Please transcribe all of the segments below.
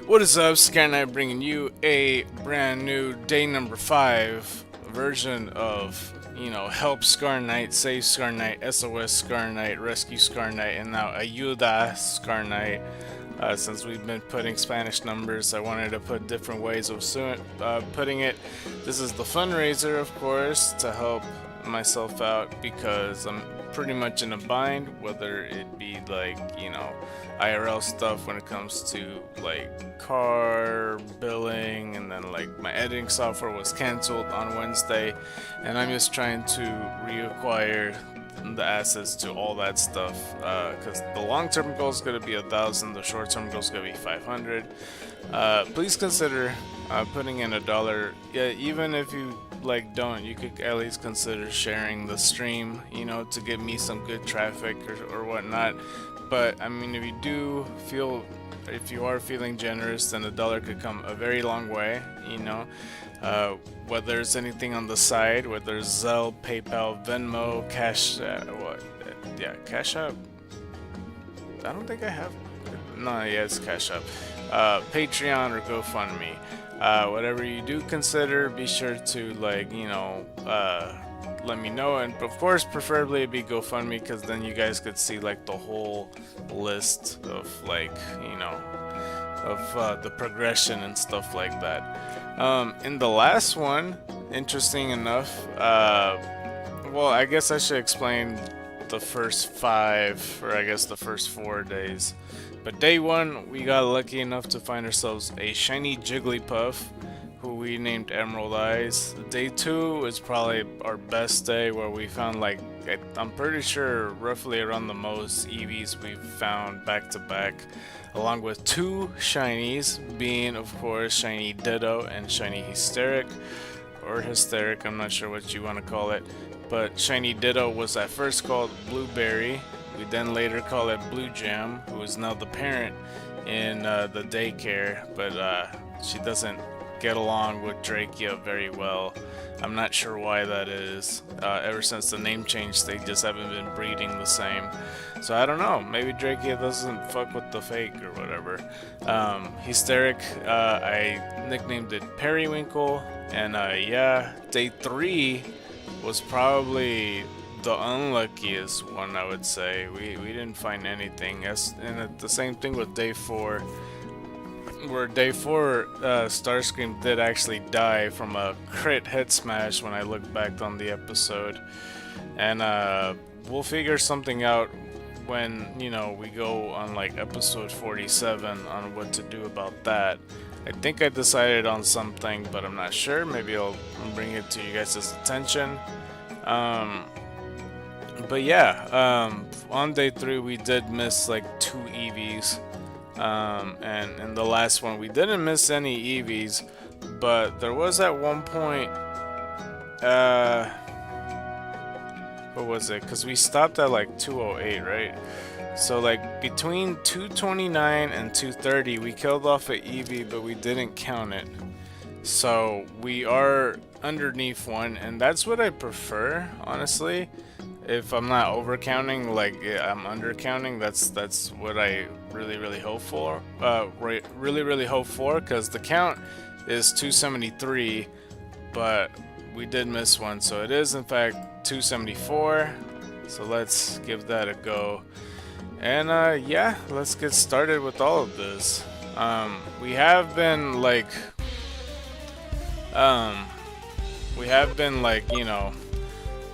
What is up, SCARKNIGHT, bringing you a brand new day number 5 version of, help SCARKNIGHT, save SCARKNIGHT, SOS SCARKNIGHT, rescue SCARKNIGHT, and now AYUDA SCARKNIGHT. Since we've been putting Spanish numbers, I wanted to put different ways of putting it. This is the fundraiser, of course, to help myself out because I'm pretty much in a bind, whether it be like, IRL stuff when it comes to like car billing, and then like my editing software was canceled on Wednesday, and I'm just trying to reacquire the assets to all that stuff because the long-term goal is going to be 1,000, the short-term goal is going to be 500. Please consider putting in $1. Yeah, even if you don't, you could at least consider sharing the stream, to get me some good traffic or whatnot. But I mean, if you are feeling generous, then $1 could come a very long way, whether it's anything on the side, whether it's Zelle, PayPal, Venmo, Cash App. I don't think I have. No, yeah, it's Cash App. Patreon or GoFundMe. Whatever you do consider, be sure to let me know, and of course preferably it'd be GoFundMe, because then you guys could see like the whole list of the progression and stuff like that. In the last one, interesting enough, well, I guess I should explain the first 5, or I guess the first 4 days. But day 1, we got lucky enough to find ourselves a shiny Jigglypuff, who we named Emerald Eyes. Day 2 is probably our best day, where we found I'm pretty sure roughly around the most Eevees we've found back to back, along with 2 shinies, being of course Shiny Ditto and Shiny Hysteric, or Hysteric, I'm not sure what you want to call it. But Shiny Ditto was at first called Blueberry. We then later call it Blue Jam, who is now the parent in the daycare, but she doesn't get along with Drakia very well. I'm not sure why that is. Ever since the name change, they just haven't been breeding the same. So I don't know, maybe Drakia doesn't fuck with the fake or whatever. Hysteric, I nicknamed it Periwinkle, and yeah, day 3 was probably the unluckiest one, I would say. We didn't find anything. And the same thing with day 4, where day 4 Starscream did actually die from a crit head smash when I look back on the episode. And we'll figure something out when we go on like episode 47 on what to do about that. I think I decided on something, but I'm not sure. Maybe I'll bring it to you guys' attention. But yeah, on day 3 we did miss like 2 Eevees, and in the last one we didn't miss any Eevees, but there was at one point, what was it? Because we stopped at like 208, right? So like between 229 and 230 we killed off an Eevee, but we didn't count it. So we are underneath one, and that's what I prefer, honestly. If I'm not overcounting, I'm undercounting, that's what I really hope for. Really hope for, because the count is 273, but we did miss one, so it is in fact 274. So let's give that a go. And yeah, let's get started with all of this. We have been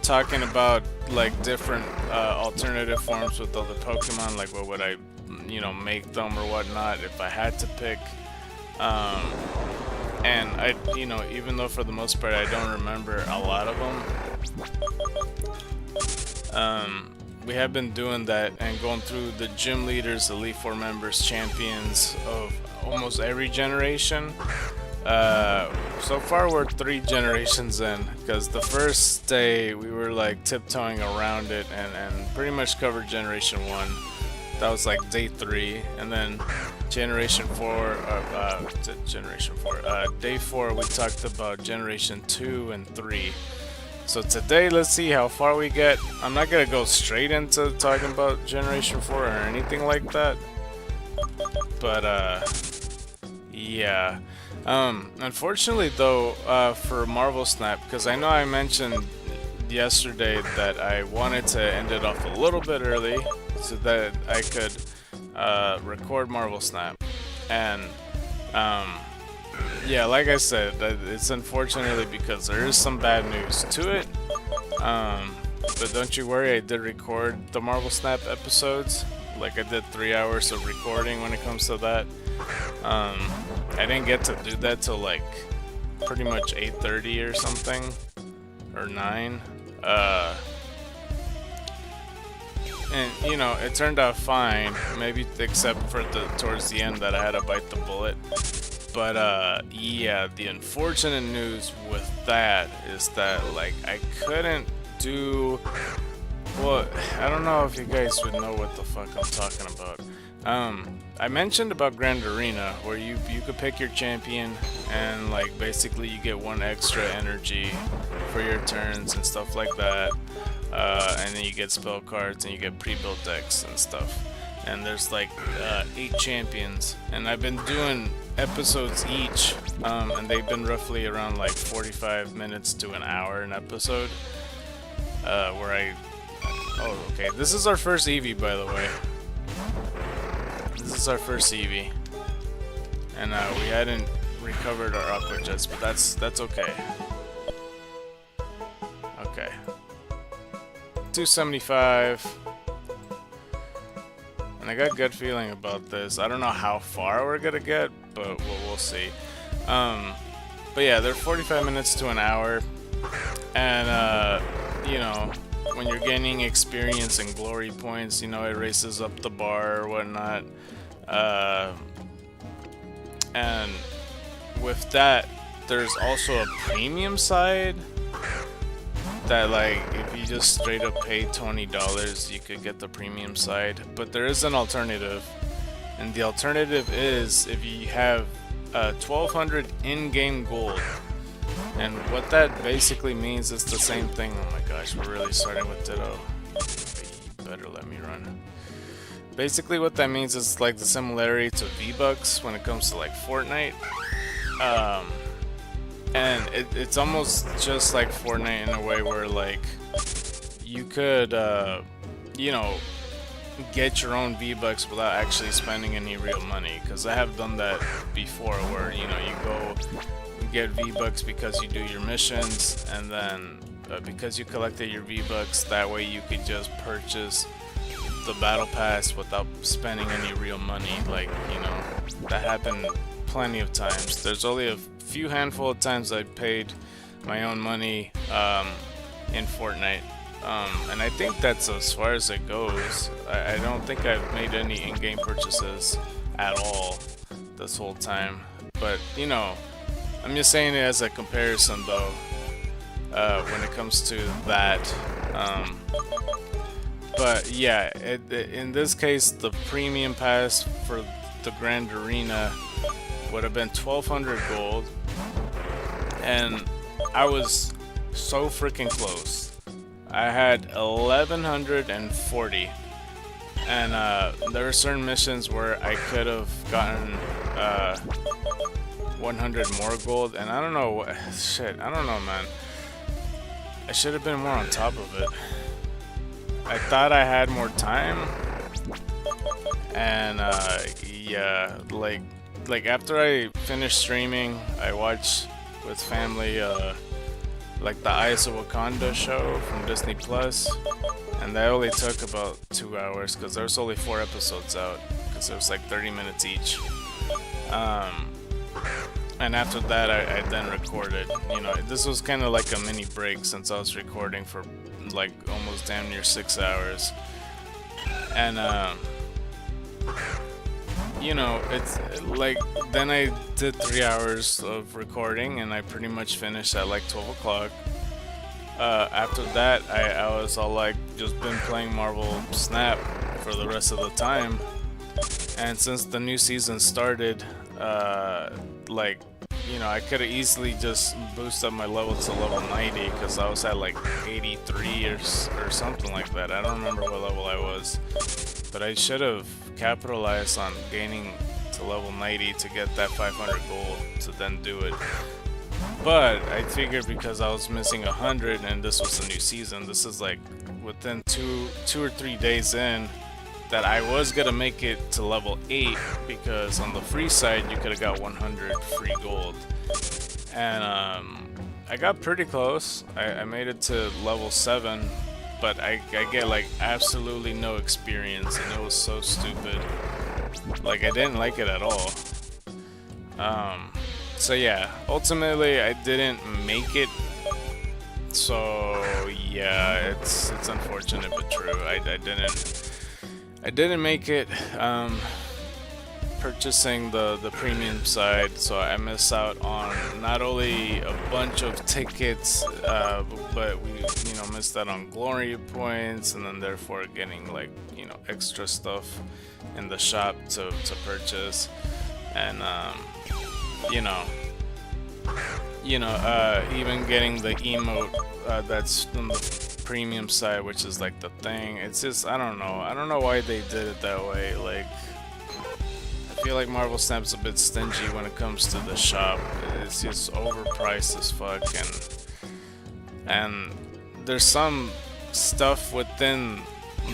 talking about different alternative forms with other Pokemon, like what would I make them or whatnot if I had to pick. And I even though for the most part I don't remember a lot of them, we have been doing that and going through the gym leaders, Elite Four members, champions of almost every generation. So far we're 3 generations in, because the first day we were tiptoeing around it and pretty much covered generation 1. That was like day 3, and then generation 4, day 4 we talked about generation 2 and 3. So today, let's see how far we get. I'm not gonna go straight into talking about generation 4 or anything like that, but Yeah. Unfortunately though, for Marvel Snap, because I know I mentioned yesterday that I wanted to end it off a little bit early so that I could record Marvel Snap. And yeah, like I said, it's unfortunately because there is some bad news to it. But don't you worry, I did record the Marvel Snap episodes. Like I did 3 hours of recording when it comes to that. I didn't get to do that till like pretty much 8:30 or something, or 9. And you know, it turned out fine, maybe except for towards the end that I had to bite the bullet. But yeah, the unfortunate news with that is that like I couldn't do. Well, I don't know if you guys would know what the fuck I'm talking about. I mentioned about Grand Arena, where you could pick your champion, and like basically you get 1 extra energy for your turns and stuff like that. And then you get spell cards and you get pre-built decks and stuff. And there's like 8 champions, and I've been doing episodes each, and they've been roughly around like 45 minutes to an hour an episode. Oh, okay. This is our first Eevee, by the way. This is our first Eevee, and we hadn't recovered our Aqua Jets, but that's okay. Okay. 275. And I got a good feeling about this. I don't know how far we're gonna get, but we'll see. But yeah, they're 45 minutes to an hour, and you know, when you're gaining experience and glory points, you know, it races up the bar or whatnot. And with that, there's also a premium side that, like, if you just straight up pay $20, you could get the premium side. But there is an alternative, and the alternative is if you have 1200 in-game gold. And what that basically means is the same thing. Oh my gosh, we're really starting with Ditto. You better let me run. Basically what that means is like the similarity to V-Bucks when it comes to like Fortnite. And it's almost just like Fortnite in a way where like you could, you know, get your own V-Bucks without actually spending any real money. Because I have done that before where, you know, you go get V-Bucks because you do your missions, and then because you collected your V-Bucks, that way you could just purchase the battle pass without spending any real money. Like, you know, that happened plenty of times. There's only a few handful of times I paid my own money in Fortnite, and I think that's as far as it goes. I don't think I've made any in-game purchases at all this whole time, but you know, I'm just saying it as a comparison though, when it comes to that. But yeah, in this case, the premium pass for the Grand Arena would have been 1200 gold, and I was so freaking close. I had 1140, and there were certain missions where I could have gotten 100 more gold, and I don't know what shit. I don't know, man. I should have been more on top of it. I thought I had more time, and yeah, like after I finished streaming, I watched with family like the Eyes of Wakanda show from Disney Plus, and that only took about 2 hours because there was only 4 episodes out, because it was like 30 minutes each. And after that, I then recorded. You know, this was kind of like a mini break since I was recording for like almost damn near 6 hours. And you know, it's like then I did 3 hours of recording, and I pretty much finished at like 12 o'clock. After that, I was all like just been playing Marvel Snap for the rest of the time. And since the new season started, like, you know, I could have easily just boosted up my level to level 90 because I was at like 83 or something like that. I don't remember what level I was, but I should have capitalized on gaining to level 90 to get that 500 gold to then do it. But I figured because I was missing 100 and this was the new season, this is like within two or 3 days in, that I was gonna make it to level 8, because on the free side you could have got 100 free gold. And I got pretty close. I made it to level 7, but I get like absolutely no experience, and it was so stupid. Like, I didn't like it at all. So yeah, ultimately I didn't make it. So yeah, it's unfortunate but true. I didn't make it purchasing the premium side, so I missed out on not only a bunch of tickets, but we missed out on glory points, and then therefore getting like extra stuff in the shop to purchase, and even getting the emote that's on the premium side, which is like the thing. It's just, I don't know why they did it that way. Like, I feel like Marvel Snap's a bit stingy when it comes to the shop. It's just overpriced as fuck, and there's some stuff within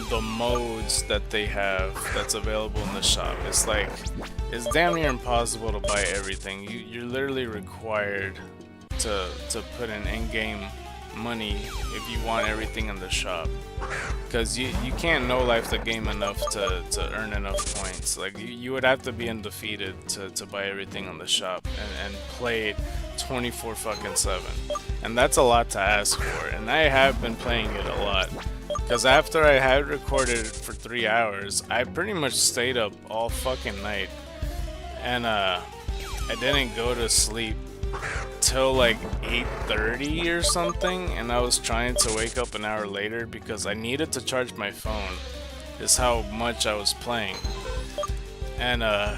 the modes that they have that's available in the shop. It's like, it's damn near impossible to buy everything. You're literally required to put in-game money if you want everything in the shop, because you can't no-life the game enough to earn enough points. Like, you would have to be undefeated to buy everything on the shop and play it 24/7, and that's a lot to ask for. And I have been playing it a lot, because after I had recorded it for 3 hours, I pretty much stayed up all fucking night, and I didn't go to sleep till like 8:30 or something, and I was trying to wake up an hour later because I needed to charge my phone, is how much I was playing. And I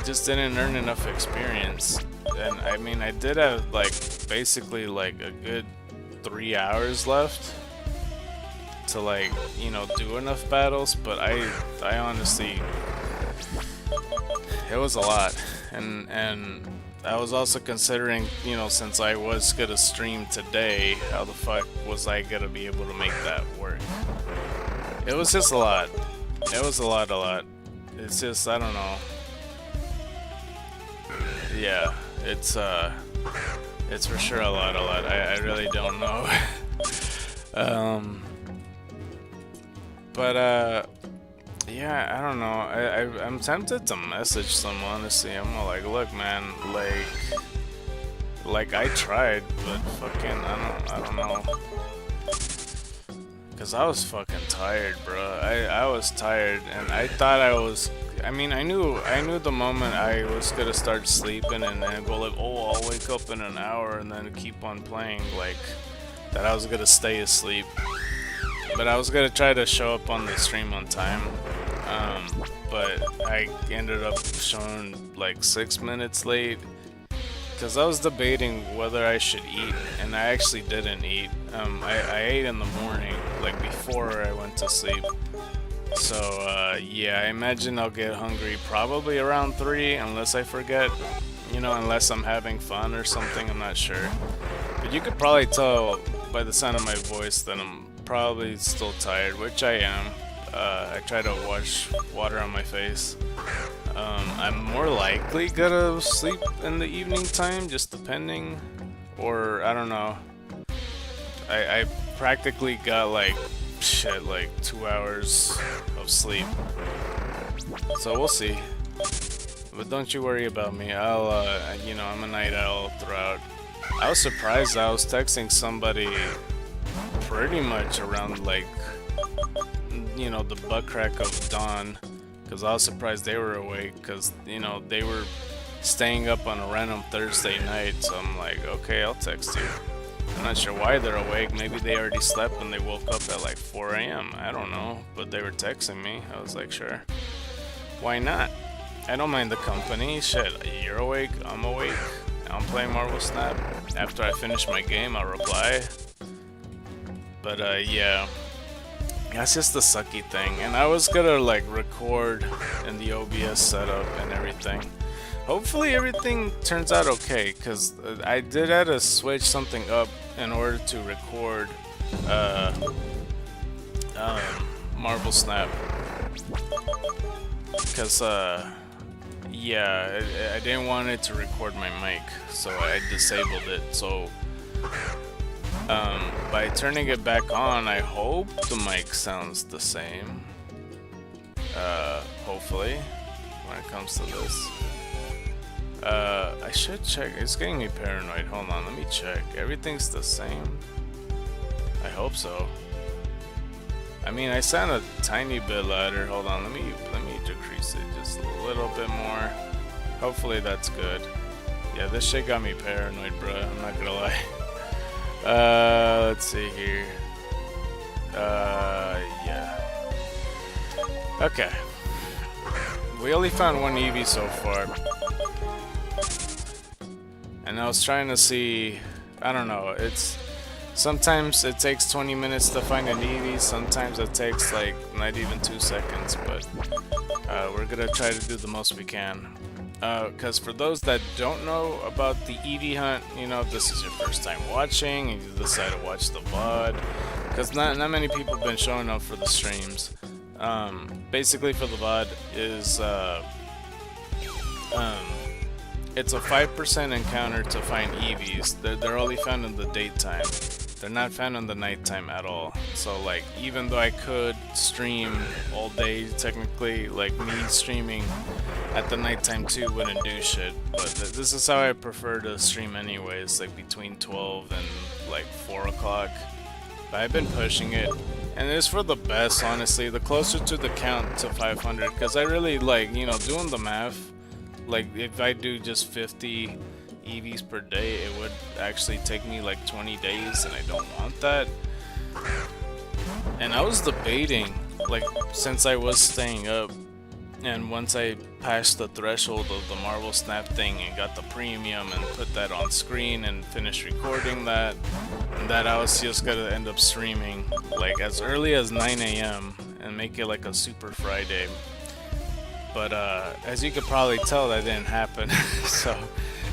just didn't earn enough experience. And I mean, I did have like basically like a good 3 hours left to like do enough battles, but I honestly, it was a lot. And I was also considering, since I was gonna stream today, how the fuck was I gonna be able to make that work? It was just a lot. It was a lot. It's just, I don't know. Yeah, it's for sure a lot. I really don't know. Yeah, I don't know. I'm tempted to message someone, honestly. I'm like, look, man, like I tried, but fucking, I don't know. Cause I was fucking tired, bro. I was tired, and I thought I was. I mean, I knew the moment I was gonna start sleeping and then go like, oh, I'll wake up in an hour and then keep on playing, like that I was gonna stay asleep. But I was gonna try to show up on the stream on time, but I ended up showing like 6 minutes late, because I was debating whether I should eat, and I actually didn't eat. I ate in the morning, like before I went to sleep. So yeah, I imagine I'll get hungry probably around 3, unless I forget, unless I'm having fun or something, I'm not sure. But you could probably tell by the sound of my voice that I'm probably still tired, which I am. I try to wash water on my face. I'm more likely gonna sleep in the evening time, just depending, or I don't know. I practically got like 2 hours of sleep, so we'll see. But don't you worry about me. I'll I'm a night owl throughout. I was surprised. I was texting somebody pretty much around like the butt crack of dawn, because I was surprised they were awake, because they were staying up on a random Thursday night. So I'm like, okay, I'll text you. I'm not sure why they're awake. Maybe they already slept and they woke up at like 4 a.m. I don't know, but they were texting me. I was like, sure, why not? I don't mind the company. Shit, you're awake, I'm awake, I'm playing Marvel Snap. After I finish my game, I'll reply. But yeah, that's just the sucky thing. And I was gonna like record in the OBS setup and everything. everything. Hopefully everything turns out okay, because I did have to switch something up in order to record Marble Snap. Because, yeah, I didn't want it to record my mic, so I disabled it. So, by turning it back on, I hope the mic sounds the same. Hopefully, when it comes to this. I should check. It's getting me paranoid. Hold on, let me check. Everything's the same. I hope so. I mean, I sound a tiny bit louder. Hold on, let me decrease it just a little bit more. Hopefully that's good. Yeah, this shit got me paranoid, bro. I'm not gonna lie. Let's see here. Yeah. Okay. We only found one Eevee so far. And I was trying to see, I don't know, sometimes it takes 20 minutes to find an Eevee, sometimes it takes like not even 2 seconds, but we're gonna try to do the most we can. Because for those that don't know about the Eevee hunt, you know, if this is your first time watching and you decide to watch the VOD, because not many people have been showing up for the streams. Basically for the VOD is it's a 5% encounter to find Eevees. They're only found in the daytime. They're not found in the nighttime at all. So like, even though I could stream all day, technically, like me streaming at the nighttime too wouldn't do shit. But this is how I prefer to stream anyways, like between 12 and like 4 o'clock. But I've been pushing it, and it's for the best, honestly. The closer to the count to 500, because I really like, you know, doing the math. Like, if I do just 50 Eevees per day, it would actually take me like 20 days, and I don't want that. And I was debating, like, since I was staying up, and once I passed the threshold of the Marble Snap thing and got the premium and put that on screen and finished recording that, and that I was just gonna end up streaming like as early as 9 AM and make it like a super Friday. But as you could probably tell, that didn't happen. So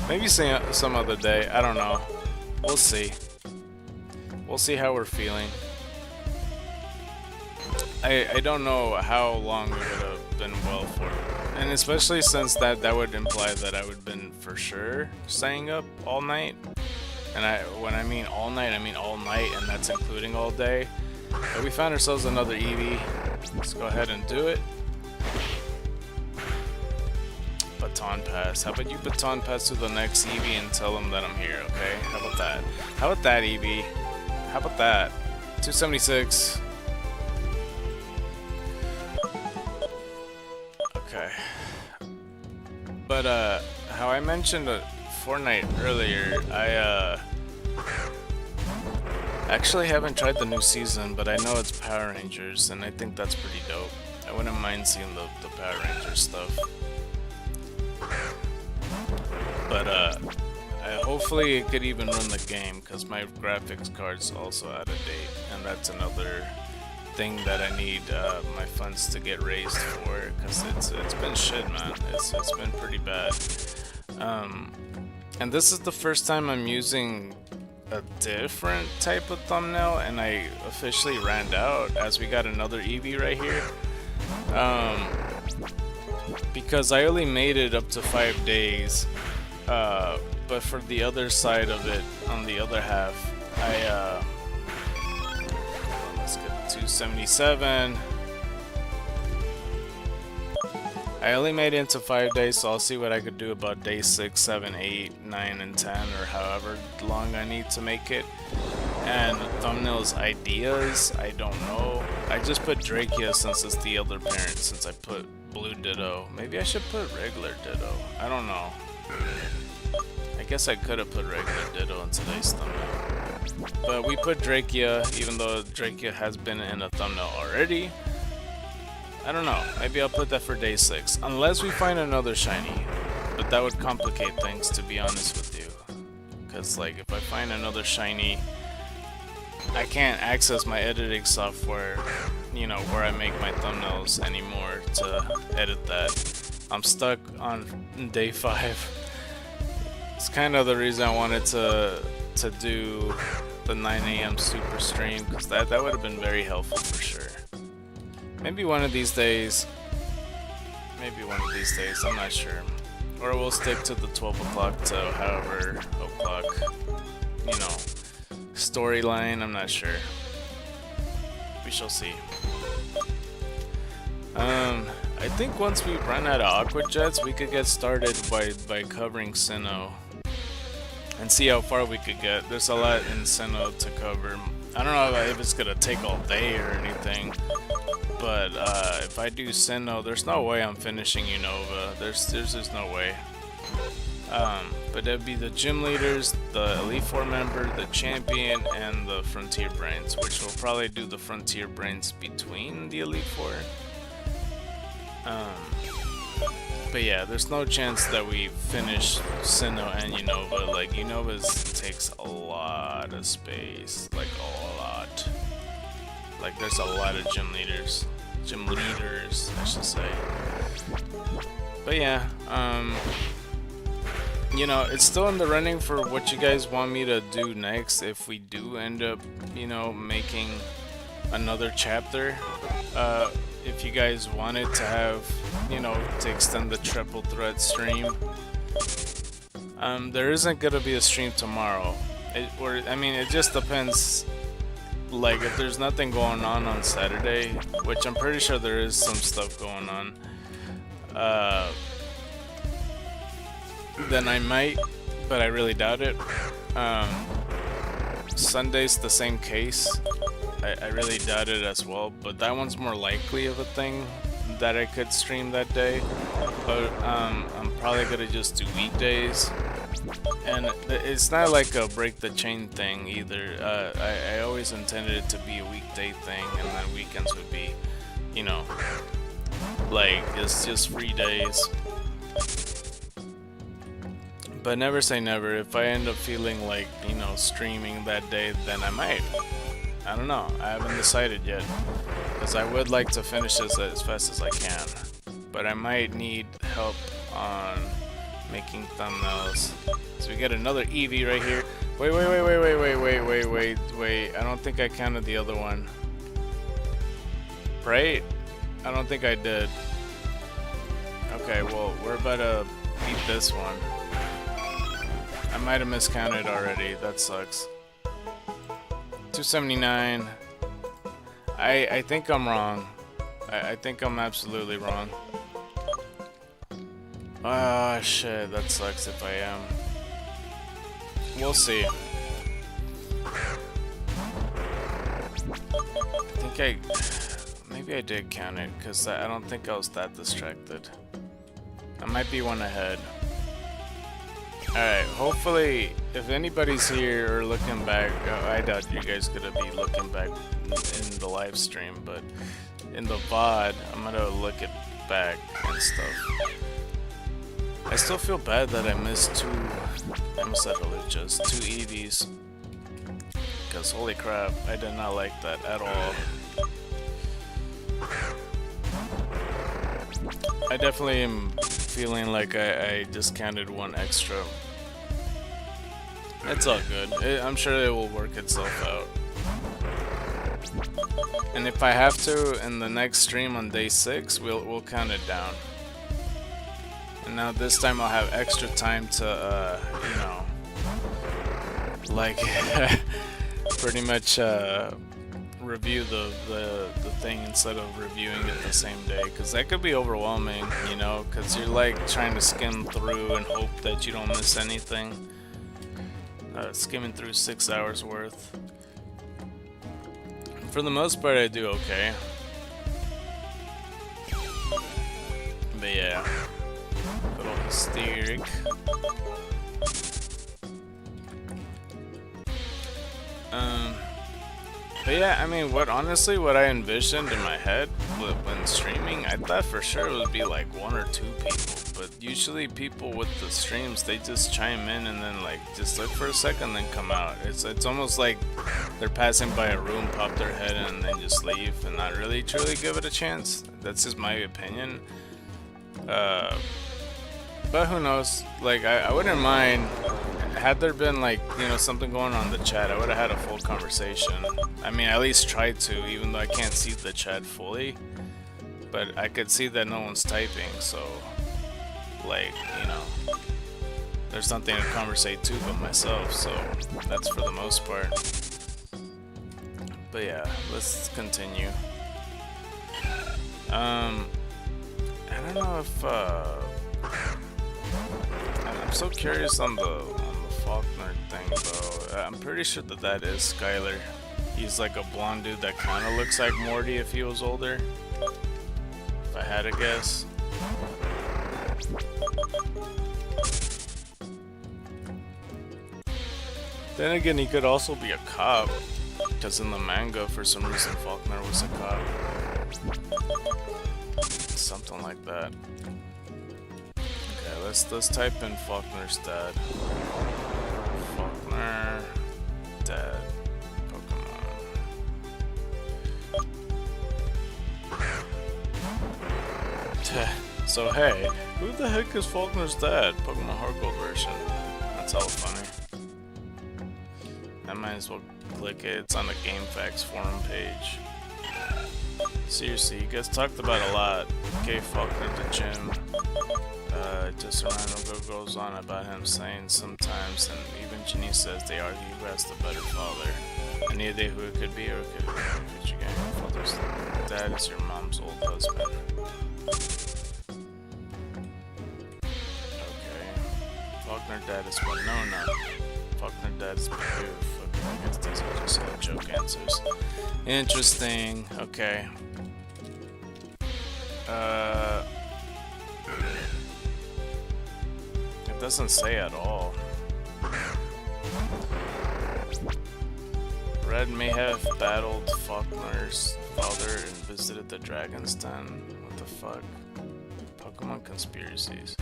maybe some other day, I don't know. We'll see. We'll see how we're feeling. I don't know how long it would have been well for, and especially since that would imply that I would have been for sure staying up all night. And when I mean all night, I mean all night, and that's including all day. But we found ourselves another Eevee. Let's go ahead and do it. Baton pass. How about you baton pass to the next Eevee and tell them that I'm here, okay? How about that? How about that, Eevee? How about that? 276. Okay. But how I mentioned Fortnite earlier, I actually haven't tried the new season, but I know it's Power Rangers, and I think that's pretty dope. I wouldn't mind seeing the Power Rangers stuff. But hopefully it could even run the game, because my graphics card's also out of date, and that's another thing that I need my funds to get raised for, because it's been shit, man. It's been pretty bad. And this is the first time I'm using a different type of thumbnail, and I officially ran out as we got another Eevee right here. Because I only made it up to 5 days, but for the other side of it, on the other half, let's get 277. I only made it into 5 days, so I'll see what I could do about day 6, 7, 8, 9, and 10, or however long I need to make it. And thumbnails ideas, I don't know. I just put Drakea since it's the other parent, since I put Blue Ditto. Maybe I should put regular Ditto. I don't know. I guess I could have put regular Ditto in today's thumbnail. But we put Drakea, even though Drakea has been in a thumbnail already. I don't know. Maybe I'll put that for day 6. Unless we find another shiny. But that would complicate things, to be honest with you. Because, like, if I find another shiny, I can't access my editing software, you know, where I make my thumbnails anymore to edit that. I'm stuck on day 5. It's kind of the reason I wanted to do the 9 a.m. super stream, because that would have been very helpful for sure. Maybe one of these days. I'm not sure. Or we'll stick to the 12 o'clock to however o'clock, you know, storyline. I'm not sure. We shall see. I think once we run out of Aqua Jets, we could get started by covering Sinnoh and see how far we could get. There's a lot in Sinnoh to cover. I don't know if it's gonna take all day or anything, but if I do Sinnoh, there's no way I'm finishing Unova. There's just no way. But it'd be the gym leaders, the Elite Four member, the champion, and the Frontier Brains, which we'll probably do the Frontier Brains between the Elite Four. But yeah, there's no chance that we finish Sinnoh and Unova. Like, Unova takes a lot of space, like a lot. Like, there's a lot of gym leaders, I should say. But yeah, you know, it's still in the running for what you guys want me to do next if we do end up, you know, making another chapter. If you guys wanted to have, you know, to extend the triple threat stream, there isn't gonna be a stream tomorrow. I mean, it just depends. Like, if there's nothing going on Saturday, which I'm pretty sure there is some stuff going on, then I might, but I really doubt it. Sunday's the same case. I really doubt it as well, but that one's more likely of a thing that I could stream that day. But I'm probably gonna just do weekdays, and it's not like a break the chain thing either. I always intended it to be a weekday thing, and then weekends would be, you know, like just free days. But never say never. If I end up feeling like, you know, streaming that day, then I might. I don't know. I haven't decided yet, because I would like to finish this as fast as I can. But I might need help on making thumbnails. So we get another Eevee right here. Wait. I don't think I counted the other one. Right? I don't think I did. Okay, well, we're about to beat this one. I might have miscounted already. That sucks. 279. I think I'm wrong. I think I'm absolutely wrong. Ah, shit. That sucks if I am. We'll see. I think maybe I did count it, because I don't think I was that distracted. I might be one ahead. Alright, hopefully, if anybody's here or looking back, I doubt you guys gonna be looking back in the live stream, but in the VOD, I'm gonna look it back and stuff. I still feel bad that I missed two Eevees, because holy crap, I did not like that at all. I definitely am feeling like I just counted one extra. It's all good. I'm sure it will work itself out. And if I have to, in the next stream on day 6, we'll count it down. And now this time I'll have extra time to, you know, like, pretty much review the thing instead of reviewing it the same day, because that could be overwhelming, you know, because you're like trying to skim through and hope that you don't miss anything. Skimming through 6 hours worth. For the most part, I do okay. But yeah, little hysteric. But yeah, I mean, what I envisioned in my head when streaming, I thought for sure it would be like 1 or 2 people. But usually people with the streams, they just chime in and then like just look for a second, then come out. It's almost like they're passing by a room, pop their head in, and then just leave and not really truly give it a chance. That's just my opinion. But who knows? Like, I wouldn't mind. Had there been, like, you know, something going on in the chat, I would have had a full conversation. I mean, at least tried to, even though I can't see the chat fully. But I could see that no one's typing, so, like, you know, there's nothing to conversate to but myself, so that's for the most part. But yeah, let's continue. I don't know if, I'm so curious on the Faulkner thing, though. I'm pretty sure that is Skylar. He's like a blonde dude that kind of looks like Morty if he was older. If I had to guess. Then again, he could also be a cop, because in the manga, for some reason, Faulkner was a cop. Something like that. Okay, let's type in Faulkner's dad. Faulkner dad Pokemon. So hey, who the heck is Faulkner's dad? Pokemon Heart Gold version. That's all funny. I might as well click it. It's on the GameFAQs forum page. Seriously, you guys talked about a lot. Gave Faulkner the gym. Just a random goes on about him saying sometimes, and even Janine says they argue who has the better father. Any idea who it could be, or could you get your father's dad is your mom's old husband? Okay. Faulkner dad is Winona. Faulkner dad is Poof. Okay, I guess these are just all joke answers. Interesting. Okay. It doesn't say at all. Red may have battled Faulkner's father and visited the Dragon's Den. What the fuck? Pokemon conspiracies.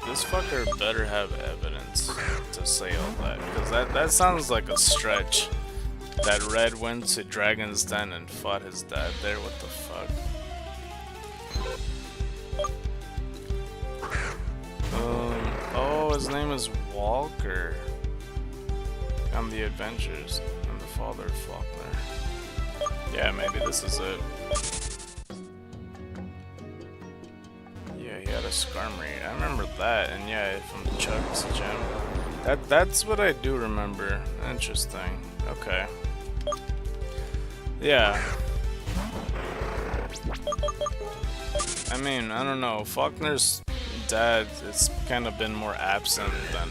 This fucker better have evidence to say all that, because that sounds like a stretch. That Red went to Dragon's Den and fought his dad there. What the fuck? Oh, his name is Walker. On the Adventures. I'm the father of Faulkner. Yeah, maybe this is it. Yeah, he had a Skarmory. I remember that, and yeah, from Chuck's gym. That's what I do remember. Interesting. Okay. Yeah. I mean, I don't know. Faulkner's dad has kind of been more absent than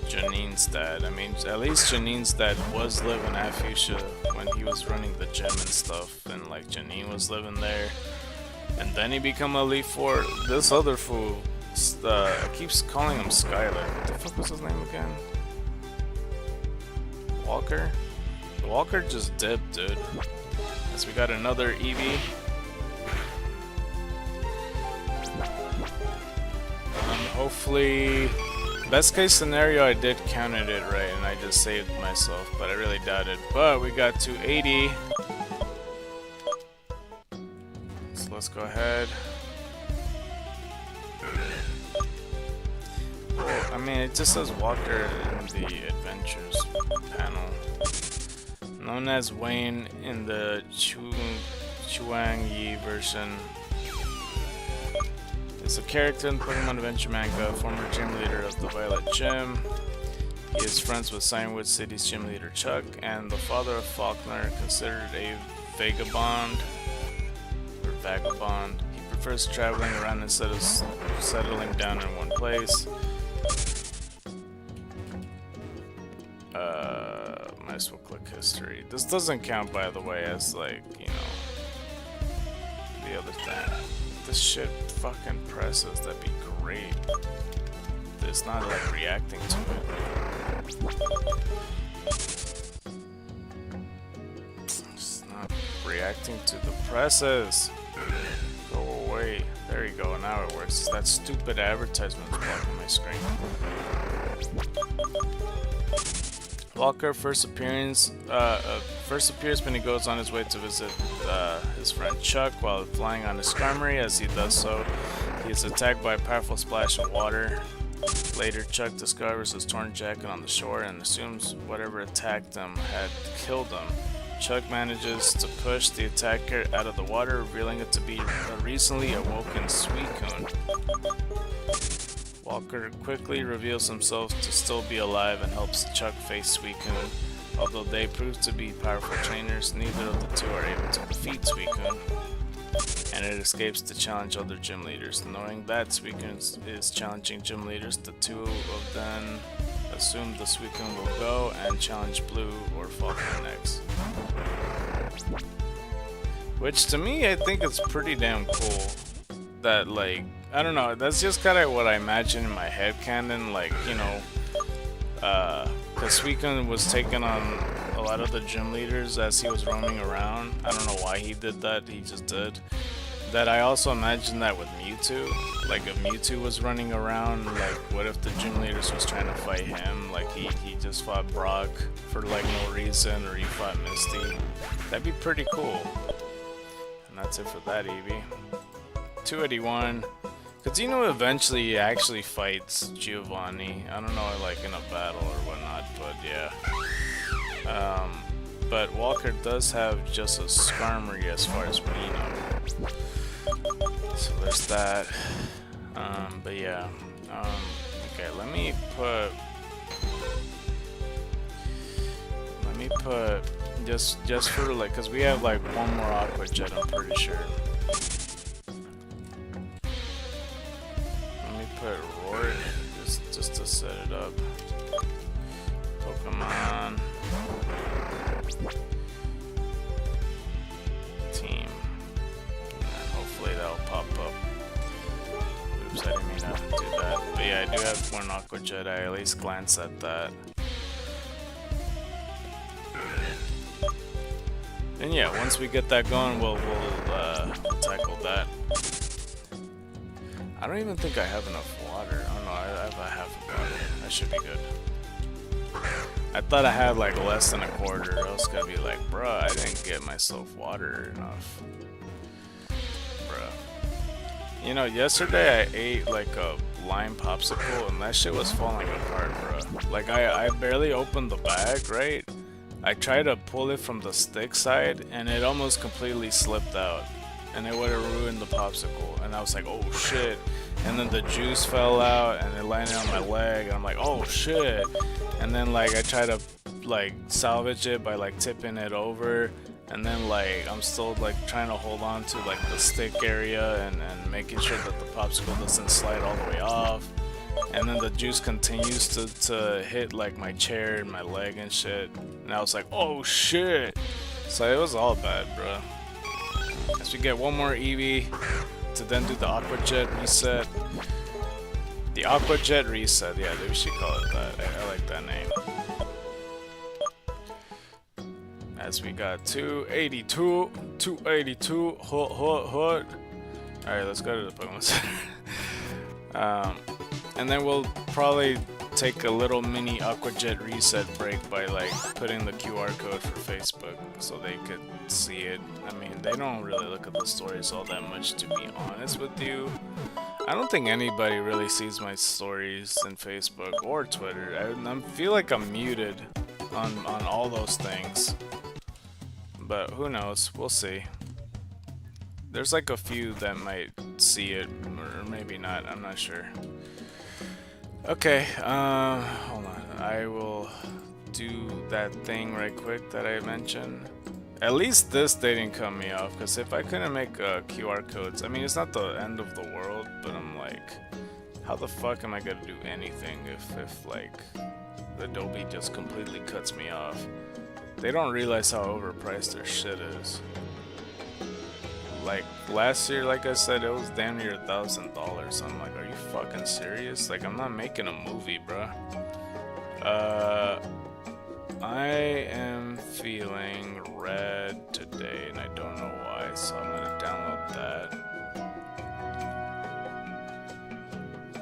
Janine's dad. I mean, at least Janine's dad was living at Fuchsia when he was running the gym and stuff, and like Janine was living there. And then he became Elite Four. This other fool keeps calling him Skylar. What the fuck was his name again? Walker? Walker just dipped, dude. As we got another Eevee. Hopefully, best case scenario, I did counted it right and I just saved myself, but I really doubt it. But we got 280. So let's go ahead. Oh, I mean, it just says Walker in the Adventures panel. Known as Wayne in the Chuang-Yi version. Is a character in the Pokemon Adventure manga, former gym leader of the Violet Gym. He is friends with Cianwood City's gym leader Chuck, and the father of Faulkner, considered a vagabond. He prefers traveling around instead of settling down in one place. Might as well click history. This doesn't count, by the way, as like, you know, the other thing. This shit fucking presses, that'd be great. It's not like reacting to it. It's not reacting to the presses. Go away. There you go, now it works. That stupid advertisement is blocking my screen. Walker first appearance first appears when he goes on his way to visit his friend Chuck while flying on his Skarmory. As he does so, he is attacked by a powerful splash of water. Later, Chuck discovers his torn jacket on the shore and assumes whatever attacked him had killed him. Chuck manages to push the attacker out of the water, revealing it to be a recently awoken Suicune. Walker quickly reveals himself to still be alive and helps Chuck face Suicune. Although they prove to be powerful trainers, neither of the two are able to defeat Suicune, and it escapes to challenge other gym leaders. Knowing that Suicune is challenging gym leaders, the two of them assume the Suicune will go and challenge Blue or Falcon next. Which to me, I think it's pretty damn cool that, like, I don't know, that's just kind of what I imagine in my head canon, like, you know, because Suicune was taking on a lot of the gym leaders as he was roaming around. I don't know why he did that, he just did. That I also imagine that with Mewtwo, like if Mewtwo was running around, like what if the gym leaders was trying to fight him, like he just fought Brock for like no reason, or he fought Misty. That'd be pretty cool. And that's it for that Eevee. 281. Cause you know eventually he actually fights Giovanni. I don't know, like in a battle or whatnot, but yeah. But Walker does have just a Skarmory as far as we know. So there's that. But yeah. Okay, let me put just for like, cause we have like one more Aqua Jet, I'm pretty sure. Put Roar just to set it up. Pokemon team, and hopefully that'll pop up. Oops, I didn't mean to do that. But yeah, I do have one Aqua Jet. I at least glance at that. And yeah, once we get that going, we'll tackle that. I don't even think I have enough water. Oh no, I have a half a bottle. That should be good. I thought I had like less than a quarter. I was gonna be like, bruh, I didn't get myself water enough. Bruh. You know, yesterday I ate like a lime popsicle and that shit was falling apart, bruh. Like I barely opened the bag, right? I tried to pull it from the stick side and it almost completely slipped out. And it would have ruined the popsicle, and I was like, oh shit, and then the juice fell out and it landed on my leg and I'm like, oh shit, and then like I tried to like salvage it by like tipping it over, and then like I'm still like trying to hold on to like the stick area and making sure that the popsicle doesn't slide all the way off, and then the juice continues to hit like my chair and my leg and shit, and I was like, oh shit. So it was all bad, bro. As we get one more Eevee to then do the Aqua Jet reset. The Aqua Jet reset, yeah, we should call it that. I like that name. As we got 282, hot. Alright, let's go to the Pokemon Center. And then we'll probably take a little mini Aqua Jet reset break by like putting the QR code for Facebook so they could see it. I mean, they don't really look at the stories all that much, to be honest with you. I don't think anybody really sees my stories in Facebook or Twitter. I feel like I'm muted on all those things. But who knows? We'll see. There's like a few that might see it, or maybe not. I'm not sure. Okay, hold on. I will do that thing right quick that I mentioned. At least this didn't cut me off, because if I couldn't make QR codes, I mean, it's not the end of the world, but I'm like, how the fuck am I gonna do anything if like, Adobe just completely cuts me off? They don't realize how overpriced their shit is. Like, last year, like I said, it was damn near $1,000. I'm like, are you fucking serious? Like, I'm not making a movie, bruh. I am feeling red today, and I don't know why, so I'm gonna download that.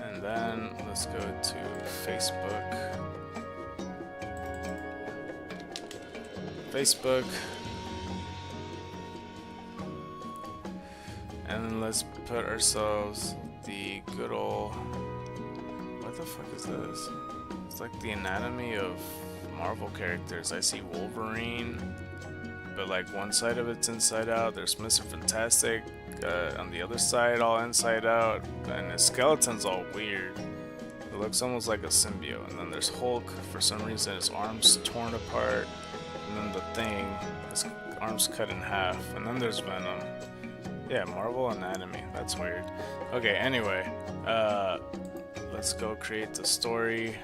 And then, let's go to Facebook. Facebook. And then let's put ourselves the good old... What the fuck is this? It's like the anatomy of Marvel characters. I see Wolverine, but like one side of it's inside out. There's Mr. Fantastic on the other side, all inside out. And his skeleton's all weird. It looks almost like a symbiote. And then there's Hulk. For some reason, his arm's torn apart. And then the Thing, his arm's cut in half. And then there's Venom. Yeah, Marvel anatomy. That's weird. Okay, anyway. Let's go create the story.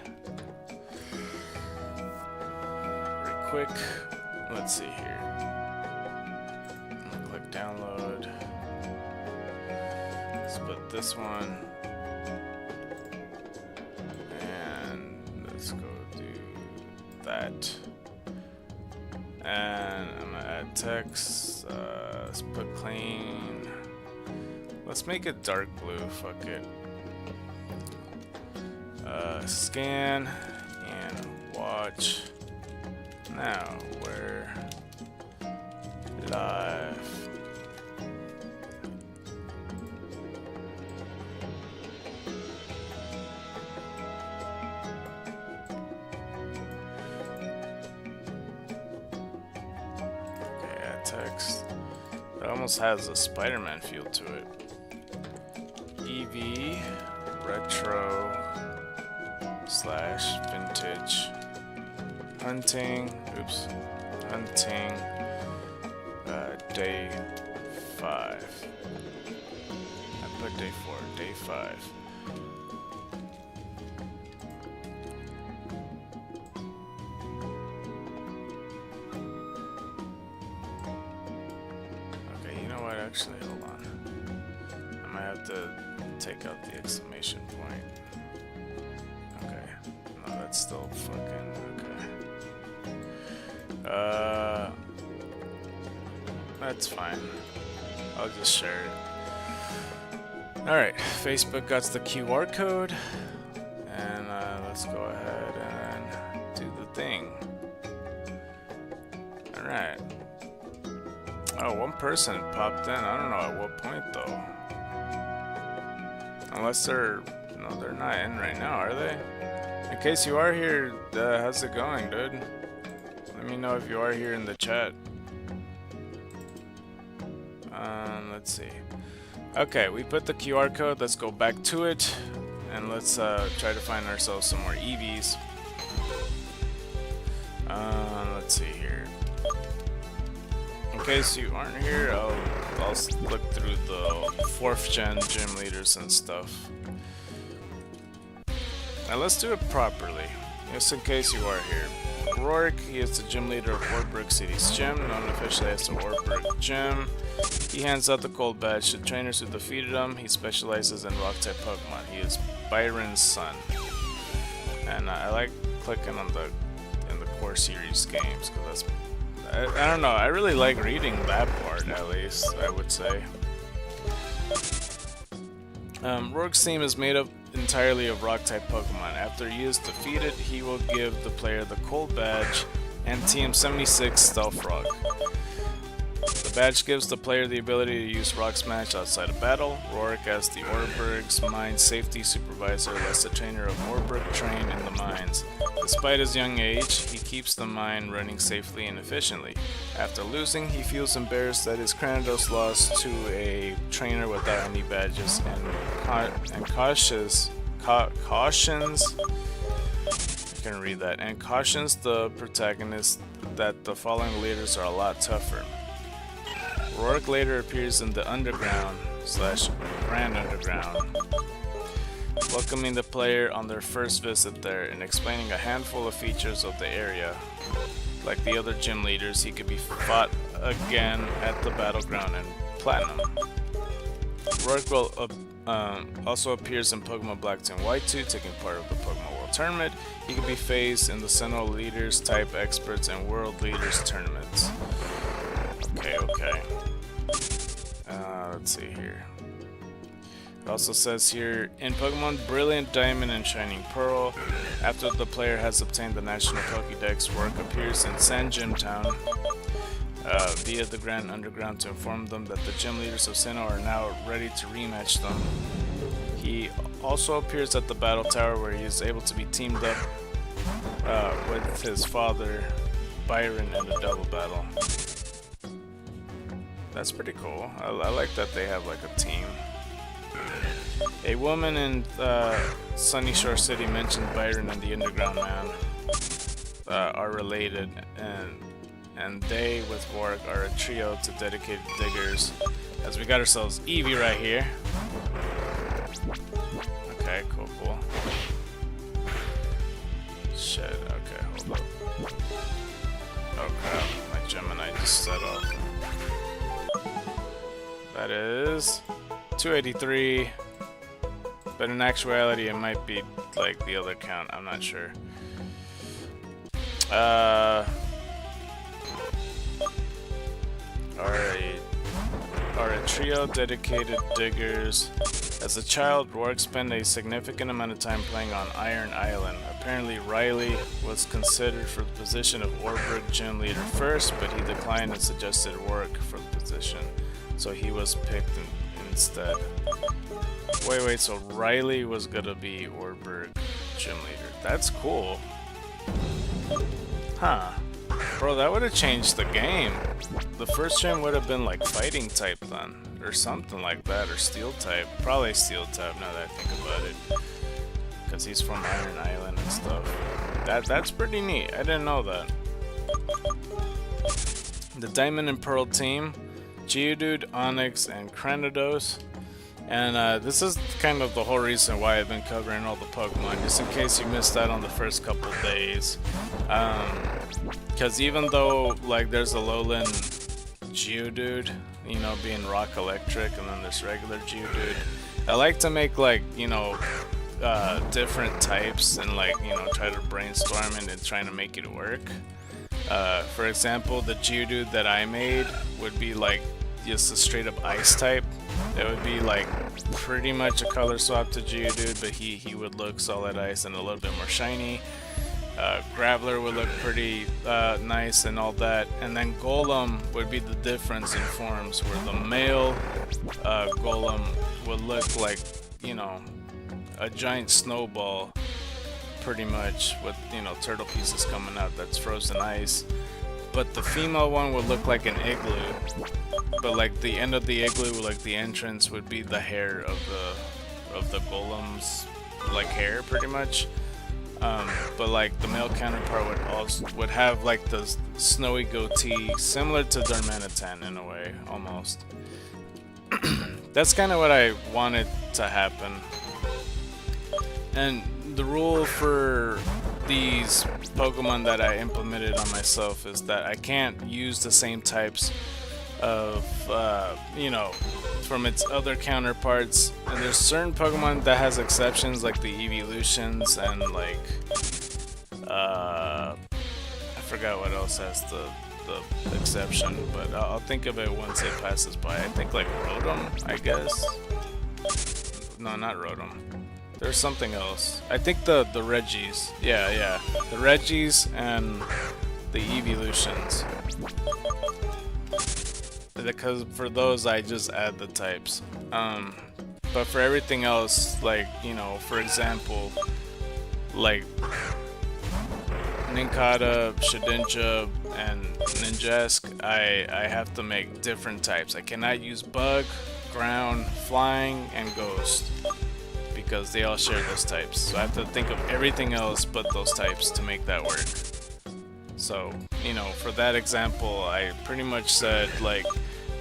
Very quick. Let's see here. I'll click download. Let's put this one. And let's go do that. And I'm gonna add text. Let's put clean. Let's make it dark blue. Fuck it. Scan and watch. Now we're live. Okay, add text. It almost has a Spider-Man feel to it. Eevee retro / vintage hunting. Oops, hunting. Day 5. I put day 4. Day 5. Okay, you know what? Actually, hold on. I might have to take out the exclamation point. Okay. No, that's still fucking okay. That's fine. I'll just share it. Alright, Facebook got the QR code. And let's go ahead and do the thing. Alright. Oh, one person popped in. I don't know at what point though. Unless they're... No, they're not in right now, are they? In case you are here, how's it going, dude? Let me know if you are here in the chat. Let's see. Okay, we put the QR code. Let's go back to it. And let's try to find ourselves some more Eevees. Let's see here. In case you aren't here, I'll look through the 4th gen gym leaders and stuff. Now let's do it properly, just in case you are here. Rourke, he is the gym leader of Warburg City's gym, known officially as the Warburg Gym. He hands out the gold badge to trainers who defeated him. He specializes in rock-type Pokemon. He is Byron's son. And I like clicking on in the core series games, because that's... I don't know, I really like reading that part, at least, I would say. Rourke's team is made up entirely of rock-type Pokemon. After he is defeated, he will give the player the Cold Badge and TM76 Stealth Rock. The badge gives the player the ability to use Rock Smash outside of battle. Rourke, as the Orberg's mine safety supervisor, lets the trainer of Orberg train in the mines. Despite his young age, he keeps the mine running safely and efficiently. After losing, he feels embarrassed that his Cranidos lost to a trainer without any badges and cautions the protagonist that the following leaders are a lot tougher. Rourke later appears in the Underground / Grand Underground, welcoming the player on their first visit there and explaining a handful of features of the area. Like the other gym leaders, he could be fought again at the Battleground in Platinum. Rourke will also appears in Pokemon Black 2 and White 2, taking part of the Pokemon World Tournament. He can be faced in the Sinnoh Leaders, Type Experts, and World Leaders tournaments. Okay. Let's see here. It also says here, in Pokemon Brilliant Diamond and Shining Pearl, after the player has obtained the National Pokédex, work appears in San Gym Town via the Grand Underground to inform them that the gym leaders of Sinnoh are now ready to rematch them. He also appears at the Battle Tower where he is able to be teamed up with his father, Byron, in a double battle. That's pretty cool. I like that they have like a team. A woman in Sunny Shore City mentioned Byron and the Underground Man are related, and they, with Warwick, are a trio to dedicated diggers. As we got ourselves Eevee right here. Okay, cool. Shit, okay, hold up. Oh crap, my Gemini just set off. That is 283. But in actuality, it might be like the other count. I'm not sure. Are a trio dedicated diggers. As a child, Rourke spent a significant amount of time playing on Iron Island. Apparently, Riley was considered for the position of Orberg gym leader first, but he declined and suggested Rourke for the position, so he was picked instead. Wait, so Riley was gonna be Orberg gym leader. That's cool. Huh. Bro, that would have changed the game. The first gym would have been like fighting type then, or something like that, or steel type. Probably steel type now that I think about it. Because he's from Iron Island and stuff. That's pretty neat. I didn't know that. The Diamond and Pearl team, Geodude, Onix, and Cranidos. And this is kind of the whole reason why I've been covering all the Pokemon, just in case you missed that on the first couple days. Because even though like there's a Lowland Geodude, you know, being Rock Electric, and then there's regular Geodude, I like to make like, you know, different types and like, you know, try to brainstorm and trying to make it work. For example, the Geodude that I made would be like just a straight up ice type. It would be like pretty much a color swap to Geodude, but he would look solid ice and a little bit more shiny. Graveler would look pretty nice and all that, and then Golem would be the difference in forms, where the male Golem would look like, you know, a giant snowball pretty much, with, you know, turtle pieces coming out that's frozen ice. But the female one would look like an igloo, but like the end of the igloo, like the entrance, would be the hair of the Golem's like hair pretty much. But like the male counterpart would have like the snowy goatee, similar to Darmanitan in a way, almost. That's kind of what I wanted to happen. And the rule for these Pokemon that I implemented on myself is that I can't use the same types of, you know, from its other counterparts. And there's certain Pokemon that has exceptions, like the Evolutions and like, I forgot what else has the exception, but I'll think of it once it passes by. I think like Rotom, I guess. No, not Rotom. There's something else. I think the Regis. Yeah. The Regis and the Evolutions. Because for those I just add the types. But for everything else, like, you know, for example, like Nincada, Shedinja, and Ninjask, I have to make different types. I cannot use Bug, Ground, Flying, and Ghost, because they all share those types. So I have to think of everything else but those types to make that work. So, you know, for that example, I pretty much said like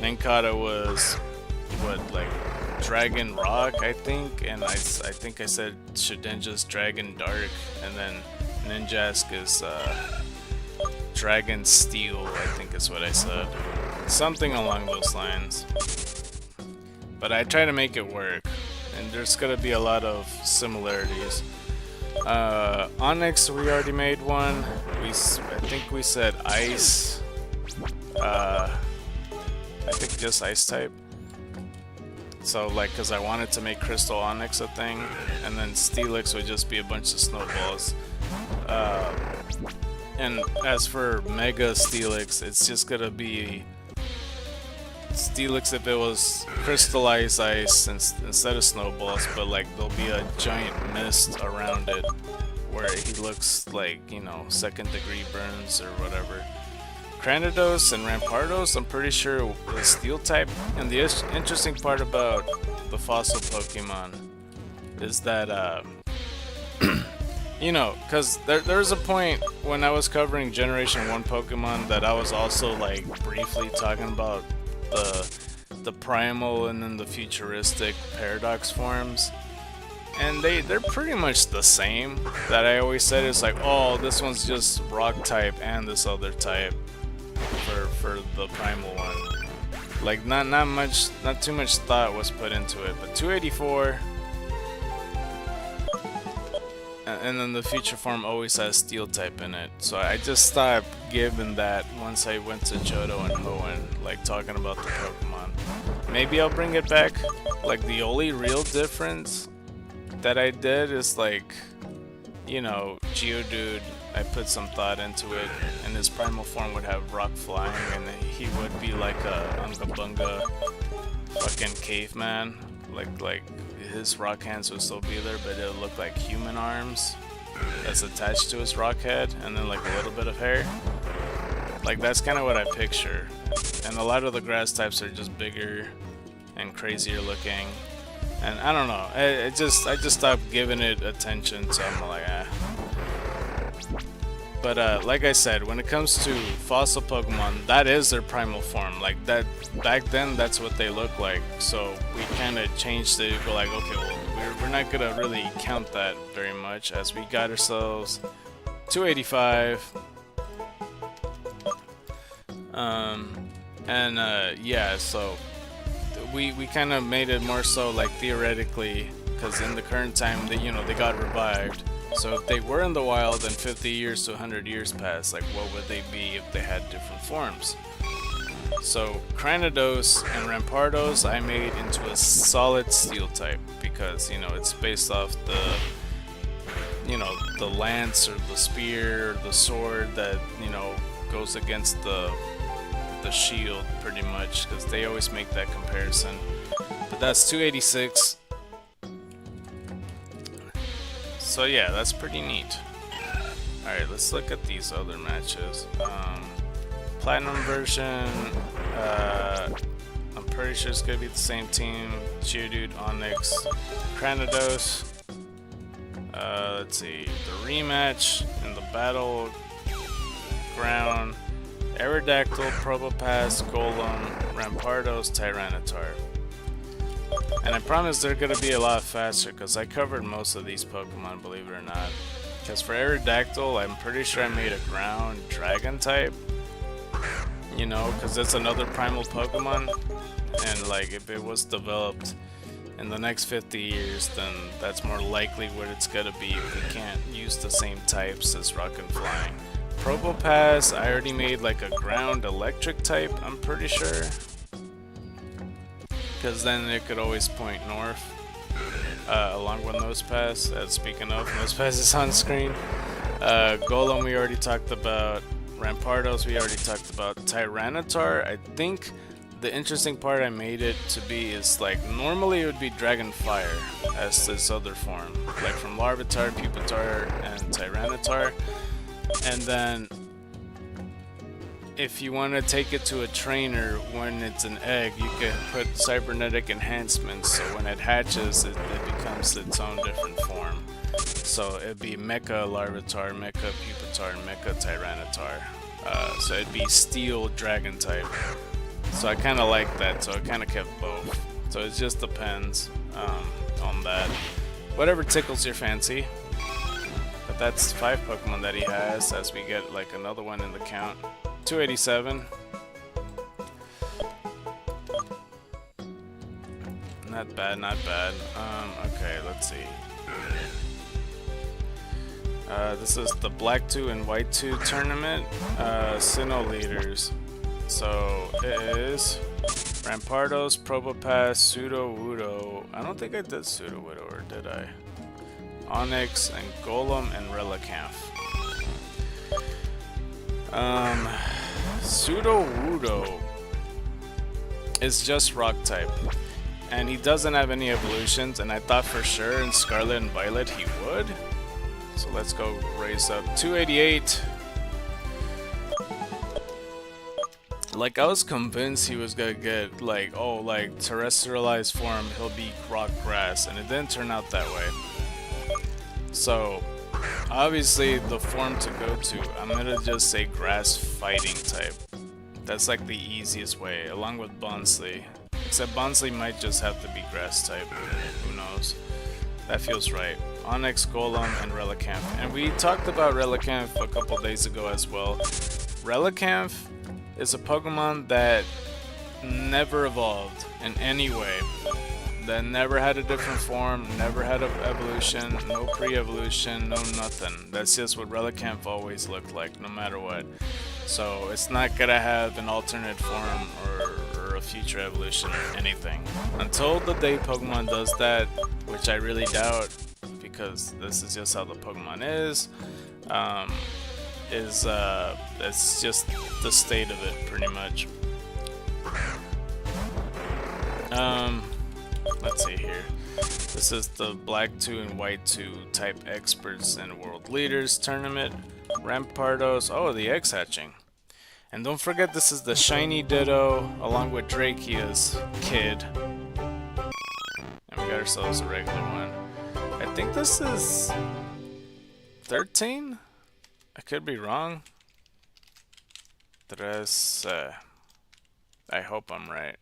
Nincada was what, like Dragon Rock, I think, and I think I said Shedinja's Dragon Dark, and then Ninjask is Dragon Steel, I think is what I said. Something along those lines. But I try to make it work, and there's gonna be a lot of similarities. Onix, we already made one. I think we said Ice. I think just Ice type. So like, because I wanted to make Crystal Onyx a thing, and then Steelix would just be a bunch of snowballs. And as for Mega Steelix, it's just gonna be Steelix if it was crystallized ice instead of snowballs, but like there'll be a giant mist around it where he looks like, you know, second degree burns or whatever. Cranidos and Rampardos, I'm pretty sure is Steel type. And the interesting part about the fossil Pokemon is that, you know, because there's a point when I was covering Generation 1 Pokemon that I was also like briefly talking about the primal and then the futuristic paradox forms. And they're pretty much the same. That I always said it's like, oh, this one's just rock type and this other type for the primal one. Like not too much thought was put into it. But 284, and then the future form always has steel type in it. So I just stopped giving that once I went to Johto and Hoenn, like talking about the Pokemon. Maybe I'll bring it back. Like the only real difference that I did is like, you know, Geodude, I put some thought into it, and his primal form would have rock flying, and he would be like a Unga Bunga fucking caveman. Like his rock hands would still be there, but it'll look like human arms that's attached to his rock head, and then like a little bit of hair. Like that's kind of what I picture. And a lot of the grass types are just bigger and crazier looking. And I don't know, I just stopped giving it attention, so I'm like, ah. But like I said, when it comes to fossil Pokemon, that is their primal form. Like that, back then, that's what they look like. So we kind of changed it. Go like, okay, well, we're not gonna really count that very much, as we got ourselves 285. Yeah, so we kind of made it more so like theoretically, because in the current time, they got revived. So if they were in the wild and 50 years to 100 years passed, like what would they be if they had different forms? So Cranidos and Rampardos I made into a solid steel type, because it's based off the lance or the spear or the sword that goes against the shield pretty much, because they always make that comparison. But that's 286. So yeah, that's pretty neat. Alright, let's look at these other matches. Platinum version, I'm pretty sure it's gonna be the same team. Geodude, Onyx, Cranidos. Let's see, the rematch in the battleground. Aerodactyl, Probopass, Golem, Rampardos, Tyranitar. And I promise they're gonna be a lot faster, because I covered most of these Pokemon, believe it or not. Because for Aerodactyl, I'm pretty sure I made a ground dragon type. Because it's another primal Pokemon. And like, if it was developed in the next 50 years, then that's more likely what it's gonna be if we can't use the same types as Rock and Flying. Probopass, I already made like a ground electric type, I'm pretty sure. Because then it could always point north along with Nosepass. Speaking of, Nosepass is on screen. Golem we already talked about. Rampardos we already talked about. Tyranitar, I think the interesting part I made it to be is like, normally it would be Dragon Fire as this other form. Like from Larvitar, Pupitar, and Tyranitar. And then if you want to take it to a trainer when it's an egg, you can put cybernetic enhancements, so when it hatches, it becomes its own different form. So it'd be Mecha Larvitar, Mecha Pupitar, and Mecha Tyranitar. So it'd be Steel Dragon type. So I kind of like that, so I kind of kept both. So it just depends on that. Whatever tickles your fancy. But that's 5 Pokemon that he has, as we get like another one in the count. 287. Not bad, not bad. Okay, let's see. This is the Black 2 and White 2 tournament. Sinnoh leaders. So it is Rampardos, Probopass, Pseudo-Wudo. I don't think I did Pseudo-Wudo, or did I? Onyx, and Golem, and Relicanth. Pseudo-Wudo is just rock type. And he doesn't have any evolutions, and I thought for sure in Scarlet and Violet he would. So let's go raise up 288. Like, I was convinced he was gonna get, like, oh, like, terrestrialized form, he'll be rock grass, and it didn't turn out that way. So, obviously, the form to go to, I'm gonna just say grass fighting type. That's like the easiest way, along with Bonsley. Except Bonsley might just have to be grass type, who knows. That feels right. Onyx, Golem, and Relicanth. And we talked about Relicanth a couple days ago as well. Relicanth is a Pokemon that never evolved in any way. That never had a different form, never had an evolution, no pre-evolution, no nothing. That's just what Relicanth always looked like, no matter what. So it's not gonna have an alternate form or a future evolution or anything. Until the day Pokemon does that, which I really doubt, because this is just how the Pokemon is. It's just the state of it, pretty much. Let's see here. This is the Black 2 and White 2 type experts and world leaders tournament. Rampardos. Oh, the eggs hatching. And don't forget, this is the shiny Ditto along with Drakea's kid. And we got ourselves a regular one. I think this is 13? I could be wrong. I hope I'm right.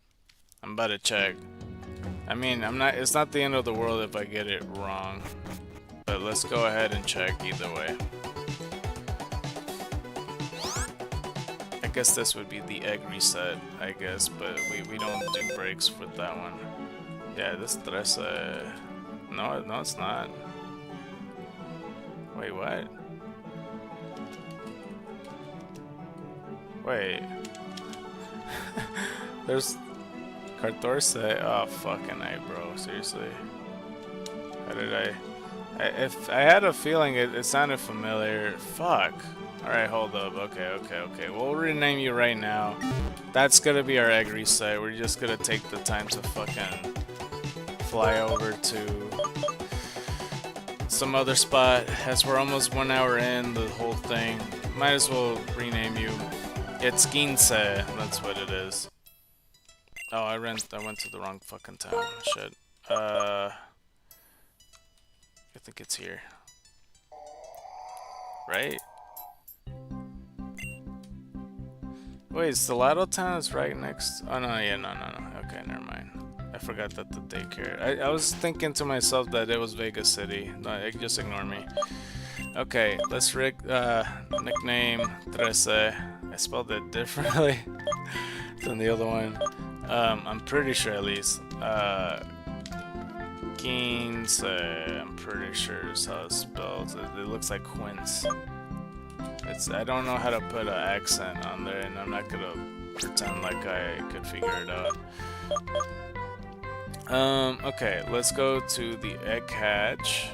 I'm about to check. I mean, it's not the end of the world if I get it wrong. But let's go ahead and check either way. I guess this would be the egg reset, I guess, but we don't do breaks with that one. Yeah, this dress, no, it's not. Wait, what? Wait. There's Cartorse. Oh, fucking A, bro. Seriously. How did if I had a feeling it sounded familiar. Fuck. Alright, hold up. Okay. We'll rename you right now. That's gonna be our egg reset. We're just gonna take the time to fucking fly over to some other spot, as we're almost 1 hour in the whole thing. Might as well rename you. It's Ginse. That's what it is. Oh, I went to the wrong fucking town. Shit. I think it's here. Right? Wait, Stellato Town is right next. Oh no, yeah, no. Okay, never mind. I forgot that the daycare. I was thinking to myself that it was Vegas City. No, just ignore me. Okay, let's nickname Trece. I spelled it differently than the other one. I'm pretty sure at least. Quince, I'm pretty sure is how it's spelled. It looks like Quince. I don't know how to put an accent on there, and I'm not gonna pretend like I could figure it out. Okay, let's go to the egg hatch.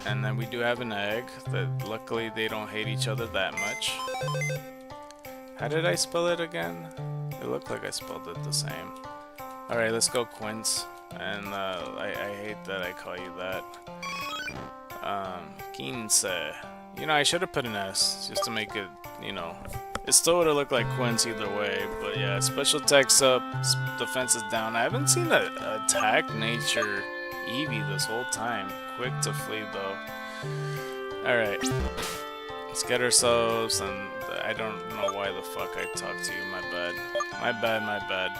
And then we do have an egg that luckily they don't hate each other that much. How did I spell it again? It looked like I spelled it the same. Alright, let's go Quince. And I hate that I call you that. Quince. You know, I should have put an S just to make it, you know. It still would have looked like Quince either way. But yeah, special attack's up, defense is down. I haven't seen an attack nature Eevee this whole time. Quick to flee though. Alright. Let's get ourselves, and I don't know why the fuck I talked to you, my bad. My bad.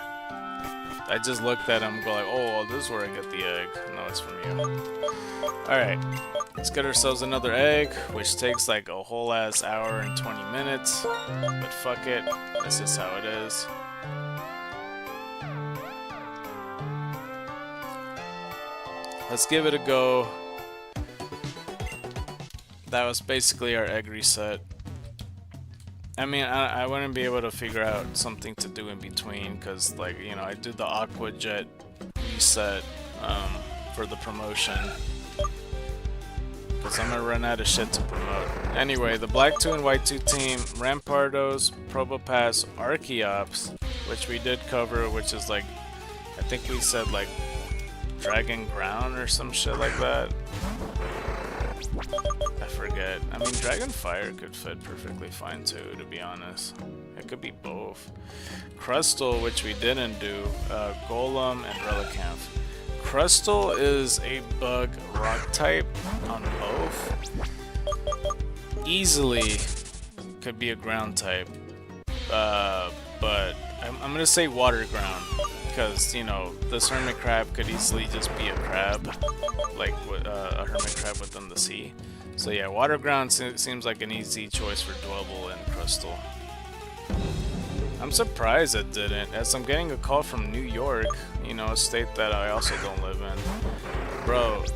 I just looked at him and go like, oh, this is where I get the egg. No, it's from you. Alright. Let's get ourselves another egg, which takes like a whole ass hour and 20 minutes. But fuck it. That's just how it is. Let's give it a go. That was basically our egg reset. I mean, I wouldn't be able to figure out something to do in between, because, like, you know, I did the Aqua Jet reset for the promotion. Because I'm gonna run out of shit to promote. Anyway, the Black 2 and White 2 team, Rampardos, Probopass, Archeops, which we did cover, which is like, I think we said like Dragon Ground or some shit like that. I forget. I mean, Dragon Fire could fit perfectly fine too, to be honest. It could be both. Crustal, which we didn't do, Golem, and Relicanth. Crustal is a bug rock type on both. Easily could be a ground type, but I'm gonna say water ground, because, you know, this hermit crab could easily just be a crab, like a hermit crab within the sea. So yeah, water ground seems like an easy choice for Dwebble and Crustal. I'm surprised it didn't, as I'm getting a call from New York, you know, a state that I also don't live in. Bro,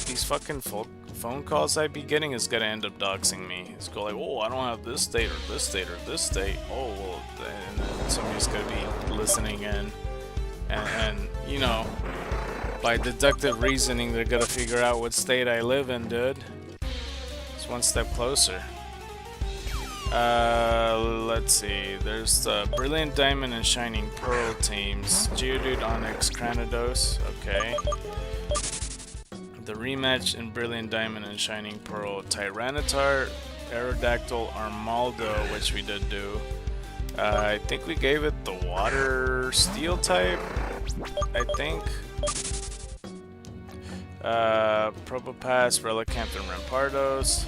these fucking phone calls I be getting is gonna end up doxing me. It's go like, oh, I don't have this state or this state or this state. Oh, well, and then somebody's gonna be listening in, and you know, by deductive reasoning, they're gonna figure out what state I live in, dude. It's one step closer. Let's see. There's the Brilliant Diamond and Shining Pearl teams. Geodude, Onyx, Cranidos. Okay. The rematch in Brilliant Diamond and Shining Pearl. Tyranitar, Aerodactyl, Armaldo, which we did do. I think we gave it the Water Steel type. I think. Probopass, Relicanth, and Rampardos.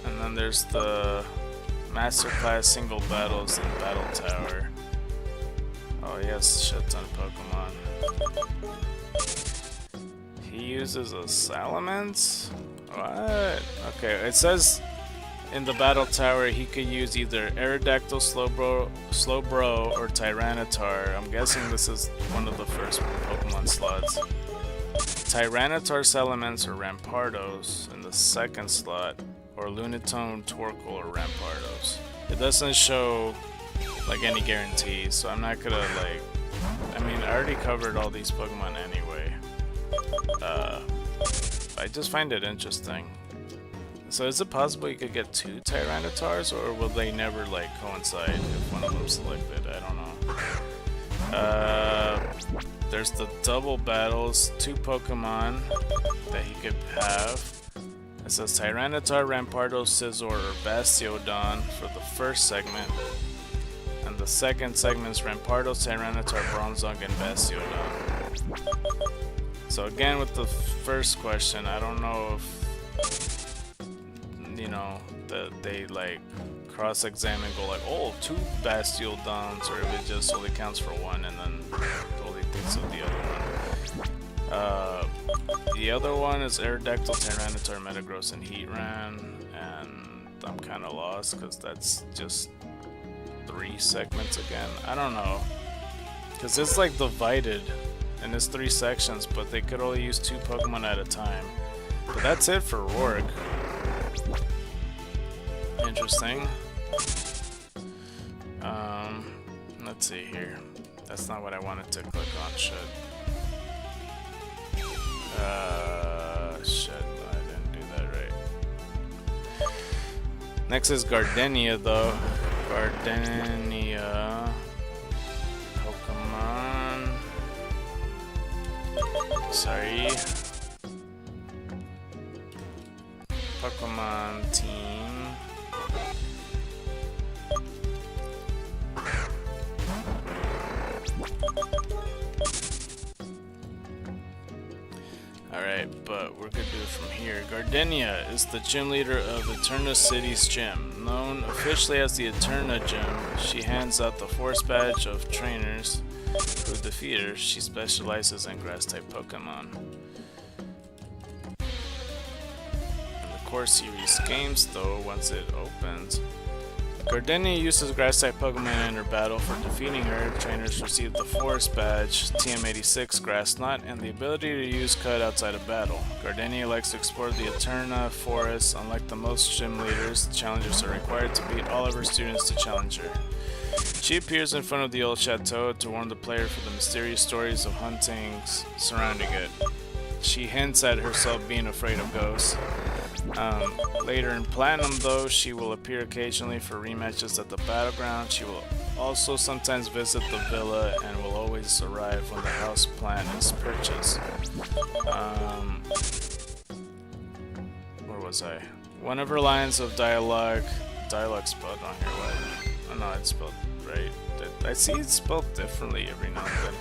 And then there's the Masterclass Single Battles and Battle Tower. Oh, he has a shit ton of Pokemon. He uses a Salamence? What? Okay, it says in the Battle Tower he could use either Aerodactyl, Slowbro, or Tyranitar. I'm guessing this is one of the first Pokemon slots. Tyranitar, Salamence, or Rampardos in the second slot. Or Lunatone, Torkoal, or Rampardos. It doesn't show like any guarantees, so I'm not gonna like. I mean, I already covered all these Pokemon anyway. I just find it interesting. So is it possible you could get two Tyranitars, or will they never like coincide if one of them's selected? I don't know. There's the double battles, two Pokemon that he could have. It says Tyranitar, Rampardos, Scizor, or Bastiodon for the first segment. And the second segment is Rampardos, Tyranitar, Bronzong, and Bastiodon. So again, with the first question, I don't know if, you know, that they like cross-examine, go like, oh, two Bastiodons, or if it just only counts for one and then totally thinks of the other one. The other one is Aerodactyl, Tyranitar, Metagross, and Heatran, and I'm kind of lost because that's just 3 segments again. I don't know, because it's like divided and it's 3 sections, but they could only use 2 Pokemon at a time. But that's it for Rourke. Interesting. Let's see here. That's not what I wanted to click on. Shit. Shit, I didn't do that right. Next is Gardenia, though. Gardenia. Pokemon. Sorry. Pokemon team. Alright, but we're gonna do it from here. Gardenia is the gym leader of Eterna City's gym. Known officially as the Eterna Gym, she hands out the Force Badge of trainers who defeat her. She specializes in Grass-type Pokemon. In the Core Series games, though, once it opens, Gardenia uses Grass-type Pokemon in her battle. For defeating her, trainers receive the Forest Badge, TM86 Grass Knot, and the ability to use Cut outside of battle. Gardenia likes to explore the Eterna Forest. Unlike the most gym leaders, challengers are required to beat all of her students to challenge her. She appears in front of the old chateau to warn the player for the mysterious stories of hauntings surrounding it. She hints at herself being afraid of ghosts. Later in Platinum, though, she will appear occasionally for rematches at the battleground. She will also sometimes visit the villa and will always arrive when the house plant is purchased. Where was I? One of her lines of dialogue spelled on here, what? Oh no, it's spelled right. I see it spelled differently every now and then.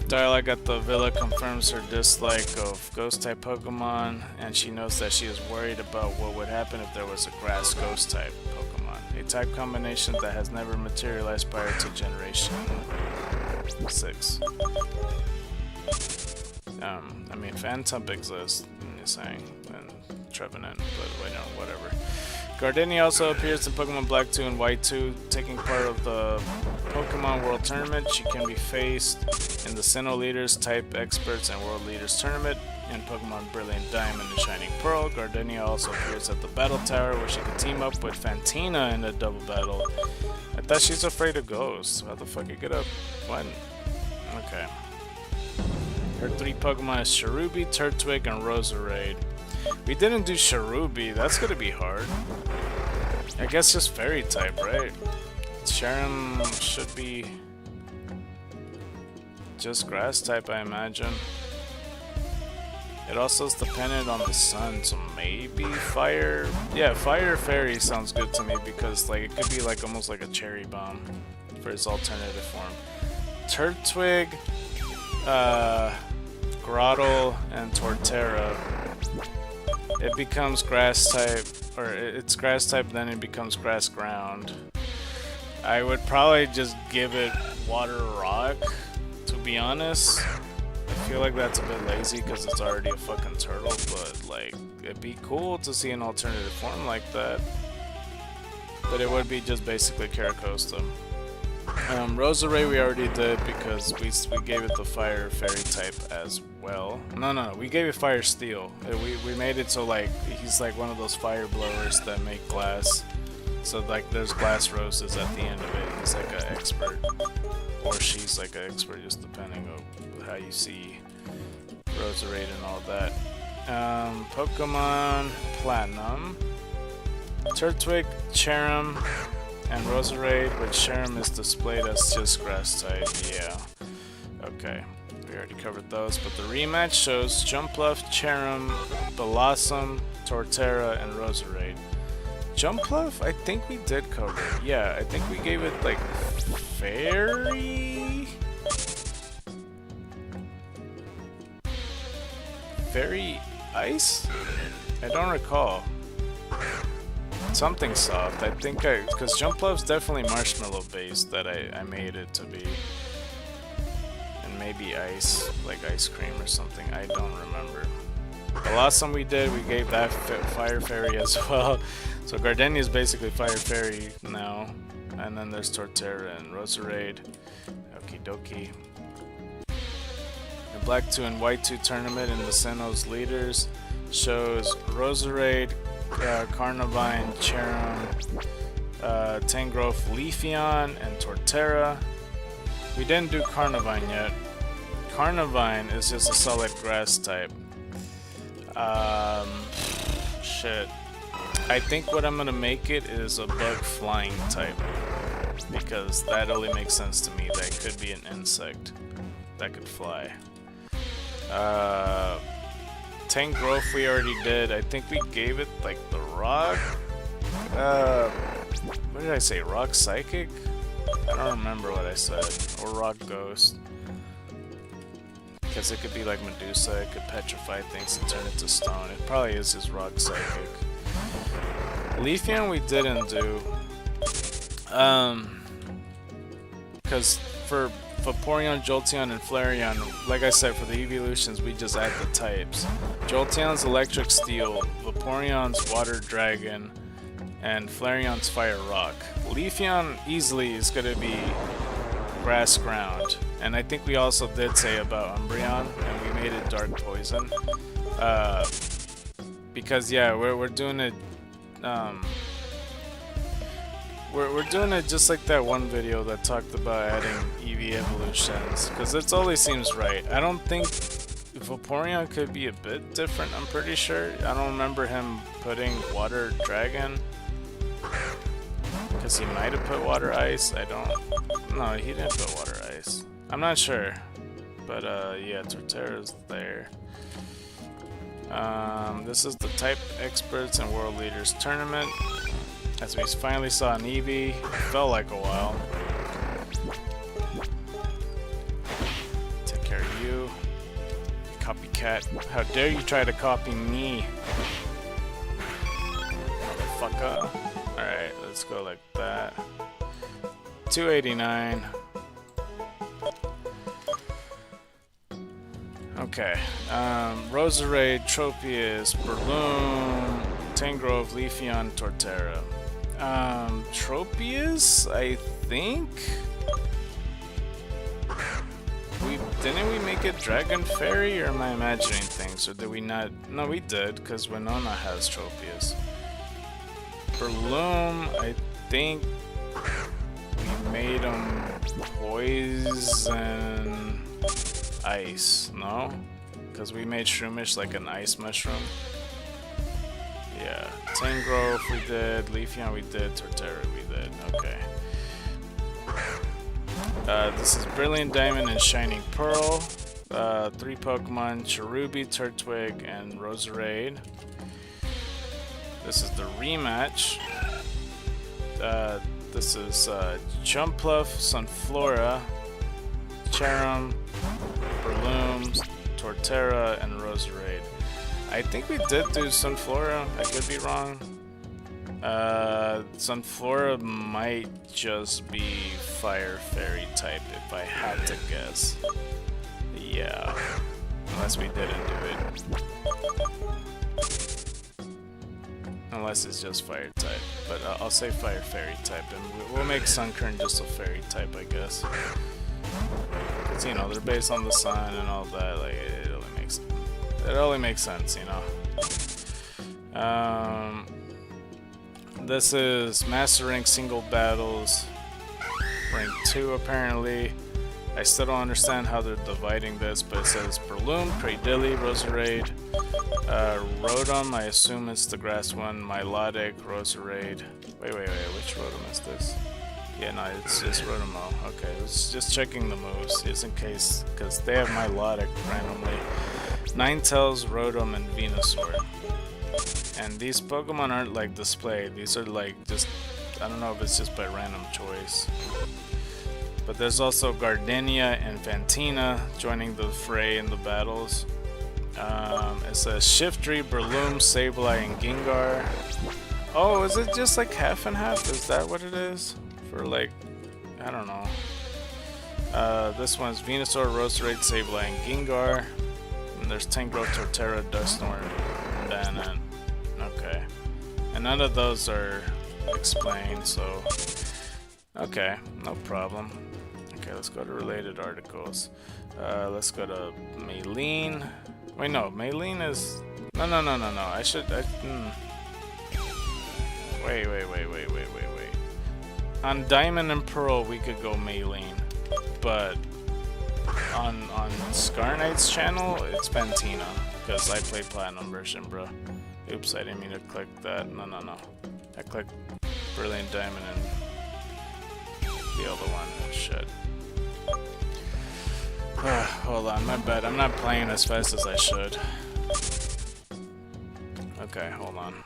Dialogue at the villa confirms her dislike of ghost-type Pokemon, and she notes that she is worried about what would happen if there was a grass ghost-type Pokemon, a type combination that has never materialized prior to Generation 6. I mean, Phantump exists, I'm just saying, and Trevenant, but wait, no, whatever. Gardenia also appears in Pokemon Black 2 and White 2, taking part of the Pokemon World Tournament. She can be faced in the Sinnoh Leaders, Type Experts, and World Leaders Tournament. In Pokemon Brilliant Diamond and Shining Pearl, Gardenia also appears at the Battle Tower, where she can team up with Fantina in a double battle. I thought she's afraid of ghosts. How the fuck you get up? When? Okay. Her 3 Pokemon is Cherubi, Turtwig, and Roserade. We didn't do Cherubi, that's gonna be hard. I guess just fairy type, right? Cherim should be just grass type, I imagine. It also is dependent on the sun, so maybe fire. Yeah, fire fairy sounds good to me because like it could be like almost like a cherry bomb for its alternative form. Turtwig, Grottle, and Torterra. It becomes grass type, or it's grass type, then it becomes grass ground. I would probably just give it water rock, to be honest. I feel like that's a bit lazy because it's already a fucking turtle, but like, it'd be cool to see an alternative form like that. But it would be just basically Caracosta. Roserade we already did because we gave it the fire fairy type as well. No, we gave it fire steel. We made it so like he's like one of those fire blowers that make glass. So like there's glass roses at the end of it. He's like an expert, or she's like an expert, just depending on how you see Roserade and all that. Pokemon Platinum, Turtwig, Cherim, and Roserade, which Cherim is displayed as just grass type. Yeah. Okay. We already covered those, but the rematch shows Jumpluff, Cherim, Blossom, Torterra, and Roserade. Jumpluff, I think we did cover. Yeah, I think we gave it like Fairy Ice? I don't recall. Something soft. I think because Jumpluff's definitely marshmallow based that I made it to be. And maybe ice, like ice cream or something. I don't remember. Blossom we did, we gave that Fire Fairy as well. So Gardenia is basically Fire Fairy now. And then there's Torterra and Roserade. Okie dokie. The Black 2 and White 2 tournament in the Sinnoh's Leaders shows Roserade, Carnivine, Cherim, Tangrowth, Leafeon, and Torterra. We didn't do Carnivine yet. Carnivine is just a solid grass type. Shit. I think what I'm gonna make it is a bug flying type, because that only makes sense to me. That could be an insect that could fly. Tangrowth we already did. I think we gave it like the rock. What did I say? Rock Psychic? I don't remember what I said. Or Rock Ghost. Because it could be like Medusa. It could petrify things and turn it to stone. It probably is just Rock Psychic. Leafeon we didn't do. Because for Vaporeon, Jolteon, and Flareon, like I said, for the evolutions, we just add the types. Jolteon's Electric Steel, Vaporeon's Water Dragon, and Flareon's Fire Rock. Leafeon easily is going to be Grass Ground, and I think we also did say about Umbreon, and we made it Dark Poison. Because yeah, we're doing it. We're doing it just like that one video that talked about adding Eevee evolutions, because it always seems right. I don't think Vaporeon could be a bit different. I'm pretty sure. I don't remember him putting Water Dragon, because he might have put Water Ice. I don't. No, he didn't put Water Ice. I'm not sure, but yeah, Torterra's there. This is the Type Experts and World Leaders Tournament. As we finally saw an Eevee, felt like a while. Take care of you. Copycat. How dare you try to copy me, motherfucker. Alright, let's go like that. 289. Okay. Roserade, Tropius, Breloom, Tangrowth, Leafeon, Torterra. Tropius, I think didn't we make it Dragon Fairy, or am I imagining things, or did we not? No, we did, because Winona has Tropius. Breloom, I think we made him Poison Ice, no? Because we made Shroomish like an ice mushroom. Yeah, Tangrowth we did, Leafeon we did, Torterra we did, okay. This is Brilliant Diamond and Shining Pearl. 3 Pokemon, Cherubi, Turtwig, and Roserade. This is the rematch. This is Jumpluff, Sunflora, Cherum, Breloom, Torterra, and Roserade. I think we did do Sunflora, I could be wrong. Sunflora might just be Fire Fairy type if I had to guess. Yeah, unless we didn't do it. Unless it's just Fire type, but I'll say Fire Fairy type, and we'll make Sunkern just a Fairy type, I guess. Because, you know, they're based on the sun and all that, like, it only makes sense, you know. This is Master Rank Single Battles, Rank 2 apparently. I still don't understand how they're dividing this, but it says Breloom, Cradily, Roserade, Rotom, I assume it's the grass one, Milotic, Roserade. Wait, which Rotom is this? Yeah, no, it's just Rotomo. Okay, it's just checking the moves, just in case, because they have Milotic randomly. Ninetales, Rotom, and Venusaur. And these Pokemon aren't like displayed, these are like just, I don't know if it's just by random choice. But there's also Gardenia and Fantina joining the fray in the battles. It says Shiftry, Breloom, Sableye, and Gengar. Oh, is it just like half and half? Is that what it is? For like, I don't know. This one's Venusaur, Roserade, Sableye, and Gengar. And there's Tangrowth, Torterra, Dusknoir, and Danan. Okay. And none of those are explained, so... Okay, no problem. Okay, let's go to related articles. Let's go to Maylene. Wait, no, Maylene is... No. I should... Wait. On Diamond and Pearl, we could go Maylene. But on SCARKNIGHT's channel, it's Fantina. Because I play Platinum version, bro. Oops, I didn't mean to click that. No. I clicked Brilliant Diamond and the other one. Shit. Hold on, my bad. I'm not playing as fast as I should. Okay, hold on.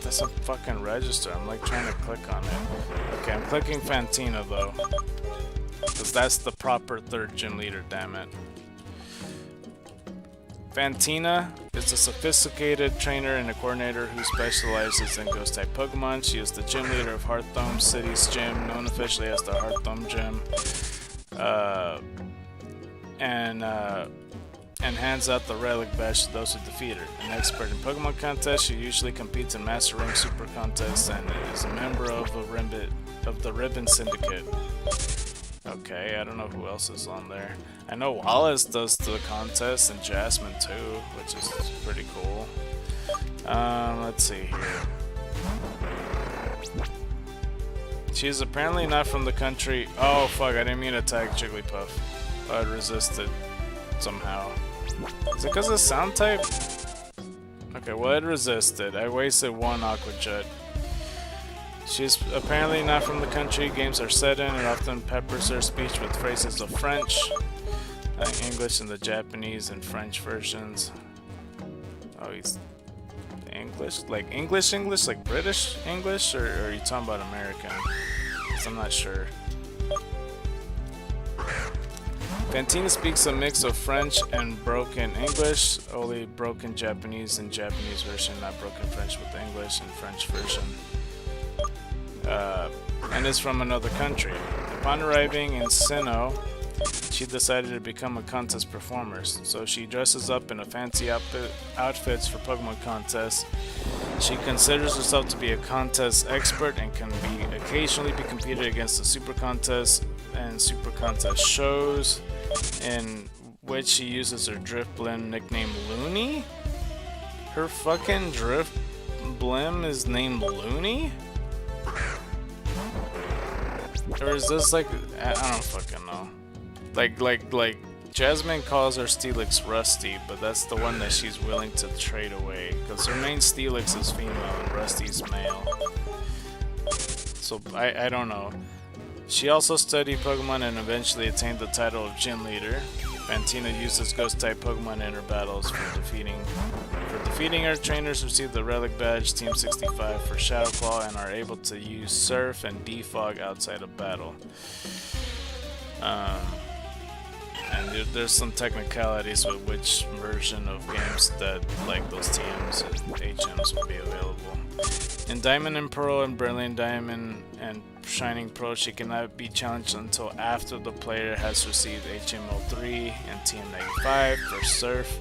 Doesn't fucking register. I'm like trying to click on it. Okay, I'm clicking Fantina though. Because that's the proper third gym leader, damn it. Fantina is a sophisticated trainer and a coordinator who specializes in ghost-type Pokemon. She is the gym leader of Hearthome City's gym, known officially as the Hearthome Gym. And and hands out the relic badge to those who defeat her. An expert in Pokemon contests, she usually competes in Master Rank Super contests and is a member of the Ribbon Syndicate. Okay, I don't know who else is on there. I know Wallace does the contest and Jasmine too, which is pretty cool. Let's see here. She's apparently not from the country. Oh fuck, I didn't mean to attack Jigglypuff. But I resisted somehow. Is it because of sound type? Okay, well it resisted. I wasted one Aqua Jet. She's apparently not from the country games are set in and often peppers her speech with phrases of French, English, and the Japanese and French versions. Oh, he's English? Like English, like British English? Or are you talking about American? 'Cause I'm not sure. Fantina speaks a mix of French and broken English, only broken Japanese and Japanese version, not broken French with English and French version. And is from another country. Upon arriving in Sinnoh, she decided to become a contest performer, so she dresses up in a fancy outfits for Pokemon contests. She considers herself to be a contest expert and can occasionally be competed against the Super Contest and Super Contest shows, in which she uses her Drift Blim nicknamed Looney? Her fucking Drift Blim is named Looney? Or is this like, I don't fucking know. Like Jasmine calls her Steelix Rusty, but that's the one that she's willing to trade away, because her main Steelix is female and Rusty's male. So I don't know. She also studied Pokemon and eventually attained the title of Gym Leader. Fantina uses Ghost-type Pokemon in her battles for defeating her. Trainers receive the Relic Badge Team 65 for Shadow Claw and are able to use Surf and Defog outside of battle. And there's some technicalities with which version of games that like those TMs and HMs will be available. In Diamond and Pearl and Brilliant Diamond and Shining Pearl, she cannot be challenged until after the player has received HM03 and TM95 for Surf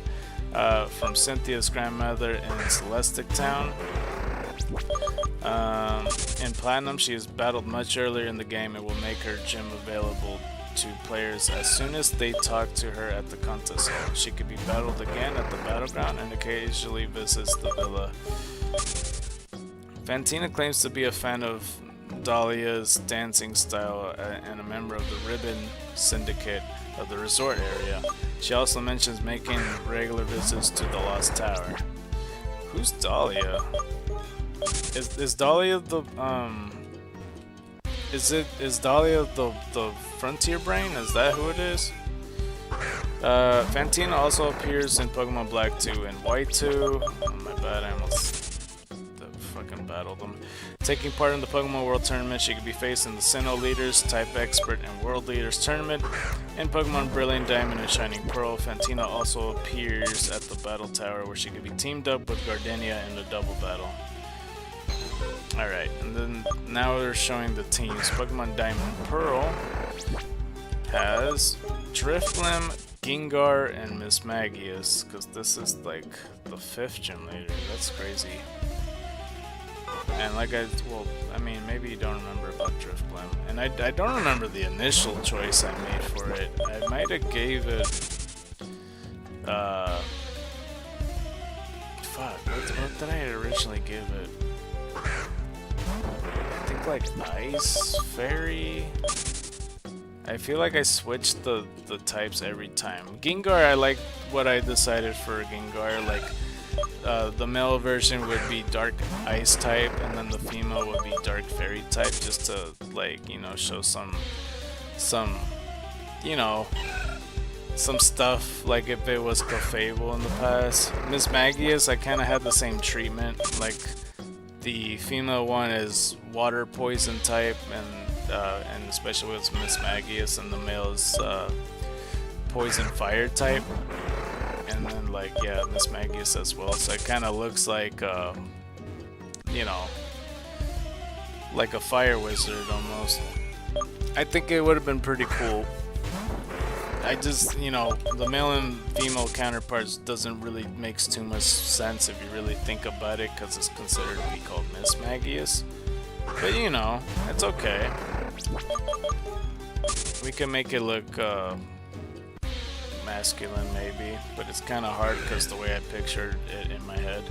from Cynthia's grandmother in Celestic Town. In Platinum, she is battled much earlier in the game and will make her gym available to players as soon as they talk to her at the contest hall. She could be battled again at the battleground and occasionally visits the villa. Fantina claims to be a fan of Dahlia's dancing style and a member of the Ribbon Syndicate of the resort area. She also mentions making regular visits to the Lost Tower. Who's Dahlia? Is Dahlia the Is Dahlia the Frontier Brain? Is that who it is? Fantina also appears in Pokemon Black 2 and White 2. Oh my bad, I almost fucking battled them. Taking part in the Pokemon World Tournament, she could be facing the Sinnoh Leaders, Type Expert, and World Leaders Tournament. In Pokemon Brilliant Diamond and Shining Pearl, Fantina also appears at the Battle Tower, where she could be teamed up with Gardenia in a double battle. Alright, and then now they're showing the teams. Pokemon Diamond Pearl has Drifblim, Gengar, and Mismagius, because this is like the 5th gym leader. That's crazy. And like I mean, maybe you don't remember about Drifblim. And I don't remember the initial choice I made for it. I might have gave it, fuck, what did I originally give it? I think like Ice Fairy. I feel like I switched the types every time. Gengar, I like what I decided for Gengar. Like the male version would be Dark Ice type, and then the female would be Dark Fairy type, just to like, you know, show some you know, some stuff, like if it was Clefable in the past. Mismagius, I kind of had the same treatment. Like the female one is Water Poison type, and especially with Mismagius, and the male is Poison Fire type. And then like, yeah, Mismagius as well. So it kind of looks like, you know, like a fire wizard almost. I think it would have been pretty cool I just, you know, the male and female counterparts doesn't really makes too much sense if you really think about it, because it's considered to be called Mismagius. But you know, it's okay. We can make it look masculine maybe, but it's kind of hard because the way I pictured it in my head.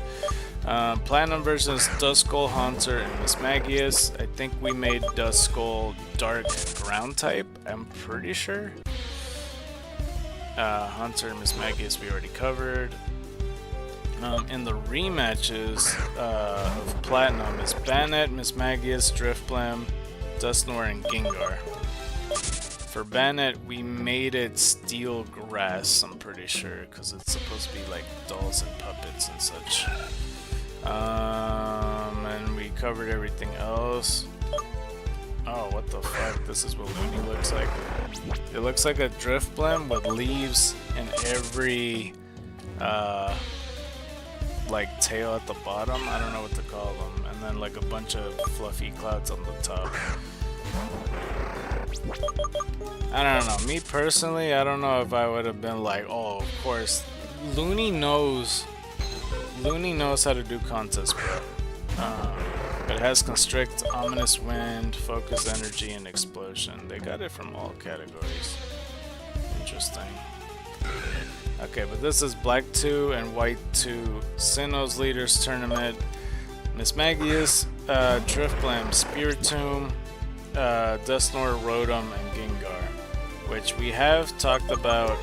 Platinum version is Duskull, Haunter, and Mismagius. I think we made Duskull dark ground type, I'm pretty sure. Haunter and Mismagius we already covered. In the rematches of Platinum is Bannet, Mismagius, Driftblim, Dusknoir, and Gengar. For Bannet, we made it Steel Grass, I'm pretty sure, because it's supposed to be like dolls and puppets and such. And we covered everything else. Oh, what the fuck? This is what Looney looks like. It looks like a Driftblim with leaves in every like tail at the bottom. I don't know what to call them. And then like a bunch of fluffy clouds on the top. I don't know. Me personally, I don't know if I would have been like, oh, of course. Looney knows how to do contests, bro. It has Constrict, Ominous Wind, Focus Energy, and Explosion. They got it from all categories. Interesting. Okay, but this is Black 2 and White 2 Sinnoh's Leaders Tournament. Mismagius, Driftblim, Spiritomb, Dusknoir, Rotom, and Gengar. Which we have talked about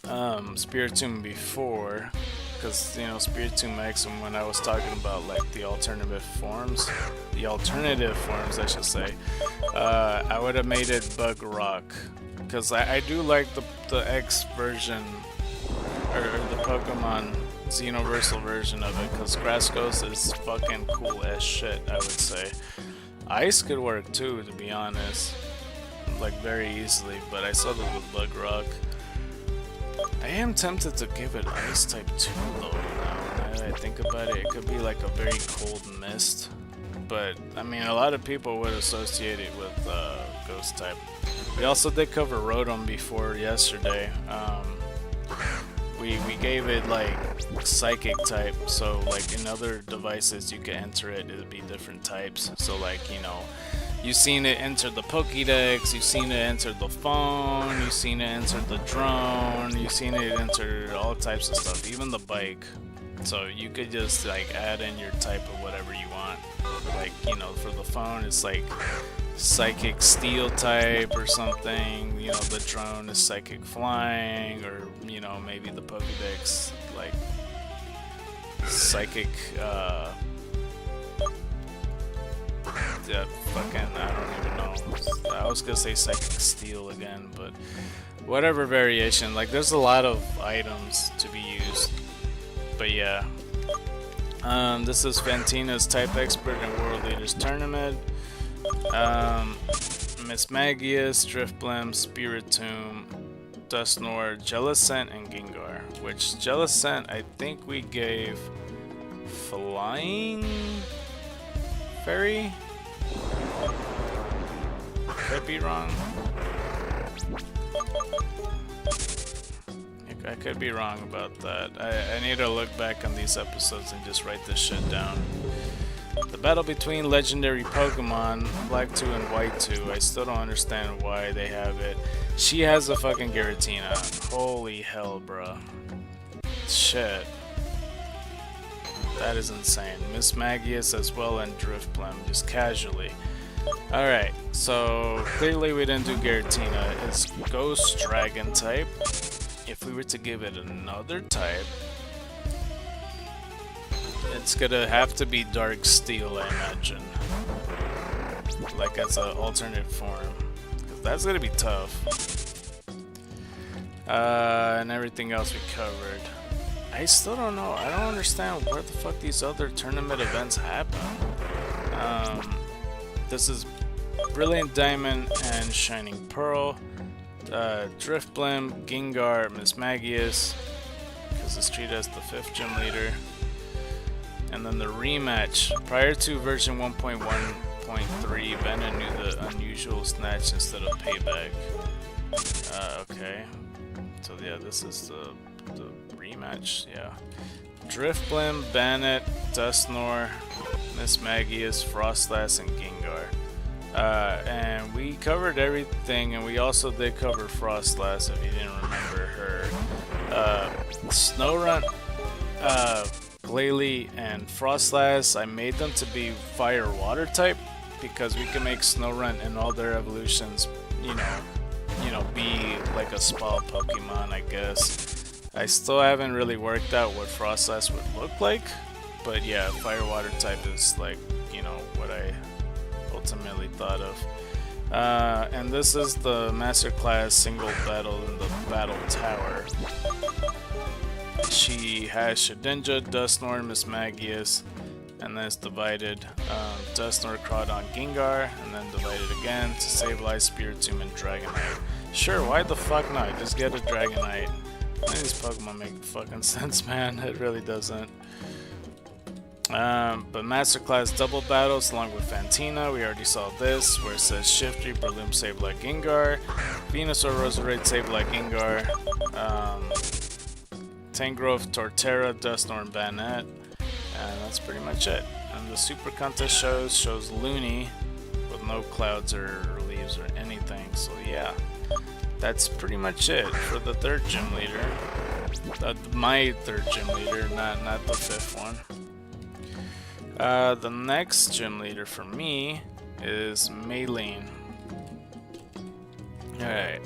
Spiritomb before. Because, you know, Spiritomb X, and when I was talking about like the alternative forms, I should say, I would have made it Bug Rock, because I do like the X version, or the Pokemon Xenoversal version of it, because Grass Ghost is fucking cool as shit, I would say. Ice could work too, to be honest, like very easily, but I saw that with Bug Rock. I am tempted to give it Ice type 2 though, now that I think about it. It could be like a very cold mist, but I mean a lot of people would associate it with Ghost type. We also did cover Rotom before yesterday. We gave it like Psychic type, so like in other devices you can enter it, it'd be different types. So like, you know, you've seen it enter the Pokédex, you've seen it enter the phone, you've seen it enter the drone, you've seen it enter all types of stuff, even the bike. So you could just like add in your type of whatever you want. Like, you know, for the phone it's like Psychic Steel type or something, you know, the drone is Psychic Flying, or, you know, maybe the Pokédex like Psychic yeah, fucking, I don't even know. I was gonna say Psychic Steel again, but whatever variation. Like, there's a lot of items to be used. But yeah. This is Fantina's Type Expert and World Leaders Tournament. Mismagius, Driftblim, Spiritomb, Dusknoir, Jellicent, and Gengar. Which Jellicent, I think we gave Flying Fairy? Could be wrong. I could be wrong about that. I need to look back on these episodes and just write this shit down. The battle between legendary Pokemon, Black 2 and White 2, I still don't understand why they have it. She has a fucking Giratina. Holy hell, bruh. Shit. That is insane. Mismagius as well, and Driftblim, just casually. Alright, so clearly we didn't do Giratina. It's Ghost Dragon type. If we were to give it another type, it's gonna have to be Dark Steel, I imagine. Like as an alternate form. 'Cause that's gonna be tough. And everything else we covered. I still don't know. I don't understand where the fuck these other tournament events happen. This is Brilliant Diamond and Shining Pearl. Driftblim, Gengar, Mismagius, because it's treated as the 5th gym leader. And then the rematch. Prior to version 1.1.3, Bennett knew the unusual snatch instead of payback. Okay. So yeah, this is the rematch. Yeah. Driftblim, Bannet, Dusknoir, Miss Magius, Frostlass, and Gengar. And we covered everything, and we also did cover Frostlass if you didn't remember her. Snorunt, Glalie, and Frostlass, I made them to be fire water type because we can make Snorunt and all their evolutions, you know, be like a spa Pokemon, I guess. I still haven't really worked out what Frostlass would look like, but yeah, fire water type is like, you know, what I ultimately thought of. And this is the Masterclass single battle in the Battle Tower. She has Shedinja, Dusknoir, Miss Magius, and then it's divided. Dusknoir, Crawdon, Gengar, and then divided again to Sableye, Spiritomb, and Dragonite. Sure, why the fuck not? Just get a Dragonite. None of these Pokemon make fucking sense, man. It really doesn't. But Masterclass double battles along with Fantina, we already saw this, where it says Shiftry, Breloom, Sableye, Gengar, Venusaur, Roserade, Sableye, Gengar, Tangrowth, Torterra, Dusknoir, and Banette, and that's pretty much it. And the Super Contest shows Looney with no clouds or leaves or anything, so yeah. That's pretty much it for the third gym leader. My third gym leader, not the fifth one. The next gym leader for me is Maylene. Alright.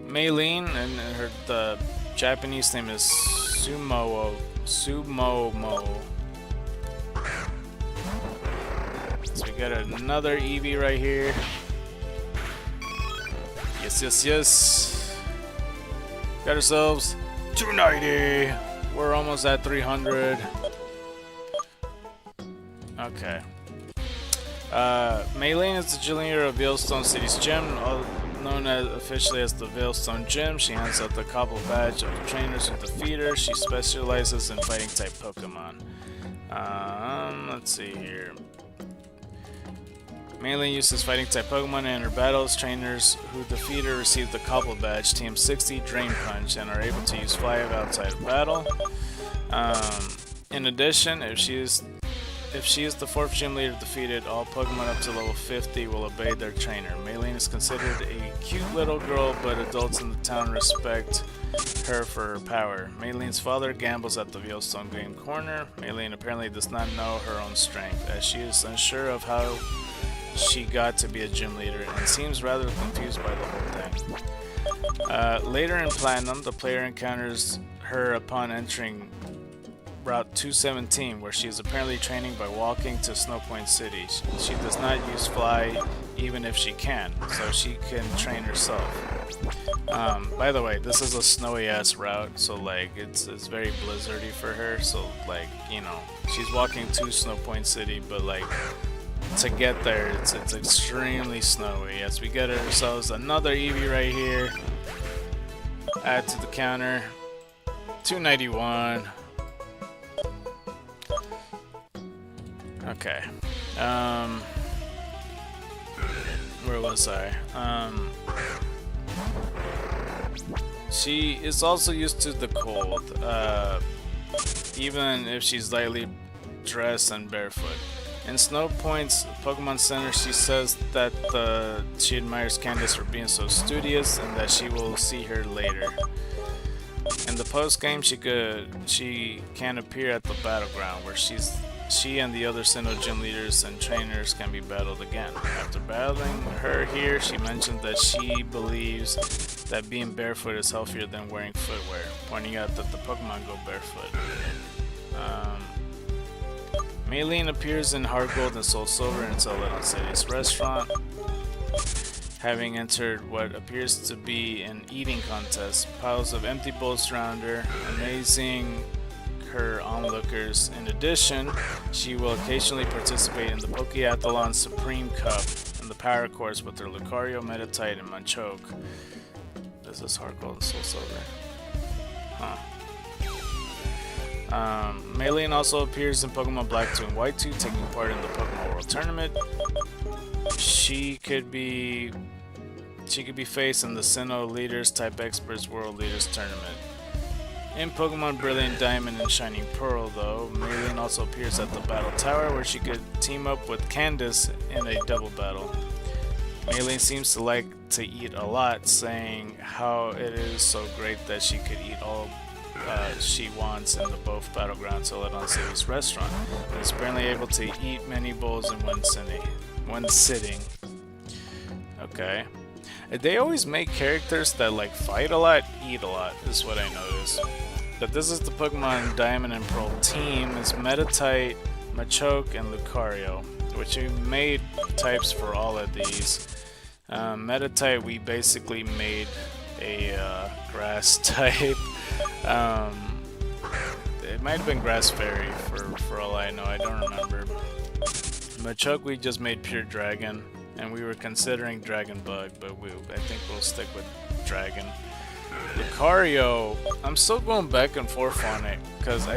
Maylene, and the Japanese name is Sumomo. So we got another Eevee right here. Yes. Got ourselves 290. We're almost at 300. Okay. Maylene is the gym leader of Veilstone City's gym, known officially as the Veilstone Gym. She hands out the Cobble Badge of the trainers who defeat her. She specializes in fighting type Pokemon. Let's see here. Maylene uses fighting type Pokemon in her battles. Trainers who defeat her receive the Cobble Badge, Team 60, Drain Punch, and are able to use Fly outside of battle. In addition, if she is the fourth gym leader defeated, all Pokemon up to level 50 will obey their trainer. Maylene is considered a cute little girl, but adults in the town respect her for her power. Maylene's father gambles at the Veilstone Game Corner. Maylene apparently does not know her own strength, as she is unsure of how she got to be a gym leader and seems rather confused by the whole thing. Later in Platinum, the player encounters her upon entering Route 217, where she is apparently training by walking to Snowpoint City. She does not use Fly even if she can, so she can train herself. By the way, this is a snowy ass route, so like it's very blizzardy for her, so like, you know, she's walking to Snowpoint City, but like to get there it's extremely snowy. Yes, we get ourselves another Eevee right here. Add to the counter. 291. Okay. Where was I? She is also used to the cold, even if she's lightly dressed and barefoot. In Snowpoint's Pokemon Center, she says that she admires Candace for being so studious and that she will see her later. In the post-game, she can appear at the battleground, where she and the other Sinnoh gym leaders and trainers can be battled again. After battling her here, she mentioned that she believes that being barefoot is healthier than wearing footwear, pointing out that the Pokemon go barefoot. Maylene appears in Heart Gold and Soul Silver in Zelle City's restaurant, having entered what appears to be an eating contest. Piles of empty bowls surround her, amazing her onlookers. In addition, she will occasionally participate in the Pokeathlon Supreme Cup and the Power Course with her Lucario, Meditite, and Machoke. This is Heart Gold and Soul Silver. Huh. Maylene also appears in Pokemon Black 2 and White 2, taking part in the Pokemon World Tournament. She could be She could be faced in the Sinnoh Leaders Type Experts World Leaders Tournament. In Pokemon Brilliant Diamond and Shining Pearl, though, Maylene also appears at the Battle Tower where she could team up with Candace in a double battle. Maylene seems to like to eat a lot, saying how it is so great that she could eat all she wants in the both Battlegrounds Celadon City's restaurant, and is apparently able to eat many bowls in one sitting. Okay. They always make characters that like fight a lot, eat a lot, is what I noticed. But this is the Pokemon Diamond and Pearl team. It's Meditite, Machoke, and Lucario, which we made types for all of these. Meditite, we basically made a grass type. It might have been Grass Fairy for all I know, I don't remember. Machoke, we just made pure Dragon. And we were considering Dragon Bug, but I think we'll stick with Dragon. Lucario, I'm still going back and forth on it, because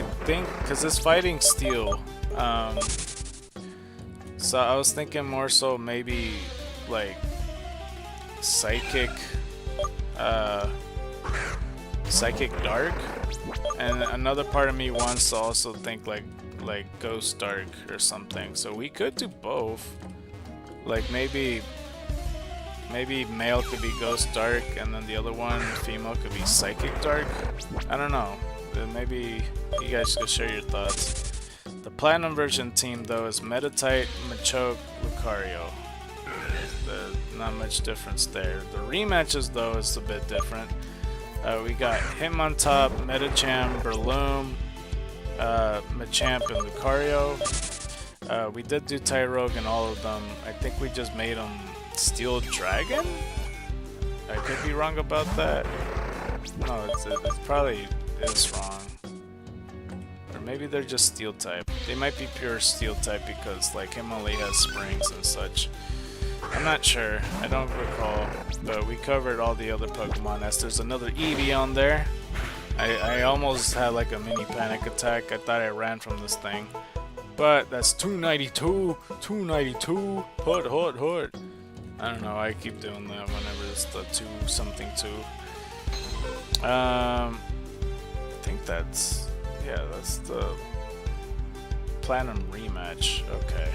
it's fighting Steel. So I was thinking more so maybe like Psychic Dark, and another part of me wants to also think like Ghost Dark or something. So we could do both. Like maybe male could be Ghost Dark, and then the other one, female, could be Psychic Dark. I don't know. Maybe you guys could share your thoughts. The Platinum version team, though, is Meditite, Machoke, Lucario. Not much difference there. The rematches, though, is a bit different. We got Hitmontop, Medicham, Breloom, Machamp, and Lucario. We did do Tyrogue and all of them. I think we just made them Steel Dragon? I could be wrong about that. No, it's probably is wrong. Or maybe they're just Steel type. They might be pure Steel type because like Himali has springs and such. I'm not sure. I don't recall. But we covered all the other Pokemon. As there's another Eevee on there. I almost had like a mini panic attack. I thought I ran from this thing. But that's 292, 292, hut. I don't know, I keep doing that whenever it's the 2-something-2. I think that's the Platinum rematch, okay.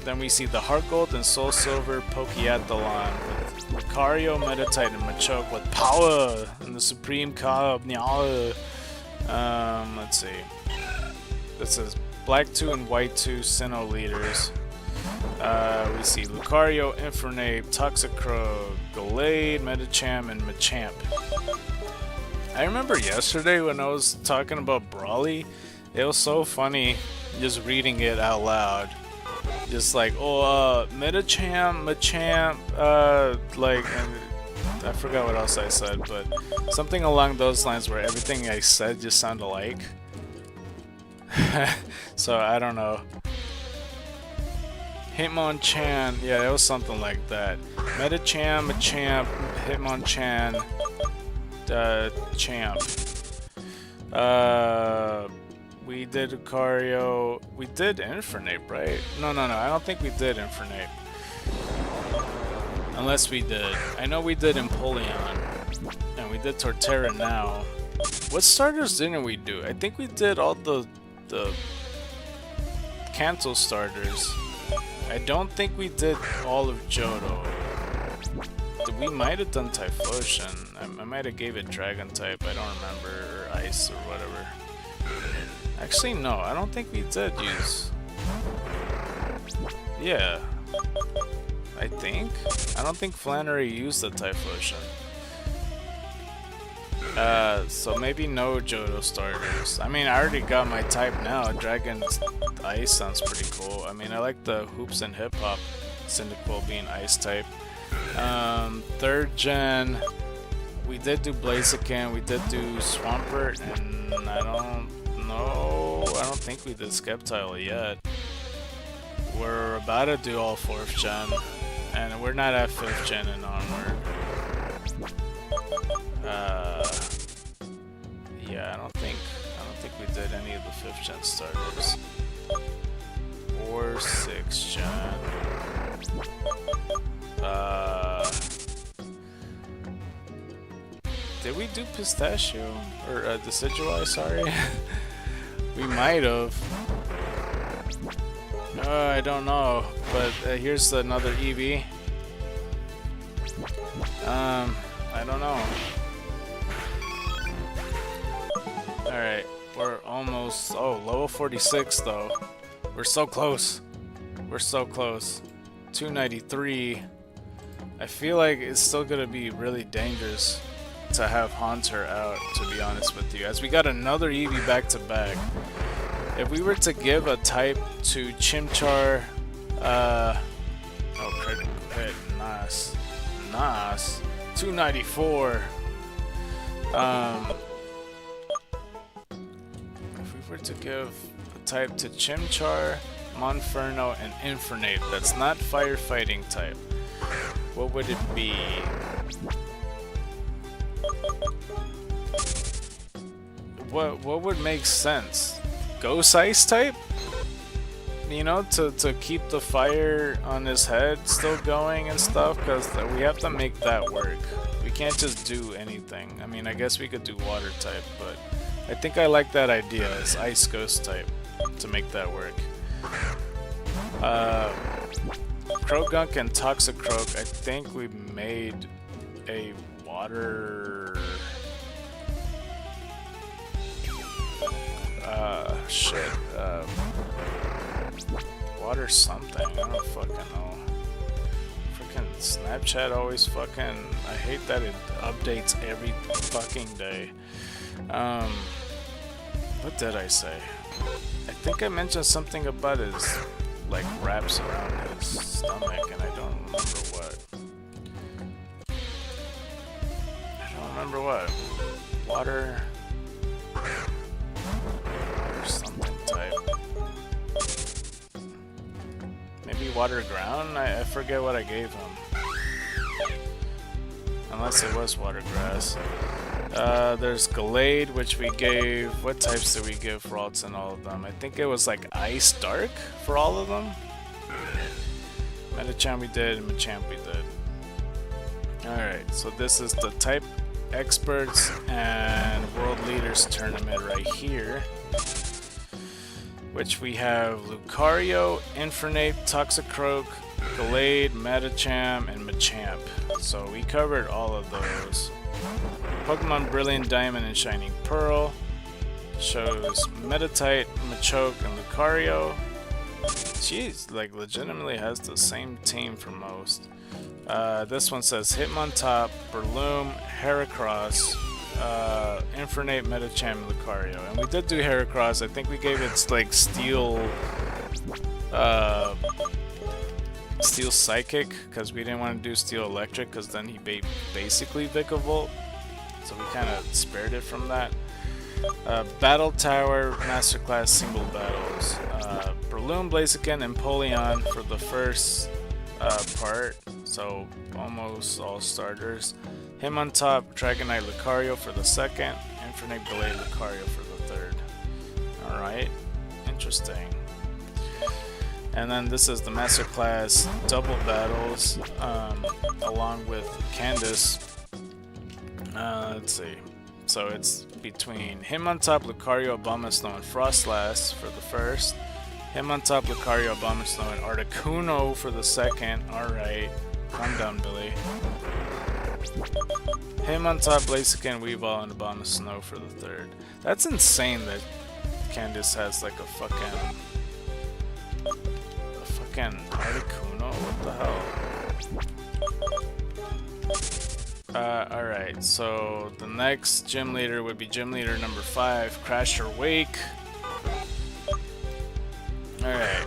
Then we see the Heart Gold and Soul Silver Pokeathlon with Lucario, Meditite, and Machoke with power and the Supreme Carb. Let's see. This is Black 2 and White 2 Sinnoh Leaders. We see Lucario, Infernape, Toxicroak, Gallade, Medicham, and Machamp. I remember yesterday when I was talking about Brawly, it was so funny just reading it out loud. Just like, Medicham, Machamp, and I forgot what else I said, but something along those lines where everything I said just sounded alike. So I don't know. Hitmonchan, yeah, it was something like that. Medicham, Machamp, Hitmonchan, Champ. We did Lucario. We did Infernape, right? No, I don't think we did Infernape. Unless we did. I know we did Empoleon. And we did Torterra now. What starters didn't we do? I think we did all the Kanto starters. I don't think we did all of Johto. We might have done Typhlosion. I might have gave it Dragon type, I don't remember, or Ice or whatever. Actually, no, I don't think we did use... Yeah. I think? I don't think Flannery used the Typhlosion. So maybe no Johto starters. I mean, I already got my type now. Dragon Ice sounds pretty cool. I mean, I like the Hoops and Hip Hop Cyndaquil being Ice type. 3rd gen, we did do Blaziken, we did do Swampert, and I don't think we did Sceptile yet. We're about to do all 4th gen, and we're not at 5th gen and onward. Yeah, I don't think we did any of the 5th gen starters. Or 6th gen. Did we do Pistachio? Or Decidueye, sorry? We might have. I don't know. But here's another Eevee. I don't know. Alright, we're almost... Oh, level 46 though. We're so close. We're so close. 293. I feel like it's still gonna be really dangerous to have Haunter out, to be honest with you, as we got another Eevee back to back. If we were to give a type to Chimchar, oh, critical hit, nice, nice, 294. If we were to give a type to Chimchar, Monferno, and Infernape, that's not firefighting type, what would it be? What would make sense? Ghost Ice type? You know, to keep the fire on his head still going and stuff, because we have to make that work. We can't just do anything. I mean, I guess we could do water type, but I think I like that idea as Ice Ghost type to make that work. Croagunk and Toxicroak, I think we made a water... shit, water something, I don't fucking know. Freaking Snapchat always fucking, I hate that it updates every fucking day. What did I say? I think I mentioned something about his, like, wraps around his stomach, and I don't remember what. I don't remember what. Water... something type. Maybe water ground? I forget what I gave him. Unless it was water grass. There's Glade, which we gave... What types did we give for alts and all of them? I think it was like Ice Dark for all of them. Metachamp we did, and Machamp we did. Alright, so this is the Type Experts and World Leaders tournament right here, which we have Lucario, Infernape, Toxicroak, Glade, Metachamp, and Machamp. So we covered all of those. Pokemon Brilliant Diamond and Shining Pearl shows Meditite, Machoke, and Lucario. Jeez, like legitimately has the same team for most. This one says Hitmontop, Breloom, Heracross, Infernape, Metachamp, and Lucario. And we did do Heracross. I think we gave it like Steel Steel Psychic, because we didn't want to do Steel Electric, because then he basically Vikavolt. So we kind of spared it from that. Battle Tower, Masterclass Single Battles. Breloom, Blaziken, and Empoleon for the first part. So almost all starters. Hitmontop, Dragonite, Lucario for the second. Infernape, Glade, Lucario for the third. Alright, interesting. And then this is the Masterclass Double Battles, along with Candace. Let's see. So it's between Hitmontop, Lucario, Abomasnow, and Frostlass for the first. Hitmontop, Lucario, Abomasnow, and Articuno for the second. Alright, calm down, Billy. Hitmontop, Blaziken, Weavile, and Abomasnow for the third. That's insane that Candace has like a fucking Articuno. What the hell? Alright, so the next gym leader would be gym leader number 5, Crasher Wake. Alright.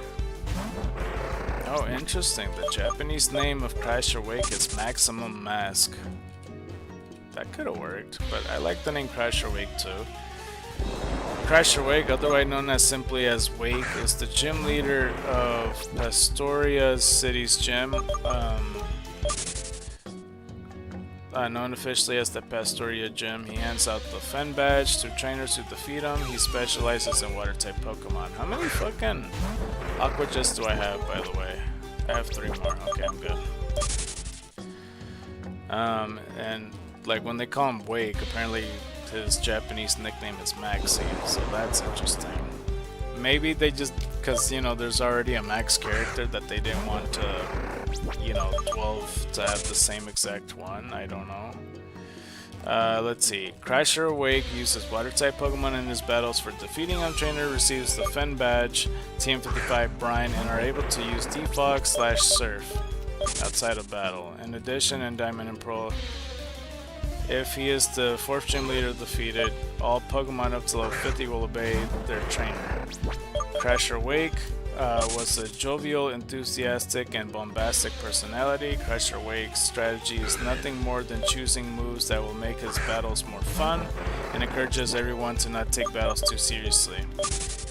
Oh, interesting. The Japanese name of Crasher Wake is Maximum Mask. That could have worked, but I like the name Crasher Wake too. Crasher Wake, otherwise known as simply as Wake, is the gym leader of Pastoria's City's gym. Known officially as the Pastoria Gym, he hands out the Fen Badge to trainers who defeat him. He specializes in water-type Pokemon. How many fucking Aqua Gist do I have, by the way? I have 3 more. Okay, I'm good. And like when they call him Wake, apparently his Japanese nickname is Maxi, so that's interesting. Maybe they just, because you know there's already a Max character that they didn't want to, you know, 12 to have the same exact one. I don't know. Let's see. Crasher Awake uses water type Pokemon in his battles. For defeating Trainer receives the Fen badge, TM55 Brine, and are able to use Defog/Surf outside of battle. In addition, in Diamond and Pearl, if he is the 4th gym leader defeated, all Pokemon up to level 50 will obey their trainer. Crasher Wake was a jovial, enthusiastic, and bombastic personality. Crasher Wake's strategy is nothing more than choosing moves that will make his battles more fun, and encourages everyone to not take battles too seriously,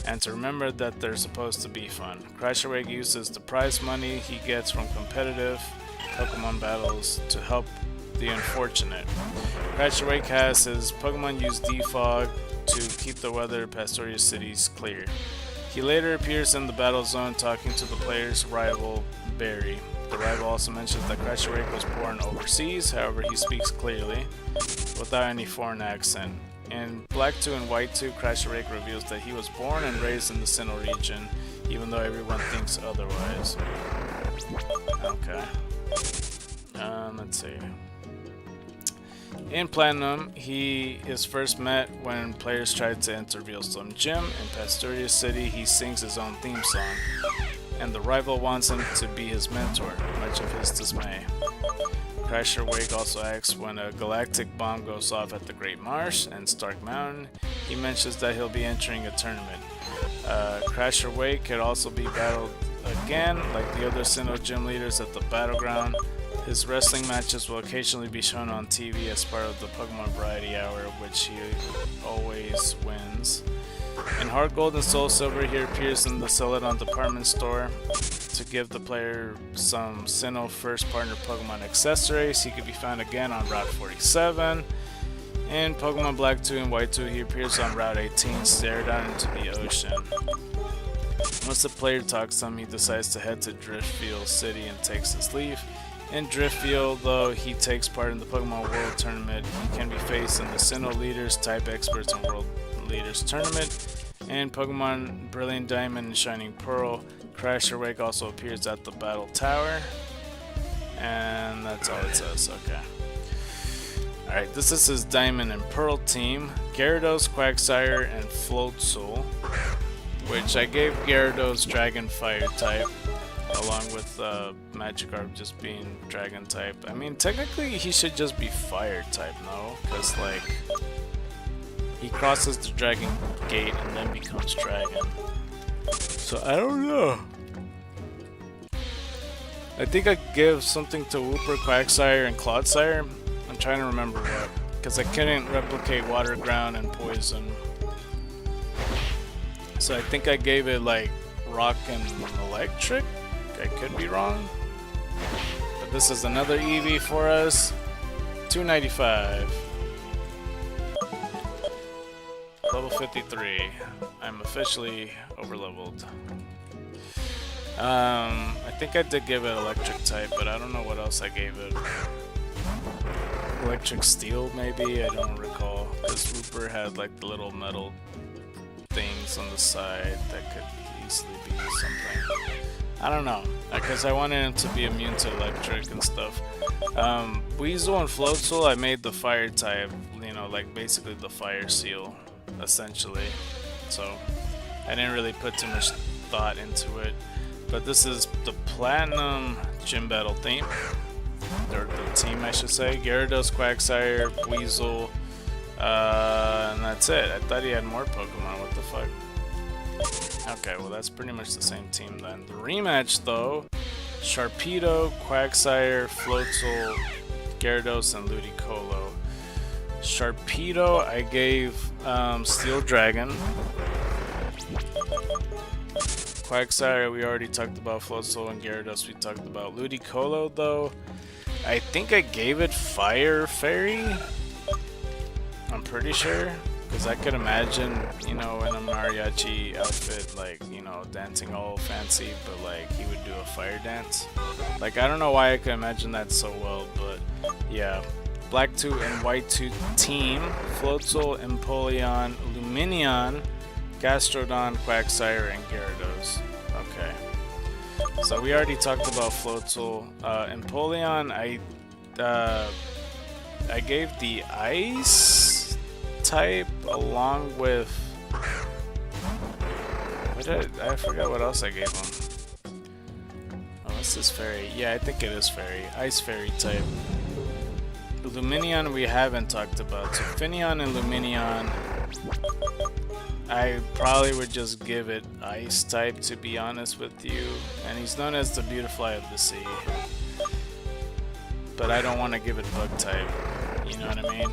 and to remember that they're supposed to be fun. Crasher Wake uses the prize money he gets from competitive Pokemon battles to help the unfortunate. Crasher Wake has his Pokemon use Defog to keep the weather in Pastoria cities clear. He later appears in the battle zone talking to the player's rival, Barry. The rival also mentions that Crasher Wake was born overseas, however he speaks clearly, without any foreign accent. In Black 2 and White 2, Crasher Wake reveals that he was born and raised in the Sinnoh region, even though everyone thinks otherwise. Okay. Let's see. In Platinum, he is first met when players try to enter Veilstone Gym. In Pastoria City, he sings his own theme song, and the rival wants him to be his mentor, much of his dismay. Crasher Wake also asks when a galactic bomb goes off at the Great Marsh and Stark Mountain. He mentions that he'll be entering a tournament. Crasher Wake could also be battled again, like the other Sinnoh gym leaders at the battleground. His wrestling matches will occasionally be shown on TV as part of the Pokemon Variety Hour, which he always wins. In Heart Gold and Soul Silver, he appears in the Celadon department store to give the player some Sinnoh first partner Pokemon accessories. He can be found again on Route 47. In Pokemon Black 2 and White 2, he appears on Route 18, stared out into the ocean. Once the player talks to him, he decides to head to Driftfield City and takes his leave. In Driftfield, though he takes part in the Pokemon World Tournament, he can be faced in the Sinnoh Leaders, Type Experts, and World Leaders Tournament. In Pokemon Brilliant Diamond and Shining Pearl, Crasher Wake also appears at the Battle Tower. And that's all it says, okay. Alright, this is his Diamond and Pearl team. Gyarados, Quagsire, and Floatzel, which I gave Gyarados Dragon Fire type, along with Magikarp just being Dragon type. I mean, technically he should just be Fire type, no? Because, like, he crosses the Dragon Gate and then becomes Dragon. So, I don't know. I think I give something to Wooper, Quagsire, and Clodsire. I'm trying to remember what. Because I couldn't replicate Water, Ground, and Poison. So I think I gave it, like, Rock and Electric? I could be wrong. But this is another Eevee for us. 295. Level 53. I'm officially overleveled. I think I did give it electric type, but I don't know what else I gave it. Electric steel, maybe? I don't recall. This Wooper had like the little metal things on the side that could easily be something. I don't know, because I wanted him to be immune to electric and stuff. Weasel and Floatzel, I made the fire type, you know, like basically the fire seal, essentially. So I didn't really put too much thought into it. But this is the Platinum Gym Battle theme, or the team I should say. Gyarados, Quagsire, Weasel, and that's it. I thought he had more Pokemon, what the fuck? Okay, well that's pretty much the same team then. The rematch though, Sharpedo, Quagsire, Floatzel, Gyarados, and Ludicolo. Sharpedo I gave Steel Dragon. Quagsire we already talked about, Floatzel and Gyarados we talked about. Ludicolo though, I think I gave it Fire Fairy. I'm pretty sure. Because I could imagine, you know, in a mariachi outfit, like, you know, dancing all fancy, but like he would do a fire dance. Like, I don't know why I could imagine that so well, but yeah. Black 2 and White 2 team: Floatzel, Empoleon, Lumineon, Gastrodon, Quagsire, and Gyarados. Okay. So we already talked about Floatzel. Empoleon, I gave the Ice type along with... I forgot what else I gave him. Oh, what's this fairy? Yeah, I think it is fairy. Ice fairy type. Lumineon we haven't talked about. So Finneon and Lumineon, I probably would just give it Ice type, to be honest with you. And he's known as the Beautifly of the Sea. But I don't want to give it Bug type. You know what I mean?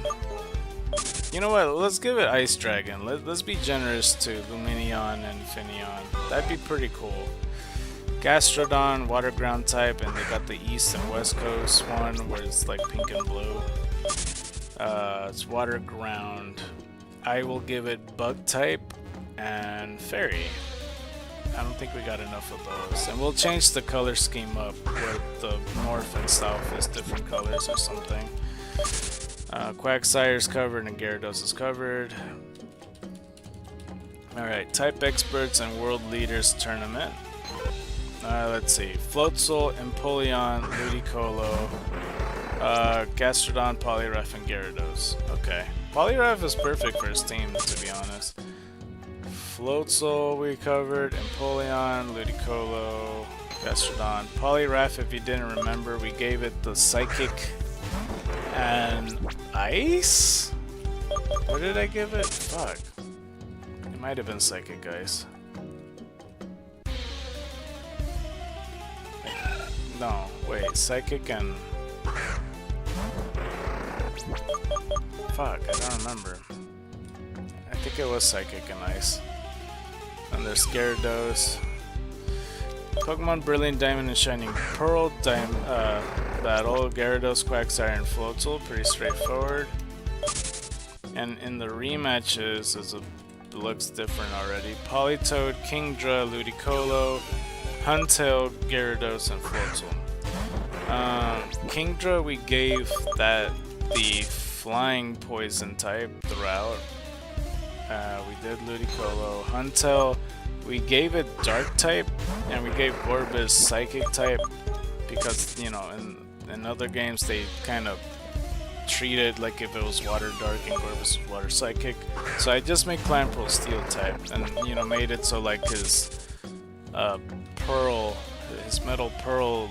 You know what? Let's give it Ice Dragon. Let's be generous to Lumineon and Finneon. That'd be pretty cool. Gastrodon, Water Ground type, and they got the East and West Coast one where it's like pink and blue. It's Water Ground. I will give it Bug type and Fairy. I don't think we got enough of those. And we'll change the color scheme up where the North and South is different colors or something. Quagsire's covered and Gyarados is covered. Alright, Type Experts and World Leaders Tournament. Let's see. Floatzel, Empoleon, Ludicolo, Gastrodon, Poliwrath, and Gyarados. Okay. Poliwrath is perfect for his team, to be honest. Floatzel we covered, Empoleon, Ludicolo, Gastrodon. Poliwrath, if you didn't remember, we gave it the Psychic and Ice? What did I give it? Fuck. It might have been Psychic Ice. No, wait, Psychic and... Fuck, I don't remember. I think it was Psychic and Ice. And there's Gyarados. Pokemon Brilliant Diamond and Shining Pearl battle. Gyarados, Quagsire, and Floatzel. Pretty straightforward. And in the rematches, it looks different already. Politoed, Kingdra, Ludicolo, Huntail, Gyarados, and Floatzel. Kingdra we gave the Flying Poison type throughout. We did Ludicolo. Huntail, we gave it Dark type, and we gave Gorbis Psychic type because, you know, in other games they kind of treat it like if it was Water Dark and Gorbis was Water Psychic. So I just made Clamperl Steel type, and, you know, made it so like his Metal Pearl,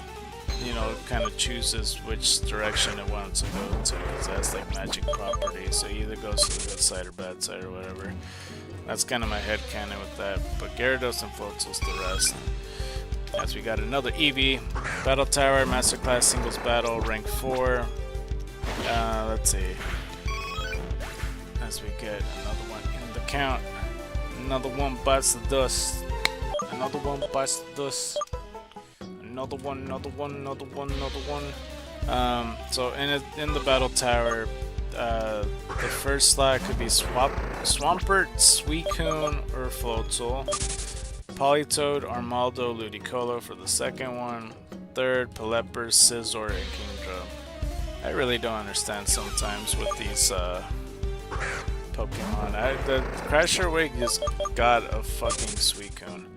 you know, kind of chooses which direction it wants to go to, because it has like magic properties, so it either goes to the good side or bad side or whatever. That's kind of my headcanon with that, but Gyarados and Floatzel's the rest. As we got another Eevee, Battle Tower, Masterclass Singles Battle, rank 4. Let's see. As we get another one in the count. Another one bites the dust. Another one bites the dust. Another one, another one, another one, another one. So in the Battle Tower, the first slot could be Swampert, Suicune, or Floatzel. Politoed, Armaldo, Ludicolo for the second one. Third, Pelipper, Scizor, and Kingdra. I really don't understand sometimes with these Pokemon. The Crasher Wig just got a fucking Suicune.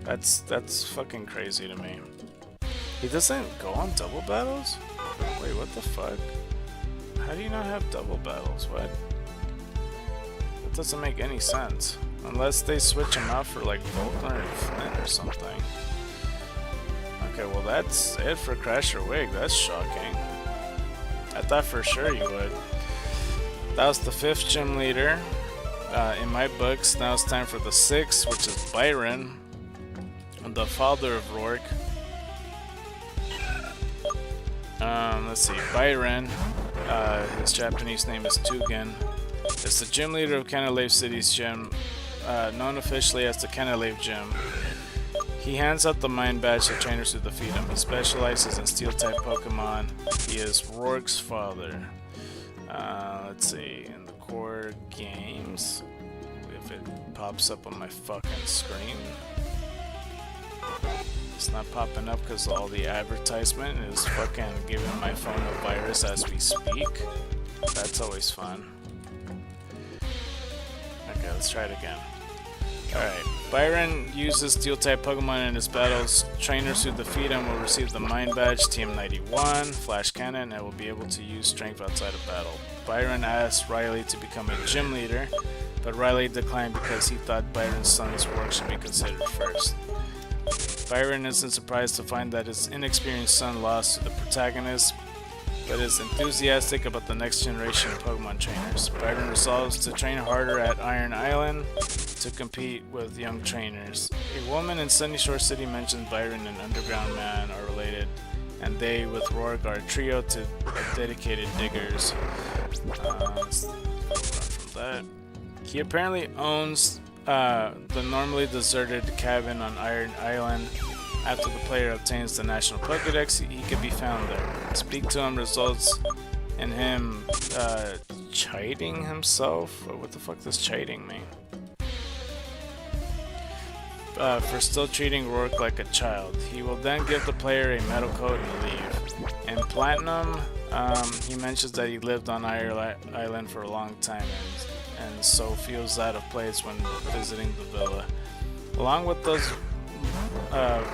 That's fucking crazy to me. He doesn't go on double battles? Wait, what the fuck? How do you not have double battles? What? That doesn't make any sense. Unless they switch him out for like Volkner and Flint or something. Okay, well that's it for Crasher Wig. That's shocking. I thought for sure you would. That was the 5th gym leader in my books. Now it's time for the 6th, which is Byron, the father of Rourke. Let's see, Byron, his Japanese name is Tugen, is the gym leader of Canalave City's gym, known officially as the Canalave Gym. He hands out the Mind Badge to trainers who defeat him. He specializes in Steel-type Pokemon. He is Rourke's father. Let's see, in the core games. If it pops up on my fucking screen. It's not popping up because all the advertisement is fucking giving my phone a virus as we speak. That's always fun. Okay, let's try it again. Alright, Byron uses Steel-type Pokemon in his battles. Trainers who defeat him will receive the Mind Badge, TM91, Flash Cannon, and will be able to use Strength outside of battle. Byron asked Riley to become a gym leader, but Riley declined because he thought Byron's son's work should be considered first. Byron isn't surprised to find that his inexperienced son lost to the protagonist, but is enthusiastic about the next generation of Pokemon trainers. Byron resolves to train harder at Iron Island to compete with young trainers. A woman in Sunny Shore City mentions Byron and Underground Man are related, and they, with Roark, are a trio to dedicated diggers. Let's run from that. He apparently owns the normally deserted cabin on Iron Island. After the player obtains the National Pokédex, he can be found there. Speak to him results in him chiding himself. What the fuck does chiding mean? For still treating Roark like a child. He will then give the player a metal coat and leave. In Platinum, he mentions that he lived on Iron Island for a long time and so feels out of place when visiting the villa. Along with those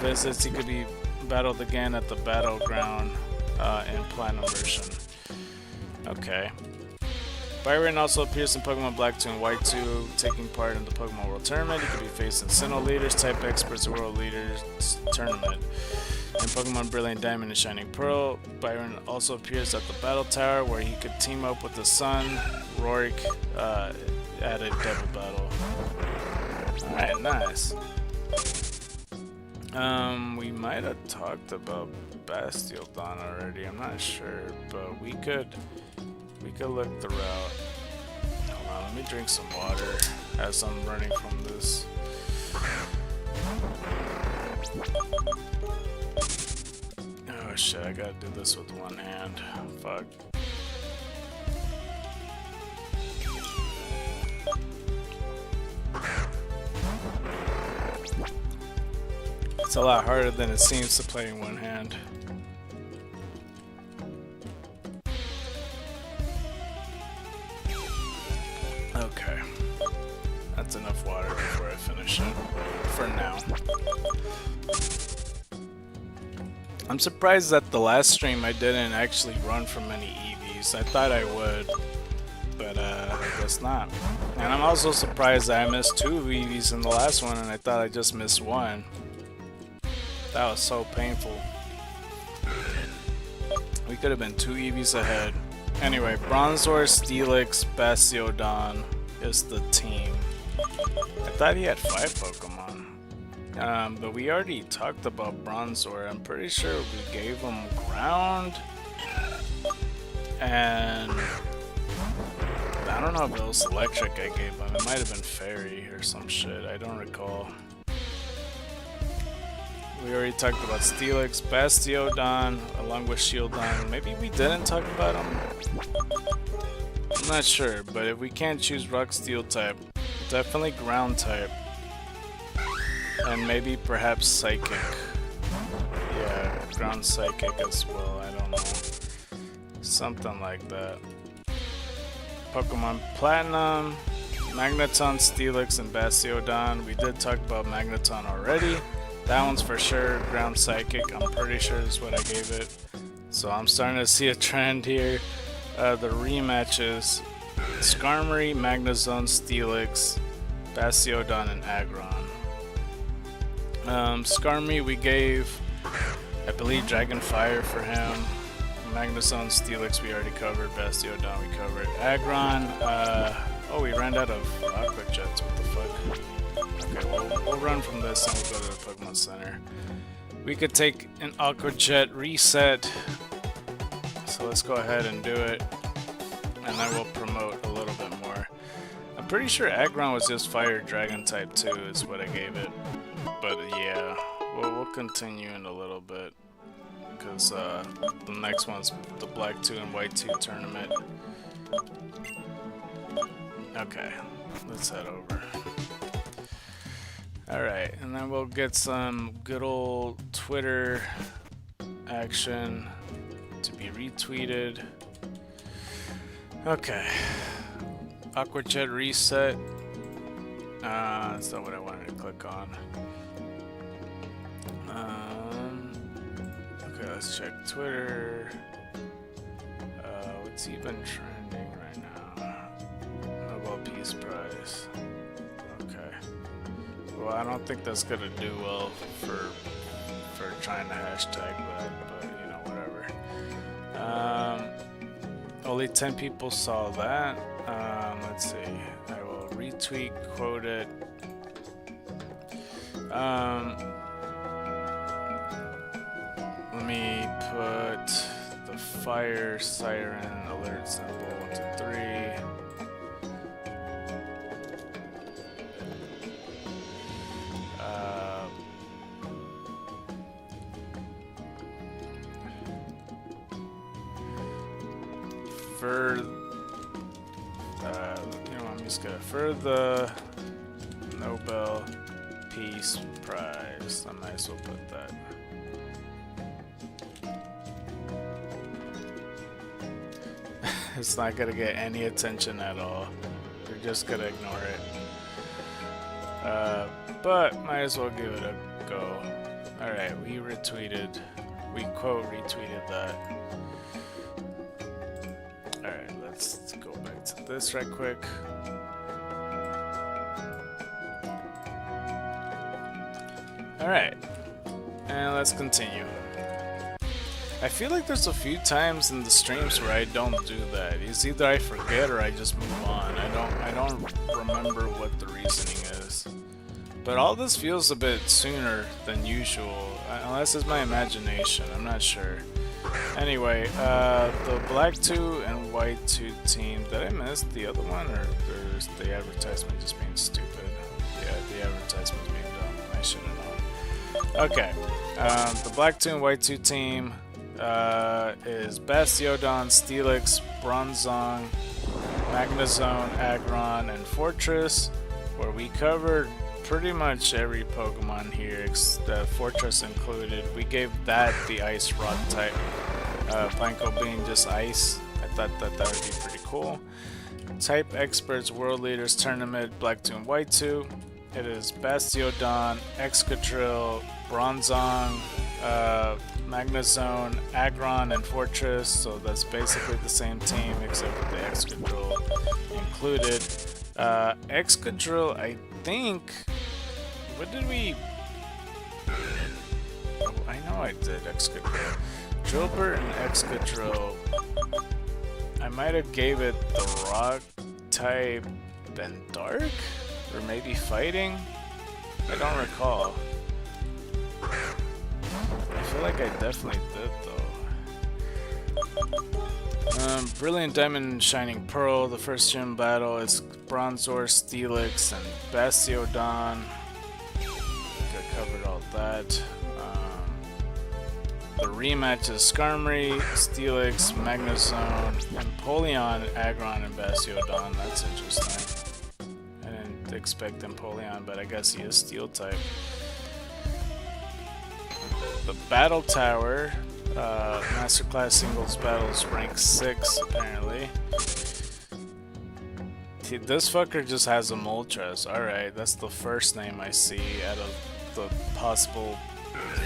visits, he could be battled again at the battleground in Platinum version. Okay. Byron also appears in Pokemon Black 2 and White 2, taking part in the Pokemon World Tournament. He could be faced in Sinnoh Leaders, Type Experts, World Leaders Tournament. In Pokemon Brilliant Diamond and Shining Pearl, Byron also appears at the Battle Tower, where he could team up with the son, Roark, at a double battle. Alright, nice. We might have talked about Bastiodon already, I'm not sure, but we could look the route. Hold on, let me drink some water as I'm running from this. Oh shit, I gotta do this with one hand. Fuck. It's a lot harder than it seems to play in one hand. Okay. That's enough water before I finish it. For now. I'm surprised that the last stream I didn't actually run from any Eevees. I thought I would, but I guess not. And I'm also surprised that I missed 2 Eevees in the last one and I thought I just missed 1. That was so painful. We could have been 2 Eevees ahead. Anyway, Bronzor, Steelix, Bastiodon is the team. I thought he had 5 Pokemon. But we already talked about Bronzor. I'm pretty sure we gave him Ground. And I don't know if it was Electric I gave him. It might have been Fairy or some shit. I don't recall. We already talked about Steelix, Bastiodon, along with Shieldon. Maybe we didn't talk about him? I'm not sure, but if we can't choose Rock Steel type, definitely Ground type. And maybe perhaps Psychic. Yeah, Ground Psychic as well, I don't know. Something like that. Pokemon Platinum, Magneton, Steelix, and Bastiodon. We did talk about Magneton already. That one's for sure Ground Psychic. I'm pretty sure is what I gave it. So I'm starting to see a trend here. The rematches: Skarmory, Magnezone, Steelix, Bastiodon, and Aggron. Skarmory we gave, I believe, Dragon Fire for him. Magnezone, Steelix we already covered. Bastiodon we covered. Aggron, oh, we ran out of Aqua Jets. What the fuck? Okay, we'll run from this and we'll go to the Pokemon Center. We could take an Aqua Jet reset. So let's go ahead and do it. And then we'll promote a little bit more. I'm pretty sure Aggron was just Fire Dragon type too, is what I gave it. But yeah, we'll continue in a little bit. Because the next one's the Black 2 and White 2 tournament. Okay, let's head over. Alright, and then we'll get some good old Twitter action to be retweeted. Okay. Awkward chat reset. That's not what I wanted to click on. Okay, let's check Twitter. What's even trending right now? Nobel Peace Prize. Okay. Well, I don't think that's gonna do well for trying to hashtag that, but you know, whatever. Only 10 people saw that. Let's see. I will retweet, quote it. Let me put the fire siren alert symbol 1, 2, 3. You know, I'm just gonna for the Nobel Peace Prize. I might as well put that. It's not gonna get any attention at all. You're just gonna ignore it. But might as well give it a go. Alright, we quote retweeted that. Alright, let's go back to this right quick. Alright, and let's continue. I feel like there's a few times in the streams where I don't do that. It's either I forget or I just move on. I don't remember what the reasoning is. But all this feels a bit sooner than usual, unless it's my imagination. I'm not sure. Anyway, the black 2 and white 2 team. Did I miss the other one, or there's the advertisement just being stupid? Yeah, the advertisement's being dumb. I should have known. Okay, the black 2 and white 2 team is Bastiodon, Steelix, Bronzong, Magnezone, Aggron, and Fortress, where we covered pretty much every Pokemon here, Fortress included. We gave that the Ice Rock type, Blanco being just Ice. I thought that would be pretty cool. Type Experts World Leaders Tournament, Black 2 and White 2. It is Bastiodon, Excadrill, Bronzong, Magnezone, Aggron, and Fortress, so that's basically the same team except with the Excadrill included. Excadrill, I think... What did we... Oh, I know I did Excadrill. Drillbur and Excadrill, I might have gave it the Rock type and Dark? Or maybe Fighting? I don't recall. I feel like I definitely did though. Brilliant Diamond and Shining Pearl, the first gym battle is Bronzor, Steelix, and Bastiodon. I think I covered all that. The rematch is Skarmory, Steelix, Magnezone, Empoleon, Aggron, and Bastiodon. That's interesting. I didn't expect Empoleon, but I guess he is Steel type. The Battle Tower, Masterclass Singles Battles rank 6 apparently. This fucker just has a Moltres. Alright, that's the first name I see out of the possible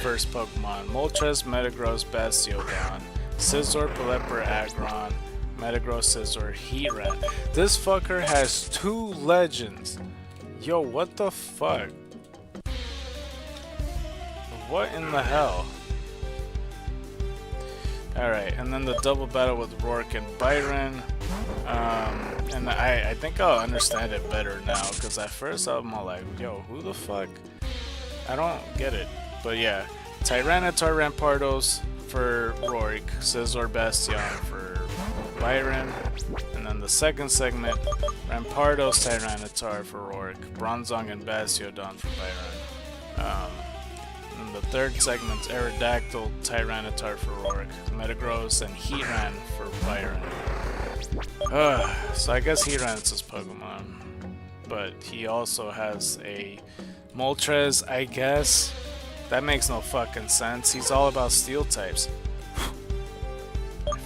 first Pokemon. Moltres, Metagross, Bastiodon, Scizor, Pelipper, Aggron, Metagross, Scizor, Heatran. This fucker has 2 legends. Yo, what the fuck? What in the hell? Alright, and then the double battle with Rourke and Byron. And I think I'll understand it better now, because at first I'm all like, yo, who the fuck? I don't get it. But yeah, Tyranitar, Rampardos for Rourke, Scizor, Bastion for Byron. And then the second segment, Rampardos, Tyranitar for Rourke, Bronzong and Bastiodon for Byron. And the third segment's Aerodactyl, Tyranitar for Rourke, Metagross, and Heatran for Byron. So I guess he runs his Pokemon. But he also has a Moltres, I guess. That makes no fucking sense. He's all about steel types.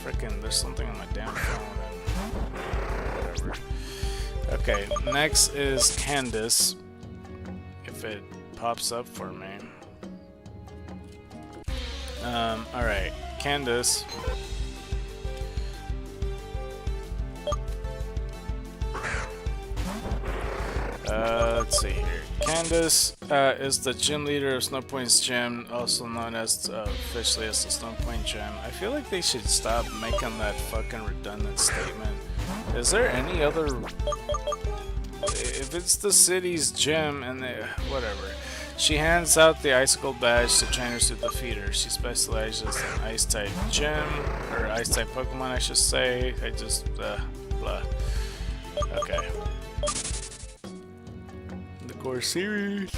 Freaking, there's something on my damn phone. Whatever. Okay, next is Candace. If it pops up for me. Alright, Candace. Let's see here. Candace is the gym leader of Snowpoint's gym, also known as officially as the Snowpoint Gym. I feel like they should stop making that fucking redundant statement. Is there any other? If it's the city's gym and they, whatever. She hands out the Icicle badge to trainers to defeat her. She specializes in Ice-type gym, or Ice-type Pokemon, I should say. I just blah. Okay. Core series.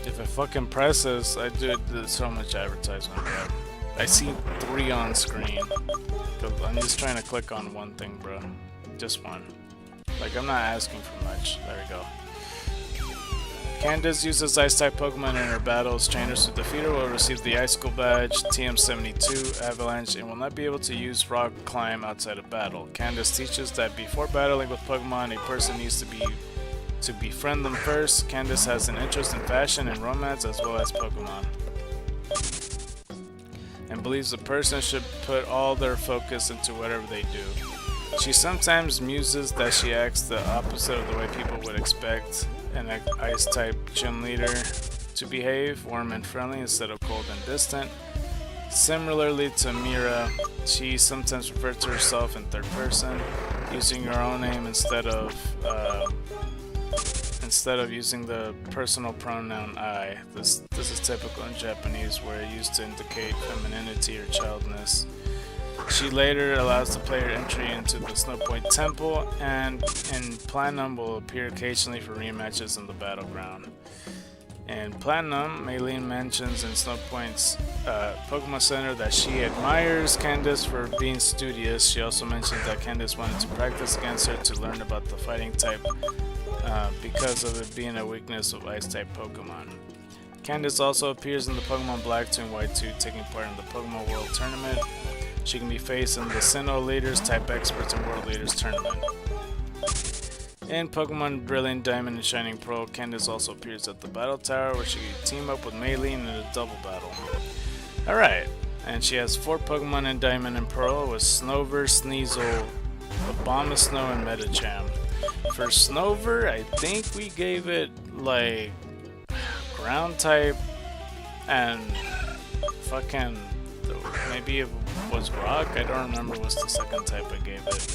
If it fucking presses, I do so much advertisement, bro. I see 3 on screen. I'm just trying to click on one thing, bro. Just one. Like, I'm not asking for much. There we go. Candace uses Ice-type Pokemon in her battles. Trainers who defeat her will receive the Icicle badge, TM72, Avalanche, and will not be able to use Rock Climb outside of battle. Candace teaches that before battling with Pokemon, a person needs to befriend them first. Candace has an interest in fashion and romance as well as Pokemon, and believes a person should put all their focus into whatever they do. She sometimes muses that she acts the opposite of the way people would expect an Ice-type gym leader to behave, warm and friendly instead of cold and distant. Similarly to Mira, she sometimes refers to herself in third person, using her own name instead of using the personal pronoun I. This is typical in Japanese, where it used to indicate femininity or childness. She later allows the player entry into the Snowpoint Temple, and in Platinum will appear occasionally for rematches in the battleground. In Platinum, Maylene mentions in Snowpoint's Pokemon Center that she admires Candace for being studious. She also mentions that Candace wanted to practice against her to learn about the fighting type because of it being a weakness of Ice-type Pokemon. Candace also appears in the Pokemon Black 2 and White 2, taking part in the Pokemon World Tournament. She can be faced in the Sinnoh Leaders, Type Experts, and World Leaders Tournament. In Pokemon Brilliant Diamond and Shining Pearl, Candace also appears at the Battle Tower, where she can team up with Maylene in a double battle. Alright, and she has 4 Pokemon in Diamond and Pearl, with Snover, Sneasel, Abomasnow, and Medicham. For Snover, I think we gave it, like, Ground type, and fucking, maybe it was Rock? I don't remember what's the second type I gave it.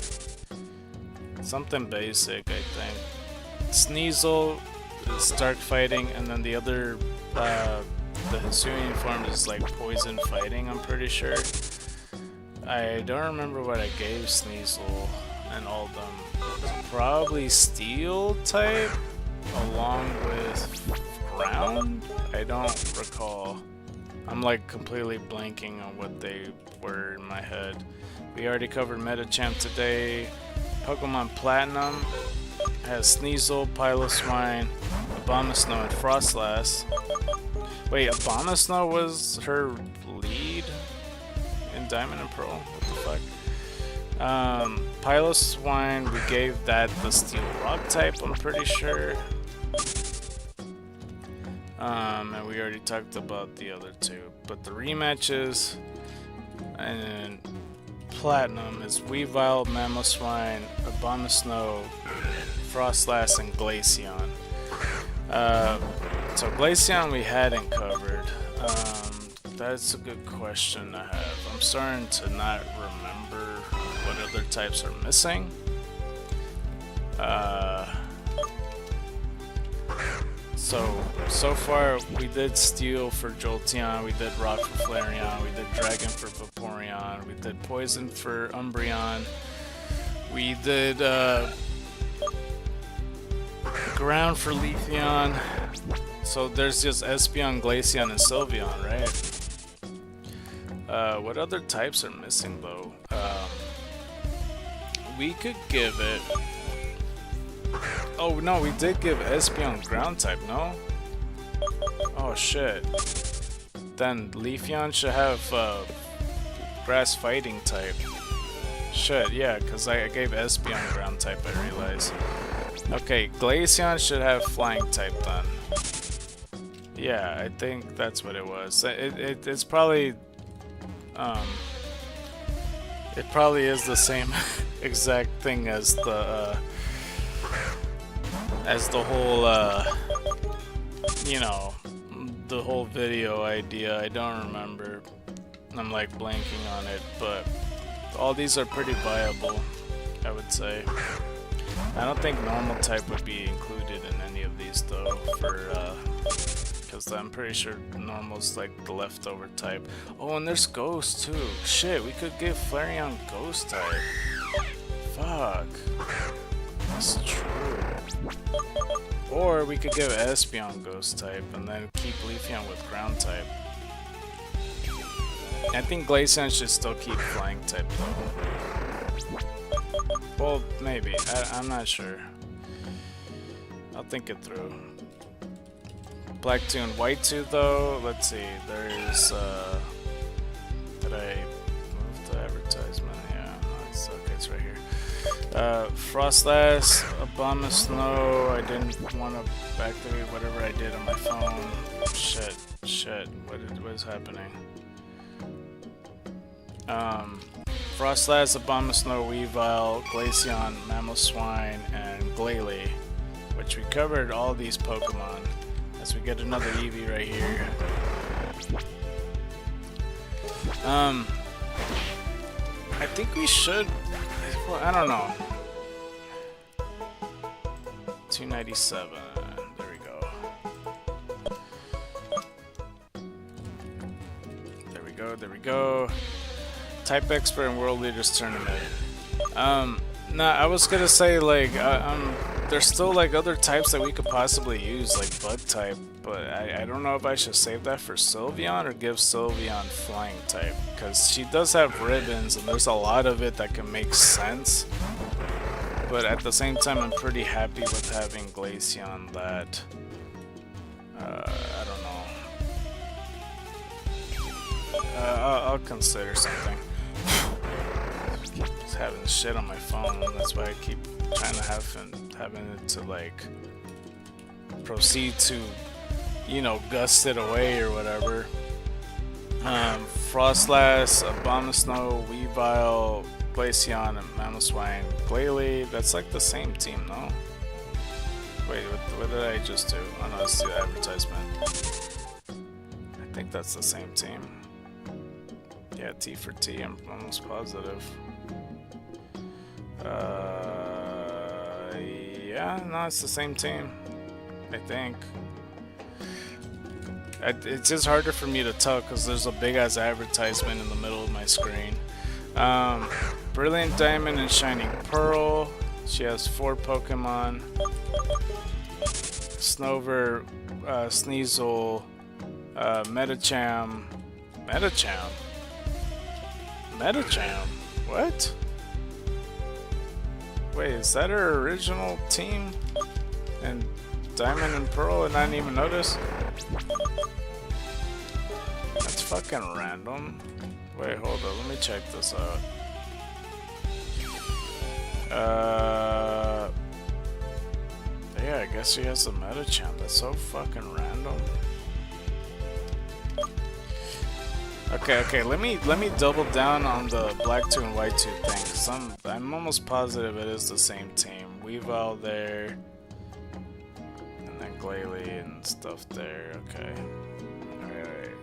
Something basic, I think. Sneasel is Dark Fighting, and then the other, the Hisuian form is like Poison Fighting, I'm pretty sure. I don't remember what I gave Sneasel and all of them. Probably Steel type, along with Ground? I don't recall. I'm like completely blanking on what they were in my head. We already covered Medicham today. Pokemon Platinum has Sneasel, Piloswine, Abomasnow, and Frostlass. Wait, Abomasnow was her lead in Diamond and Pearl? What the fuck? Piloswine, we gave that the Steel Rock type, I'm pretty sure. And we already talked about the other 2. But the rematches and Platinum is Weavile, Mamoswine, Abomasnow, Frostlass, and Glaceon. So Glaceon we hadn't covered. That's a good question to have. I'm starting to not remember what other types are missing. So far we did Steel for Jolteon, we did Rock for Flareon, we did Dragon for Vaporeon, we did Poison for Umbreon, we did Ground for Leafeon. So there's just Espeon, Glaceon, and Sylveon, right? What other types are missing though? We could give it... Oh no, we did give Espeon ground type, no? Oh shit. Then Leafeon should have grass fighting type. Shit, yeah, because I gave Espeon ground type, I realize. Okay, Glaceon should have flying type then. Yeah, I think that's what it was. It's probably... it probably is the same exact thing as the whole, you know, the whole video idea. I don't remember. I'm like blanking on it, but all these are pretty viable, I would say. I don't think normal type would be included in any of these though, because I'm pretty sure normal's like the leftover type. Oh, and there's ghost too. Shit, we could give Flareon ghost type. Fuck. That's true. Or we could give Espeon ghost type and then keep Leafeon with ground type. I think Glaceon should still keep flying type though. Well, maybe. I'm not sure. I'll think it through. Black 2 and White 2 though, let's see. There's did I move the advertisement? Yeah, no, it's okay, it's right here. Frostlass, Abomasnow, I didn't want to activate whatever I did on my phone. Shit, what is happening? Frostlass, Abomasnow, Weavile, Glaceon, Mamoswine, and Glalie, which we covered all these Pokemon. As we get another Eevee right here. I think we should. Well, I don't know. 297. There we go. There we go. Type Expert and World Leaders Tournament. Nah, I was gonna say like there's still like other types that we could possibly use, like Bug type, but I don't know if I should save that for Sylveon or give Sylveon flying type, because she does have ribbons and there's a lot of it that can make sense. But at the same time, I'm pretty happy with having Glaceon that I don't know. I'll consider something. Just having shit on my phone, and that's why I keep trying to having it to like proceed to, you know, gust it away or whatever. Frostlass, Abomasnow, Weavile, Glaceon, and Mamoswine, Glalie. That's like the same team, no? Wait, what did I just do? Oh no, let's do the advertisement. I think that's the same team. Yeah, T for T, I'm almost positive. Yeah, no, it's the same team, I think. It's just harder for me to tell because there's a big ass advertisement in the middle of my screen. Brilliant Diamond and Shining Pearl. She has 4 Pokemon. Snover, Sneasel, Medicham. What? Wait, is that her original team? And Diamond and Pearl and I didn't even notice? That's fucking random. Wait, hold on, let me check this out. Yeah, I guess she has a Medicham. That's so fucking random. Okay, let me double down on the Black 2 and White 2 thing, because I'm almost positive it is the same team. Weavile there, and then Glalie and stuff there. Okay, alright.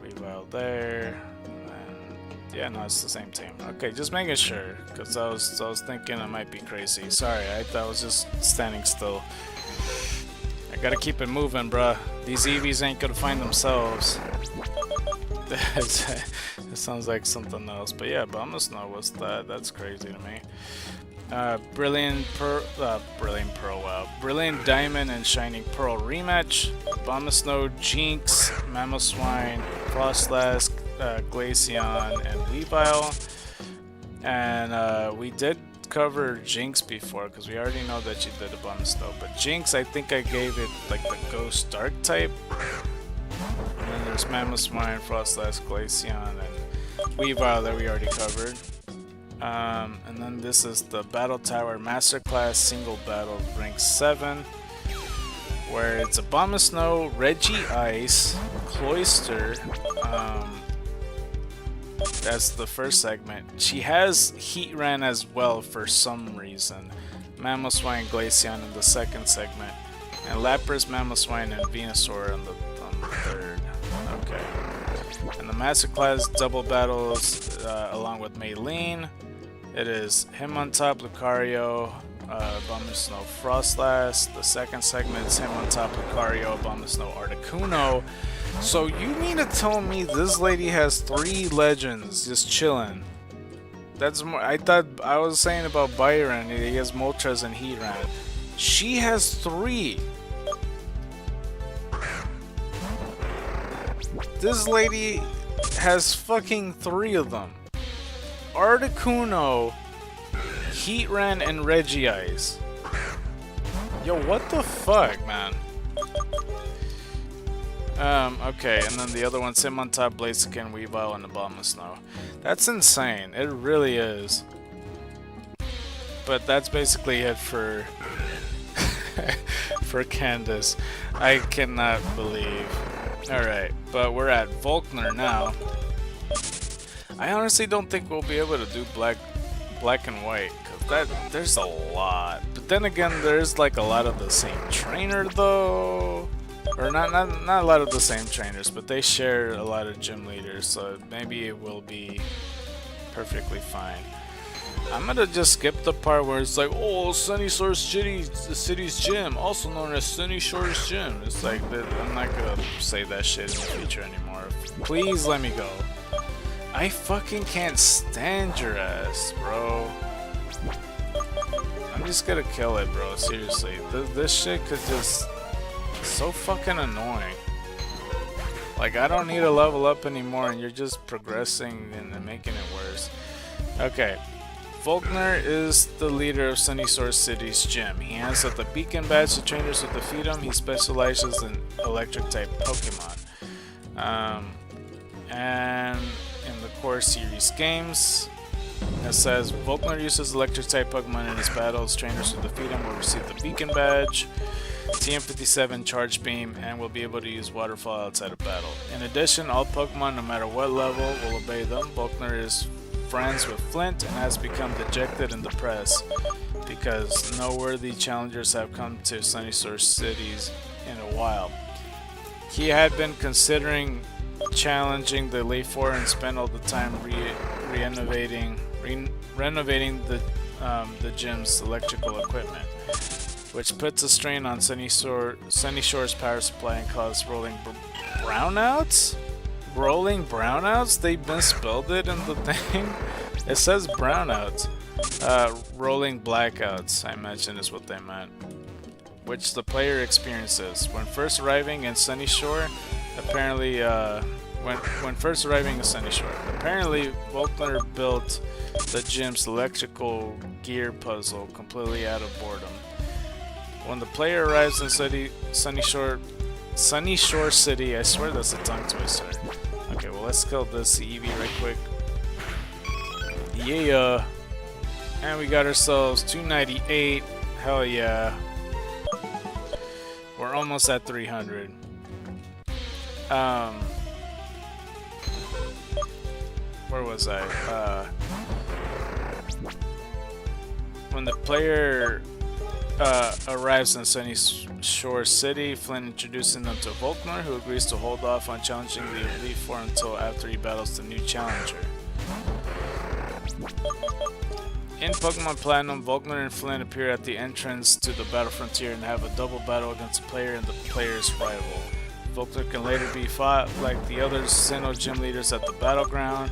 Weavile there, and then yeah, no, it's the same team. Okay, just making sure, because I was thinking I might be crazy. Sorry, I was just standing still. I gotta keep it moving, bruh. These Eevees ain't gonna find themselves. It sounds like something else, but yeah, Abomasnow was that. That's crazy to me. Brilliant Pearl, wow. Brilliant Diamond and Shining Pearl rematch. Abomasnow, Jinx, Mamoswine, Frostlass, Glaceon, and Weavile. And we did cover Jinx before, because we already know that she did a Bomb Snow. But Jinx, I think I gave it like the Ghost Dark type. And then there's Mamoswine, Frostlass, Glaceon, and Weavile that we already covered. And then this is the Battle Tower Masterclass Single Battle Rank 7, where it's a Bomb Snow, Regice, Cloyster. That's the first segment. She has Heatran as well for some reason. Mamoswine, Glaceon in the second segment, and Lapras, Mamoswine, and Venusaur on the third. Okay. And the Masterclass double battles along with Maylene. It is him on top, Lucario, Bomb Snow, Frostlass. The second segment is him on top, Lucario, Bomb Snow, Articuno. So you mean to tell me this lady has 3 legends just chilling? That's more. I thought I was saying about Byron. He has Moltres and Heatran. She has 3. This lady has fucking 3 of them. Articuno, Heatran, and Regice. Yo, what the fuck, man? Okay, and then the other one's him on top, Blaziken, Weavile, and the Bomb Snow. That's insane. It really is. But that's basically it for for Candace. I cannot believe. Alright, but we're at Volkner now. I honestly don't think we'll be able to do black and white, because there's a lot. But then again, there's like a lot of the same trainer though. Or not a lot of the same trainers, but they share a lot of gym leaders, so maybe it will be perfectly fine. I'm gonna just skip the part where it's like, oh, Sunny Shores City's gym, also known as Sunny Shores Gym. It's like, I'm not gonna say that shit in the future anymore. Please let me go. I fucking can't stand your ass, bro. I'm just gonna kill it, bro. Seriously, this shit could just... so fucking annoying. Like, I don't need to level up anymore, and you're just progressing and making it worse. Okay. Volkner is the leader of Sunny Shores City's gym. He hands out the beacon badge to trainers who defeat him. He specializes in electric type Pokemon. And in the core series games, it says Volkner uses electric type Pokemon in his battles. Trainers who defeat him will receive the beacon badge, TM57 Charge Beam, and will be able to use Waterfall outside of battle. In addition, all Pokemon, no matter what level, will obey them. Volkner is friends with Flint and has become dejected and depressed because no worthy challengers have come to Sunny Shores Cities in a while. He had been considering challenging the Elite Four and spent all the time renovating the gym's electrical equipment, which puts a strain on Sunny Shore's power supply and causes rolling brownouts? Rolling brownouts? They misspelled it in the thing? It says brownouts. Rolling blackouts, I imagine is what they meant. Which the player experiences. When first arriving in Sunny Shore, apparently, Volkner built the gym's electrical gear puzzle completely out of boredom. When the player arrives in Sunny Shore City, I swear that's a tongue twister. Okay, well, let's kill this Eevee right quick. Yeah, and we got ourselves 298. Hell yeah, we're almost at 300. Where was I? When the player arrives in Sunny Shore City, Flynn introducing them to Volkner, who agrees to hold off on challenging the Elite Four until after he battles the new challenger. In Pokemon Platinum, Volkner and Flynn appear at the entrance to the Battle Frontier and have a double battle against the player and the player's rival. Volkner can later be fought like the other Sinnoh gym leaders at the battleground.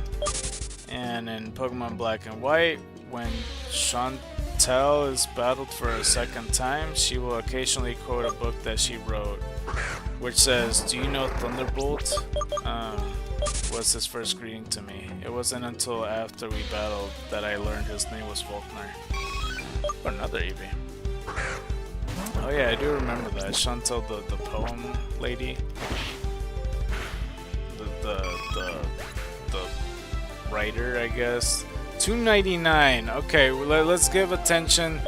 And in Pokemon Black and White, when Chantel is battled for a second time, she will occasionally quote a book that she wrote, which says, "Do you know Thunderbolt?" was his first greeting to me. It wasn't until after we battled that I learned his name was Faulkner. Another Eevee. Oh yeah, I do remember that. Chantal, the poem lady. The writer, I guess. 299. Okay, let's give attention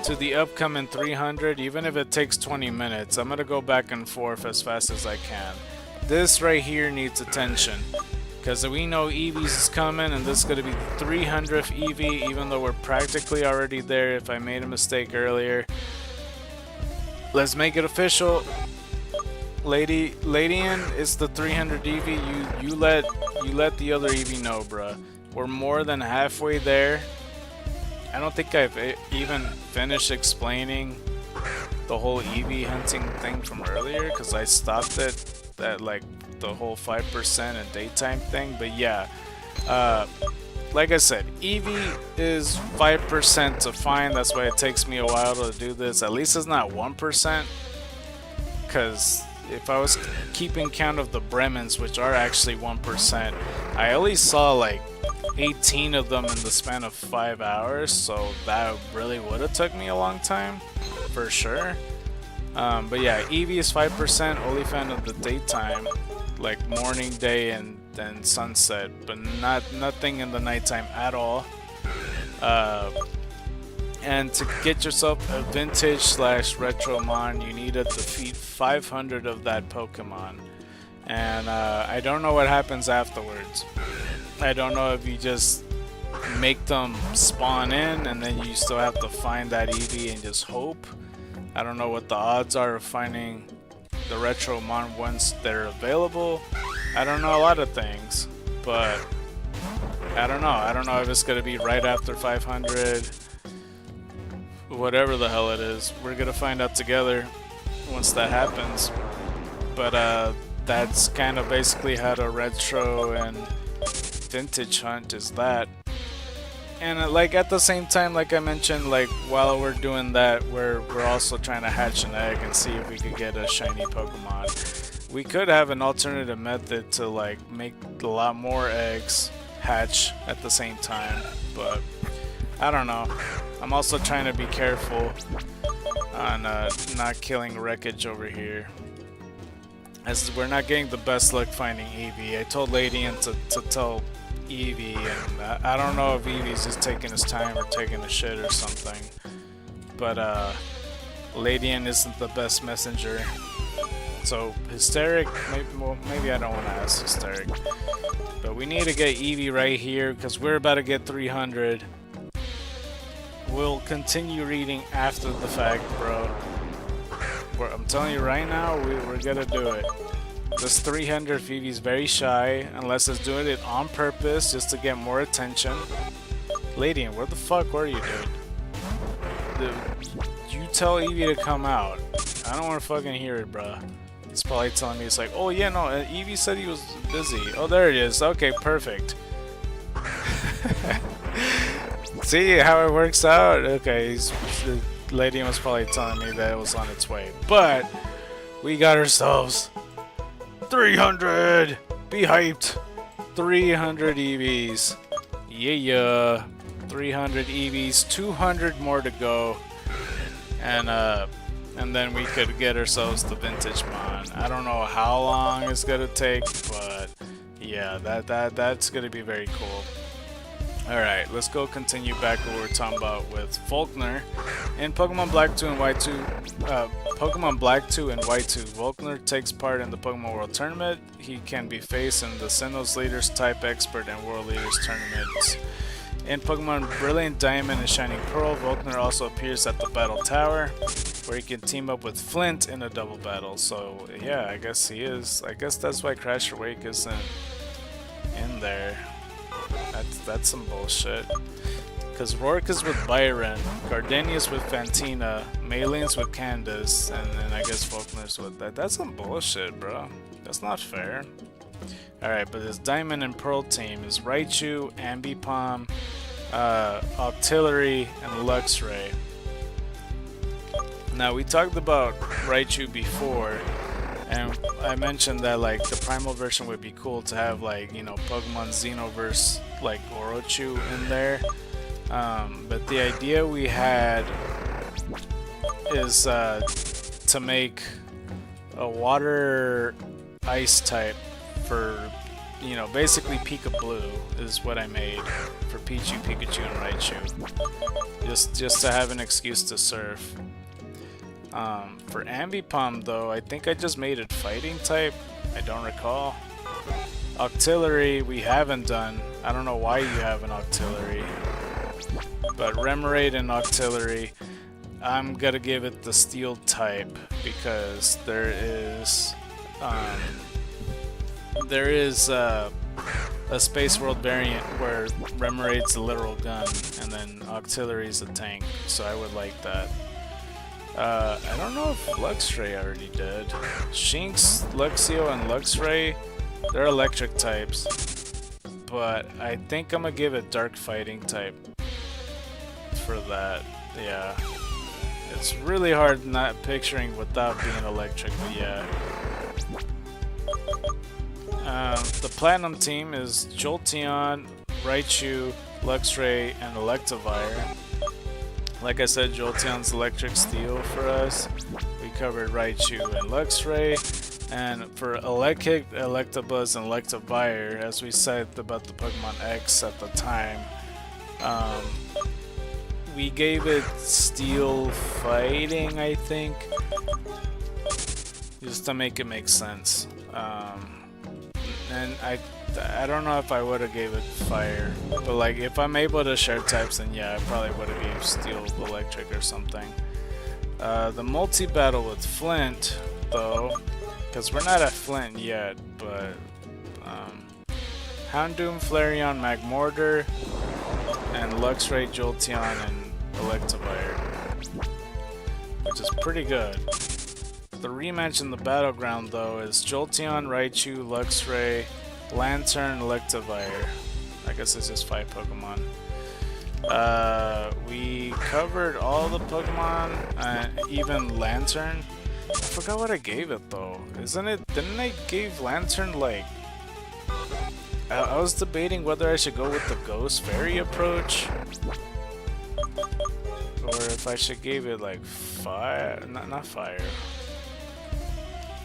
to the upcoming 300, even if it takes 20 minutes. I'm gonna go back and forth as fast as I can. This right here needs attention, because we know Eevee's is coming, and this is gonna be the 300th Eevee, even though we're practically already there. If I made a mistake earlier, let's make it official. Ladian is the 300 Eevee. You let the other Eevee know, bruh. We're more than halfway there. I don't think I've even finished explaining the whole Eevee hunting thing from earlier, because I stopped it at like the whole 5% and daytime thing. But yeah, like I said, Eevee is 5% to find. That's why it takes me a while to do this. At least it's not 1%, because if I was keeping count of the Bremens, which are actually 1%, I only saw like 18 of them in the span of 5 hours, so that really would have took me a long time, for sure. But yeah, Eevee is 5%, Olifant of the daytime, like morning, day, and then sunset, but nothing in the nighttime at all. And to get yourself a vintage / retromon, you need to defeat 500 of that Pokemon. And I don't know what happens afterwards. I don't know if you just make them spawn in and then you still have to find that Eevee and just hope. I don't know what the odds are of finding the Retromon once they're available. I don't know a lot of things, but I don't know. I don't know if it's going to be right after 500. Whatever the hell it is, we're gonna find out together once that happens. But that's kind of basically how the retro and vintage hunt is that. And like at the same time, like I mentioned, like while we're doing that, we're also trying to hatch an egg and see if we could get a shiny Pokemon. We could have an alternative method to like make a lot more eggs hatch at the same time, but I don't know. I'm also trying to be careful on not killing wreckage over here, as we're not getting the best luck finding Eevee. I told Ladian to tell Eevee, and I don't know if Eevee's just taking his time or taking a shit or something, but Ladian isn't the best messenger. So Hysteric, maybe I don't want to ask Hysteric, but we need to get Eevee right here because we're about to get 300. We'll continue reading after the fact, bro. I'm telling you right now, we're gonna do it. This 300 Eevee is very shy, unless it's doing it on purpose just to get more attention. Ladian, where the fuck were you, dude? You tell Eevee to come out. I don't want to fucking hear it, bro. He's probably telling me, it's like, oh yeah, no, Eevee said he was busy. Oh, there it is. Okay, perfect. See how it works out? Okay, the lady was probably telling me that it was on its way. But we got ourselves 300! Be hyped! 300 EVs. Yeah. 300 EVs, 200 more to go. And then we could get ourselves the vintage mon. I don't know how long it's gonna take, but yeah, that's gonna be very cool. Alright, let's go continue back what we're talking about with Faulkner. In Pokemon Black 2 and White 2, Pokemon Black 2 and White 2, Faulkner takes part in the Pokemon World Tournament. He can be faced in the Sinnoh's Leaders, Type Expert, and World Leaders tournaments. In Pokemon Brilliant Diamond and Shining Pearl, Faulkner also appears at the Battle Tower, where he can team up with Flint in a double battle. So yeah, I guess he is. I guess that's why Crash Awake isn't in there. That's some bullshit. Because Rourke is with Byron, Gardenia's with Fantina, Maylene's with Candace, and then I guess Faulkner's with that. That's some bullshit, bro. That's not fair. Alright, but this Diamond and Pearl team is Raichu, Ambipom, Octillery, and Luxray. Now, we talked about Raichu before, And I mentioned that like the primal version would be cool to have like, you know, Pokemon Xenoverse like Orochu in there. But the idea we had is to make a water ice type for, you know, basically Pika Blue is what I made for Pichu, Pikachu, and Raichu. Just to have an excuse to surf. For Ambipom though, I think I just made it fighting type. I don't recall. Octillery we haven't done. I don't know why you have an Octillery. But Remoraid and Octillery, I'm gonna give it the Steel type because there is a Space World variant where Remoraid's a literal gun and then Octillery's a tank, so I would like that. I don't know if Luxray already did. Shinx, Luxio, and Luxray, they're electric types, but I think I'm gonna give it Dark Fighting type for that. Yeah, it's really hard not picturing without being electric, but yeah. The Platinum team is Jolteon, Raichu, Luxray, and Electivire. Like I said, Jolteon's electric steel for us. We covered Raichu and Luxray. And for Electric, Electabuzz, and Electivire, as we said about the Pokemon X at the time, we gave it Steel Fighting, I think, just to make it make sense. And I don't know if I would have gave it Fire, but like if I'm able to share types, then yeah, I probably would have gave Steel Electric or something. The multi-battle with Flint, though, because we're not at Flint yet, but Houndoom, Flareon, Magmortar, and Luxray, Jolteon, and Electivire, which is pretty good. The rematch in the battleground though is Jolteon, Raichu, Luxray, Lantern, Electivire. I guess it's just 5 Pokemon. We covered all the Pokemon, even Lantern. I forgot what I gave it though. Didn't I give Lantern like... I was debating whether I should go with the Ghost Fairy approach, or if I should give it like fire, not fire.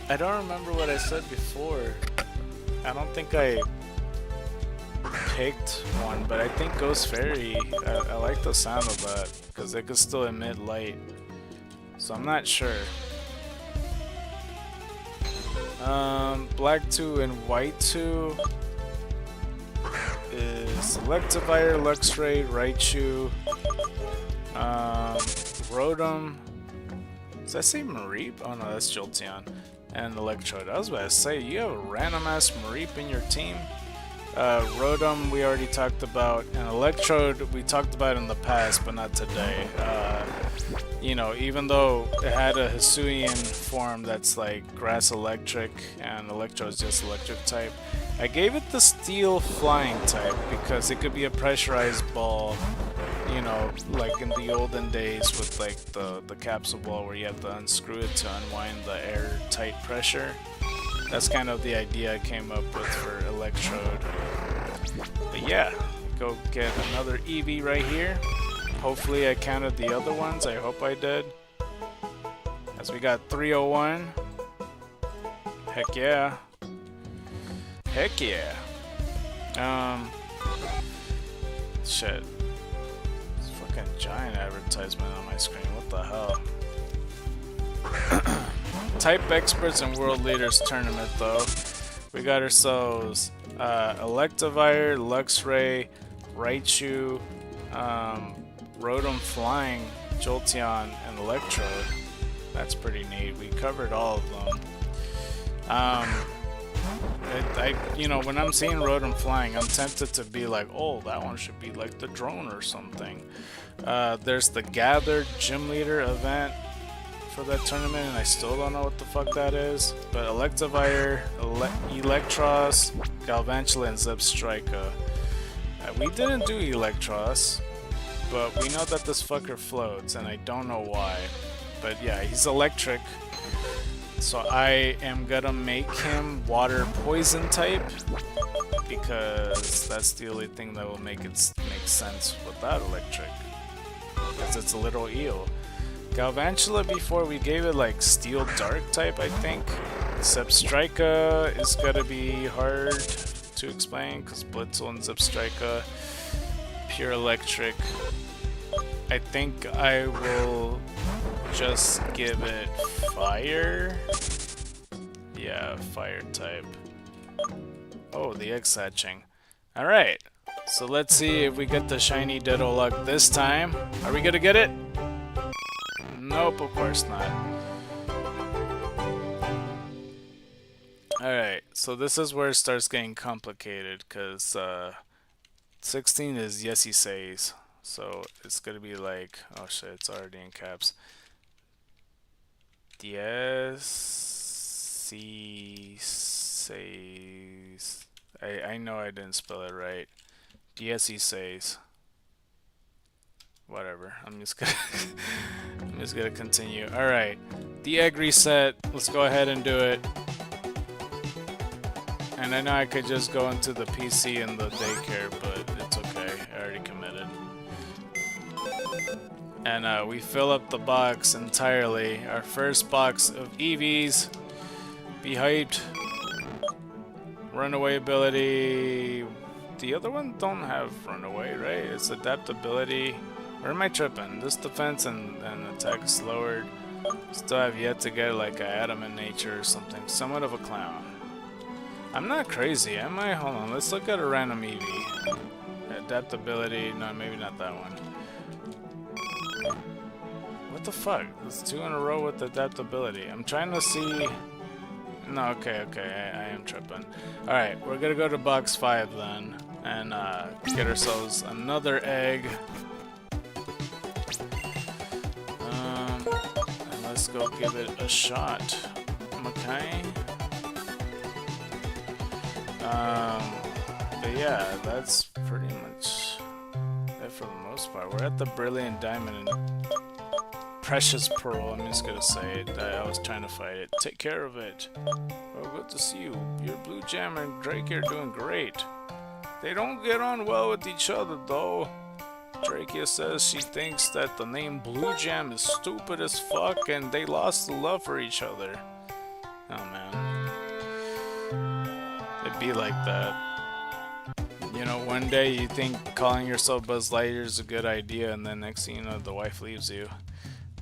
I don't remember what I said before. I don't think I picked one, but I think Ghost Fairy, I like the sound of that, because it could still emit light. So I'm not sure. Black 2 and White 2 is Electivire, Luxray, Raichu, Rotom. Does that say Mareep? Oh no, that's Jolteon. And Electrode. I was about to say, you have a random ass Mareep in your team. Rotom we already talked about, and Electrode we talked about in the past, but not today. You know, even though it had a Hisuian form that's like Grass Electric, and Electrode's just Electric type, I gave it the Steel Flying type because it could be a pressurized ball. You know, like in the olden days with like the capsule ball where you have to unscrew it to unwind the airtight pressure. That's kind of the idea I came up with for Electrode. But yeah, go get another Eevee right here. Hopefully I counted the other ones. I hope I did. As we got 301. Heck yeah. Heck yeah. Shit. Giant advertisement on my screen. What the hell? Type Experts and World Leaders Tournament though. We got ourselves Electivire, Luxray, Raichu, Rotom Flying, Jolteon, and Electrode. That's pretty neat. We covered all of them. You know, when I'm seeing Rotom Flying, I'm tempted to be like, oh, that one should be like the drone or something. There's the Gathered Gym Leader event for that tournament, and I still don't know what the fuck that is. But Electivire, Electros, Galvantula, and Zebstrika. We didn't do Electros, but we know that this fucker floats, and I don't know why. But yeah, he's electric. So I am gonna make him water poison type, because that's the only thing that will make it make sense without electric, because it's a little eel. Galvantula, before we gave it like steel dark type, I think. Zebstrika is gonna be hard to explain because Blitzel and Zebstrika, pure electric. I think I will just give it fire. Yeah, fire type. Oh, the egg hatching. Alright, so let's see if we get the shiny Ditto luck this time. Are we gonna get it? Nope, of course not. Alright, so this is where it starts getting complicated, because 16 is yes he says. So it's gonna be like, oh shit, it's already in caps. Yes he says. I know I didn't spell it right. Yes he says. Whatever. I'm just gonna continue. Alright. The egg reset. Let's go ahead and do it. And I know I could just go into the PC and the daycare, but it's okay. I already committed. And we fill up the box entirely. Our first box of Eevees. Be hyped. Runaway ability. The other one don't have runaway, right? It's adaptability. Where am I tripping? This defense and attack is lowered. Still have yet to get like an adamant nature or something. Somewhat of a clown. I'm not crazy, am I? Hold on, let's look at a random Eevee. Adaptability, no, maybe not that one. What the fuck? There's 2 in a row with adaptability. I'm trying to see... No, okay, I am tripping. Alright, we're gonna go to box 5 then, and get ourselves another egg. And let's go give it a shot. Okay. But yeah, that's pretty much it for the most part. We're at the Brilliant Diamond and Precious Pearl. I'm just gonna say it. I was trying to fight it. Take care of it. Oh, good to see you. Your Blue Jam and Drake are doing great. They don't get on well with each other though. Drakia says she thinks that the name Blue Jam is stupid as fuck and they lost the love for each other. Oh man. It'd be like that. You know, one day you think calling yourself Buzz Lightyear is a good idea, and then next thing you know, the wife leaves you.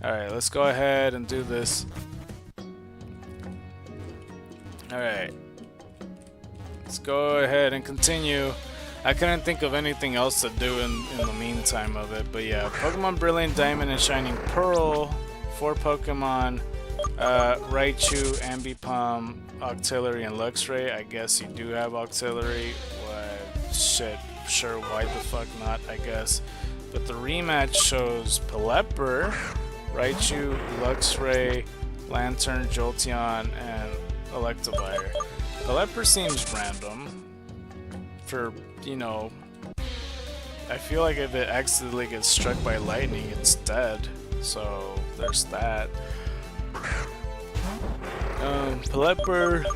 Alright, let's go ahead and do this. Alright. Let's go ahead and continue. I couldn't think of anything else to do in the meantime of it, but yeah. Pokemon Brilliant Diamond and Shining Pearl. 4 Pokemon. Raichu, Ambipom, Octillery, and Luxray. I guess you do have Octillery. Shit, sure, why the fuck not, I guess. But the rematch shows Pelipper, Raichu, Luxray, Lantern, Jolteon, and Electivire. Pelipper seems random. For, you know, I feel like if it accidentally gets struck by lightning, it's dead. So, there's that. Pelipper...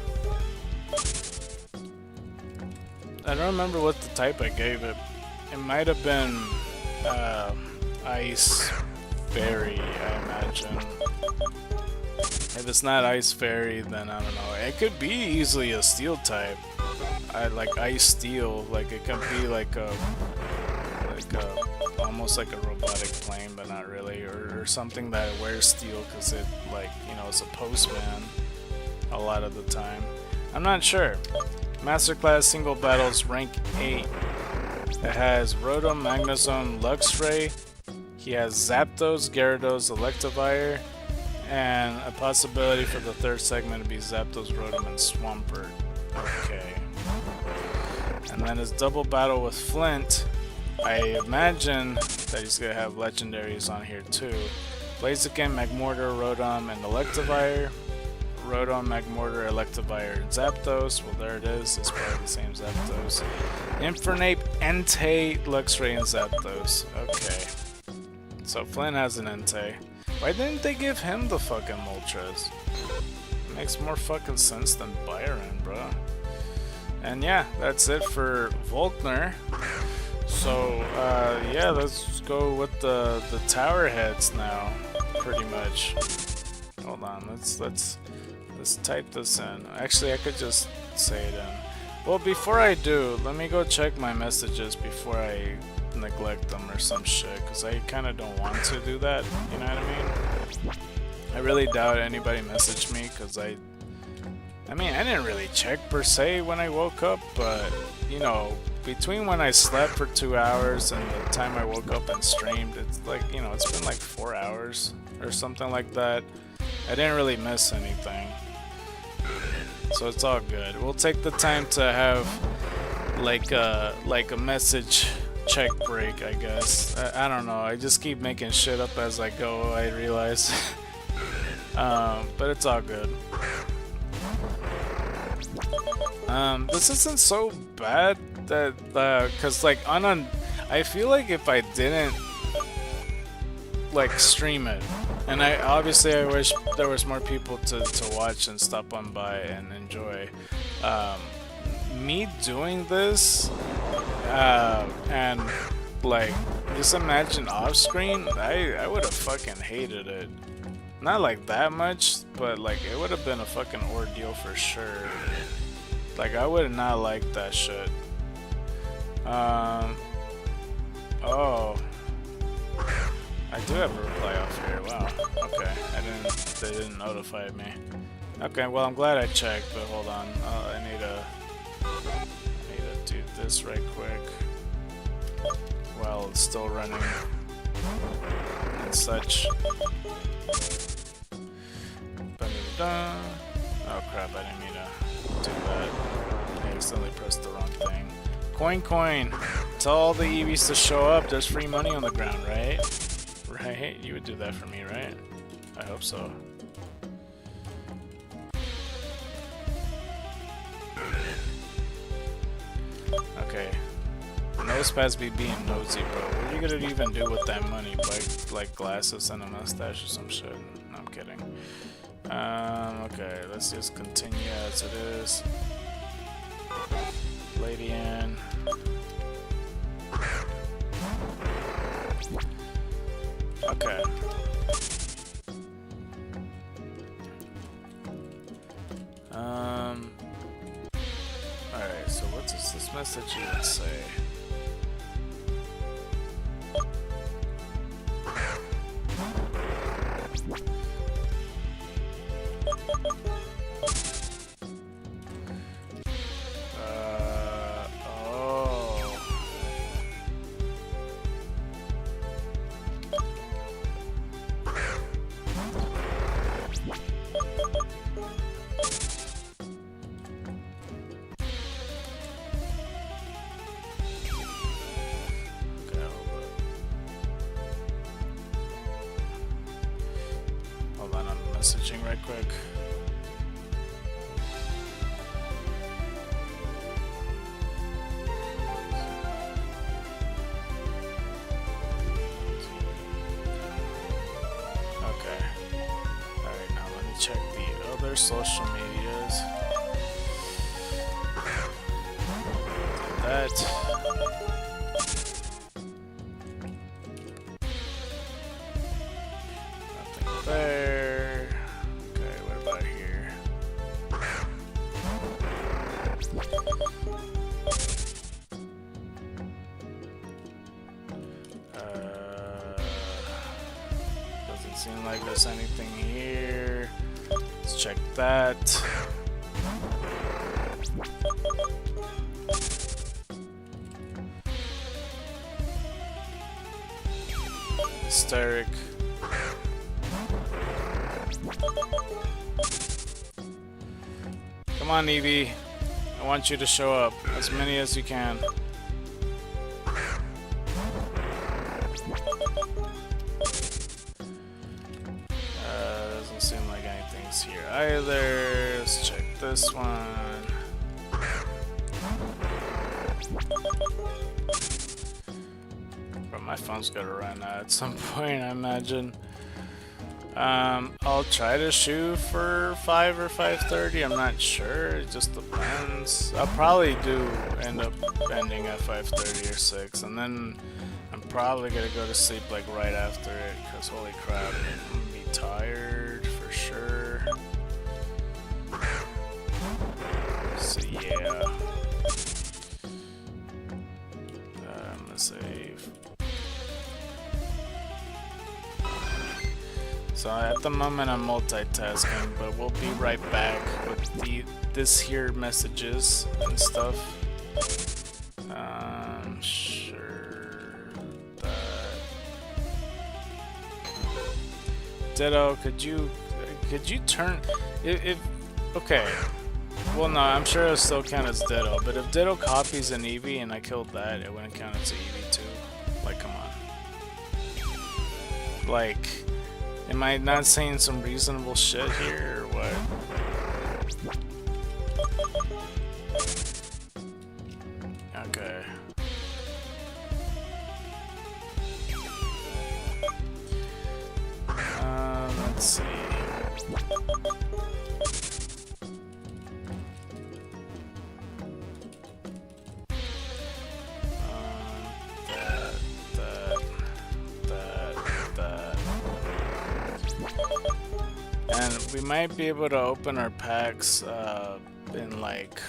I don't remember what the type I gave it. It might have been Ice Fairy, I imagine. If it's not Ice Fairy, then I don't know. It could be easily a Steel type. Like Ice Steel. Like it could be like a almost like a robotic plane, but not really, or something that wears steel because it, like, you know, it's a postman a lot of the time. I'm not sure. Masterclass single battles rank 8. It has Rotom, Magnezone, Luxray. He has Zapdos, Gyarados, Electivire, and a possibility for the third segment to be Zapdos, Rotom, and Swampert. Okay. And then his double battle with Flint. I imagine that he's gonna have legendaries on here too. Blaziken, Magmortar, Rotom, and Electivire. Rotom, Magmortar, Electivire, and Zapdos. Well, there it is. It's probably the same Zapdos. Infernape, Entei, Luxray, and Zapdos. Okay. So Flynn has an Entei. Why didn't they give him the fucking Moltres? Makes more fucking sense than Byron, bro. And yeah, that's it for Volkner. So yeah, let's go with the tower heads now, pretty much. Hold on, let's type this in. Actually, I could just say it in. Well, before I do, let me go check my messages before I neglect them or some shit, because I kind of don't want to do that, you know what I mean? I really doubt anybody messaged me, because I mean, I didn't really check per se when I woke up, but, you know, between when I slept for 2 hours and the time I woke up and streamed, it's like, you know, it's been like 4 hours or something like that. I didn't really miss anything. So it's all good. We'll take the time to have like a message check break, I guess. I don't know. I just keep making shit up as I go, I realize. But it's all good. This isn't so bad that cause like I feel like if I didn't like stream it, and I wish there was more people to watch and stop on by and enjoy me doing this, and like just imagine off screen, I would have fucking hated it. Not like that much, but like it would have been a fucking ordeal for sure. Like I would not like that shit. Oh, I do have a reply off here. Wow. Okay, they didn't notify me. Okay, well I'm glad I checked, but hold on. I need to do this right quick while it's still running and such. Oh crap! I didn't mean to do that. I accidentally pressed the wrong thing. Coin. Tell all the Eevees to show up. There's free money on the ground, right? Right? You would do that for me, right? I hope so. Okay. Nosepads be being nosy, bro. What are you gonna even do with that money? Buy like glasses and a mustache or some shit? No, I'm kidding. Okay, let's just continue as it is. Lady in. Okay. Alright, so what does this message even say? Messaging right quick. Okay. Alright, now let me check the other social medias. Do that. Nothing there. Doesn't seem like there's anything here. Let's check that. Hysteric. Come on, Eevee. I want you to show up. As many as you can. Doesn't seem like anything's here either. Let's check this one. But my phone's gotta run out at some point, I imagine. I'll try to shoot for 5 or 5:30. I'm not sure. It just depends. I'll probably do end up ending at 5:30 or 6, and then I'm probably gonna go to sleep like right after it. Cause holy crap, I'm gonna be tired for sure. So yeah, I'm gonna save. So at the moment I'm multitasking, but we'll be right back with this here messages and stuff. Sure that Ditto, could you turn if okay. Well no, I'm sure it'll still count as Ditto, but if Ditto copies an Eevee and I killed that, it wouldn't count as an Eevee too. Like come on. Like, am I not saying some reasonable shit here, or what? Okay. Let's see. And we might be able to open our packs in like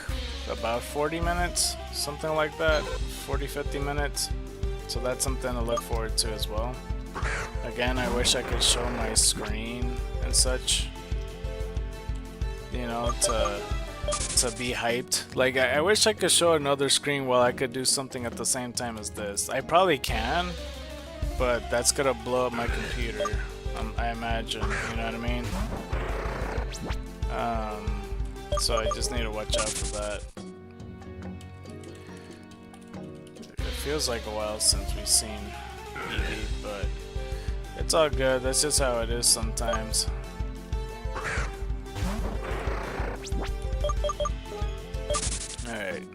about 40 minutes, something like that, 40-50 minutes. So that's something to look forward to as well. Again, I wish I could show my screen and such, you know, to be hyped. Like I wish I could show another screen while I could do something at the same time as this. I probably can, but that's gonna blow up my computer. I imagine, you know what I mean? So I just need to watch out for that. It feels like a while since we've seen Eevee, but it's all good. That's just how it is sometimes. Alright.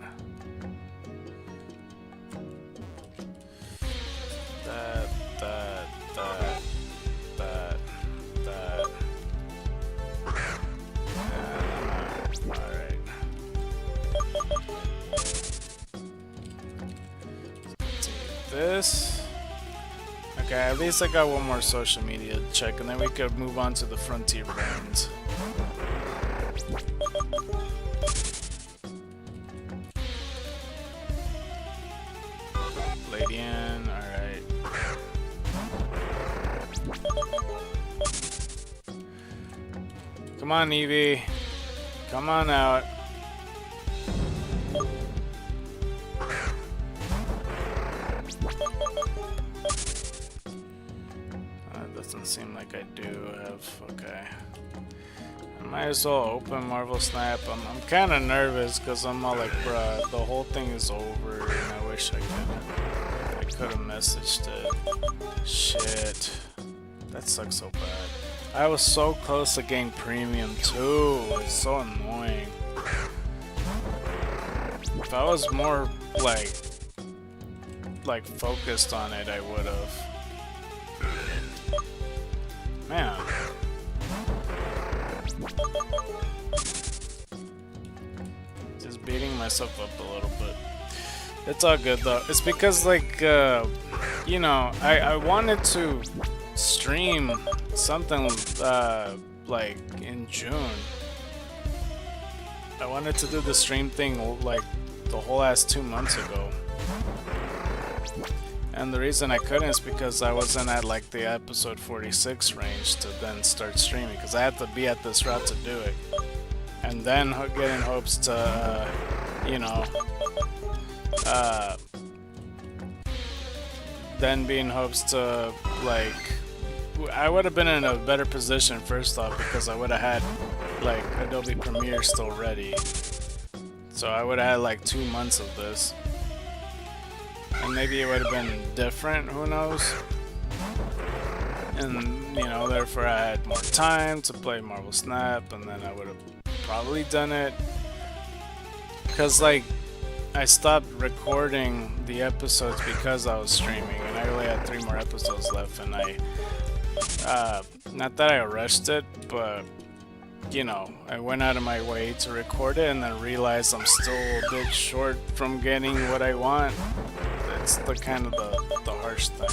This. Okay, at least I got one more social media to check, and then we could move on to the frontier brands. Ladian, alright. Come on, Eevee. Come on out. Doesn't seem like I do have. Okay. I might as well open Marvel Snap. I'm kind of nervous because I'm all like, bruh, the whole thing is over, and I wish I could have messaged it. Shit. That sucks so bad. I was so close to getting premium too. It's so annoying. If I was more like focused on it, I would have. Man. Just beating myself up a little bit. It's all good though. It's because like you know, I wanted to stream something like in June. I wanted to do the stream thing like the whole ass 2 months ago. And the reason I couldn't is because I wasn't at like the episode 46 range to then start streaming, because I had to be at this route to do it. And then get in hopes to, you know, then be in hopes to, like, I would have been in a better position first off, because I would have had like Adobe Premiere still ready. So I would have had like 2 months of this. And maybe it would have been different, who knows? And, you know, therefore I had more time to play Marvel Snap, and then I would have probably done it. Because, like, I stopped recording the episodes because I was streaming, and I only had 3 more episodes left, and I Not that I rushed it, but you know, I went out of my way to record it and then realized I'm still a bit short from getting what I want. That's the kind of the harsh thing.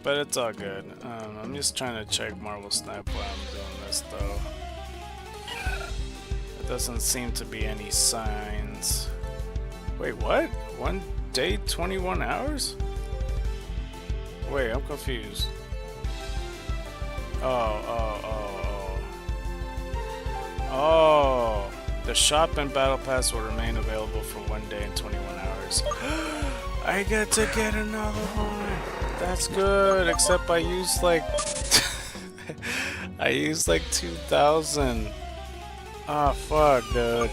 But it's all good. I'm just trying to check Marvel Snap while I'm doing this though. There doesn't seem to be any signs. Wait, what? 1 day, 21 hours? Wait, I'm confused. Oh, the shop and battle pass will remain available for 1 day and 21 hours. I get to get another one. That's good, except I used like I used like 2,000. Ah, fuck, dude.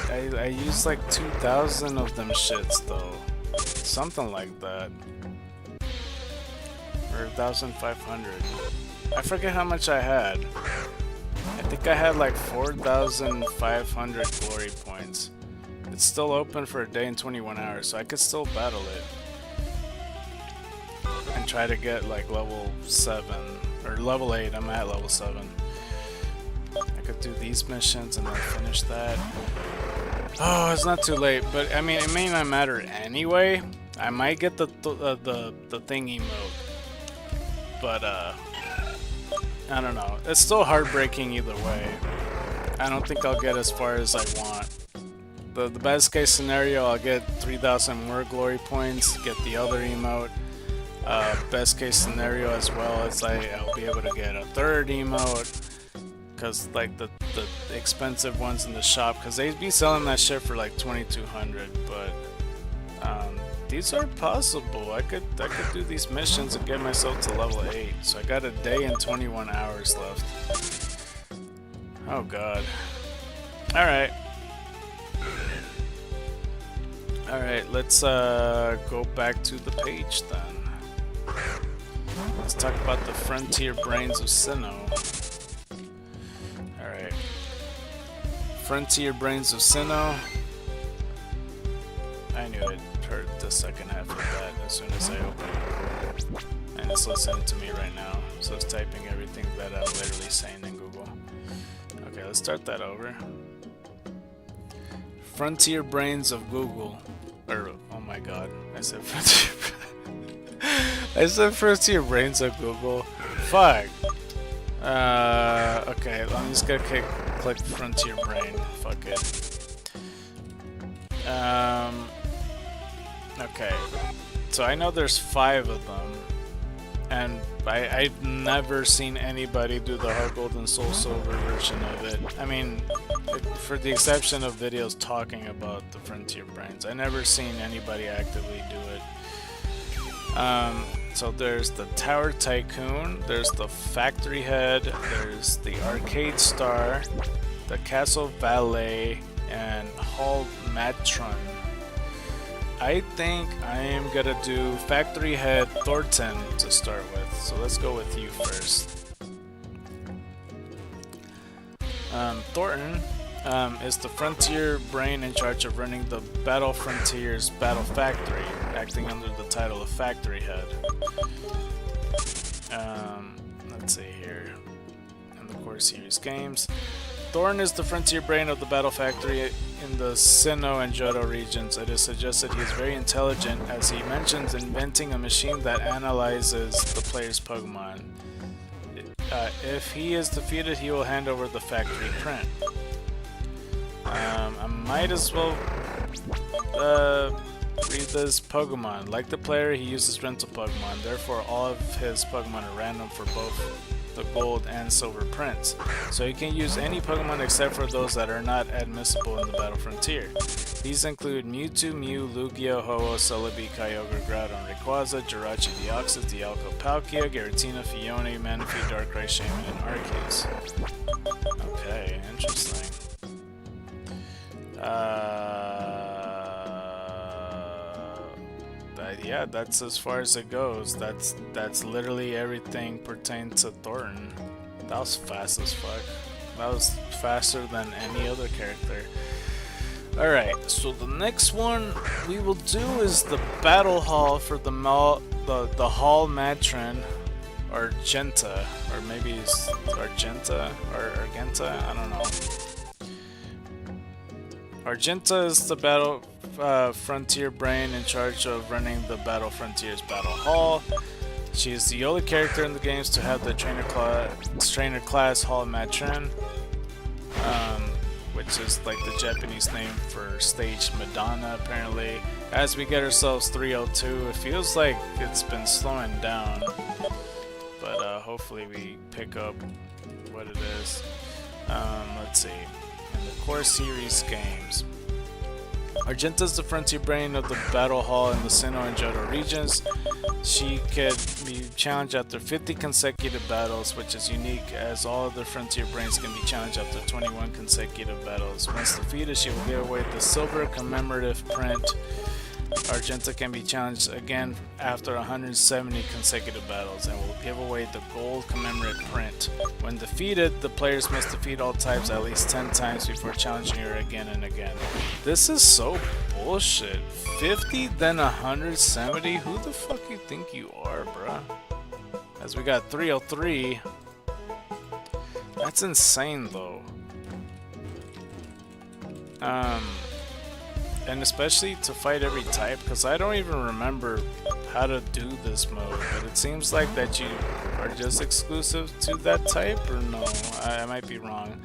I used like 2,000 of them shits though. Something like that. Or 1,500. I forget how much I had. I think I had like 4,500 glory points. It's still open for a day and 21 hours, so I could still battle it. And try to get like level 7. Or level 8, I'm at level 7. I could do these missions and then finish that. Oh, it's not too late, but I mean, it may not matter anyway. I might get the thing emote. But, I don't know. It's still heartbreaking either way. I don't think I'll get as far as I want. The best case scenario, I'll get 3,000 more glory points, get the other emote. Best case scenario as well as I'll be able to get a third emote. Because, like, the expensive ones in the shop, because they'd be selling that shit for like 2,200, but these are possible. I could do these missions and get myself to level 8. So I got a day and 21 hours left. Oh god. Alright. Alright, let's go back to the page then. Let's talk about the Frontier Brains of Sinnoh. Alright. Frontier Brains of Sinnoh. I knew it. Heard the second half of that as soon as I opened it. And it's listening to me right now, so it's typing everything that I'm literally saying in Google. Okay, let's start that over. Frontier Brains of Google. Or, oh my god, I said Frontier. I said Frontier Brains of Google. Fuck. Okay, I'm just gonna click Frontier Brain. Fuck it. Okay, so I know there's 5 of them, and I've never seen anybody do the Heart Gold and Soul Silver version of it. I mean, for the exception of videos talking about the Frontier Brains, I never seen anybody actively do it. So there's the Tower Tycoon, there's the Factory Head, there's the Arcade Star, the Castle Valet, and Hall Matron. I think I am gonna do Factory Head Thornton to start with, so let's go with you first. Thornton is the Frontier Brain in charge of running the Battle Frontiers Battle Factory, acting under the title of Factory Head. Let's see here. In the core series games, Thorn is the Frontier Brain of the Battle Factory in the Sinnoh and Johto regions. It is suggested he is very intelligent, as he mentions inventing a machine that analyzes the player's Pokemon. If he is defeated, he will hand over the factory print. I might as well read this Pokemon. Like the player, he uses rental Pokemon. Therefore, all of his Pokemon are random for both the gold and silver prints. So you can use any Pokemon except for those that are not admissible in the Battle Frontier. These include Mewtwo, Mew, Lugia, Ho-Oh, Celebi, Kyogre, Groudon, Rayquaza, Jirachi, Deoxys, Dialga, Palkia, Giratina, Fione, Manaphy, Darkrai, Shaman, and Arceus. Okay, interesting. Yeah, that's as far as it goes. That's literally everything pertaining to Thornton. That was fast as fuck. That was faster than any other character. Alright, so the next one we will do is the battle hall for the hall matron, Argenta, or maybe it's Argenta or Argenta, I don't know. Argenta is the battle frontier brain in charge of running the Battle Frontiers Battle Hall. She is the only character in the games to have the trainer class Hall Matron, which is like the Japanese name for stage Madonna apparently. As we get ourselves 302, it feels like it's been slowing down, but hopefully we pick up what it is. Let's see. In the core series games, Argenta is the frontier brain of the battle hall in the Sinnoh and Johto regions. She could be challenged after 50 consecutive battles, which is unique as all other frontier brains can be challenged after 21 consecutive battles. Once defeated, she will give away the silver commemorative print. Argenta can be challenged again after 170 consecutive battles and will give away the gold commemorative print. When defeated, the players must defeat all types at least 10 times before challenging her again and again. This is so bullshit. 50, then 170? Who the fuck you think you are, bruh? As we got 303. That's insane, though. And especially to fight every type, because I don't even remember how to do this mode, but it seems like that you are just exclusive to that type, or no? I might be wrong.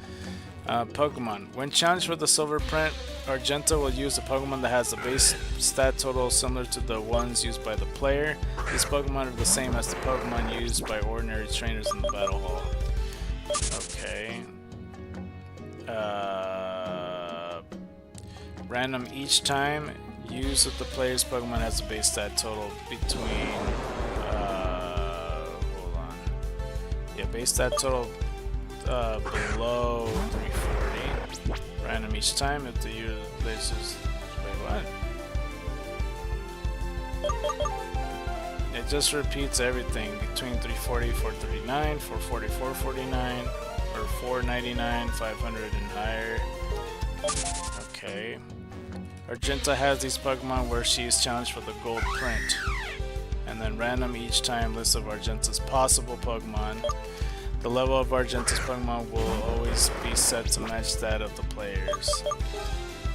Pokemon. When challenged with the silver print, Argenta will use a Pokemon that has a base stat total similar to the ones used by the player. These Pokemon are the same as the Pokemon used by ordinary trainers in the battle hall. Okay. Random each time. Use of the player's Pokemon has a base stat total between hold on. Yeah, base stat total below 340. Random each time if the user places. Wait, what? It just repeats everything between 340, 439, 440, 449, or 499, 500 and higher. Okay. Argenta has these Pokemon where she is challenged for the gold print. And then random each time list of Argenta's possible Pokemon. The level of Argenta's Pokemon will always be set to match that of the players.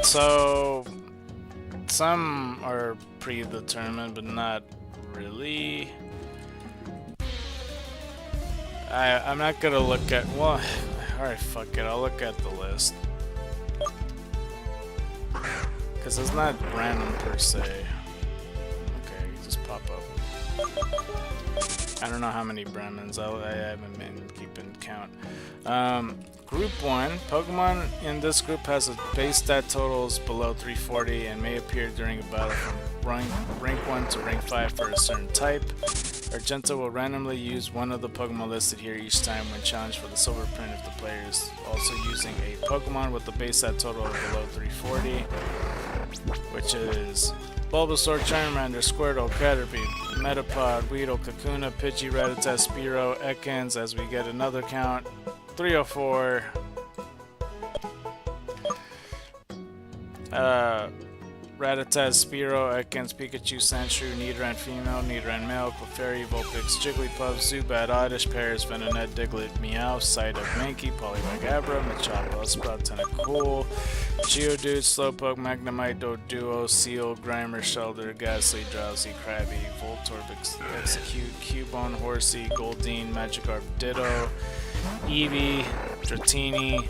So some are predetermined, but not really. I'm not gonna look at, well, alright, fuck it, I'll look at the list. Because it's not random per se. Okay, you just pop up. I don't know how many Brahmins, I haven't been keeping count. Group 1. Pokemon in this group has a base stat totals below 340 and may appear during a battle from rank 1 to rank 5 for a certain type. Argenta will randomly use one of the Pokemon listed here each time when challenged for the silver print if the player is also using a Pokemon with the base stat total of below 340, which is Bulbasaur, Charmander, Squirtle, Caterpie, Metapod, Weedle, Kakuna, Pidgey, Rattata, Spearow, Ekans, as we get another count. 304. Rattata, Spearow, Ekans, Pikachu, Sandshrew, Nidoran female, Nidoran male, Clefairy, Vulpix, Jigglypuff, Zubat, Oddish, Paras, Venonat, Diglett, Meowth, Psyduck, Mankey, Poliwag, Abra, Machop, Bellsprout, Tentacool, Geodude, Slowpoke, Magnemite, Doduo, Seal, Grimer, Shelter, Ghastly, Drowsy, Krabby, Voltorb, Execute, Cubone, Horsey, Goldeen, Magikarp, Ditto, Eevee, Dratini,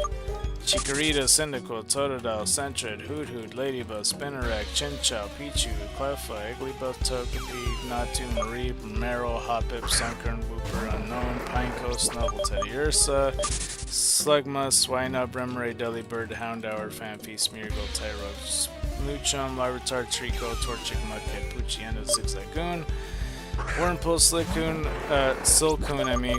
Chikorita, Cyndaquil, Totodile, Sentret, Hoothoot, Ladybug, Spinarak, Chinchou, Pichu, Clefairy, Igglybuff, Togepi, Natu, Marie, Meryl, Hoppip, Sunkern, Wooper, Unknown, Pineco, Snubble, Teddiursa, Slugma, Swinub, Remoraid, Delibird, Houndour, Phanpy, Smeargle, Tyrogue, Smoochum, Larvitar, Trico, Torchic, Mudkip, Poochyena, Zigzagoon, Wurmple, Silcoon,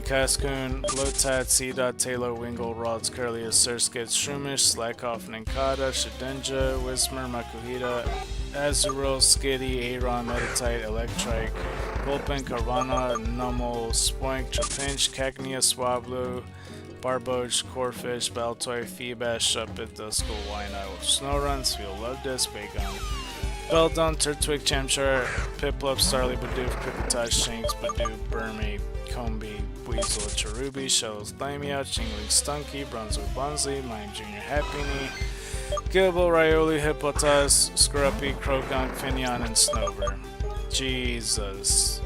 Cascoon, Lotad, Seedot, Taylor, Wingull, Rods, Curlius, Surskit, Shroomish, Slakoff, Ninkata, Shedinja, Whismur, Makuhita, Azurill, Skitty, Aeron, Metatite, Electrike, Gulpin, Carvana, Numel, Spoink, Trapinch, Cacnea, Swablu, Barboach, Corefish, Baltoy, Feebash, Shuppet, Duskull, Wynite, Snowruns, Feel Love This, Bacon, Beldon, Turtwig, Chamchar, Piplup, Starly, Bidoof, Pipitash, Shanks, Bidoof, Burmy, Combi, Weasel, Cherubi, Shells, Lamia, Chingling, Stunky, Bronzer, Bunsley, Mime Jr., Happiny, Gilbo, Rioli, Hippotas, Scruppy, Croagunk, Finion, and Snover. Jesus.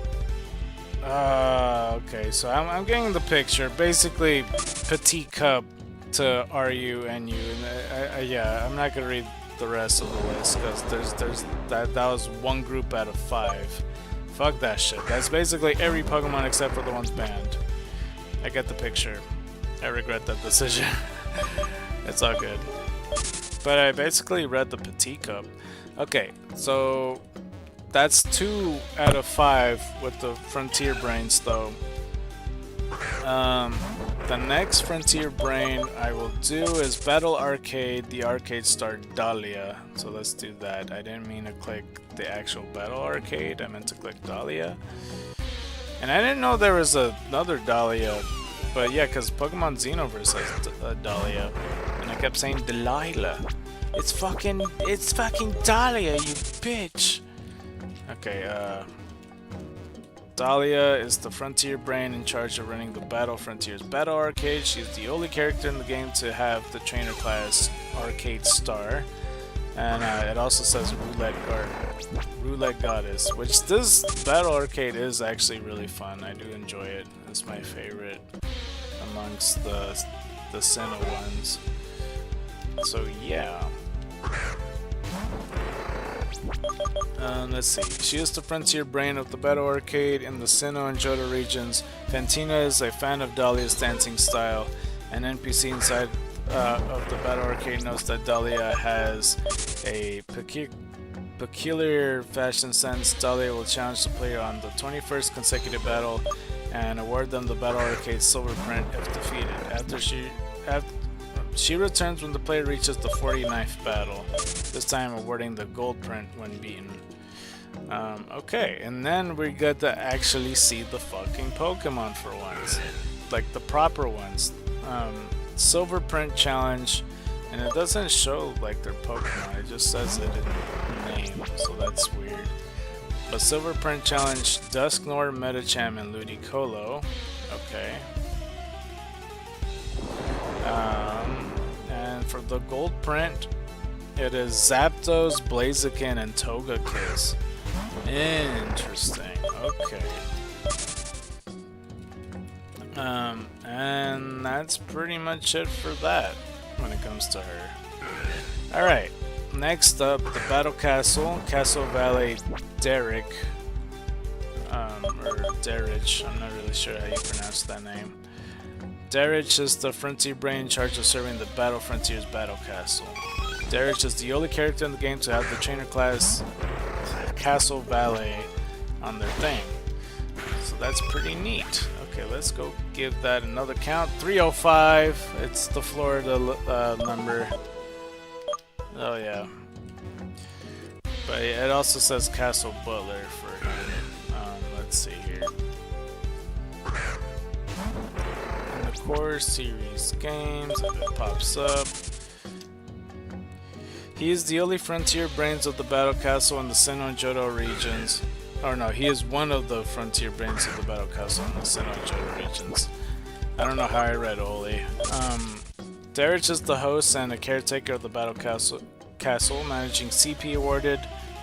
Okay, so I'm getting the picture. Basically, Petite Cup to RU and U. And yeah, I'm not gonna read the rest of the list because that was one group out of 5. Fuck that shit. That's basically every Pokemon except for the ones banned. I get the picture. I regret that decision. It's all good. But I basically read the Petite Cup. Okay, so that's 2 out of 5 with the Frontier Brains though. The next Frontier Brain I will do is Battle Arcade, the Arcade Star Dahlia. So let's do that. I didn't mean to click the actual Battle Arcade, I meant to click Dahlia. And I didn't know there was another Dahlia, but yeah, because Pokemon Xenoverse has Dahlia. And I kept saying Delilah. It's fucking Dahlia, you bitch! Okay, Dahlia is the Frontier Brain in charge of running the Battle Frontiers Battle Arcade. She's the only character in the game to have the trainer class Arcade Star. And it also says Roulette Goddess, which this Battle Arcade is actually really fun. I do enjoy it. It's my favorite amongst the Sinnoh ones. So yeah. Let's see. She is the Frontier Brain of the Battle Arcade in the Sinnoh and Johto regions. Fantina is a fan of Dahlia's dancing style. An NPC inside of the Battle Arcade knows that Dahlia has a peculiar fashion sense. Dahlia will challenge the player on the 21st consecutive battle and award them the Battle Arcade Silver Print if defeated. She returns when the player reaches the 49th battle, this time awarding the Gold Print when beaten. Okay, and then we get to actually see the fucking Pokemon for once. Like the proper ones. Silver Print Challenge, and it doesn't show like their Pokemon, it just says it in the name, so that's weird. But Silver Print Challenge, Dusknoir, Medicham, and Ludicolo. Okay. And for the Gold Print, it is Zapdos, Blaziken, and Togekiss. Interesting. Okay. And that's pretty much it for that when it comes to her. Alright, next up, the Battle Castle, Castle Valley Derrick. Or Derrich, I'm not really sure how you pronounce that name. Derrich is the Frontier Brain in charge of serving the Battle Frontiers Battle Castle. Derrich is the only character in the game to have the trainer class Castle Valley on their thing. So that's pretty neat. Okay, let's go give that another count. 305. It's the Florida number. Oh yeah. But it also says Castle Butler for him. Let's see here. In the Core Series games, if it pops up. He is the only Frontier Brains of the Battle Castle in the Sinnoh and Johto regions. Or no, he is one of the Frontier Brains of the Battle Castle in the Sinnoh and Johto regions. I don't know how I read Oli. Derrich is the host and a caretaker of the Battle Castle, managing CP awarded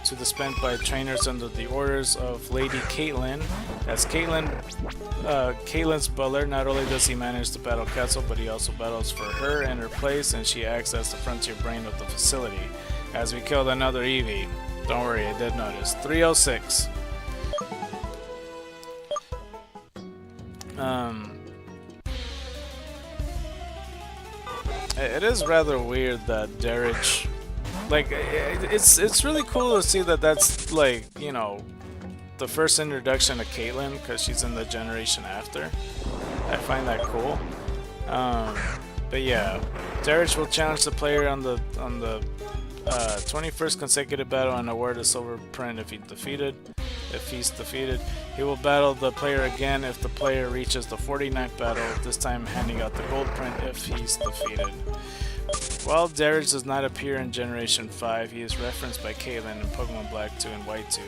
to the spent by trainers under the orders of Lady Caitlin. As Caitlin's butler, not only does he manage the Battle Castle, but he also battles for her and her place, and she acts as the Frontier Brain of the facility. As we killed another Eevee. Don't worry, I did notice. 306. It is rather weird that Derrich, like, it's really cool to see that that's, like, you know, the first introduction to Caitlin, because she's in the generation after. I find that cool. But yeah, Derrich will challenge the player on the 21st consecutive battle and award a silver print if he's defeated. He will battle the player again if the player reaches the 49th battle, this time handing out the gold print if he's defeated. While Darage does not appear in Generation 5, he is referenced by Caitlyn in Pokemon Black 2 and White 2.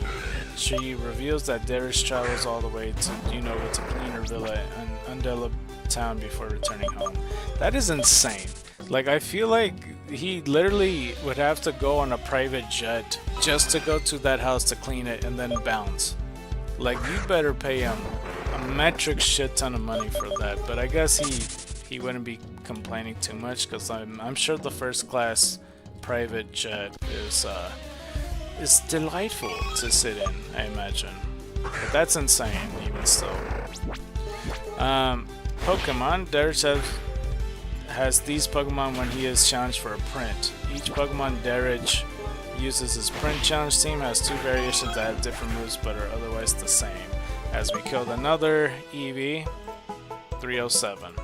She reveals that Darage travels all the way to Unova to clean her villa in Undella Town before returning home. That is insane. Like, I feel like he literally would have to go on a private jet just to go to that house to clean it and then bounce. Like, you better pay him a metric shit ton of money for that. But I guess he wouldn't be complaining too much, because I'm sure the first class private jet is delightful to sit in, I imagine. But that's insane, even still. Pokemon. Darage has these Pokemon when he is challenged for a print. Each Pokemon Darage uses his print challenge team has 2 variations that have different moves but are otherwise the same. As we killed another Eevee, 307.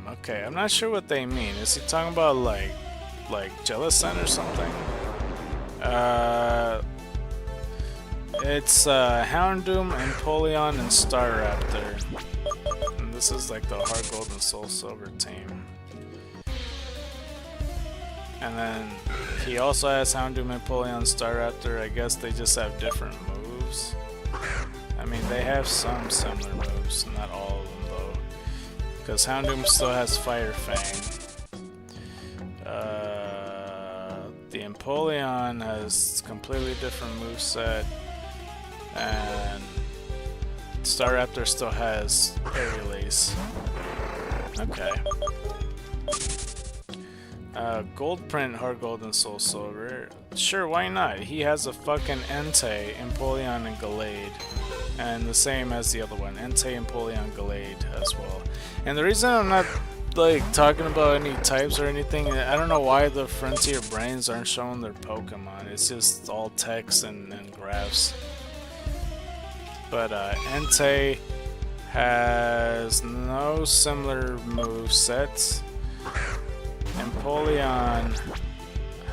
Okay, I'm not sure what they mean. Is he talking about like Jellicent or something? It's Houndoom, Empoleon, and Staraptor. And this is like the Heart Gold and Soul Silver team. And then he also has Houndoom, Empoleon, Staraptor. I guess they just have different moves. I mean, they have some similar moves, not all of them though. Because Houndoom still has Fire Fang. The Empoleon has completely different moveset. And Staraptor still has Aerial Ace. Okay. Gold print, Heart Gold, and Soul Silver. Sure, why not? He has a fucking Entei, Empoleon, and Gallade. And the same as the other one, Entei, Empoleon, Gallade as well. And the reason I'm not like talking about any types or anything, I don't know why the Frontier Brains aren't showing their Pokemon. It's just all text and graphs. But Entei has no similar movesets. Empoleon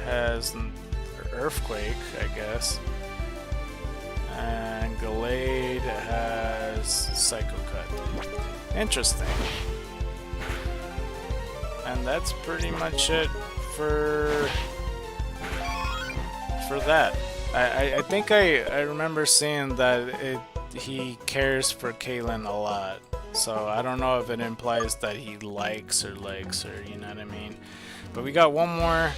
has Earthquake, I guess. And Gallade has Psycho Cut. Interesting. And that's pretty much it for that. I think I remember seeing that he cares for Caitlyn a lot. So I don't know if it implies that he likes her, you know what I mean? But we got one more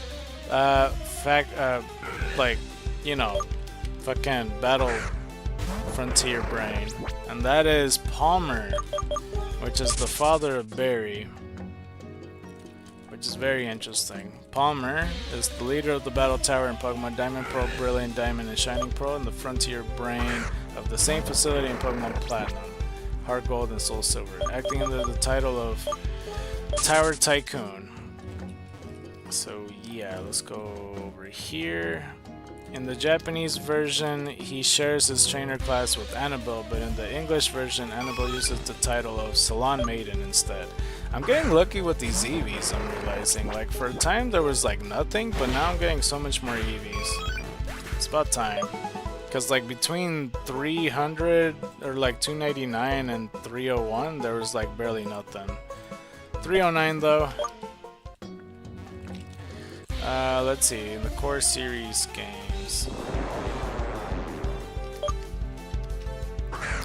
like, you know, fucking battle Frontier Brain. And that is Palmer, which is the father of Barry. Which is very interesting. Palmer is the leader of the Battle Tower in Pokemon Diamond Pearl, Brilliant Diamond, and Shining Pearl, and the Frontier Brain of the same facility in Pokemon Platinum, Heart Gold, and Soul Silver, acting under the title of Tower Tycoon. So yeah, let's go over here. In the Japanese version, he shares his trainer class with Annabelle, but in the English version, Annabelle uses the title of Salon Maiden instead. I'm getting lucky with these Eevees, I'm realizing. Like, for a time there was like nothing, but now I'm getting so much more Eevees. It's about time. Because like between 300 or like 299 and 301, there was like barely nothing. 309 though. Let's see, in the core series games.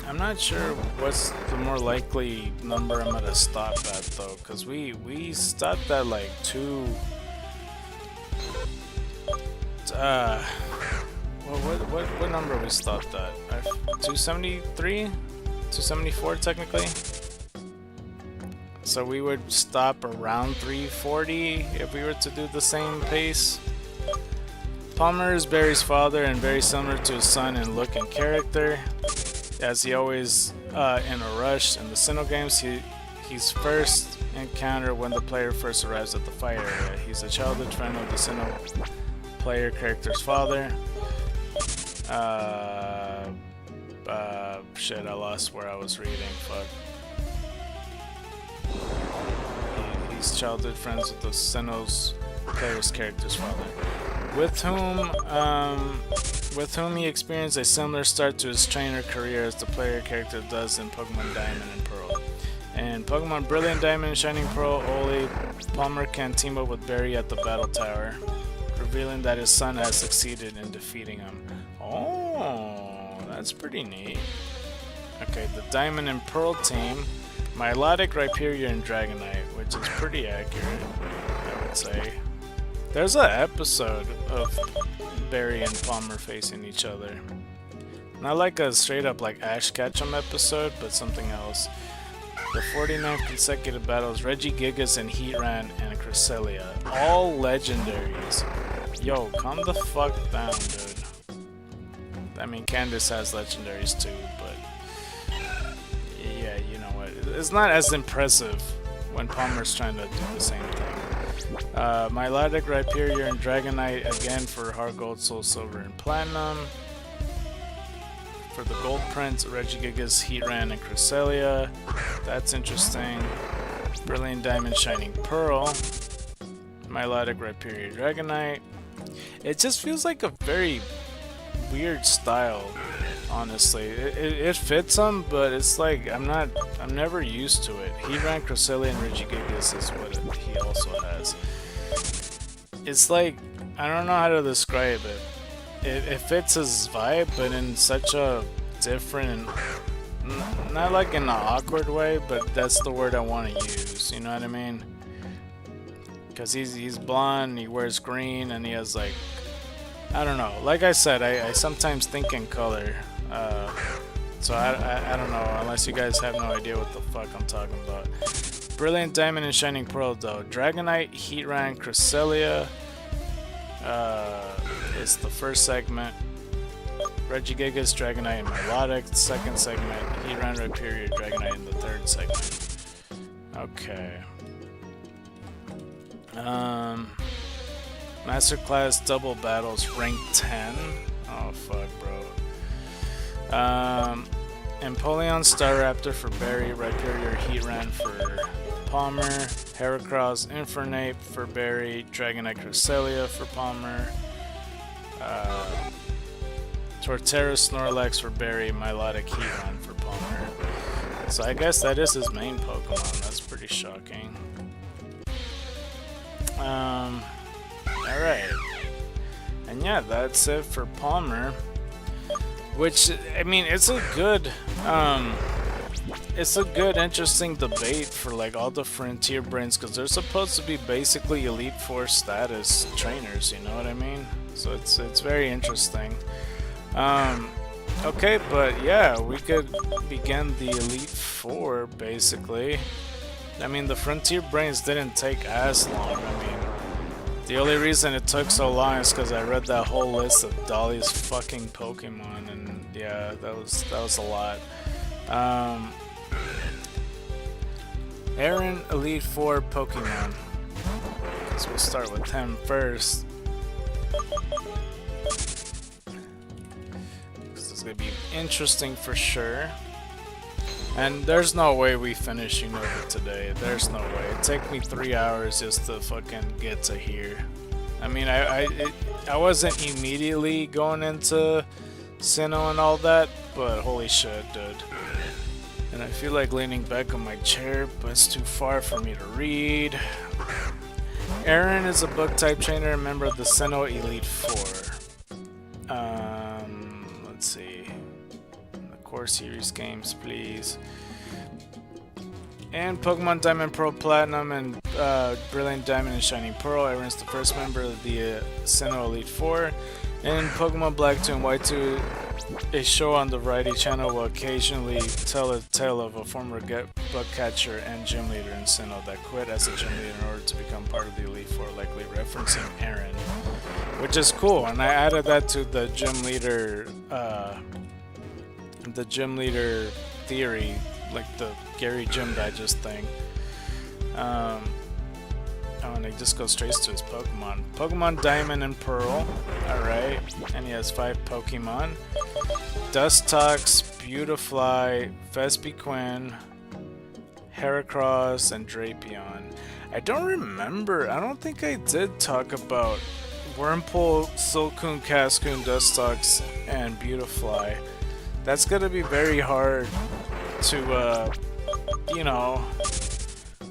I'm not sure what's the more likely number I'm gonna stop at though, because we stopped at like what number we stopped at? 273? 274 technically? So we would stop around 340 if we were to do the same pace. Palmer is Barry's father and very similar to his son in look and character. As he always in a rush in the Sinnoh games, he's first encountered when the player first arrives at the fire area. He's a childhood friend of the Sinnoh player character's father. Shit, I lost where I was reading. Fuck. He's childhood friends with the Sinnoh's player's character's father, with whom he experienced a similar start to his trainer career as the player character does in Pokemon Diamond and Pearl. In Pokemon Brilliant Diamond and Shining Pearl, only Palmer can team up with Barry at the Battle Tower, revealing that his son has succeeded in defeating him. Oh, that's pretty neat. Okay, the Diamond and Pearl team, Milotic, Rhyperior, and Dragonite, which is pretty accurate, I would say. There's an episode of Barry and Palmer facing each other. Not like a straight up like Ash Ketchum episode, but something else. The 49th consecutive battles, Regigigas and Heatran and Cresselia. All legendaries. Yo, calm the fuck down, dude. I mean, Candace has legendaries too, but yeah, you know what. It's not as impressive when Palmer's trying to do the same thing. Milotic, Rhyperior, and Dragonite again for Heart Gold, Soul Silver, and Platinum. For the Gold Prince, Regigigas, Heatran, and Cresselia. That's interesting. Brilliant Diamond, Shining Pearl. Milotic, Rhyperior, Dragonite. It just feels like a very weird style, honestly. It fits him, but it's like I'm never used to it. Heatran, Cresselia, and Regigigas is what he also has. It's like, I don't know how to describe it. It fits his vibe, but in such a different, not like in an awkward way, but that's the word I want to use, you know what I mean? Because he's blonde, he wears green, and he has like, I don't know, like I said, I sometimes think in color, so I don't know, unless you guys have no idea what the fuck I'm talking about. Brilliant Diamond and Shining Pearl though, Dragonite, Heatran, Cresselia, is the first segment. Regigigas, Dragonite, and Milotic, second segment. Heatran, Rhyperior, Dragonite in the third segment. Okay. Masterclass double battles, rank 10. Oh fuck, bro. Empoleon, Staraptor for Barry, Rhyperior, Heatran for Palmer, Heracross, Infernape for Barry, Dragonite, Cresselia for Palmer, Torterra, Snorlax for Barry, Milotic, Heatran for Palmer. So I guess that is his main Pokemon. That's pretty shocking. Alright. And yeah, that's it for Palmer. Which, I mean, it's a good, interesting debate for like all the Frontier Brains, because they're supposed to be basically Elite Four status trainers, you know what I mean? So it's very interesting. Okay, but yeah, we could begin the Elite Four basically. I mean, the Frontier Brains didn't take as long. I mean, the only reason it took so long is because I read that whole list of Dolly's fucking Pokemon, and yeah, that was a lot. Aaron Elite Four Pokemon. So we'll start with him first. This is gonna be interesting for sure. And there's no way we finish Unova today. There's no way. It took me 3 hours just to fucking get to here. I mean, I wasn't immediately going into Sinnoh and all that, but holy shit, dude. And I feel like leaning back on my chair, but it's too far for me to read. Aaron is a bug type trainer and member of the Sinnoh Elite Four. Let's see. The core series games, please. And Pokemon Diamond, Pearl, Platinum, and Brilliant Diamond and Shining Pearl. Aaron's the first member of the Sinnoh Elite Four. And Pokemon Black 2 and White 2, a show on the Variety Channel, will occasionally tell a tale of a former bug catcher and gym leader in Sinnoh that quit as a gym leader in order to become part of the Elite Four, likely referencing Aaron. Which is cool, and I added that to the gym leader theory, like the Gary Gym Digest thing. Oh, and he just goes straight to his Pokemon. Pokemon Diamond and Pearl. Alright. And he has 5 Pokemon. Dustox, Beautifly, Vespiquen, Heracross, and Drapion. I don't remember. I don't think I did talk about Wurmple, Silcoon, Cascoon, Dustox, and Beautifly. That's gonna be very hard to, you know,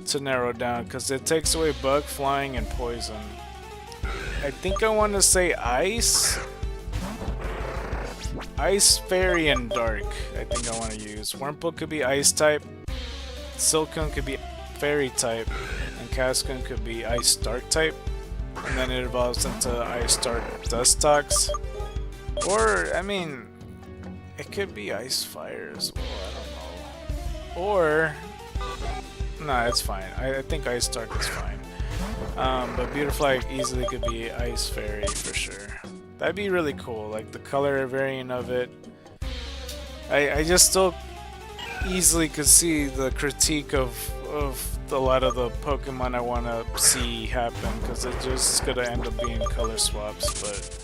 to narrow down because it takes away Bug, Flying, and Poison. I think I want to say Ice. Ice, Fairy, and Dark. I think I want to use. Wurmple could be Ice type. Silcoon could be Fairy type. And Cascoon could be Ice Dark type. And then it evolves into Ice Dark Dustox. Or, I mean, it could be Ice Fire as well. I don't know. Or, nah, it's fine. I think Ice Dark is fine. But Beautifly easily could be Ice Fairy for sure. That'd be really cool, like the color variant of it. I just still easily could see the critique of a lot of the Pokemon I want to see happen, because it just gonna end up being color swaps, but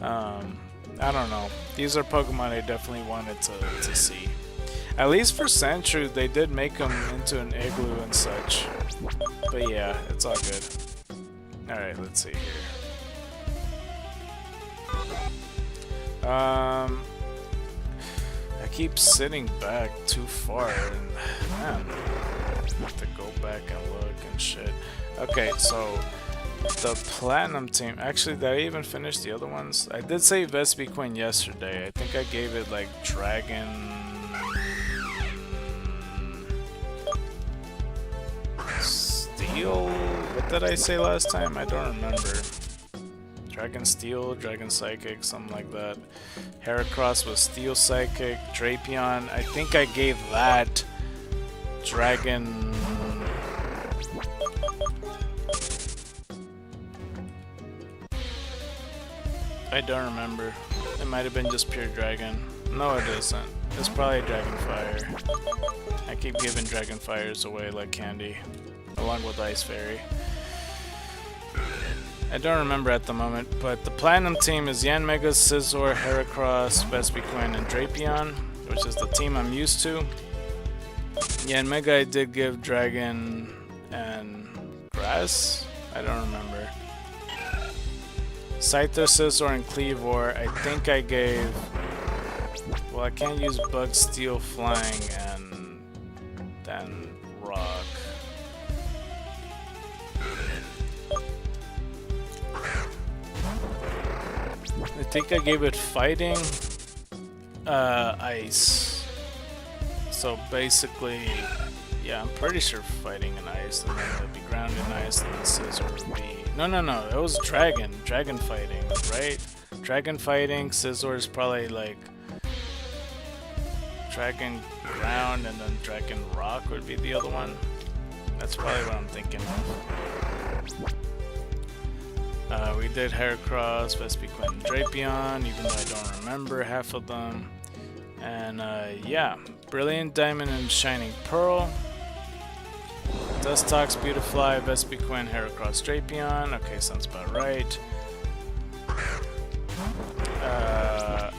I don't know. These are Pokemon I definitely wanted to see. At least for Sandshrew, they did make them into an igloo and such. But yeah, it's all good. Alright, let's see here. I keep sitting back too far, and man, I have to go back and look and shit. Okay, so the Platinum team. Actually, did I even finish the other ones? I did say Vespiquen yesterday. I think I gave it like Dragon Steel. What did I say last time? I don't remember. Dragon Steel, Dragon Psychic, something like that. Heracross was Steel Psychic. Drapion, I think I gave that Dragon... I don't remember. It might have been just pure Dragon. No, it isn't. It's probably Dragon Fire. I keep giving Dragon Fires away like candy, along with Ice Fairy. I don't remember at the moment, but the Platinum team is Yanmega, Scizor, Heracross, Vespiquen, and Drapion, which is the team I'm used to. Yanmega I did give Dragon and Grass? I don't remember. Scyther, Scizor, and Cleavor, I think I gave... Well, I can't use Bug, Steel, Flying, and then Rock. I think I gave it Fighting, Ice. So basically, yeah, I'm pretty sure Fighting and Ice, and then it would be Ground and Ice, and then Scizor would be... No, it was Dragon Fighting, right? Dragon Fighting, Scizor is probably like Dragon Ground, and then Dragon Rock would be the other one. That's probably what I'm thinking of. We did Heracross, Vespiquen, and Drapion, even though I don't remember half of them. And yeah, Brilliant Diamond and Shining Pearl. Dustox, Beautifly, Vespiquen, Heracross, Drapion. Okay, sounds about right.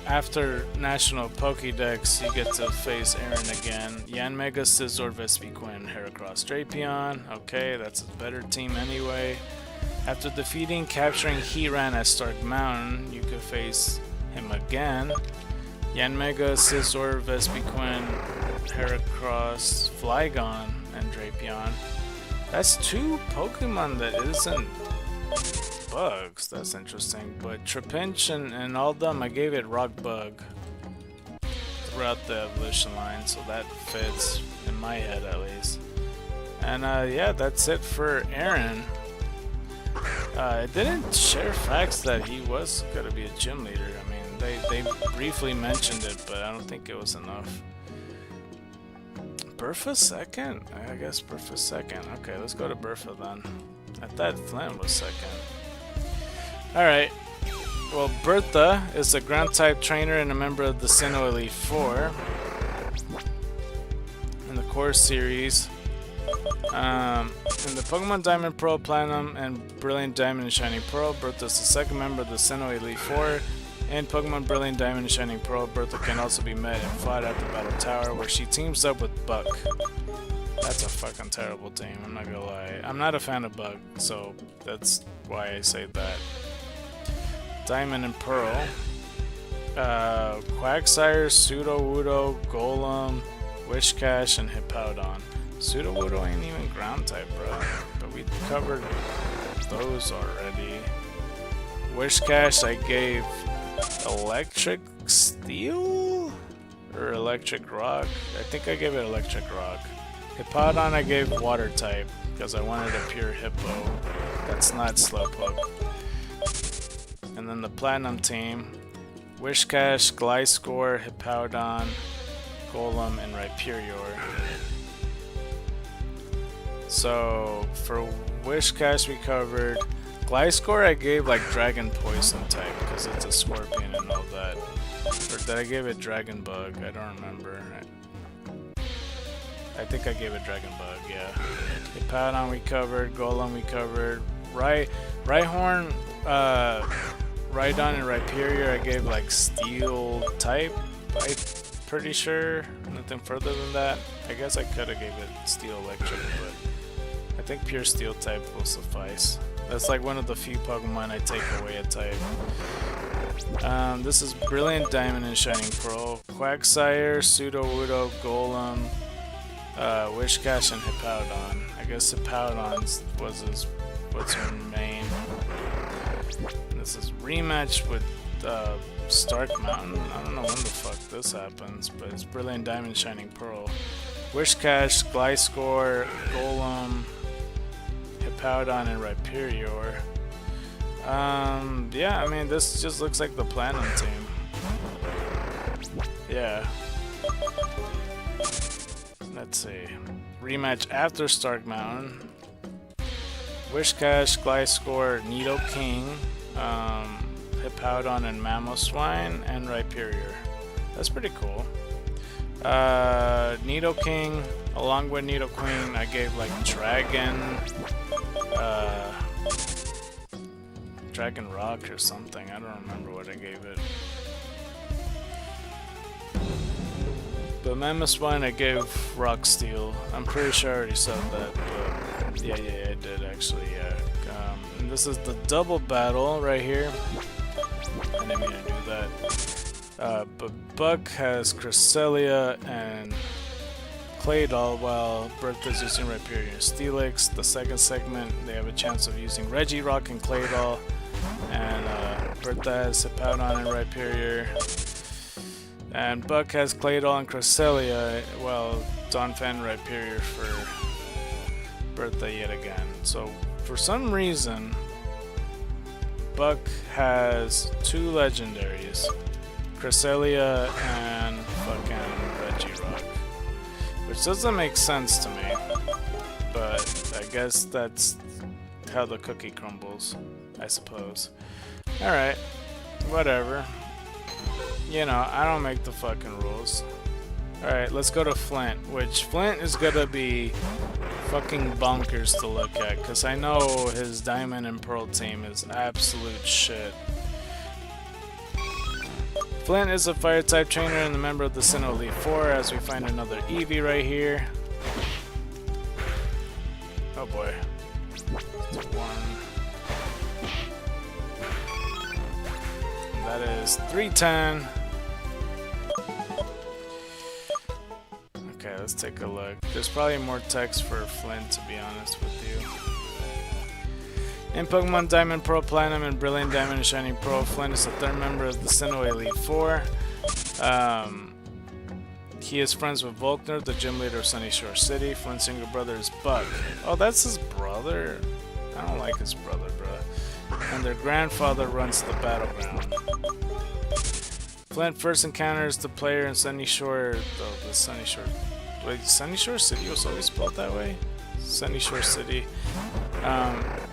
After National Pokédex, you get to face Aaron again. Yanmega, Scizor, Vespiquen, Heracross, Drapion. Okay, that's a better team anyway. After defeating, capturing Heatran at Stark Mountain, you could face him again. Yanmega, Scizor, Vespiquen, Heracross, Flygon, and Drapion. That's two Pokemon that isn't bugs. That's interesting. But Trapinch and all them, I gave it Rock Bug throughout the evolution line, so that fits in my head at least. And yeah, that's it for Aaron. It didn't share facts that he was going to be a gym leader. I mean, they briefly mentioned it, but I don't think it was enough. Bertha second? I guess Bertha second. Okay, let's go to Bertha then. I thought Flynn was second. Alright. Well, Bertha is a ground-type trainer and a member of the Sinnoh Elite Four in the core series. In the Pokemon Diamond, Pearl, Platinum, and Brilliant Diamond and Shining Pearl, Bertha is the second member of the Sinnoh Elite Four. In Pokemon Brilliant Diamond and Shining Pearl, Bertha can also be met and fought at the Battle Tower, where she teams up with Buck. That's a fucking terrible team, I'm not gonna lie. I'm not a fan of Bug, so that's why I say that. Diamond and Pearl. Quagsire, Sudowoodo, Golem, Wishcash, and Hippowdon. Sudowoodo ain't even ground type, bro. But we covered those already. Wishcash I gave Electric Steel? Or Electric Rock? I think I gave it Electric Rock. Hippowdon I gave Water type, because I wanted a pure Hippo that's not Slowpoke. And then the Platinum team, Wishcash, Gliscor, Hippowdon, Golem, and Rhyperior. So for Wishcash we covered. Gliscor I gave like Dragon Poison type because it's a Scorpion and all that. Or did I give it Dragon Bug? I don't remember. I think I gave it Dragon Bug, yeah. Hippowdon we covered, Golem we covered. Rhyhorn, Rhydon and Rhyperior I gave like Steel type, I'm pretty sure. Nothing further than that. I guess I could have gave it Steel Electric, but I think pure Steel type will suffice. That's like one of the few Pokemon I take away a type. This is Brilliant Diamond and Shining Pearl. Quagsire, Sudowoodo, Golem, Wishcash, and Hippowdon. I guess Hippowdon was her main. This is rematch with Stark Mountain. I don't know when the fuck this happens, but it's Brilliant Diamond, Shining Pearl. Wishcash, Gliscor, Golem, Hippowdon, and Rhyperior. Yeah, I mean, this just looks like the Platinum team. Yeah. Let's see. Rematch after Stark Mountain. Wishcash, Gliscor, Nidoking, Hippowdon and Mamoswine, and Rhyperior. That's pretty cool. Nidoking, along with Nidoqueen, I gave like Dragon Rock or something. I don't remember what I gave it. But Mamoswine I gave Rock Steel. I'm pretty sure I already said that, but yeah, I did actually, yeah. And this is the double battle right here. I didn't mean to do that. But Buck has Cresselia and Claydol, while Bertha's using Rhyperior and Steelix. The second segment, they have a chance of using Regirock and Claydol. And Bertha has Hippowdon and Rhyperior. And Buck has Claydol and Cresselia, while Donphan and Rhyperior for Bertha yet again. So, for some reason, Buck has two legendaries, Cresselia and fucking Regirock, which doesn't make sense to me, but I guess that's how the cookie crumbles, I suppose. Alright, whatever. You know, I don't make the fucking rules. Alright, let's go to Flint, which Flint is gonna be fucking bonkers to look at, because I know his Diamond and Pearl team is absolute shit. Flint is a fire type trainer and a member of the Sinnoh Elite 4, as we find another Eevee right here. Oh boy. That's one. And that is 310. Okay, let's take a look. There's probably more text for Flint, to be honest with you. In Pokemon Diamond, Pearl, Platinum, and Brilliant Diamond and Shining Pearl, Flint is the third member of the Sinnoh Elite 4. He is friends with Volkner, the gym leader of Sunny Shore City. Flint's younger brother is Buck. Oh, that's his brother? I don't like his brother, bro. And their grandfather runs the battleground. Flint first encounters the player in Sunny Shore... Oh, the Sunny Shore... Wait, Sunny Shore City was always spelled that way? Sunny Shore City.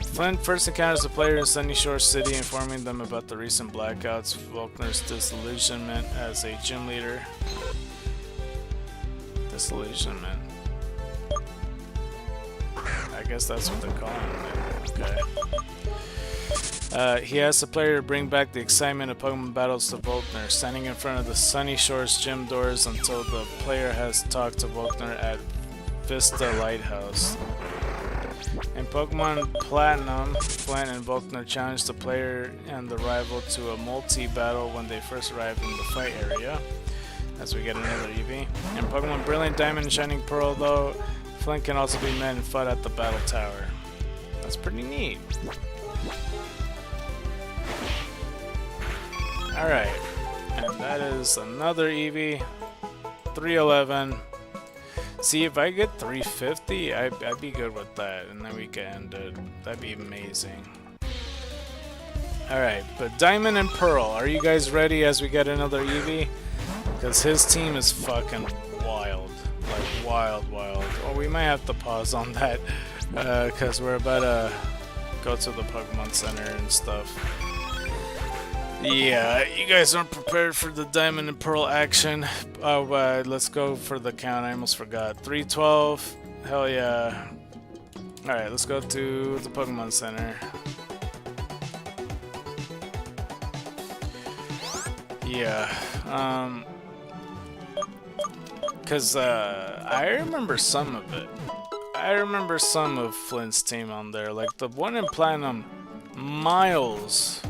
Flint first encounters the player in Sunny Shore City, informing them about the recent blackouts, Volkner's disillusionment as a gym leader. Disillusionment. I guess that's what they're calling it. Okay. He asks the player to bring back the excitement of Pokemon battles to Volkner, standing in front of the Sunny Shore's gym doors until the player has talked to Volkner at Vista Lighthouse. In Pokemon Platinum, Flint and Volkner challenge the player and the rival to a multi-battle when they first arrive in the fight area, as we get another Eevee. In Pokemon Brilliant Diamond and Shining Pearl, though, Flint can also be met and fought at the Battle Tower. That's pretty neat. Alright, and that is another Eevee. 311. See, if I get 350, I'd be good with that, and then we can end it. That'd be amazing. Alright, but Diamond and Pearl, are you guys ready as we get another Eevee? Because his team is fucking wild. Like, wild. Oh, we might have to pause on that, because we're about to go to the Pokemon Center and stuff. Yeah, you guys aren't prepared for the Diamond and Pearl action. Oh, let's go for the count. I almost forgot. 312. Hell yeah. Alright, let's go to the Pokemon Center. Yeah. Because I remember some of it. I remember some of Flint's team on there. Like the one in Platinum, miles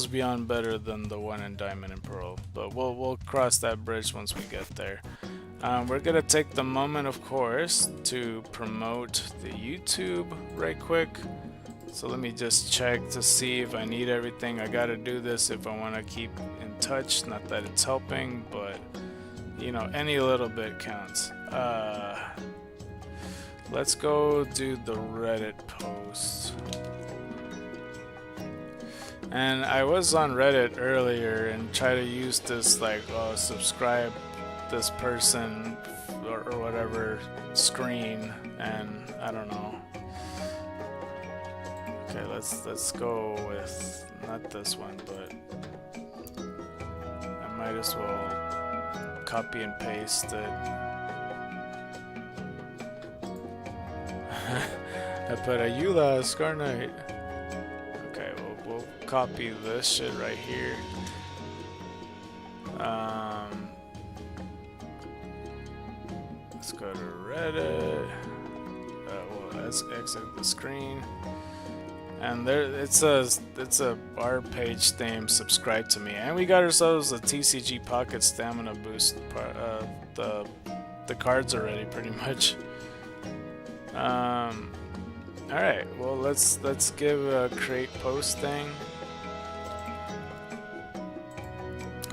beyond better than the one in Diamond and Pearl, but we'll cross that bridge once we get there. We're gonna take the moment, of course, to promote the YouTube right quick. So let me just check to see if I need everything. I gotta do this if I want to keep in touch. Not that it's helping, but you know, any little bit counts. Let's go do the Reddit post. And I was on Reddit earlier and try to use this like, oh, subscribe this person or whatever screen, and I don't know. Okay, let's go with not this one, but I might as well copy and paste it. I put AYUDA, SCARKNIGHT. Okay, we'll copy this shit right here. Let's go to Reddit. Well, let's exit the screen. And there, it's a our page name. Subscribe to me, and we got ourselves a TCG Pocket Stamina Boost. The cards already, pretty much. All right. Well, let's give a create post thing.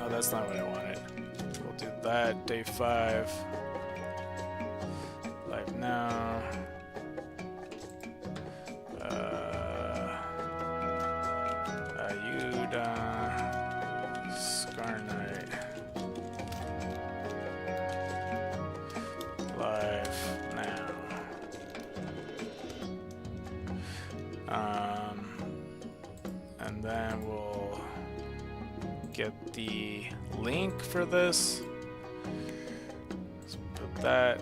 Oh, that's not what I wanted. We'll do that. Day 5. Live now. AYUDA, SCARKNIGHT, live now. And then we'll get the link for this. Let's put that.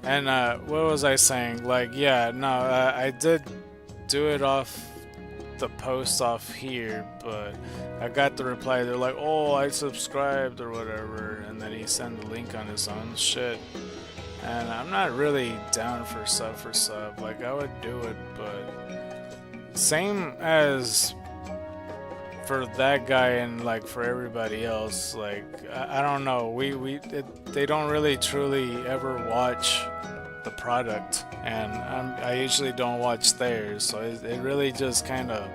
And what was I saying? Like, yeah, no, I did do it off the post off here, but I got the reply. They're like, oh, I subscribed or whatever, and then he sent the link on his own shit. And I'm not really down for sub. Like, I would do it, but same as for that guy and like for everybody else. Like, I don't know. They don't really truly ever watch the product, and I usually don't watch theirs, so it really just kind of,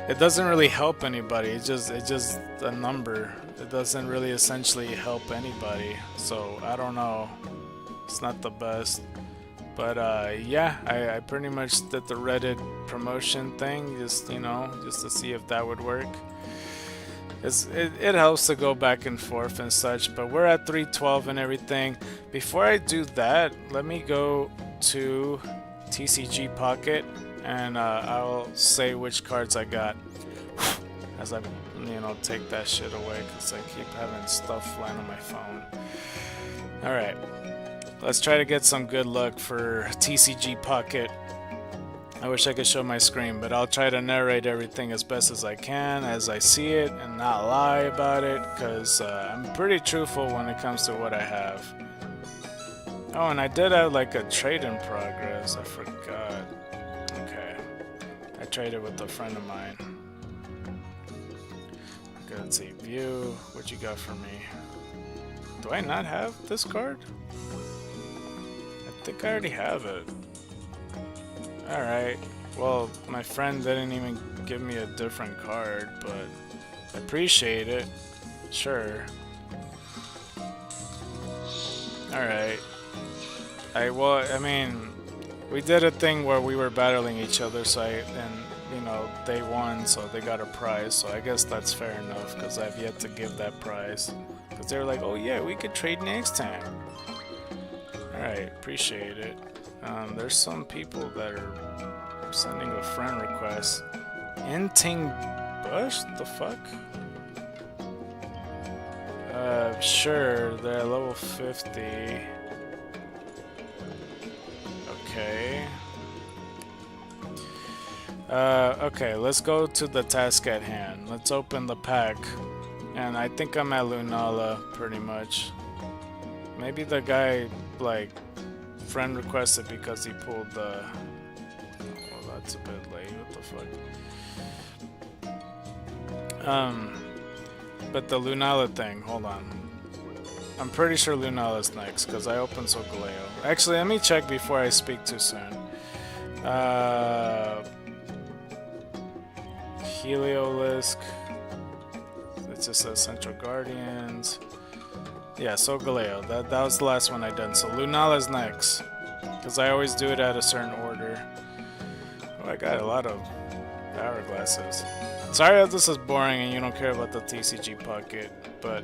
it doesn't really help anybody. It's just a number. It doesn't really essentially help anybody, so I don't know. It's not the best, but yeah, I pretty much did the Reddit promotion thing, just, you know, just to see if that would work. It helps to go back and forth and such, but we're at 312 and everything. Before I do that, let me go to TCG Pocket, and I'll say which cards I got as I, you know, take that shit away, because I keep having stuff flying on my phone. Alright, let's try to get some good luck for TCG Pocket. I wish I could show my screen, but I'll try to narrate everything as best as I can, as I see it, and not lie about it, because I'm pretty truthful when it comes to what I have. Oh, and I did have like a trade in progress. I forgot. Okay. I traded with a friend of mine. Okay, let's see. View. What you got for me? Do I not have this card? I think I already have it. Alright. Well, my friend didn't even give me a different card, but I appreciate it. Sure. Alright. I mean, we did a thing where we were battling each other, so you know, they won, so they got a prize, so I guess that's fair enough, because I've yet to give that prize. Because they were like, oh yeah, we could trade next time. Alright, appreciate it. There's some people that are sending a friend request. Inting Bush? The fuck? Sure, they're level 50. Okay. Okay, let's go to the task at hand. Let's open the pack. And I think I'm at Lunala, pretty much. Maybe the guy, like, friend requested because he pulled the... Oh, that's a bit late. What the fuck? But the Lunala thing, hold on. I'm pretty sure Lunala's next, because I opened Solgaleo. Actually, let me check before I speak too soon. Heliolisk. It just says Central Guardians. Yeah, Solgaleo. That was the last one I done. So Lunala's next, because I always do it at a certain order. Oh, I got a lot of hourglasses. Sorry if this is boring and you don't care about the TCG pocket, but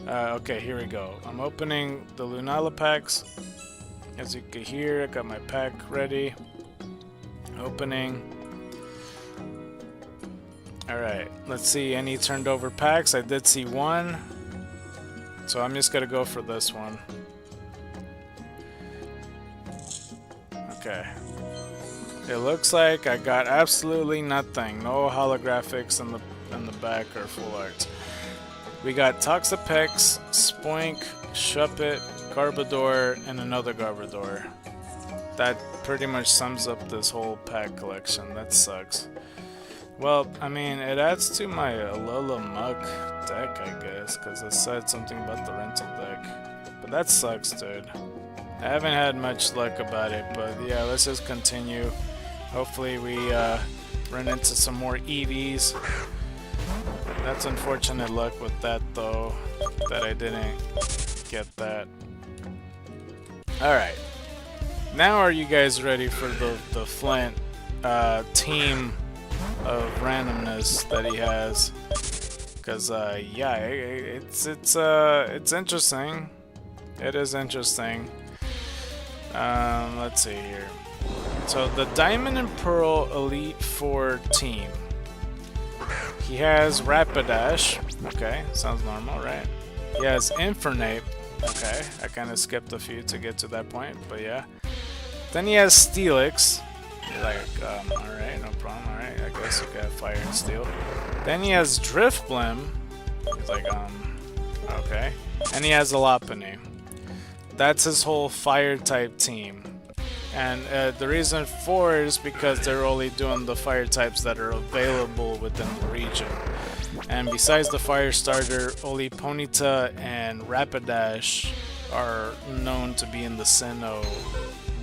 okay, here we go. I'm opening the Lunala packs. As you can hear, I got my pack ready. Opening. Alright, let's see any turned over packs. I did see one, so I'm just gonna go for this one. Okay. It looks like I got absolutely nothing. No holographics in the back or full arts. We got Toxapex, Spoink, Shuppet, Garbodor, and another Garbodor. That pretty much sums up this whole pack collection. That sucks. Well, I mean, it adds to my Alola Muck deck, I guess, because it said something about the rental deck. But that sucks, dude. I haven't had much luck about it, but yeah, let's just continue. Hopefully we run into some more Eevees. That's unfortunate luck with that, though, that I didn't get that. Alright. Now are you guys ready for the Flint team of randomness that he has? Because, yeah, it's interesting. It is interesting. Let's see here. So, the Diamond and Pearl Elite Four team. He has Rapidash. Okay, sounds normal, right? He has Infernape. Okay, I kind of skipped a few to get to that point, but yeah. Then he has Steelix. Like, alright, no problem, alright. I guess you got Fire and Steel. Then he has Drifblim. He's like, okay. And he has a Lopunny. That's his whole Fire type team. And the reason for it is because they're only doing the Fire types that are available within the region. And besides the Fire starter, only Ponyta and Rapidash are known to be in the Sinnoh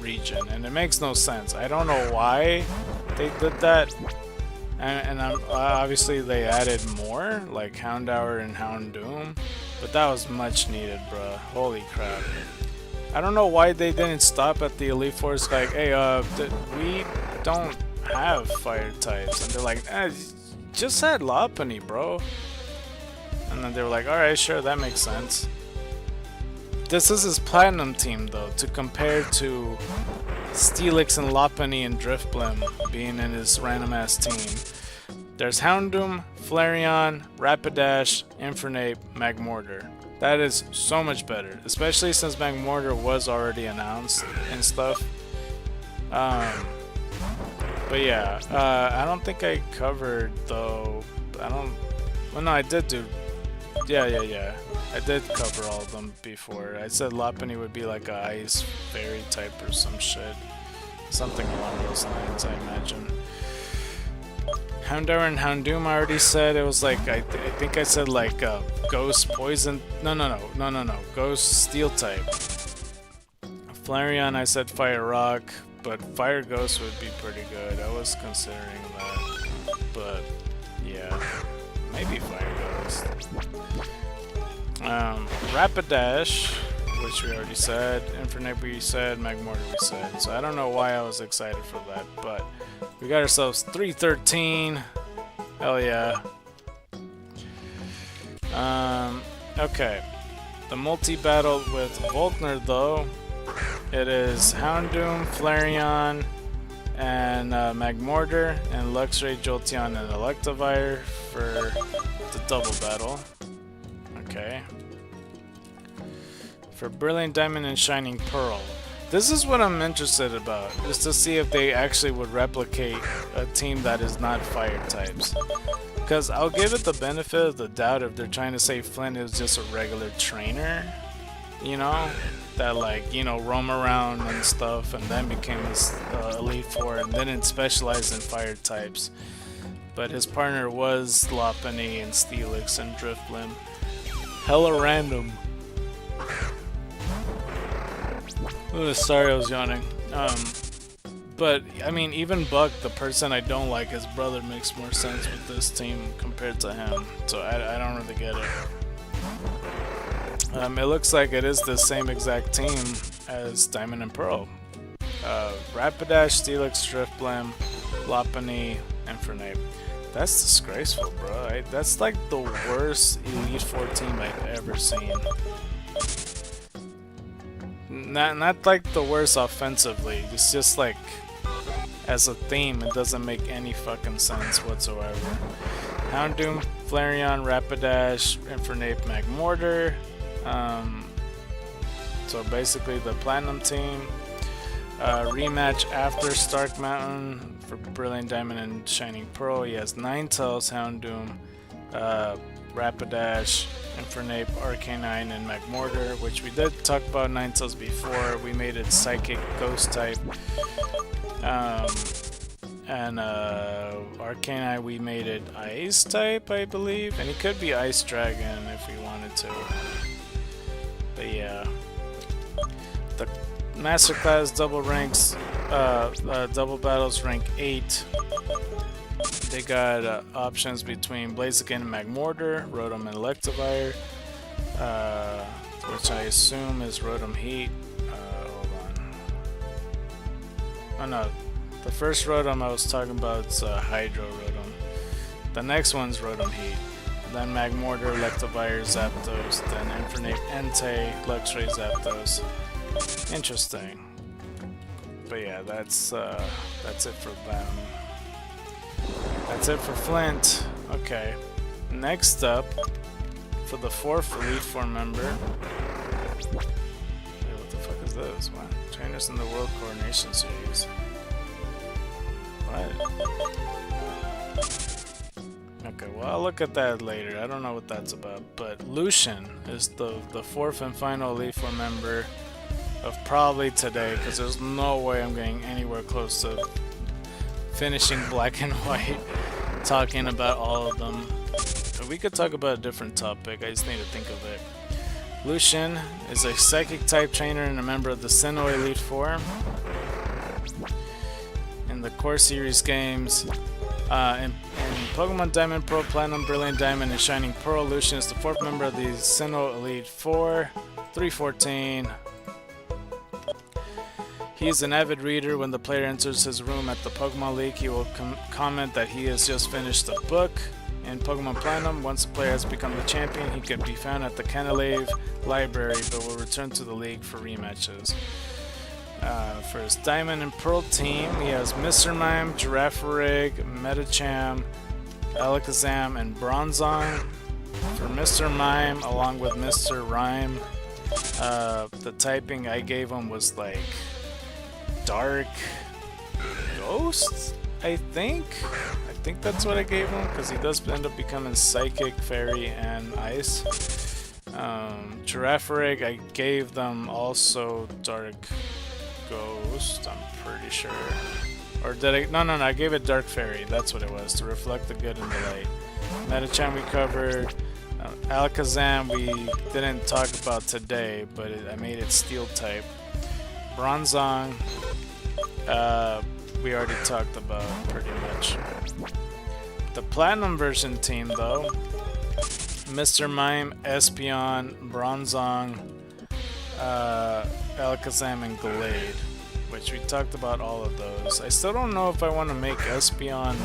region. And it makes no sense. I don't know why they did that. And obviously they added more, like Houndour and Houndoom. But that was much needed, bruh. Holy crap. I don't know why they didn't stop at the Elite Force, like, hey, we don't have Fire types. And they're like, just add Lopunny, bro. And then they were like, alright, sure, that makes sense. This is his Platinum team, though, to compare to Steelix and Lopunny and Drifblim being in his random-ass team. There's Houndoom, Flareon, Rapidash, Infernape, Magmortar. That is so much better, especially since Magmortar was already announced and stuff. But yeah, I don't think I covered though. I don't. Well, no, I did do. Yeah. I did cover all of them before. I said Lopunny would be like a ice fairy type or some shit. Something along those lines, I imagine. Houndour and Houndoom I already said. It was like, I think I said like Ghost Poison. No. Ghost Steel type. Flareon I said Fire Rock, but Fire Ghost would be pretty good. I was considering that. But yeah, maybe Fire Ghost. Rapidash, which we already said. Infernape we said. Magmortar we said. So I don't know why I was excited for that, but we got ourselves 313. Hell yeah. Okay. The multi-battle with Volkner though, it is Houndoom, Flareon, and Magmortar, and Luxray, Jolteon, and Electivire for the double battle. Okay. For Brilliant Diamond and Shining Pearl. This is what I'm interested about, is to see if they actually would replicate a team that is not fire types. Because I'll give it the benefit of the doubt if they're trying to say Flint is just a regular trainer, you know, that like, you know, roam around and stuff and then became this Elite Four and didn't specialize in fire types. But his partner was Lopunny and Steelix and Drifblim. Hella random. Ooh, sorry I was yawning. But, I mean, even Buck, the person I don't like, his brother makes more sense with this team compared to him. So I don't really get it. It looks like it is the same exact team as Diamond and Pearl. Rapidash, Steelix, Drifblim, Lopunny, Infernape. That's disgraceful, bro. That's like the worst Elite Four team I've ever seen. Not like the worst offensively, it's just like as a theme it doesn't make any fucking sense whatsoever. Houndoom, Flareon, Rapidash, Infernape, Magmortar. So basically the Platinum team. Rematch after Stark Mountain for Brilliant Diamond and Shining Pearl. He has Ninetales, Houndoom, Rapidash, Infernape, Arcanine, and Magmortar, which we did talk about Ninetales before. We made it Psychic Ghost type. And Arcanine we made it Ice type, I believe. And he could be Ice Dragon if we wanted to. But yeah. The Masterclass double ranks, double battles rank 8. They got options between Blaziken and Magmortar, Rotom and Electivire, which I assume is Rotom Heat. Hold on. Oh no, the first Rotom I was talking about is Hydro Rotom. The next one's Rotom Heat. Then Magmortar, Electivire, Zapdos, then Infernape, Entei, Luxray, Zapdos. Interesting. But yeah, that's it for them. That's it for Flint. Okay. Next up, for the 4th Elite Four member. Wait, what the fuck is this? What? Trainers in the World Coronation Series. What? Okay, well I'll look at that later. I don't know what that's about. But Lucian is the 4th and final Elite Four member of probably today, because there's no way I'm getting anywhere close to finishing Black and White, talking about all of them. But we could talk about a different topic, I just need to think of it. Lucian is a Psychic type trainer and a member of the Sinnoh Elite Four. In the Core Series games, in Pokemon Diamond, Pearl, Platinum, Brilliant Diamond, and Shining Pearl, Lucian is the 4th member of the Sinnoh Elite Four, 314. He is an avid reader. When the player enters his room at the Pokemon League, he will comment that he has just finished a book. In Pokemon Platinum, once the player has become the champion, he can be found at the Canalave Library, but will return to the League for rematches. For his Diamond and Pearl team, he has Mr. Mime, Girafarig, Medicham, Alakazam, and Bronzong. For Mr. Mime, along with Mr. Rhyme, the typing I gave him was like Dark Ghost? I think that's what I gave him, because he does end up becoming Psychic, Fairy, and Ice. Giraffe I gave them also Dark Ghost, I'm pretty sure. Or did I? No, I gave it Dark Fairy, that's what it was, to reflect the good and the light. Metachan we covered. Alakazam we didn't talk about today, but I made it Steel type. Bronzong, we already talked about pretty much. The Platinum version team though, Mr. Mime, Espeon, Bronzong, Alakazam, and Gallade, which we talked about all of those. I still don't know if I want to make Espeon.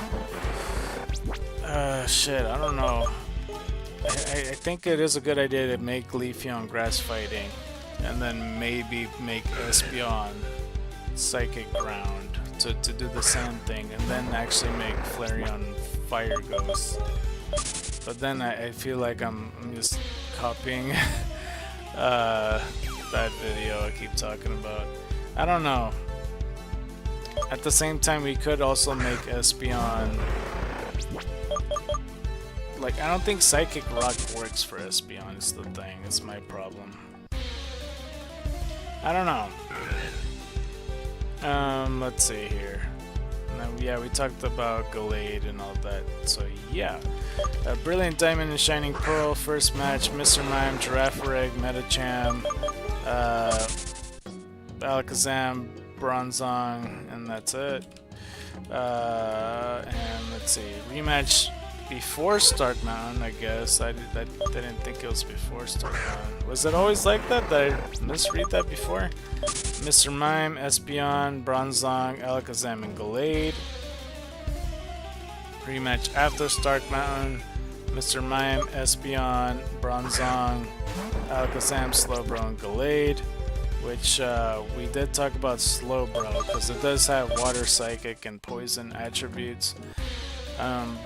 Shit, I don't know. I think it is a good idea to make Leafeon Grass Fighting, and then maybe make Espeon Psychic Ground to do the sand thing, and then actually make Flareon Fire Ghost. But then I feel like I'm just copying that video I keep talking about. I don't know. At the same time, we could also make Espeon. Like, I don't think Psychic Rock works for Espeon, is the thing. It's my problem. I don't know. Let's see here. Now, yeah, we talked about Gallade and all that, so yeah. Brilliant Diamond and Shining Pearl, first match, Mr. Mime, Giraffe, Metacham, Alakazam, Bronzong, and that's it. And let's see, rematch before Stark Mountain, I guess. I didn't think it was before Stark Mountain. Was it always like that? Did I misread that before? Mr. Mime, Espeon, Bronzong, Alakazam, and Gallade. Rematch after Stark Mountain. Mr. Mime, Espeon, Bronzong, Alakazam, Slowbro, and Gallade. Which we did talk about Slowbro, because it does have Water, Psychic, and Poison attributes.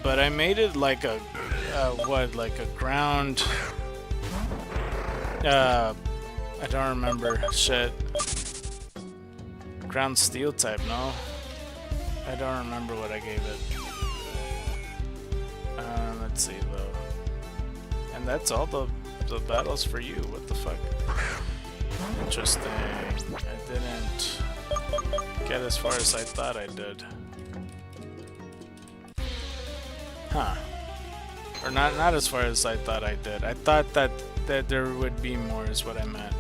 But I made it like a like a ground. I don't remember. Shit. Ground Steel type, no? I don't remember what I gave it. Let's see though. And that's all the battles for you. What the fuck? Interesting. I didn't get as far as I thought I did. Huh. Or not as far as I thought I did. I thought that there would be more is what I meant.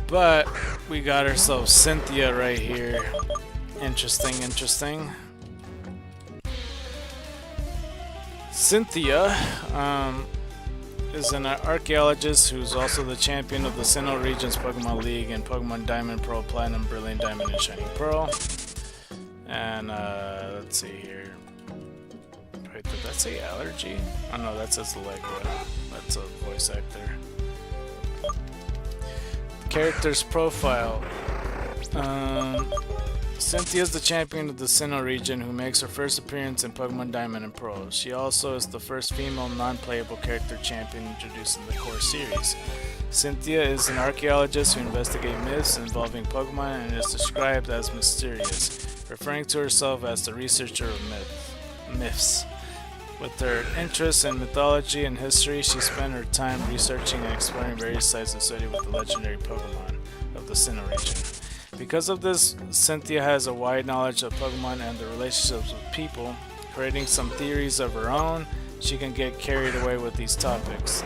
But we got ourselves Cynthia right here. Interesting. Cynthia is an archaeologist who's also the champion of the Sinnoh region's Pokemon League in Pokemon Diamond, Pearl, Platinum, Brilliant Diamond, and Shining Pearl. And let's see here. Wait, did that say allergy? Oh no, that says Allegra. That's a voice actor. Character's profile. Cynthia is the champion of the Sinnoh region who makes her first appearance in Pokemon Diamond and Pearl. She also is the first female non-playable character champion introduced in the core series. Cynthia is an archaeologist who investigates myths involving Pokemon and is described as mysterious, referring to herself as the researcher of myths. With her interests in mythology and history, she spent her time researching and exploring various sites associated with the legendary Pokemon of the Sinnoh region. Because of this, Cynthia has a wide knowledge of Pokemon and their relationships with people. Creating some theories of her own, she can get carried away with these topics,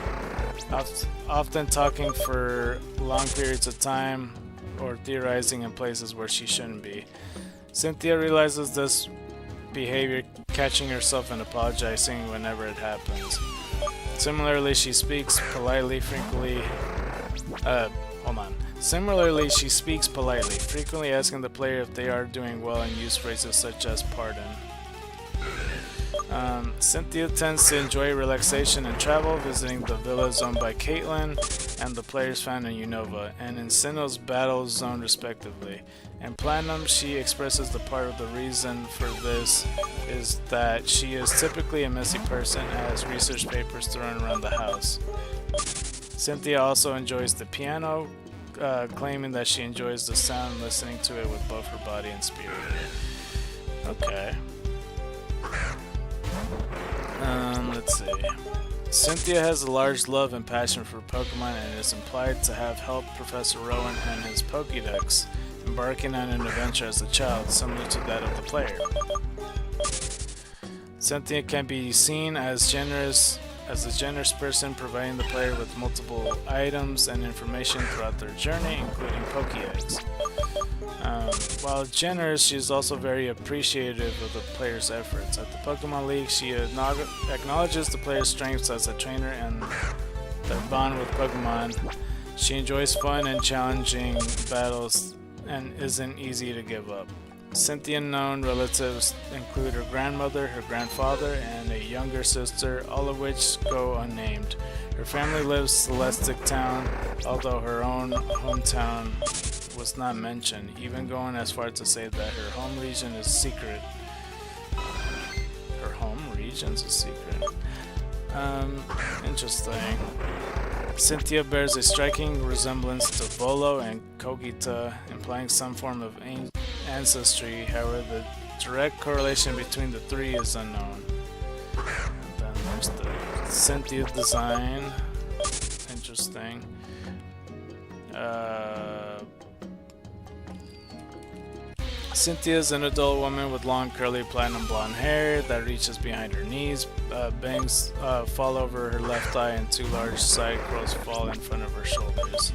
often talking for long periods of time or theorizing in places where she shouldn't be. Cynthia realizes this behavior, catching herself and apologizing whenever it happens. Similarly, she speaks politely, frequently asking the player if they are doing well and use phrases such as pardon. Cynthia tends to enjoy relaxation and travel, visiting the villas owned by Caitlin and the players found in Unova, and in Sinnoh's battle zone respectively. In Platinum, she expresses the part of the reason for this is that she is typically a messy person and has research papers thrown around the house. Cynthia also enjoys the piano, claiming that she enjoys the sound listening to it with both her body and spirit. Okay. Let's see. Cynthia has a large love and passion for Pokemon and is implied to have helped Professor Rowan and his Pokédex, embarking on an adventure as a child similar to that of the player. Cynthia can be seen as a generous person, providing the player with multiple items and information throughout their journey, including Pokédex. While generous, she is also very appreciative of the player's efforts. At the Pokemon League, she acknowledges the player's strengths as a trainer and their bond with Pokemon. She enjoys fun and challenging battles and isn't easy to give up. Cynthia known relatives include her grandmother, her grandfather, and a younger sister, all of which go unnamed. Her family lives in Celestic Town, although her own hometown was not mentioned, even going as far to say that her home region is secret. Her home region's a secret. Interesting. Cynthia bears a striking resemblance to Volo and Kogita, implying some form of ancestry. However, the direct correlation between the three is unknown. And then there's the Cynthia design. Interesting. Cynthia is an adult woman with long curly platinum blonde hair that reaches behind her knees. Bangs fall over her left eye and two large side curls fall in front of her shoulders,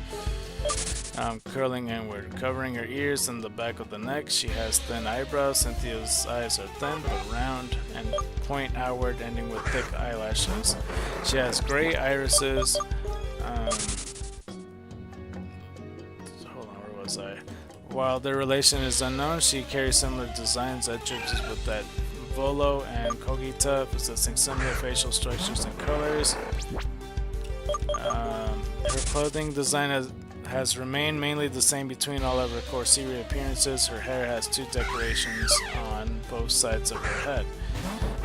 curling inward, covering her ears and the back of the neck. She has thin eyebrows. Cynthia's eyes are thin but round and point outward, ending with thick eyelashes. She has gray irises. Hold on, where was I? While their relation is unknown, she carries similar designs attributes with that Volo and Kogita, possessing similar facial structures and colors. Her clothing design has remained mainly the same between all of her core series appearances. Her hair has two decorations on both sides of her head,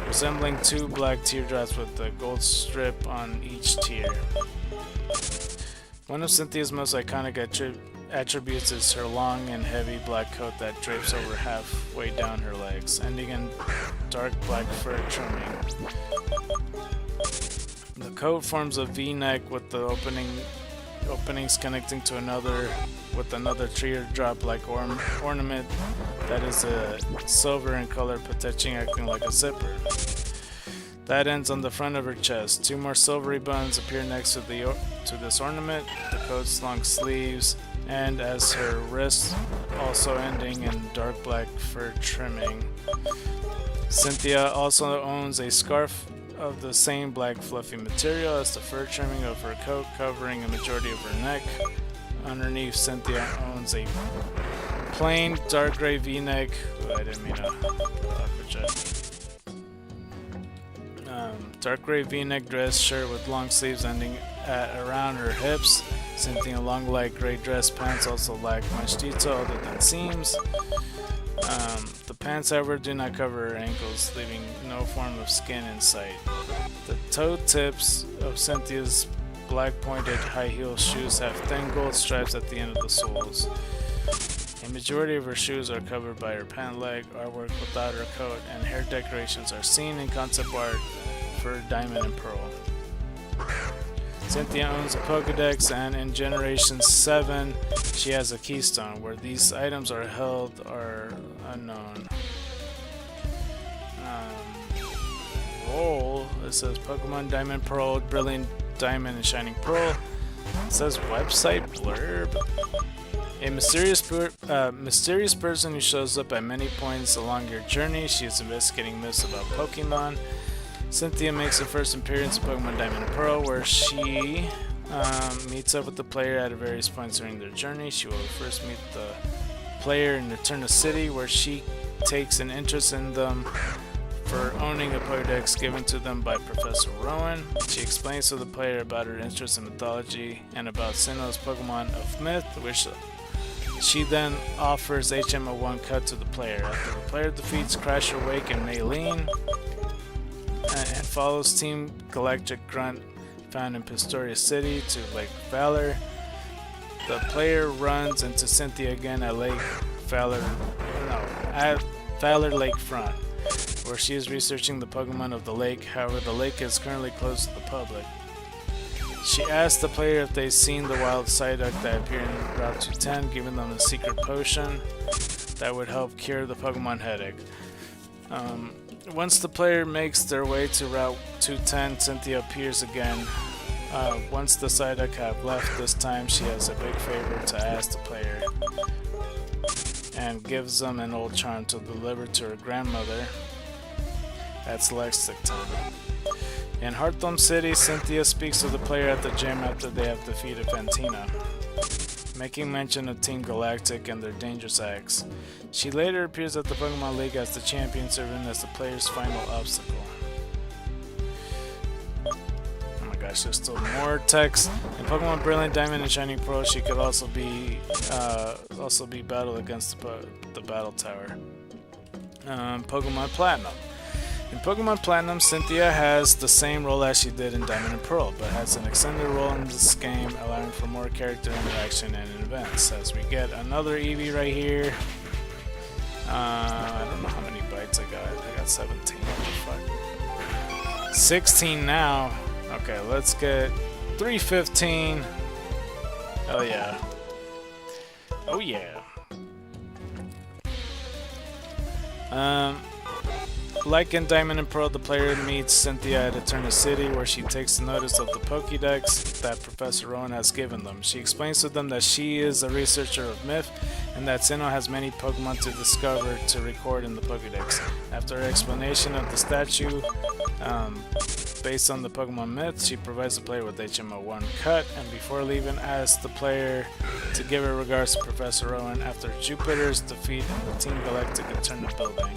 resembling two black teardrops with a gold strip on each tear. One of Cynthia's most iconic attributes is her long and heavy black coat that drapes over halfway down her legs, ending in dark black fur trimming. The coat forms a V-neck with the openings connecting to another teardrop-like ornament that is silver in color, potentially acting like a zipper. That ends on the front of her chest. Two more silvery buttons appear next to this ornament, the coat's long sleeves, and as her wrists, also ending in dark black fur trimming. Cynthia also owns a scarf of the same black fluffy material as the fur trimming of her coat, covering a majority of her neck. Underneath, Cynthia owns a plain dark gray V-neck. I didn't mean to project. Dark gray V-neck dress shirt with long sleeves ending at around her hips. Cynthia long light gray dress pants also lack much detail other than seams. The pants, however, do not cover her ankles, leaving no form of skin in sight. The toe tips of Cynthia's black pointed high heel shoes have thin gold stripes at the end of the soles. A majority of her shoes are covered by her pant leg artwork without her coat, and hair decorations are seen in concept art for Diamond and Pearl. Cynthia owns a Pokédex, and in Generation 7 she has a keystone. Where these items are held are unknown. Role, it says Pokemon Diamond Pearl, Brilliant Diamond, and Shining Pearl. It says website blurb. A mysterious person who shows up at many points along your journey. She is investigating myths about Pokemon. Cynthia makes her first appearance in Pokemon Diamond and Pearl, where she meets up with the player at various points during their journey. She will first meet the player in Eterna City, where she takes an interest in them for owning a Pokédex given to them by Professor Rowan. She explains to the player about her interest in mythology and about Sinnoh's Pokemon of Myth, which she then offers HM01 cut to the player. After the player defeats Crasher Wake and Maylene, and follows Team Galactic Grunt found in Pistoria City to Lake Valor, the player runs into Cynthia again at Valor Lakefront, where she is researching the Pokemon of the lake. However, the lake is currently closed to the public. She asks the player if they've seen the wild Psyduck that appeared in Route 210, giving them a secret potion that would help cure the Pokemon headache. Once the player makes their way to Route 210, Cynthia appears again. Once the Psyduck have left, this time she has a big favor to ask the player and gives them an old charm to deliver to her grandmother at Celestic Town. In Hearthome City, Cynthia speaks to the player at the gym after they have defeated Fantina, making mention of Team Galactic and their dangerous acts. She later appears at the Pokemon League as the champion, serving as the player's final obstacle. Oh my gosh, there's still more text. In Pokemon Brilliant Diamond and Shining Pearl, she could also be battled against the Battle Tower. Pokemon Platinum. In Pokemon Platinum, Cynthia has the same role as she did in Diamond and Pearl, but has an extended role in this game, allowing for more character interaction and events, as we get another Eevee right here. I don't know how many bites I got. I got 17. What the fuck? 16 now. Okay, let's get 315. Oh yeah. Oh yeah. Like in Diamond and Pearl, the player meets Cynthia at Eterna City, where she takes notice of the Pokédex that Professor Rowan has given them. She explains to them that she is a researcher of myth, and that Sinnoh has many Pokemon to discover to record in the Pokédex. After her explanation of the statue, based on the Pokemon myth, she provides the player with HMO 1 cut, and before leaving, asks the player to give her regards to Professor Rowan after Jupiter's defeat in the Team Galactic Eterna building.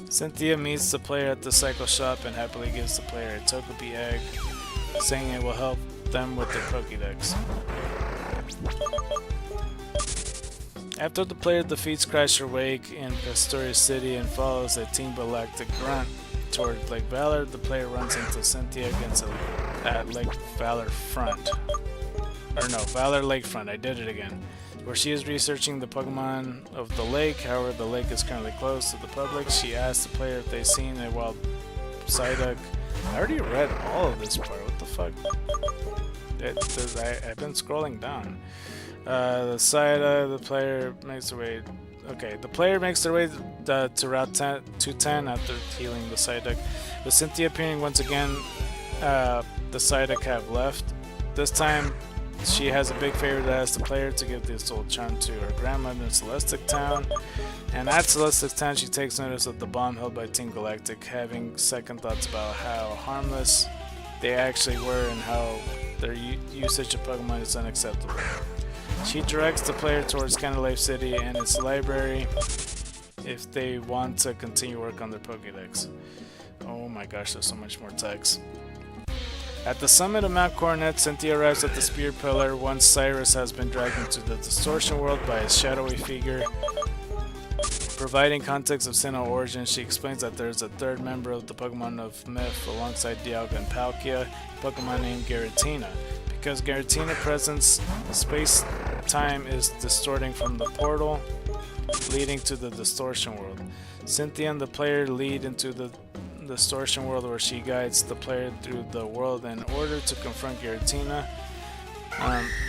Cynthia meets the player at the cycle shop and happily gives the player a Togepi egg, saying it will help them with their Pokédex. After the player defeats Crasher Wake in Pastoria City and follows a Team Galactic grunt toward Lake Valor, the player runs into Cynthia at Lake Valor Front. Or no, Valor Lakefront, I did it again. Where she is researching the Pokemon of the lake. However, the lake is currently closed to the public. She asks the player if they've seen a wild Psyduck. I already read all of this part. What the fuck? I've been scrolling down. The Psyduck, the player makes their way. Okay, the player makes their way to Route 210 after healing the Psyduck. With Cynthia appearing once again, the Psyduck have left. This time, she has a big favor to ask the player to give this old charm to her grandmother in Celestic Town. And at Celestic Town, she takes notice of the bomb held by Team Galactic, having second thoughts about how harmless they actually were and how their usage of Pokemon is unacceptable. She directs the player towards Canalave City and its library if they want to continue work on their Pokédex. Oh my gosh, there's so much more text. At the summit of Mount Coronet, Cynthia arrives at the Spear Pillar once Cyrus has been dragged into the Distortion World by a shadowy figure. Providing context of Sinnoh origin, she explains that there is a third member of the Pokemon of Myth alongside Dialga and Palkia, a Pokemon named Giratina. Because Giratina presence, space-time is distorting from the portal, leading to the Distortion World. Cynthia and the player lead into the Distortion World, where she guides the player through the world in order to confront Giratina.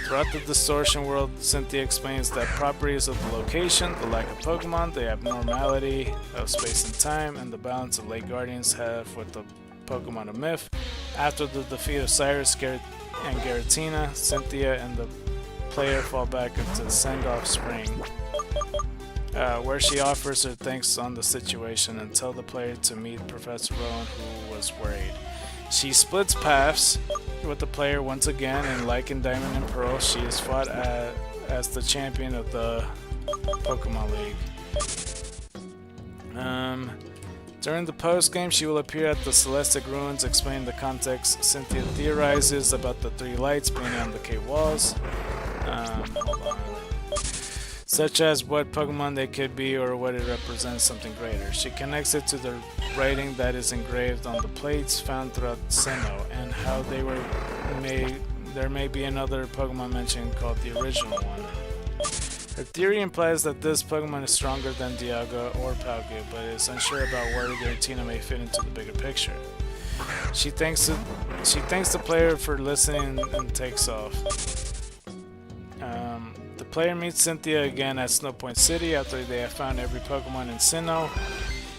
Throughout the Distortion World, Cynthia explains that properties of the location, the lack of Pokemon, the abnormality of space and time, and the balance of Lake Guardians have with the Pokemon of Myth. After the defeat of Cyrus and Giratina, Cynthia and the player fall back into Send-Off Spring, where she offers her thanks on the situation and tell the player to meet Professor Rowan, who was worried. She splits paths with the player once again, and like in Diamond and Pearl, she is fought as the champion of the Pokemon League. During the post-game, she will appear at the Celestic Ruins, explaining the context. Cynthia theorizes about the three lights being on the cave walls. Hold on. Such as what Pokemon they could be or what it represents something greater. She connects it to the writing that is engraved on the plates found throughout Sinnoh, and how they were made. There may be another Pokemon mentioned called the original one. Her theory implies that this Pokemon is stronger than Dialga or Palkia, but is unsure about where Giratina may fit into the bigger picture. She thanks the player for listening and takes off. The player meets Cynthia again at Snowpoint City after they have found every Pokemon in Sinnoh.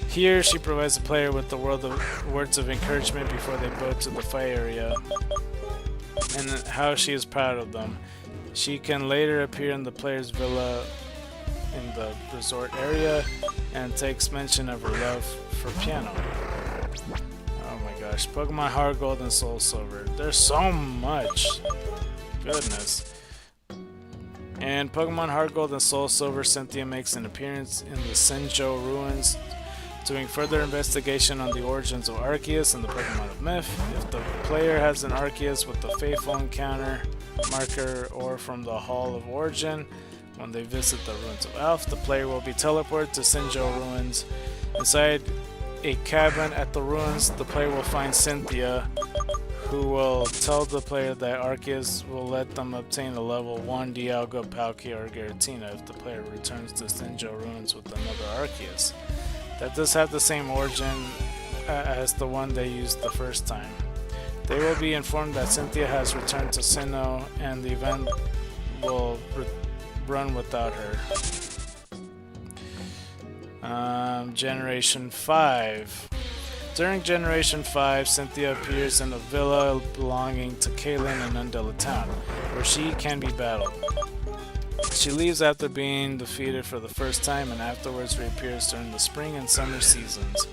Here, she provides the player with the words of encouragement before they boat to the fight area, and how she is proud of them. She can later appear in the player's villa in the resort area and takes mention of her love for piano. Oh my gosh, Pokemon Heart Gold and Soul Silver. There's so much. Goodness. In Pokemon Heart Gold and Soul Silver, Cynthia makes an appearance in the Sinjo ruins, doing further investigation on the origins of Arceus and the Pokemon of Myth. If the player has an Arceus with the Faithful Encounter marker or from the Hall of Origin, when they visit the ruins of Alph, the player will be teleported to Sinjo ruins. Inside a cabin at the ruins, the player will find Cynthia, who will tell the player that Arceus will let them obtain a level 1 Dialga, Palkia, or Giratina if the player returns to Sinjo ruins with another Arceus that does have the same origin as the one they used the first time. They will be informed that Cynthia has returned to Sinnoh and the event will run without her. Generation 5. During Generation 5, Cynthia appears in a villa belonging to Kaylin in Undella Town, where she can be battled. She leaves after being defeated for the first time and afterwards reappears during the spring and summer seasons.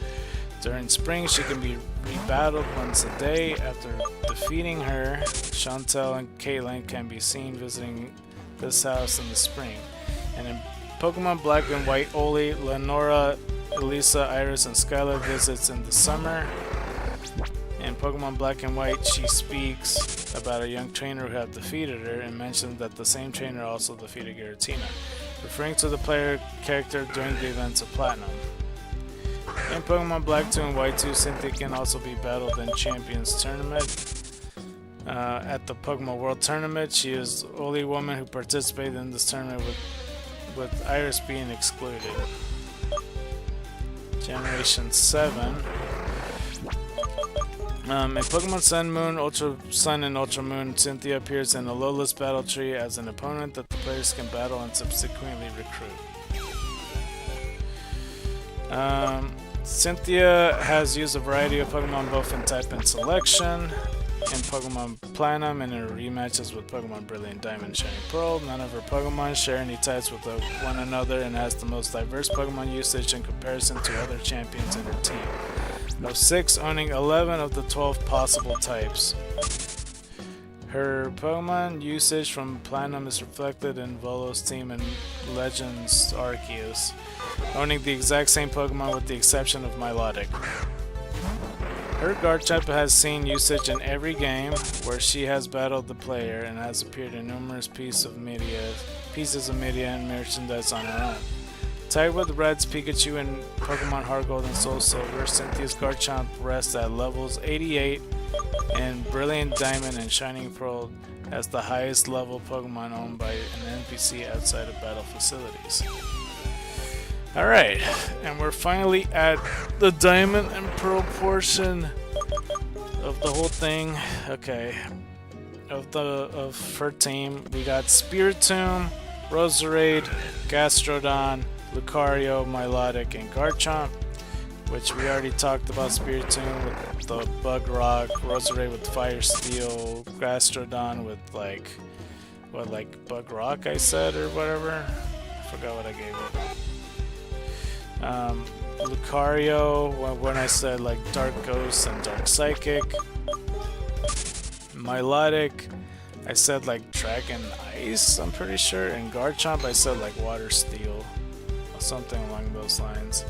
During spring, she can be rebattled once a day. After defeating her, Chantel and Caitlin can be seen visiting this house in the spring. And in Pokemon Black and White, Oli, Lenora, Elisa, Iris, and Skylar visits in the summer. In Pokemon Black and White, she speaks about a young trainer who had defeated her and mentions that the same trainer also defeated Giratina, referring to the player character during the events of Platinum. In Pokemon Black 2 and White 2, Cynthia can also be battled in Champions Tournament. At the Pokemon World Tournament, she is the only woman who participated in this tournament with Iris being excluded. Generation 7. In Pokemon Sun, Moon, Ultra Sun, and Ultra Moon, Cynthia appears in a Alola's battle tree as an opponent that the players can battle and subsequently recruit. Cynthia has used a variety of Pokemon both in type and selection. In Pokemon Platinum and in her rematches with Pokemon Brilliant Diamond, Shining Pearl, none of her Pokemon share any types with one another and has the most diverse Pokemon usage in comparison to other champions in her team. Of 6, owning 11 of the 12 possible types. Her Pokemon usage from Platinum is reflected in Volo's team and Legends Arceus, owning the exact same Pokemon with the exception of Milotic. Her Garchomp has seen usage in every game where she has battled the player and has appeared in numerous pieces of media and merchandise on her own. Tied with Red's Pikachu and Pokemon Heart Gold and Soul Silver, Cynthia's Garchomp rests at levels 88, and Brilliant Diamond and Shining Pearl as the highest level Pokemon owned by an NPC outside of battle facilities. Alright, and we're finally at the Diamond and Pearl portion of the whole thing. Okay, of her team, we got Spiritomb, Roserade, Gastrodon, Lucario, Milotic, and Garchomp, which we already talked about. Spiritomb with the Bug Rock, Roserade with Fire Steel, Gastrodon with like Bug Rock I said or whatever. I forgot what I gave it. Lucario when I said like Dark Ghost and Dark Psychic. Milotic I said like Dragon Ice, I'm pretty sure, and Garchomp I said like Water Steel, or something along those lines.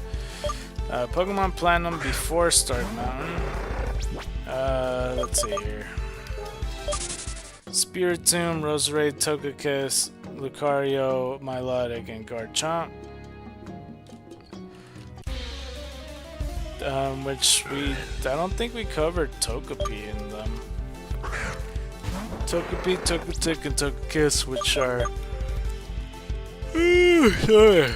Pokemon Platinum before Stark Mountain. Let's see here. Spiritomb, Roserade, Togekiss, Lucario, Milotic, and Garchomp. Which I don't think we covered Togepi in them. Togepi, Togetic, and Togekiss, which are Sorry.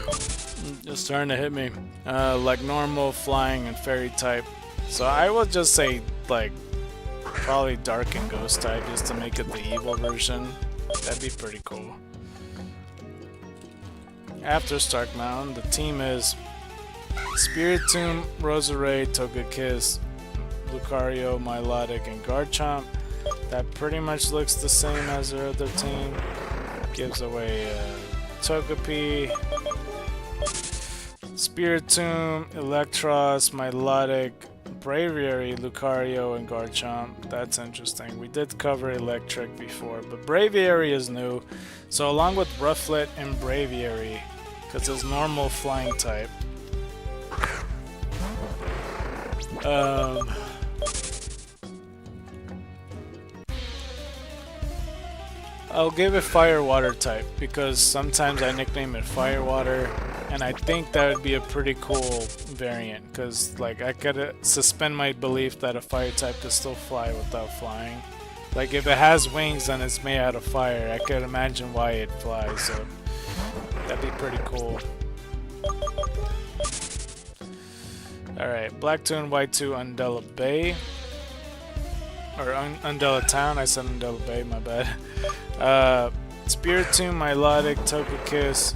It's starting to hit me. Like normal, flying, and fairy type. So I will just say like probably dark and ghost type just to make it the evil version. That'd be pretty cool. After Stark Mountain, the team is Spiritomb, Roserade, Togekiss, Lucario, Milotic, and Garchomp. That pretty much looks the same as their other team. Gives away Togepi, Spiritomb, Electros, Milotic, Braviary, Lucario, and Garchomp. That's interesting. We did cover Electric before, but Braviary is new. So along with Rufflet and Braviary, because it's normal flying type. I'll give it Fire Water type because sometimes I nickname it Fire Water, and I think that would be a pretty cool variant because like I could suspend my belief that a fire type could still fly without flying. Like if it has wings and it's made out of fire, I could imagine why it flies, so that'd be pretty cool. Alright, Black 2 and White 2, Undella Bay. Or Undella Town, I said Undella Bay, my bad. Spiritomb, Milotic, Togekiss,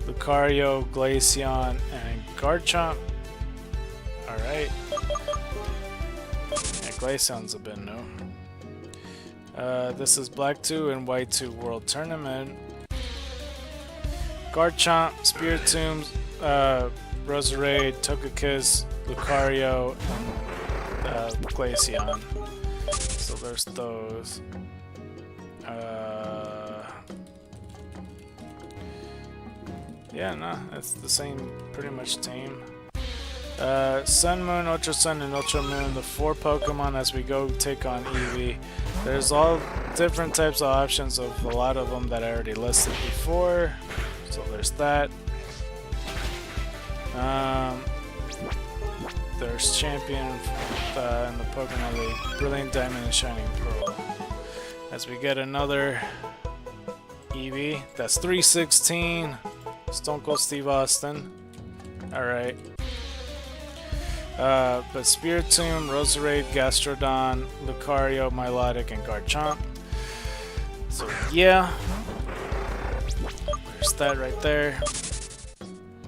Lucario, Glaceon, and Garchomp. Alright. Yeah, Glaceon's a bit new. This is Black 2 and White 2 World Tournament. Garchomp, Spiritomb, Roserade, Togekiss, Lucario, and Glaceon. So there's those. Yeah, no, it's the same pretty much team. Sun, Moon, Ultra Sun, and Ultra Moon, the 4 Pokemon as we go take on Eevee. There's all different types of options of a lot of them that I already listed before. So there's that. There's Champion in the Pokemon League, Brilliant Diamond and Shining Pearl. As we get another Eevee, that's 316. Stone Cold Steve Austin. Alright. But Spiritomb, Roserade, Gastrodon, Lucario, Milotic, and Garchomp. So yeah. There's that right there.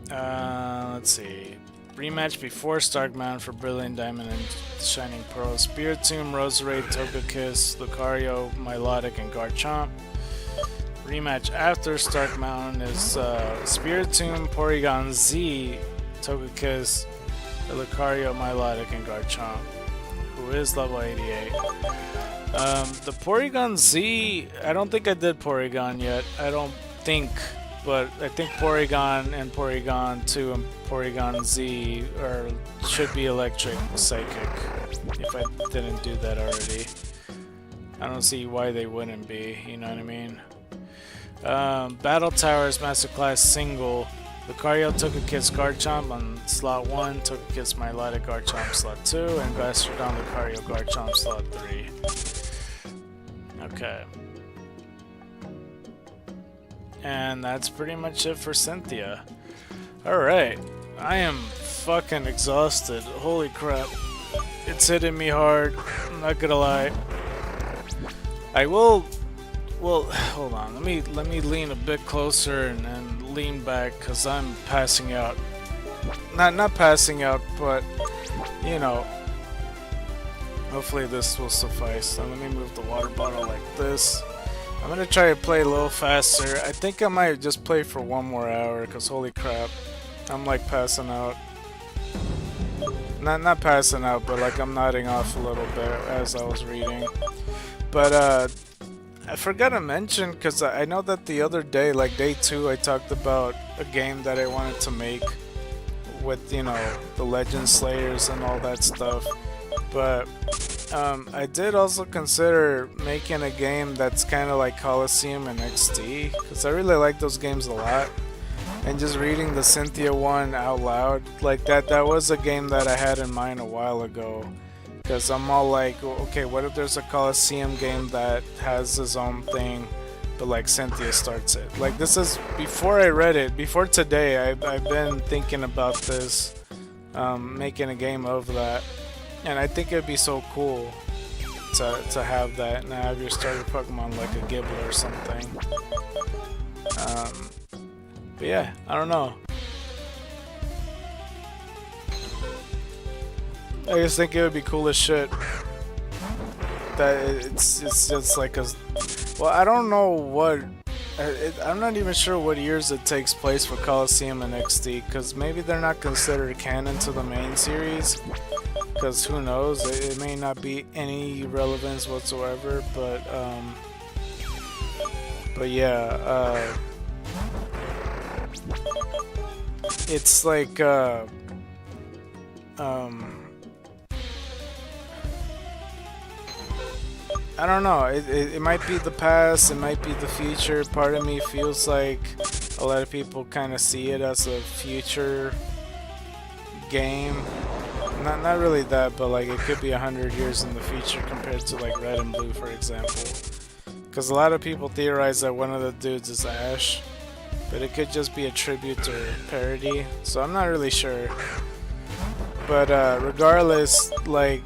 Let's see. Rematch before Stark Mountain for Brilliant Diamond and Shining Pearl. Spiritomb, Roserade, Togekiss, Lucario, Milotic, and Garchomp. Rematch after Stark Mountain is Spiritomb, Porygon Z, Togekiss, Lucario, Milotic, and Garchomp, who is level 88. The Porygon Z, I don't think I did Porygon yet. I don't think, but I think Porygon and Porygon 2 and Porygon Z should be Electric Psychic, if I didn't do that already. I don't see why they wouldn't be, you know what I mean? Battle Towers Masterclass Single. Lucario, Togekiss, Garchomp on slot 1, Togekiss, Milotic, Garchomp slot 2, and Gastrodon, Lucario, Garchomp slot 3. Okay. And that's pretty much it for Cynthia. Alright. I am fucking exhausted. Holy crap. It's hitting me hard. I'm not gonna lie. I will... Well, hold on. Let me lean a bit closer and lean back because I'm passing out. Not passing out, but you know. Hopefully this will suffice. So let me move the water bottle like this. I'm gonna try to play a little faster. I think I might just play for 1 more hour because holy crap, I'm like passing out. Not passing out, but like I'm nodding off a little bit as I was reading. But I forgot to mention, because I know that the other day, like day 2, I talked about a game that I wanted to make with, you know, the Legend Slayers and all that stuff. But I did also consider making a game that's kind of like Coliseum and XD, because I really like those games a lot. And just reading the Cynthia one out loud, like that was a game that I had in mind a while ago. Because I'm all like, okay, what if there's a Coliseum game that has its own thing? but like Cynthia starts it. Like this is before I read it, before today. I've been thinking about this, making a game of that, and I think it'd be so cool to have that and have your starter Pokemon like a Gible or something. But yeah, I don't know. I just think it would be cool as shit. That it's just like a, well, I don't know what, I'm not even sure what years it takes place for Coliseum and XD, because maybe they're not considered canon to the main series, because who knows, it may not be any relevance whatsoever, but yeah, it's like, I don't know, it might be the past, it might be the future. Part of me feels like a lot of people kind of see it as a future game. Not really that, but like it could be 100 years in the future compared to like Red and Blue, for example. Because a lot of people theorize that one of the dudes is Ash, but it could just be a tribute or parody, so I'm not really sure. But regardless, like,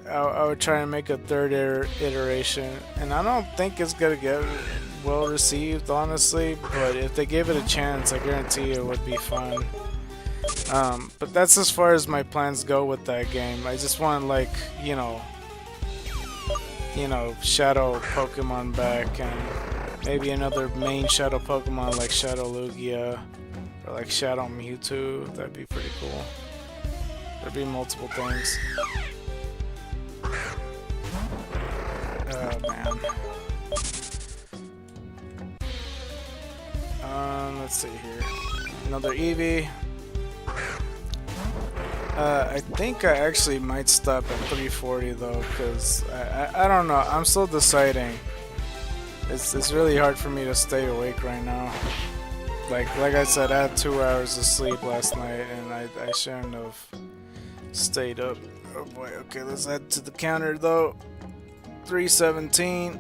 I would try and make a third iteration, and I don't think it's gonna get well received, honestly, but if they gave it a chance, I guarantee it would be fun. But that's as far as my plans go with that game. I just want, like, you know, Shadow Pokemon back, and maybe another main Shadow Pokemon like Shadow Lugia or like Shadow Mewtwo. That'd be pretty cool. There'd be multiple things. Oh man. Let's see here. Another Eevee. I think I actually might stop at 340 though, because I don't know. I'm still deciding. It's really hard for me to stay awake right now. Like I said, I had 2 hours of sleep last night, and I shouldn't have stayed up. Oh boy. Okay, let's head to the counter though. 317.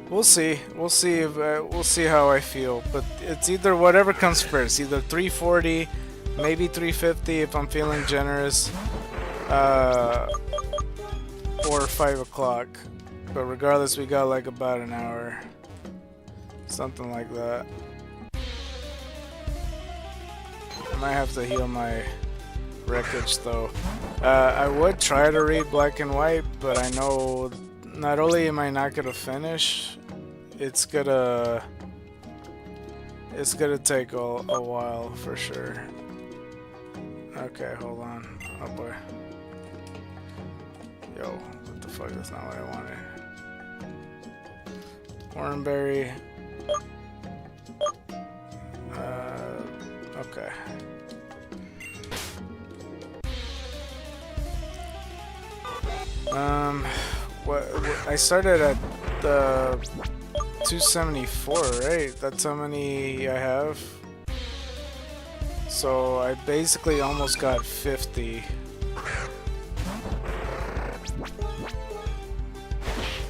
We'll see. We'll see if we'll see how I feel. But it's either whatever comes first. Either 340, maybe 350 if I'm feeling generous, or 5 o'clock. But regardless, we got like about an hour, something like that. I might have to heal my wreckage though. I would try to read Black and White, but I know not only am I not gonna finish, it's gonna take a while for sure. Okay, hold on. Oh boy. Yo, what the fuck? That's not what I wanted. Oranberry. Okay. What I started at the 274, right? That's how many I have. So I basically almost got 50.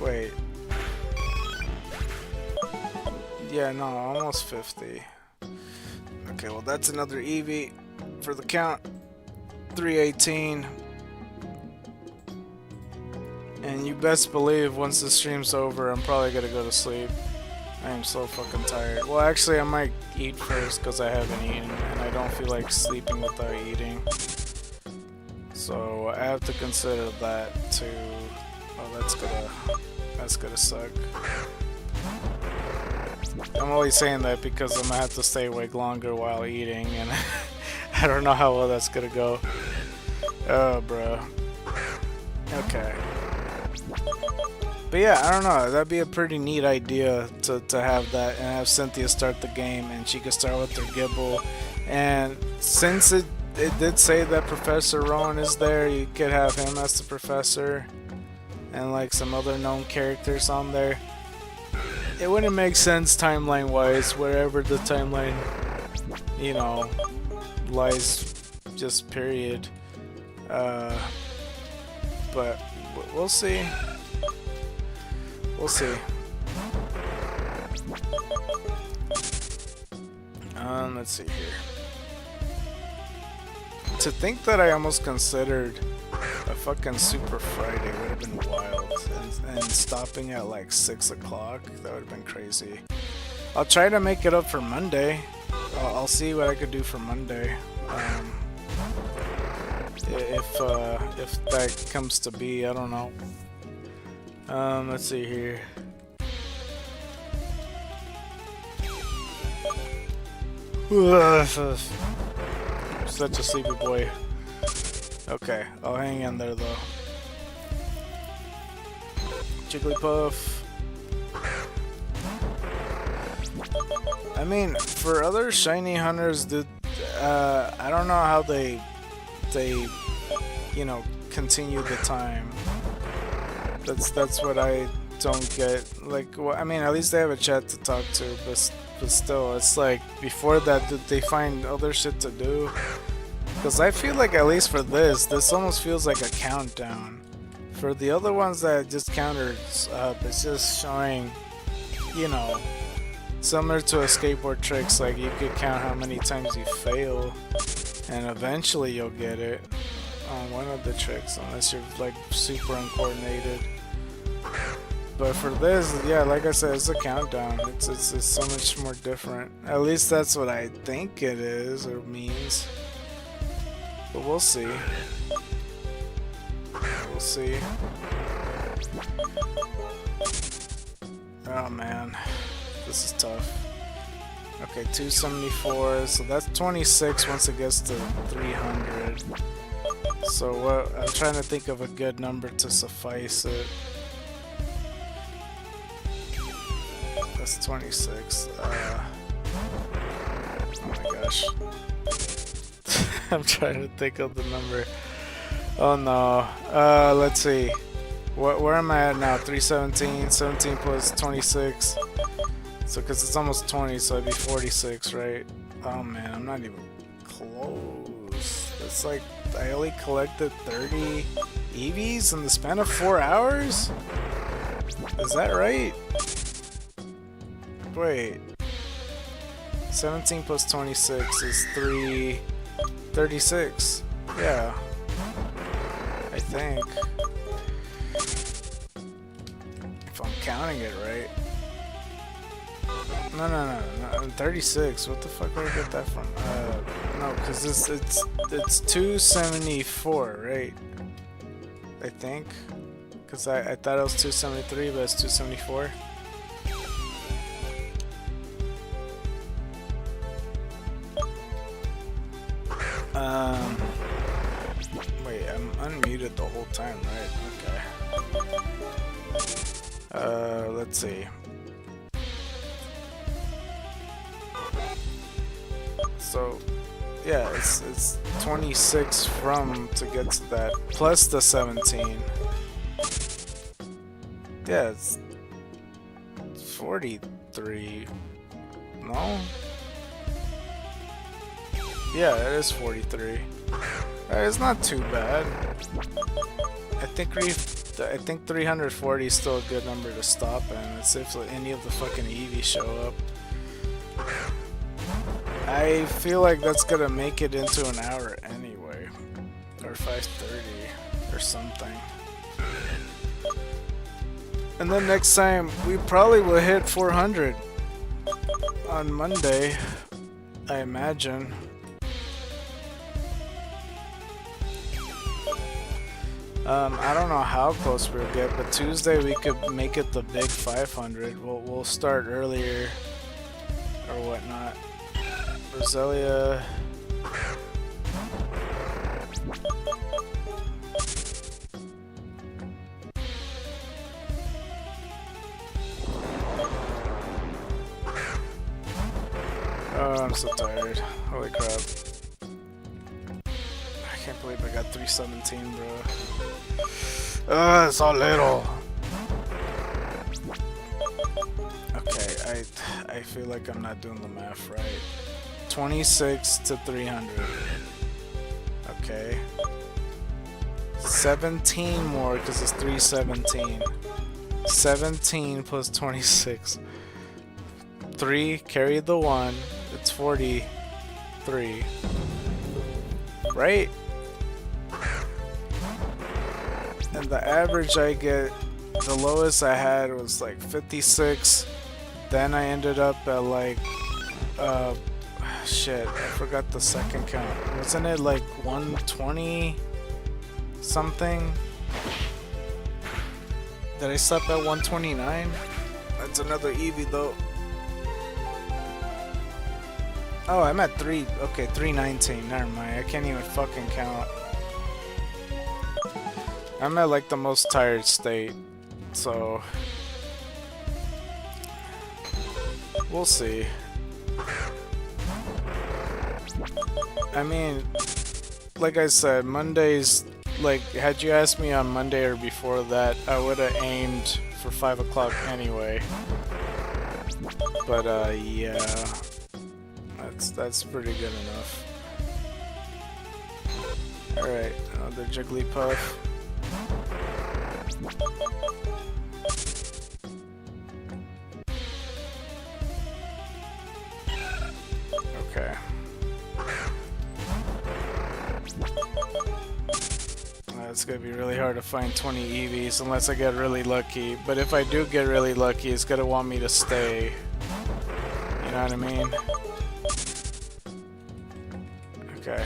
Wait. Yeah, no, almost 50. Okay, well that's another Eevee for the count. 318. And you best believe once the stream's over, I'm probably gonna go to sleep. I am so fucking tired. Well, actually, I might eat first because I haven't eaten, and I don't feel like sleeping without eating. So I have to consider that too. Oh, that's gonna suck. I'm only saying that because I'm gonna have to stay awake longer while eating, and I don't know how well that's gonna go. Oh, bro. Okay. But yeah, I don't know. That'd be a pretty neat idea to have that and have Cynthia start the game, and she could start with her Gible. And since it did say that Professor Rowan is there, you could have him as the professor and like some other known characters on there. It wouldn't make sense timeline wise, wherever the timeline, you know, lies, just period. But we'll see. we'll see. Let's see here. To think that I almost considered a fucking Super Friday would have been wild, and stopping at like 6 o'clock, that would have been crazy. I'll try to make it up for Monday. I'll see what I could do for Monday. If that comes to be, I don't know. Let's see here. Such a sleepy boy. Okay, I'll hang in there though. Jigglypuff. I mean, for other shiny hunters, I don't know how they you know, continue the time. That's what I don't get. Like, well, I mean, at least they have a chat to talk to, but still, it's like, before that, did they find other shit to do? Because I feel like, at least for this almost feels like a countdown. For the other ones that just counted up, it's just showing, you know, similar to a skateboard tricks, like you could count how many times you fail, and eventually you'll get it on one of the tricks, unless you're like super uncoordinated. But for this, yeah, like I said, it's a countdown. It's so much more different. At least that's what I think it is or means. But we'll see. We'll see. Oh man, this is tough. Okay, 274, so that's 26 once it gets to 300. So what? I'm trying to think of a good number to suffice it. That's 26. Oh my gosh. I'm trying to think of the number. Oh no. Let's see. Where am I at now? 317. 17 plus 26. So, because it's almost 20, so it'd be 46, right? Oh man, I'm not even close. It's like I only collected 30 Eevees in the span of 4 hours? Is that right? Wait. 17 plus 26 is 36. Yeah. I think. If I'm counting it right. No, 36. What the fuck did I get that from? No, because it's 274, right? I think. Because I thought it was 273, but it's 274. Wait, I'm unmuted the whole time, right? Okay. Let's see. So, yeah, it's 26 from to get to that, plus the 17. Yeah, it's 43. No? Yeah, it is 43. It's not too bad. I think 340 is still a good number to stop in. It's if any of the fucking Eevee show up. I feel like that's gonna make it into an hour anyway, or 5:30 or something. And then next time we probably will hit 400 on Monday, I imagine. I don't know how close we'll get, but Tuesday we could make it the big 500. We'll start earlier or whatnot. Roselia. Oh, I'm so tired. Holy crap. I can't believe I got 317, bro. It's so little. Okay, I feel like I'm not doing the math right. 26 to 300. Okay. 17 more because it's 317. 17 plus 26. 3, carry the 1. It's 43. Right? And the average I get, the lowest I had was like 56. Then I ended up at like, shit, I forgot the second count. Wasn't it like 120 something? Did I stop at 129? That's another Eevee though. Oh, I'm at 319. Never mind. I can't even fucking count. I'm at like the most tired state, so we'll see. I mean, like I said, Mondays, like, had you asked me on Monday or before that, I would have aimed for 5 o'clock anyway. But, yeah, that's pretty good enough. Alright, another Jigglypuff. Okay. It's gonna be really hard to find 20 Eevees unless I get really lucky. But if I do get really lucky, it's gonna want me to stay. You know what I mean? Okay.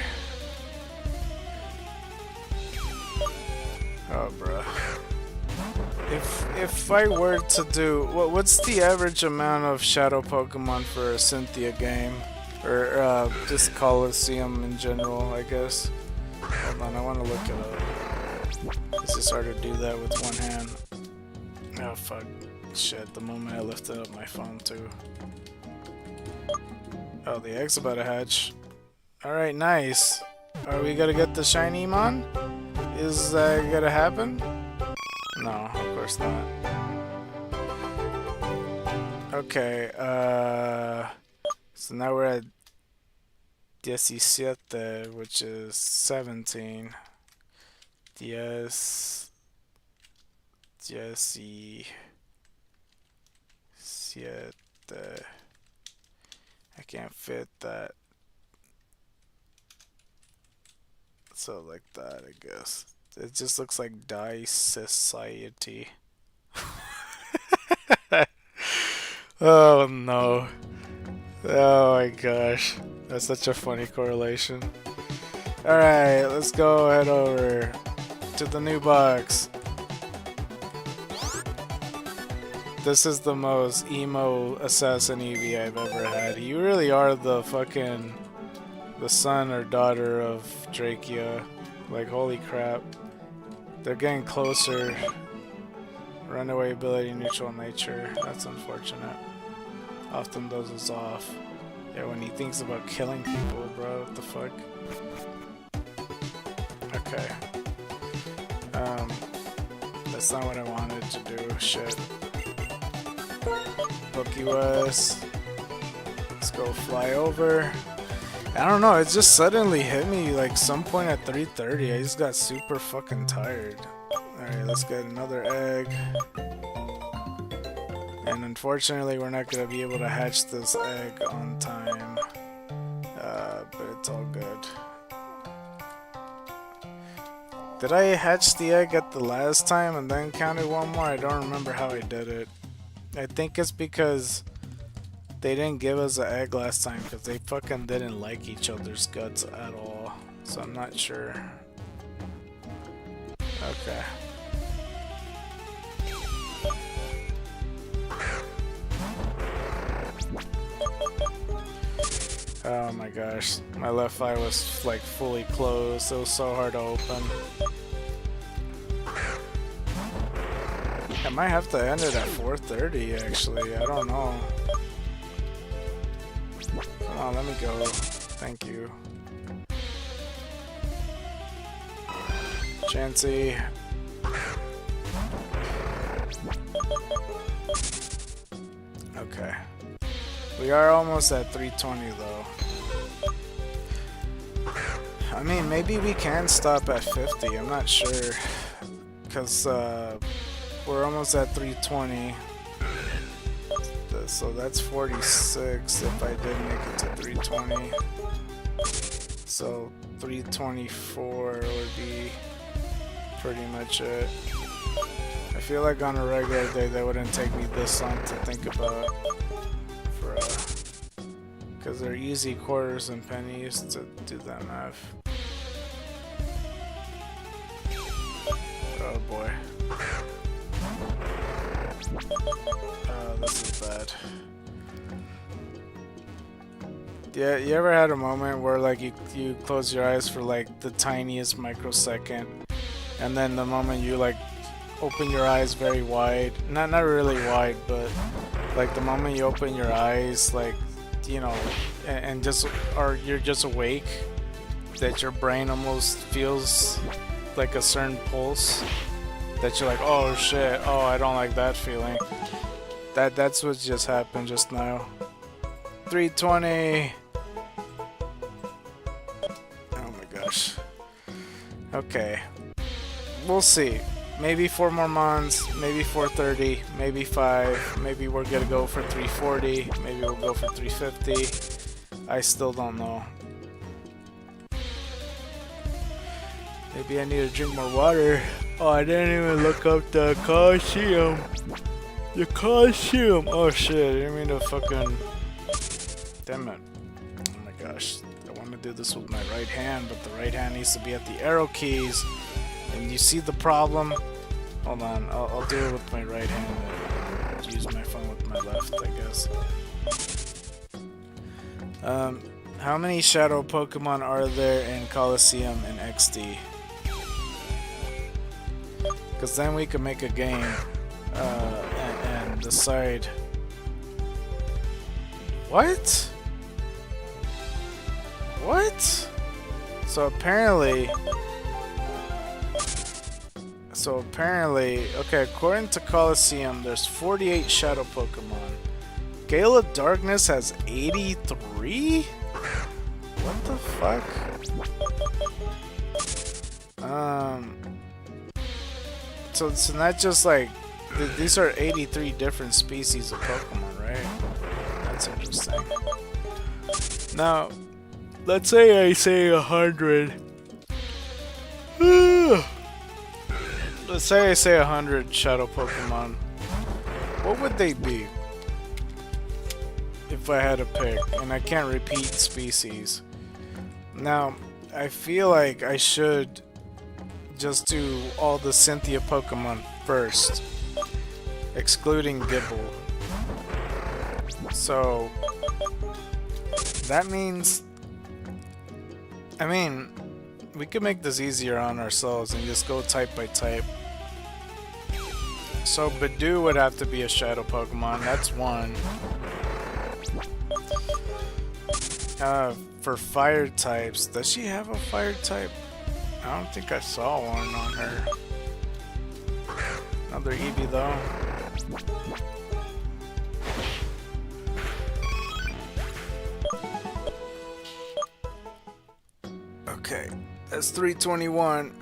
Oh, bruh. If I were to do... what's the average amount of shadow Pokemon for a Cynthia game? Or just Coliseum in general, I guess. Hold on, I want to look it up. It's just hard to do that with one hand. Oh, fuck. Shit, the moment I lifted up my phone, too. Oh, the egg's about to hatch. Alright, nice. Are we gonna get the shiny Mon? Is that gonna happen? No, of course not. Okay, so now we're at 17, which is 17. 17. I can't fit that. So like that, I guess. It just looks like Die Society. Oh no. Oh my gosh. That's such a funny correlation. Alright, let's go head over to the new box. This is the most emo assassin Eevee I've ever had. You really are the fucking... the son or daughter of Drakea. Like, holy crap. They're getting closer. Runaway ability, neutral nature. That's unfortunate. Often dozes off. Yeah, when he thinks about killing people, bro, what the fuck? Okay. That's not what I wanted to do. Shit. PokeWest. Let's go fly over. I don't know, it just suddenly hit me like some point at 3:30. I just got super fucking tired. Alright, let's get another egg. And unfortunately, we're not gonna be able to hatch this egg on time. But it's all good. Did I hatch the egg at the last time and then counted one more? I don't remember how I did it. I think it's because they didn't give us an egg last time because they fucking didn't like each other's guts at all. So I'm not sure. Okay. Oh my gosh. My left eye was like fully closed. It was so hard to open. I might have to end it at 4:30 actually. I don't know. Come on, let me go. Thank you. Chansey. Okay. We are almost at 320 though. I mean, maybe we can stop at 50. I'm not sure. Because, we're almost at 320. So that's 46 if I did make it to 320. So 324 would be pretty much it. I feel like on a regular day that wouldn't take me this long to think about, for because they're easy quarters and pennies to do that math. Oh boy. This is bad. Yeah, you ever had a moment where like you close your eyes for like the tiniest microsecond, and then the moment you like open your eyes very wide, not really wide, but like the moment you open your eyes, like, you know, and just, or you're just awake, that your brain almost feels like a certain pulse, that you're like, oh shit, oh I don't like that feeling. That's what just happened just now. 320. Oh my gosh. Okay. We'll see. Maybe 4 more months, maybe 430, maybe 5, maybe we're gonna go for 340, maybe we'll go for 350. I still don't know. Maybe I need to drink more water. Oh, I didn't even look up the calcium. The calcium. Oh shit, I didn't mean to fucking... Damn it. Oh my gosh. I want to do this with my right hand, but the right hand needs to be at the arrow keys. And you see the problem? Hold on, I'll do it with my right hand and use my phone with my left, I guess. How many shadow Pokemon are there in Coliseum and XD? Because then we can make a game and decide. What? What? So apparently, okay, according to Coliseum, there's 48 shadow Pokemon. Gale of Darkness has 83? What the fuck? So not just like, these are 83 different species of Pokemon, right? That's interesting. Now, let's say I say 100. Let's say I say 100 shadow Pokemon. What would they be if I had to pick? And I can't repeat species. Now, I feel like I should just do all the Cynthia Pokemon first, excluding Gibble. So that means, I mean, we could make this easier on ourselves and just go type by type. So Badoo would have to be a shadow Pokemon, that's one. For fire types, does she have a fire type? I don't think I saw one on her. Another Eevee though. Okay, that's 321.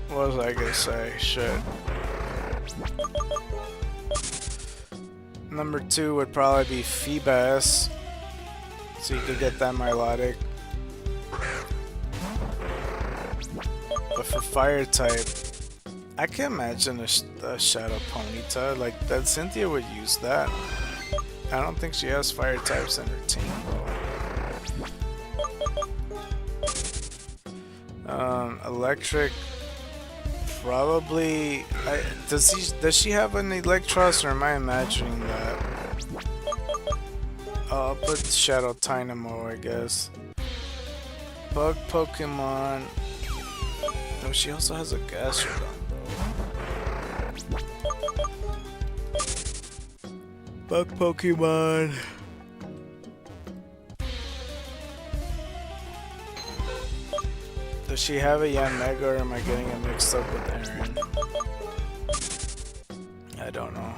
What was I gonna say? Shit. Number 2 would probably be Feebas, so you could get that Milotic. But for fire type, I can imagine a Shadow Ponyta, like that. Cynthia would use that. I don't think she has fire types in her team though. Electric, probably. Does she have an Electros, or am I imagining that? I'll put Shadow Dynamo, I guess. Bug Pokemon. Oh, she also has a Gastrodon though. Bug Pokemon. Does she have a Yanmega, or am I getting it mixed up with Aaron? I don't know.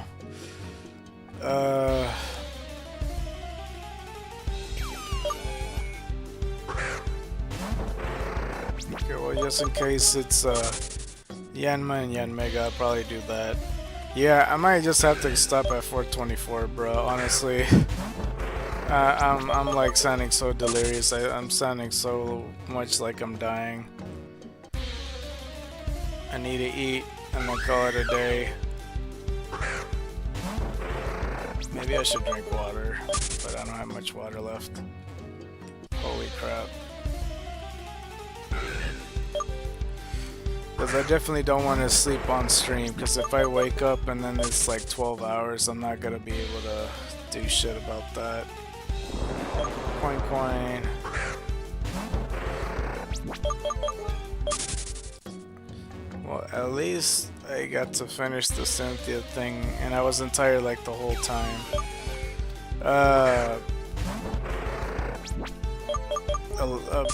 Okay, well, just in case it's Yanma and Yanmega, I'll probably do that. Yeah, I might just have to stop at 424, bro. Honestly, I'm like sounding so delirious. I'm sounding so much like I'm dying. I need to eat and then call it a day. Maybe I should drink water, but I don't have much water left. Holy crap. Because I definitely don't want to sleep on stream, because if I wake up and then it's like 12 hours, I'm not going to be able to do shit about that. Coin. Well, at least I got to finish the Cynthia thing, and I wasn't tired like the whole time. A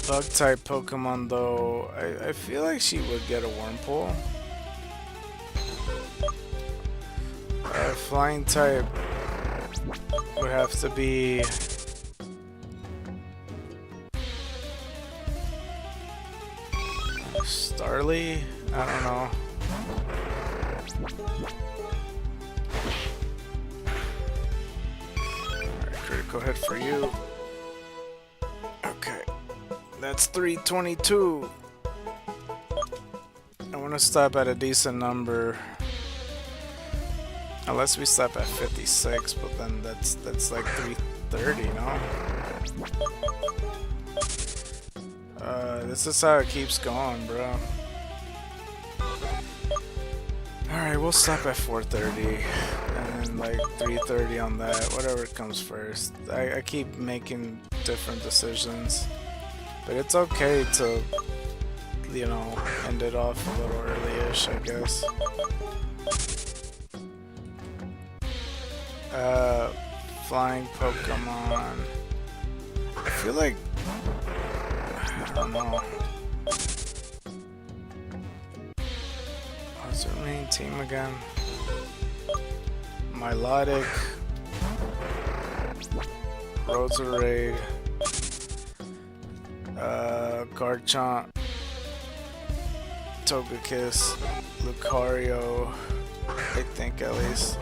bug type Pokemon though, I feel like she would get a Wurmple. Flying type would have to be Starly? I don't know. Alright, critical hit for you. Okay. That's 322. I want to stop at a decent number. Unless we stop at 56, but then that's like 330, no? This is how it keeps going, bro. Alright, we'll stop at 430 and then like 330 on that, whatever comes first. I keep making different decisions, but it's okay to, you know, end it off a little early-ish, I guess. Flying Pokemon. I feel like, I don't know. What's our main team again? Milotic, Roserade, Garchomp, Togekiss, Lucario, I think at least.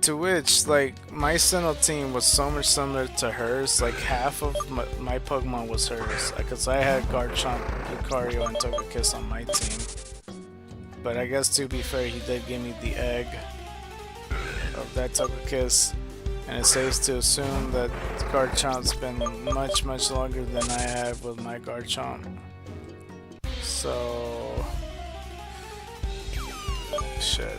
To which, like, my Sinnoh team was so much similar to hers. Like, half of my Pokemon was hers. Because I had Garchomp, Lucario, and Togekiss on my team. But I guess to be fair, he did give me the egg of that Togekiss. And it's safe to assume that Garchomp's been much, much longer than I have with my Garchomp. So... shit.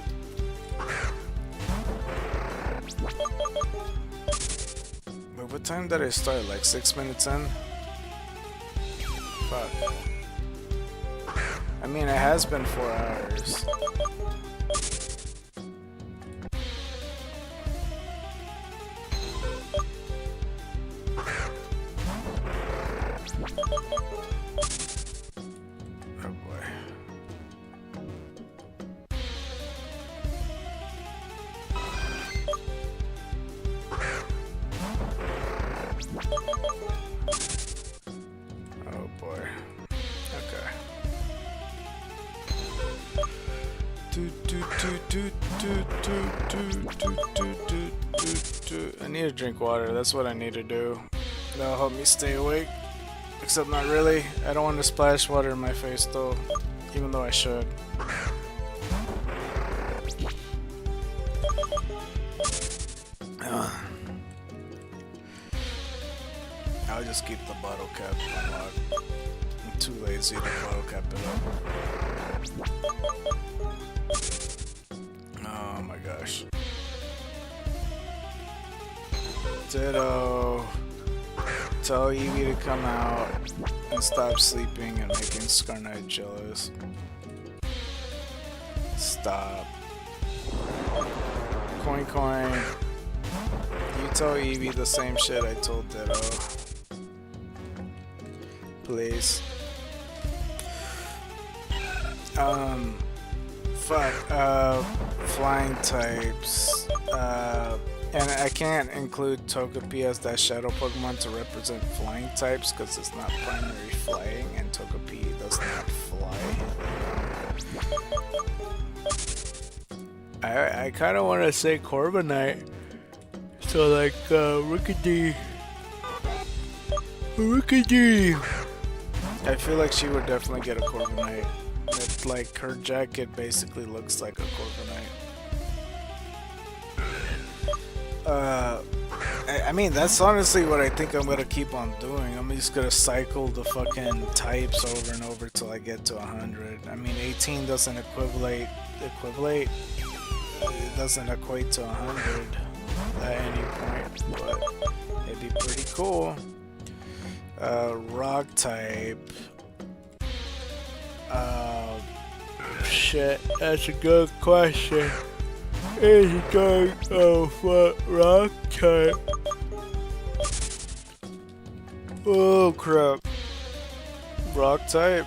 Wait, what time did I start? Like 6 minutes in? Fuck. I mean, it has been 4 hours. Oh boy. Oh boy. Okay. I need to drink water. That's what I need to do. That'll help me stay awake. Except not really. I don't want to splash water in my face though. Even though I should. I'll just keep the bottle cap unlocked. I'm too lazy to bottle cap it up. Oh my gosh. Ditto. Tell Eevee to come out and stop sleeping and making SCARKNIGHT jealous. Stop. Coin. You tell Eevee the same shit I told Ditto. Please. Fuck. Flying types. And I can't include Togepi as that shadow Pokemon to represent flying types because it's not primary flying and Togepi does not fly. I kind of want to say Corviknight. So like Rookidee. I feel like she would definitely get a Corviknight. It's like her jacket basically looks like a Corviknight. I mean, that's honestly what I think I'm gonna keep on doing. I'm just gonna cycle the fucking types over and over till I get to 100. I mean, 18 doesn't equivalent. It doesn't equate to 100 at any point, but it'd be pretty cool. Rock type. Shit, that's a good question. Is it going what rock type? Oh crap. Rock type?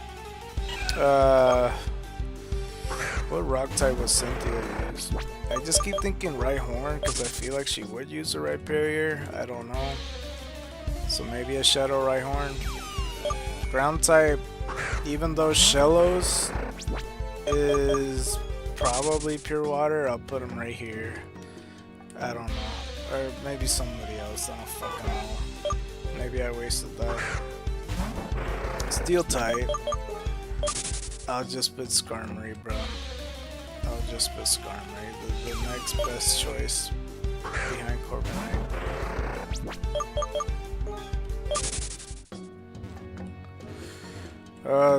What rock type was Cynthia use? I just keep thinking Rhyhorn because I feel like she would use the Rhyperior. I don't know. So maybe a Shadow Rhyhorn. Ground type, even though Shellos is probably pure water, I'll put him right here. I don't know. Or maybe somebody else, I don't fucking know. Maybe I wasted that. Steel type, I'll just put Skarmory, bro. I'll just put Skarmory. The next best choice behind Corviknight.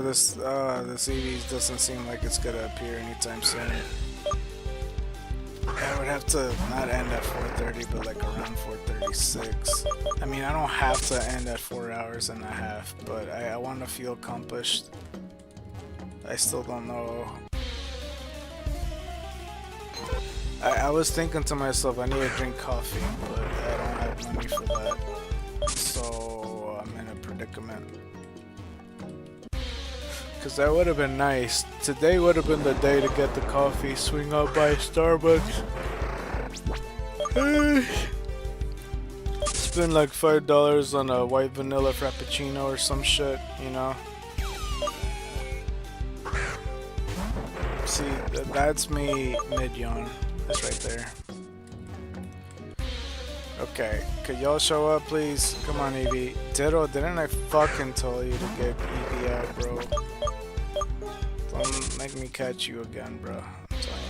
This Eevee doesn't seem like it's gonna appear anytime soon. I would have to not end at 4:30, but like around 4:36. I mean, I don't have to end at 4 hours and a half, but I want to feel accomplished. I still don't know. I was thinking to myself, I need to drink coffee, but I don't have money for that. So I'm in a predicament. Cause that would have been nice. Today would have been the day to get the coffee, swing up by Starbucks. Spend like $5 on a white vanilla frappuccino or some shit, you know. See, that's me mid-yawn. That's right there. Okay, could y'all show up please? Come on Eevee. Ditto, didn't I fucking tell you to get Eevee out, bro? Don't make me catch you again, bro. I'm telling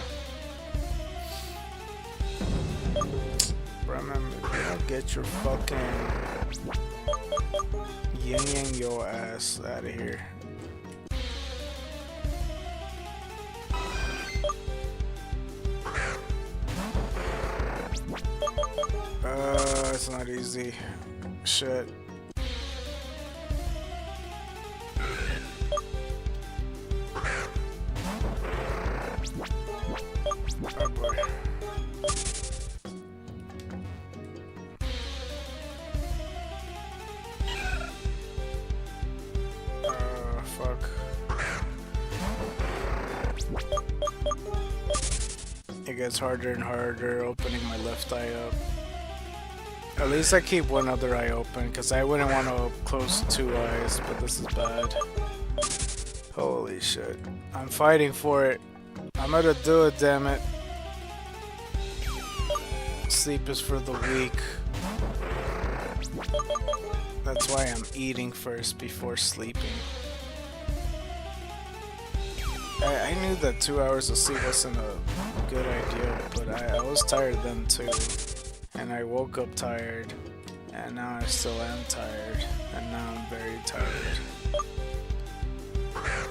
you. Bro, remember, if you don't get your fucking yin-yang your ass out of here. It's not easy. Shit. Oh boy. Fuck. It gets harder and harder opening my left eye up. At least I keep one other eye open, because I wouldn't want to close 2 eyes, but this is bad. Holy shit. I'm fighting for it. I'm gonna do it, damn it. Sleep is for the weak. That's why I'm eating first before sleeping. I knew that 2 hours of sleep wasn't a good idea, but I was tired then too. And I woke up tired, and now I still am tired, and now I'm very tired.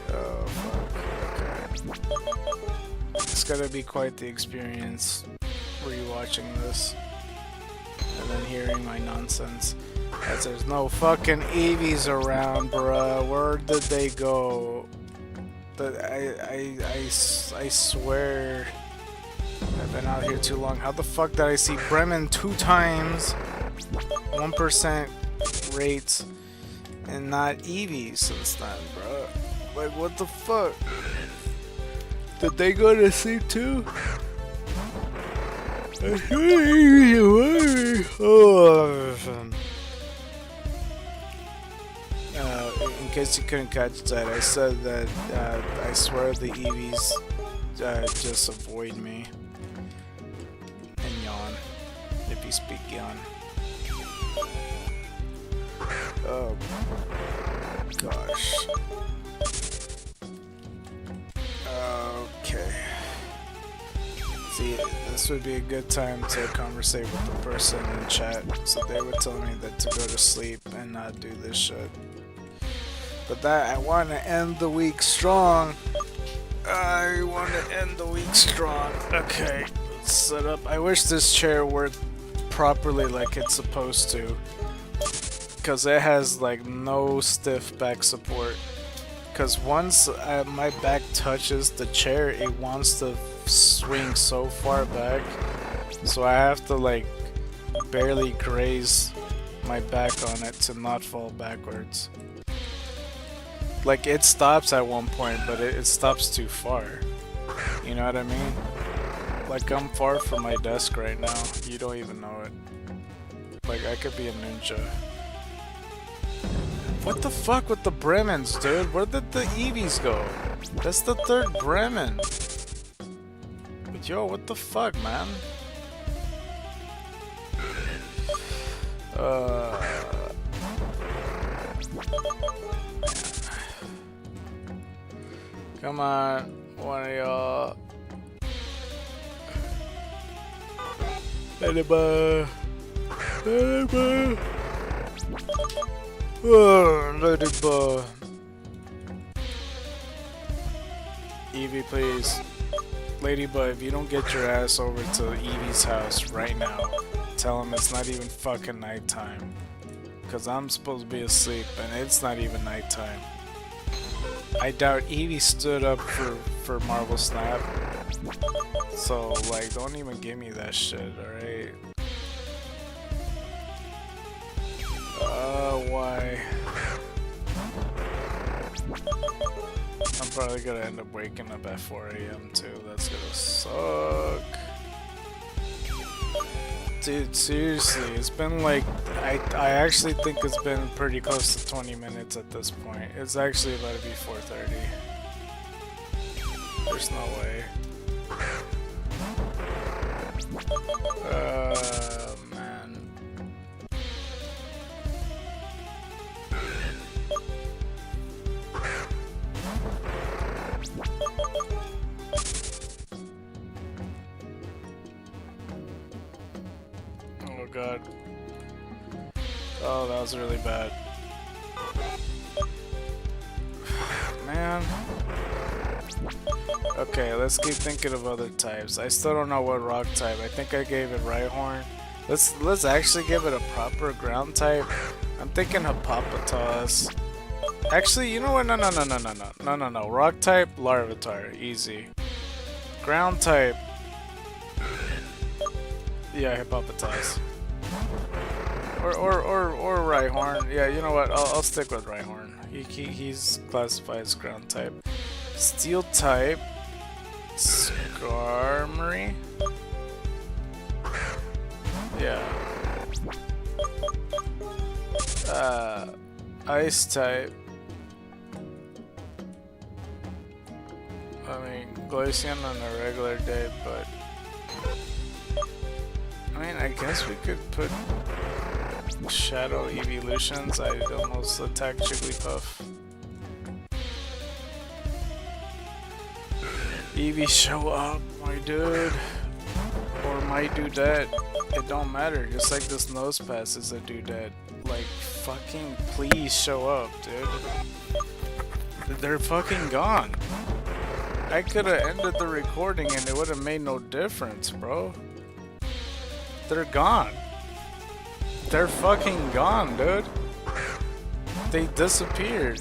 Oh fuck, okay. It's gonna be quite the experience rewatching this, and then hearing my nonsense. As there's no fucking Eevees around, bruh. Where did they go? I swear I've been out here too long. How the fuck did I see Bremen 2 times? 1% rates and not Eevee since then, bro. Like, what the fuck? Did they go to sleep too? In case you couldn't catch that, I said that I swear the Eevees just avoid me and yawn, if you speak yawn. Oh gosh. Okay. See, this would be a good time to conversate with the person in chat, so they would tell me that to go to sleep and not do this shit. But that, I want to end the week strong. I want to end the week strong. Okay, let's set up. I wish this chair worked properly like it's supposed to, because it has like no stiff back support. Because once my back touches the chair, it wants to swing so far back, so I have to like barely graze my back on it to not fall backwards. Like, it stops at one point, but it stops too far. You know what I mean? Like, I'm far from my desk right now. You don't even know it. Like, I could be a ninja. What the fuck with the Bremens, dude? Where did the Eevees go? That's the third Bremen. Yo, what the fuck, man? Come on, one of y'all. Ladybug. Ladybug. Oh, Ladybug. Eevee, please. Ladybug, if you don't get your ass over to Eevee's house right now, tell him it's not even fucking nighttime. Cause I'm supposed to be asleep and it's not even nighttime. I doubt Eevee stood up for Marvel Snap. So, like, don't even give me that shit, alright? Why? I'm probably gonna end up waking up at 4 AM too. That's gonna suck. Dude, seriously, it's been like, I actually think it's been pretty close to 20 minutes at this point. It's actually about to be 4:30. There's no way. Man. Oh god. Oh, that was really bad. Man. Okay, let's keep thinking of other types. I still don't know what rock type. I think I gave it Rhyhorn. Let's actually give it a proper ground type. I'm thinking Hippopotas. Actually, you know what? No. Rock type, Larvitar, easy. Ground type. Yeah, Hippopotas. Or Rhyhorn. Yeah, you know what? I'll stick with Rhyhorn. He's classified as ground type. Steel type. Skarmory. Yeah. Ice type. I mean, Glaceon on a regular day, but I mean, I guess we could put Shadow Evolutions. I'd almost attack Jigglypuff. Eevee, show up, my dude. Or my dudette. It don't matter, just like this nose pass is a dudette. Like, fucking please show up, dude. They're fucking gone. I could've ended the recording and it would've made no difference, bro. They're gone. They're fucking gone, dude. They disappeared.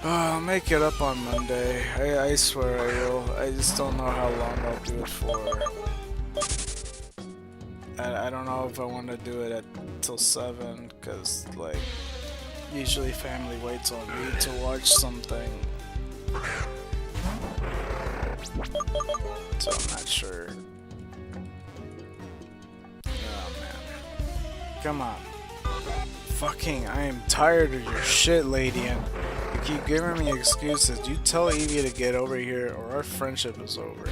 I'll make it up on Monday. I swear I will. I just don't know how long I'll do it for. I don't know if I want to do it till 7, because, like, Usually family waits on me to watch something. So I'm not sure. Oh man. Come on. Fucking, I am tired of your shit, lady, and you keep giving me excuses. You tell Eevee to get over here or our friendship is over.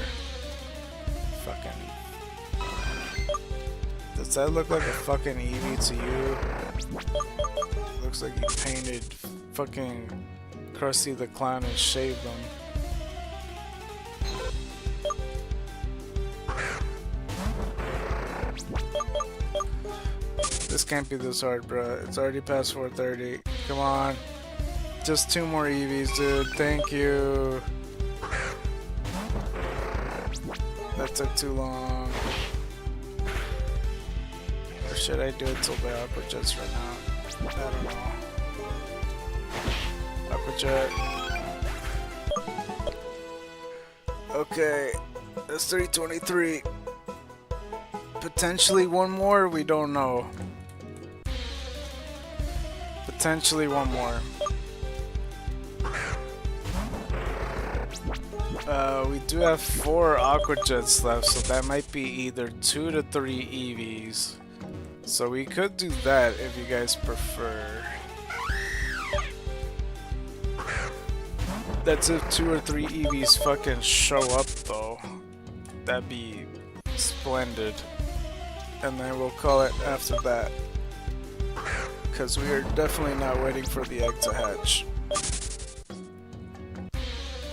Fucking. Does that look like a fucking Eevee to you? Looks like you painted fucking Krusty the Clown and shaved them. This can't be this hard, bro. It's already past 4:30. Come on. Just 2 more Eevees, dude. Thank you. That took too long. Or should I do it till the upper jets run out? I don't know. Upper jet. Okay. That's 323. Potentially one more, we don't know. Potentially one more. We do have 4 Aqua Jets left, so that might be either 2 to 3 Eevees. So we could do that if you guys prefer. That's if 2 or 3 Eevees fucking show up though. That'd be splendid. And then we'll call it after that. Because we are definitely not waiting for the egg to hatch.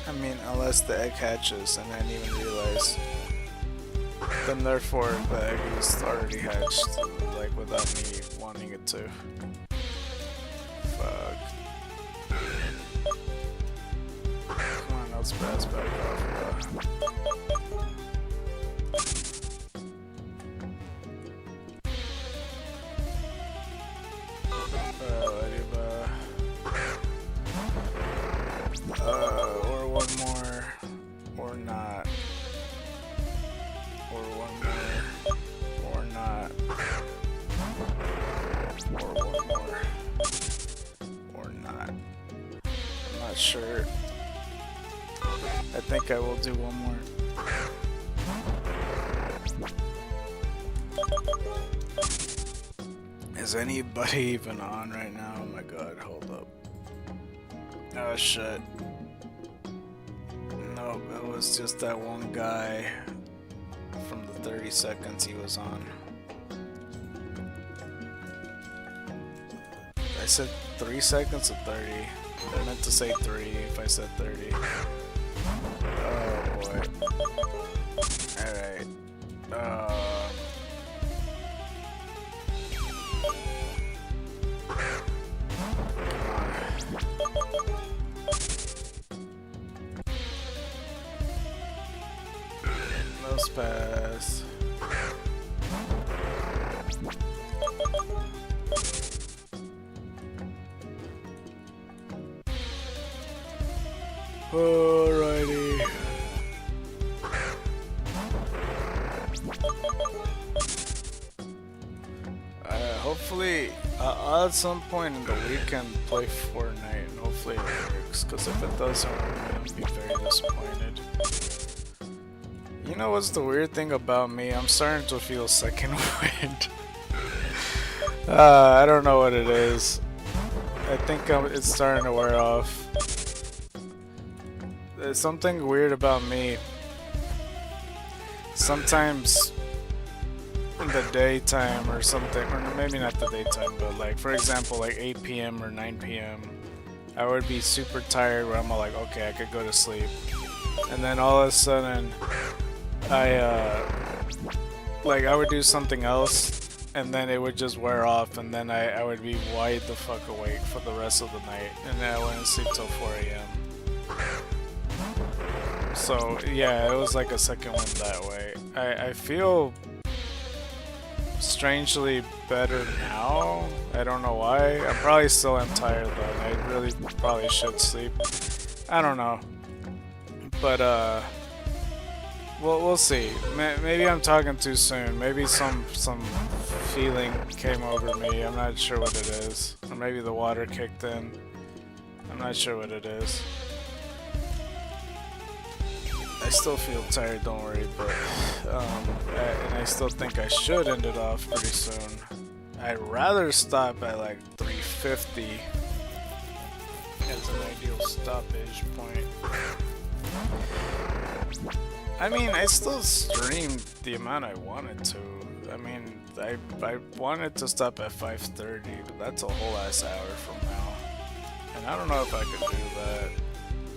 I mean, unless the egg hatches and I didn't even realize. Then therefore the egg is already hatched, like without me wanting it to. Fuck. Come on, let's pass back off, bro. Or one more, or not, or one more, or not, or one more, or not. I'm not sure. I think I will do one more. Is anybody even on right now? Oh my god, hold up. Oh shit. No, it was just that one guy from the 30 seconds he was on. I said 3 seconds or 30? I meant to say 3 if I said 30. Oh boy. Alright. Let's pass. Alrighty. Hopefully, I'll at some point in the weekend play Fortnite, and hopefully it works, because if it doesn't work, I'm gonna be very disappointed. You know what's the weird thing about me? I'm starting to feel second wind. I don't know what it is. I think it's starting to wear off. There's something weird about me. Sometimes in the daytime or something, or maybe not the daytime, but like for example like 8 p.m. or 9 p.m. I would be super tired where I'm like, okay, I could go to sleep. And then all of a sudden I would do something else, and then it would just wear off, and then I would be wide the fuck awake for the rest of the night, and then I wouldn't sleep till 4 a.m. So yeah, it was like a second one that way. I feel strangely better now. I don't know why. I probably still am tired though, and I really probably should sleep. I don't know. But we'll see. Maybe I'm talking too soon. Maybe some feeling came over me. I'm not sure what it is. Or maybe the water kicked in. I'm not sure what it is. I still feel tired, don't worry, but and I still think I should end it off pretty soon. I'd rather stop at like 350 as an ideal stoppage point. I mean, I still streamed the amount I wanted to. I mean, I wanted to stop at 5:30, but that's a whole ass hour from now. And I don't know if I could do that.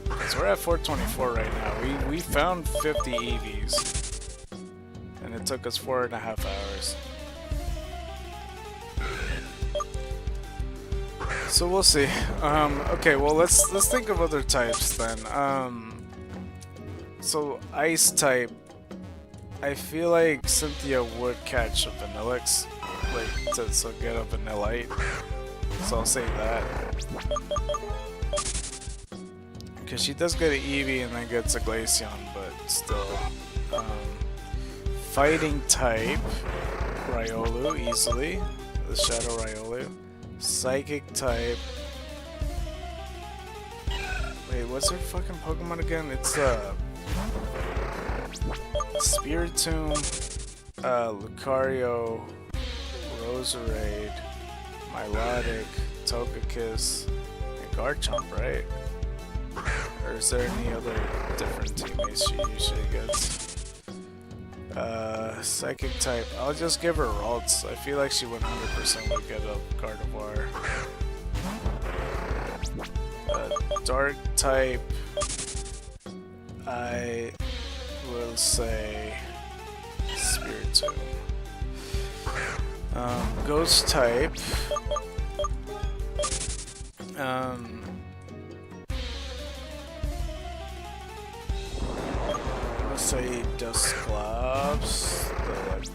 Because we're at 424 right now. We found 50 Eevees. And it took us 4.5 hours. So we'll see. Okay, well let's think of other types then. So ice type, I feel like Cynthia would catch a Vanillix, like to get a Vanillite. So I'll say that. Because she does get an Eevee and then gets a Glaceon, but still. Fighting type, Riolu easily. The Shadow Riolu. Psychic type. Wait, what's her fucking Pokemon again? It's Spiritomb, Lucario, Roserade, Milotic, Togekiss, and Garchomp, right? Or is there any other different teammates she usually gets? Psychic type. I'll just give her Ralts. I feel like she 100% would get a Gardevoir. Dark type. I will say Spiritomb. Ghost type. Let's say Dusclops.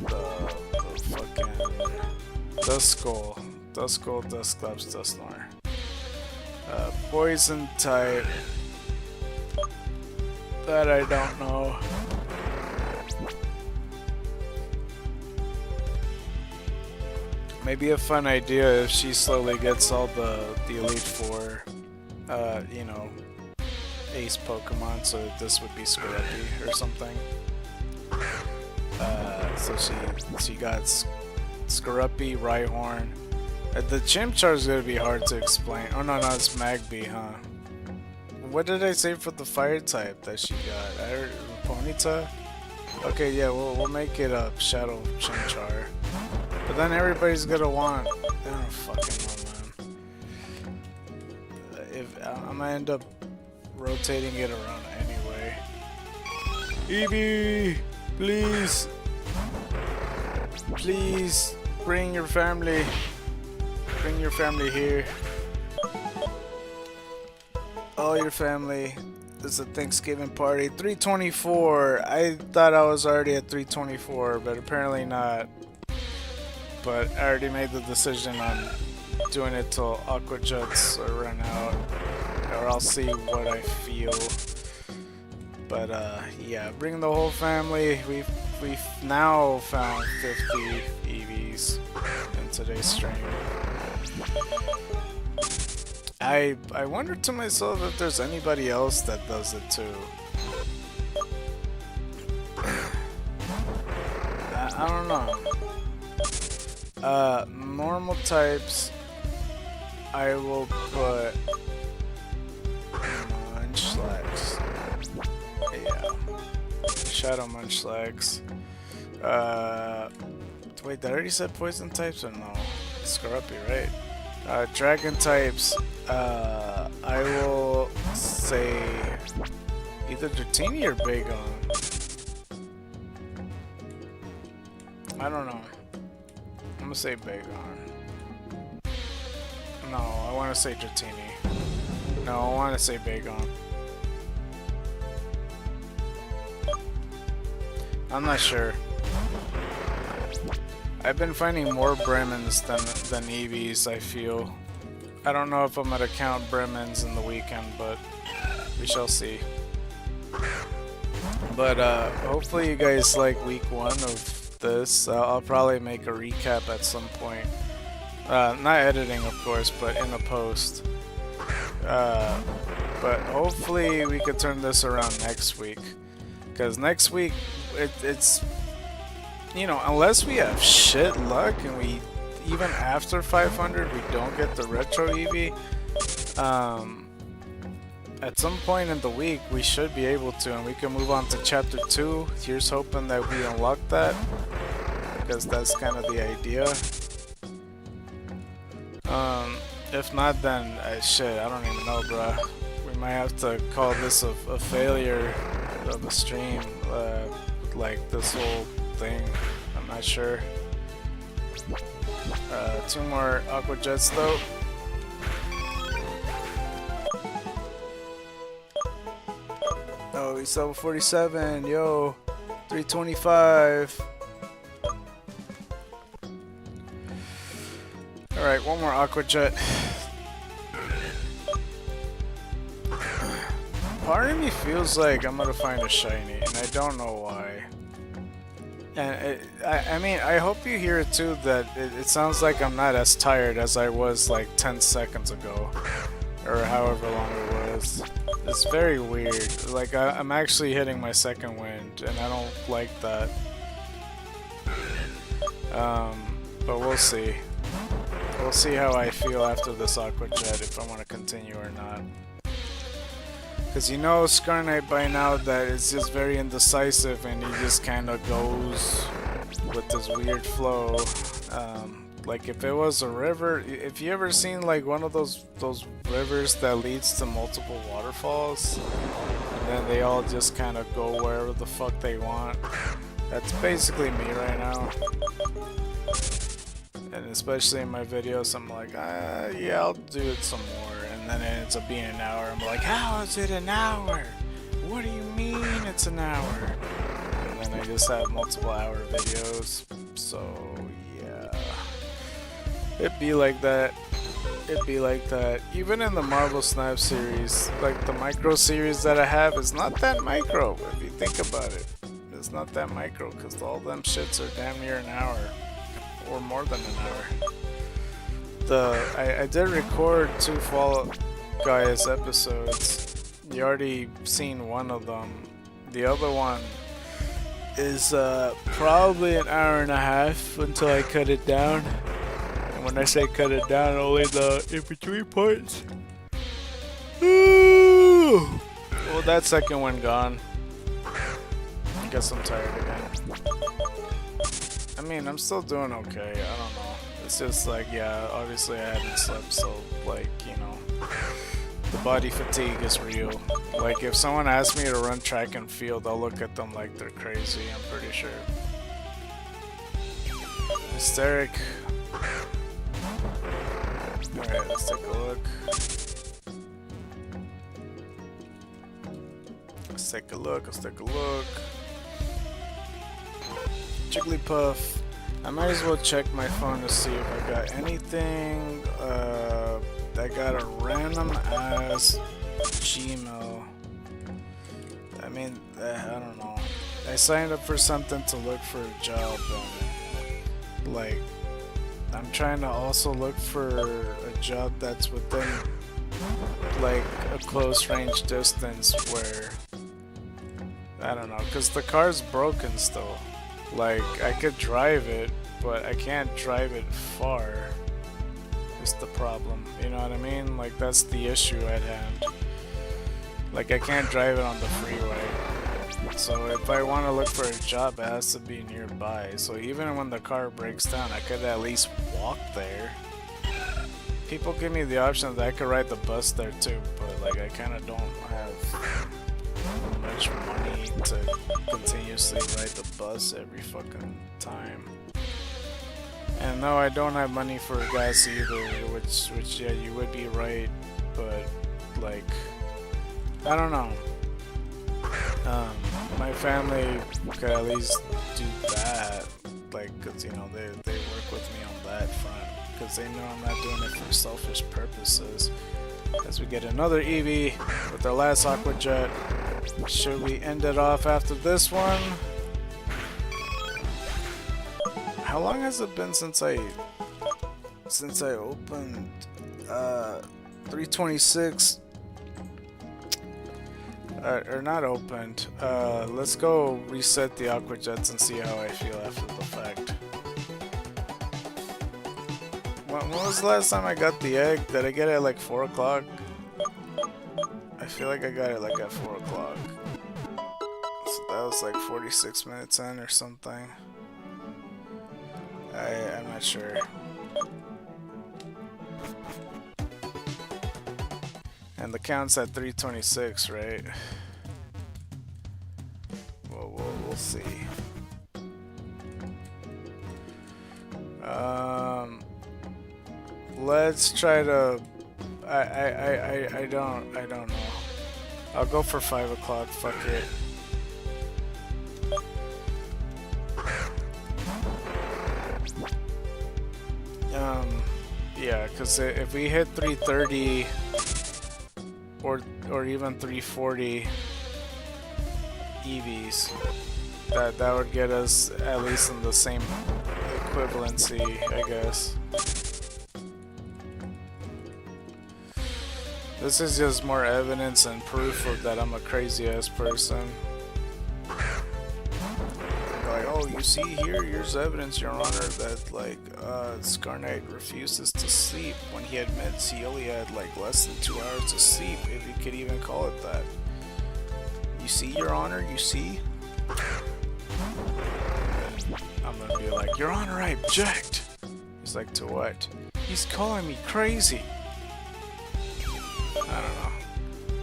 The fucking Duskull. Duskull, Dusclops, Dusknoir. Poison type. That I don't know. Maybe a fun idea if she slowly gets all the Elite Four, you know, Ace Pokemon, so this would be Skorupi or something. So she got Skorupi, Rhyhorn. The Chimchar's gonna be hard to explain. Oh no, it's Magby, huh? What did I say for the fire type that she got? I heard Ponyta? Okay, yeah, we'll make it up. Shadow Chimchar. But then everybody's gonna want. I don't fucking know, man. If I'm gonna end up rotating it around anyway. Eevee, please, please bring your family. Bring your family here. All your family. This is a Thanksgiving party. 324. I thought I was already at 324, but apparently not. But I already made the decision on doing it till Aqua Jets run out, or I'll see what I feel. But yeah, bring the whole family. We've now found 50 Eevees in today's stream. I wonder to myself if there's anybody else that does it too. I don't know. Normal types, I will put Munchlax. Yeah. Shadow Munchlax. Wait, did I already said poison types or no? Skorupi, right? Dragon types, I will say either Dratini or Bagon. I don't know. I'm gonna say Bagon. No, I want to say Dratini. No, I want to say Bagon. I'm not sure. I've been finding more Bremens than Eevees, I feel. I don't know if I'm gonna count Bremens in the weekend, but we shall see. But hopefully you guys like week 1 of this. I'll probably make a recap at some point. Not editing, of course, but in a post. But hopefully we could turn this around next week. Because next week, it's... You know, unless we have shit luck and we... Even after 500, we don't get the retro Eevee. At some point in the week, we should be able to, and we can move on to Chapter 2. Here's hoping that we unlock that. Because that's kind of the idea. If not, then shit, I don't even know, bruh. We might have to call this a failure of the stream, like this whole thing. I'm not sure. 2 more Aqua Jets though. Oh, he's level 47, yo, 325. Alright, 1 more Aqua Jet. Part of me feels like I'm gonna find a shiny, and I don't know why. And I mean, I hope you hear it too, that it sounds like I'm not as tired as I was like 10 seconds ago. Or however long it was. It's very weird. Like, I'm actually hitting my second wind, and I don't like that. But we'll see. We'll see how I feel after this Aqua Jet, if I want to continue or not. Because you know SCARKNIGHT by now that it's just very indecisive and he just kind of goes with this weird flow. Like if it was a river, if you ever seen like one of those rivers that leads to multiple waterfalls and then they all just kind of go wherever the fuck they want, that's basically me right now. And especially in my videos, I'm like, yeah, I'll do it some more. And then it ends up being an hour. I'm like, how is it an hour? What do you mean it's an hour? And then I just have multiple hour videos. So, yeah. It'd be like that. It'd be like that. Even in the Marvel Snap series, like the micro series that I have is not that micro, if you think about it. It's not that micro, because all them shits are damn near an hour. Or more than an hour. I did record 2 Fall Guys episodes. You already seen one of them. The other one is probably an hour and a half until I cut it down. And when I say cut it down, only the in-between parts. Well, that second one gone. I guess I'm tired again. I mean, I'm still doing okay. I don't know. It's just like, yeah, obviously I haven't slept, so like, you know, the body fatigue is real. Like, if someone asks me to run track and field, I'll look at them like they're crazy, I'm pretty sure. Hysteric. Alright, let's take a look. Let's take a look, let's take a look. Jigglypuff. I might as well check my phone to see if I got anything. I got a random ass Gmail. I mean, I don't know. I signed up for something to look for a job, and like, I'm trying to also look for a job that's within like a close range distance where, I don't know, because the car's broken still. Like, I could drive it, but I can't drive it far. Is the problem, you know what I mean? Like, that's the issue at hand. Like, I can't drive it on the freeway. So if I want to look for a job, it has to be nearby. So even when the car breaks down, I could at least walk there. People give me the option that I could ride the bus there too, but like, I kind of don't have much money to continuously ride the bus every fucking time. And no, I don't have money for gas either, which yeah, you would be right, but like, I don't know. My family could at least do that, like, cause you know, they work with me on that front, cause they know I'm not doing it for selfish purposes. As we get another Eevee with our last Aqua Jet. Should we end it off after this one? How long has it been since I opened 326? Or not opened. Let's go reset the Aqua Jets and see how I feel after the fact. When was the last time I got the egg? Did I get it at like 4 o'clock? I feel like I got it like at 4 o'clock. So that was like 46 minutes in or something. I'm not sure. And the count's at 326, right? Well, we'll see. Let's try to. I don't know. I'll go for 5 o'clock. Fuck it. Yeah, because if we hit 330 or even 340 Eevees, that would get us at least in the same equivalency, I guess. This is just more evidence and proof of that I'm a crazy ass person. Like, oh, you see here, here's evidence, Your Honor, that like SCARKNIGHT refuses to sleep when he admits he only had like less than 2 hours of sleep, if you could even call it that. You see, Your Honor, you see? I'm gonna be like, Your Honor, I object. He's like, to what? He's calling me crazy. I don't know.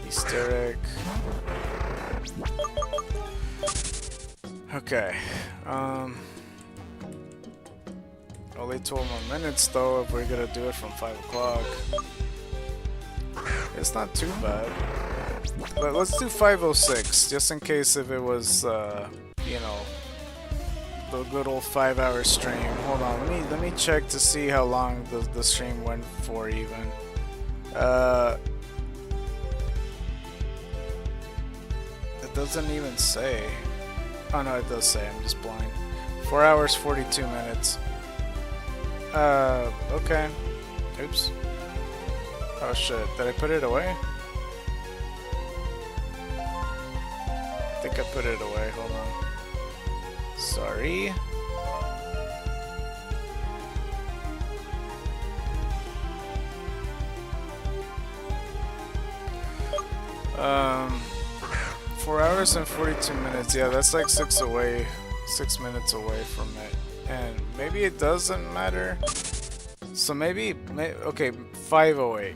Hysteric. Okay. Only 12 more minutes though if we're gonna do it from 5 o'clock. It's not too bad. But let's do 5:06 just in case if it was you know, the good old 5-hour stream. Hold on, let me check to see how long the stream went for even. It doesn't even say. Oh no, it does say, I'm just blind. 4 hours, 42 minutes. Okay. Oops. Oh shit, did I put it away? I think I put it away, hold on. Sorry. Um... 4 hours and 42 minutes. Yeah, that's like 6 minutes away from it. And maybe it doesn't matter. So maybe okay, 5:08.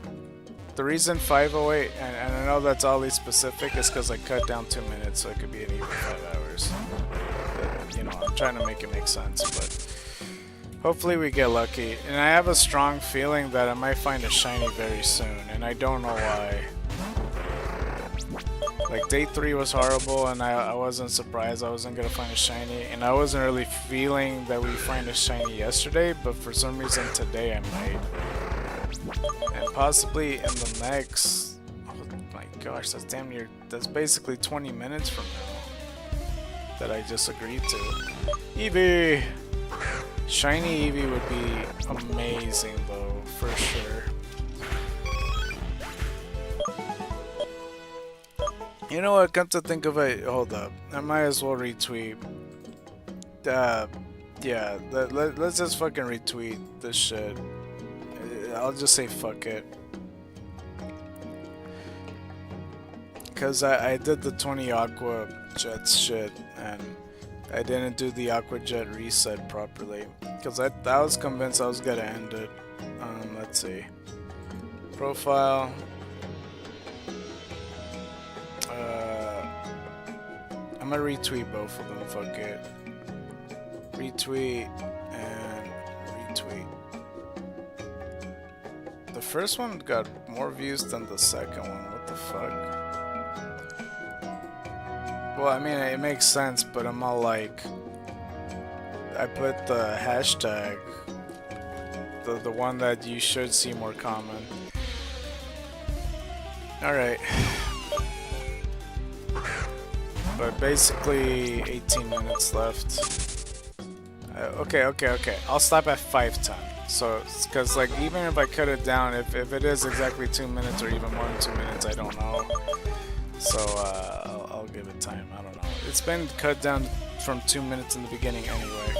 The reason 5:08, and I know that's oddly specific, is because I cut down 2 minutes, so it could be an even 5 hours. But, you know, I'm trying to make it make sense, but hopefully we get lucky. And I have a strong feeling that I might find a shiny very soon, and I don't know why. Like, day 3 was horrible, and I wasn't surprised I wasn't gonna find a shiny, and I wasn't really feeling that we find a shiny yesterday, but for some reason today I might. And possibly in the next, oh my gosh, that's damn near, that's basically 20 minutes from now that I just agreed to. Eevee! Shiny Eevee would be amazing though, for sure. You know what, come to think of it, hold up, I might as well retweet. Yeah, let's just fucking retweet this shit. I'll just say fuck it. Cause I did the 20 Aqua Jets shit, and I didn't do the Aqua Jet reset properly. Cause I was convinced I was gonna end it. Let's see. Profile. I'm gonna retweet both of them, fuck it. Retweet and retweet. The first one got more views than the second one, what the fuck? Well, I mean, it makes sense, but I'm all like... I put the hashtag, the one that you should see more common. Alright. But basically 18 minutes left. Okay. I'll stop at 510. So, because like even if I cut it down, if it is exactly 2 minutes or even more than 2 minutes, I don't know. So I'll give it time. I don't know. It's been cut down from 2 minutes in the beginning anyway.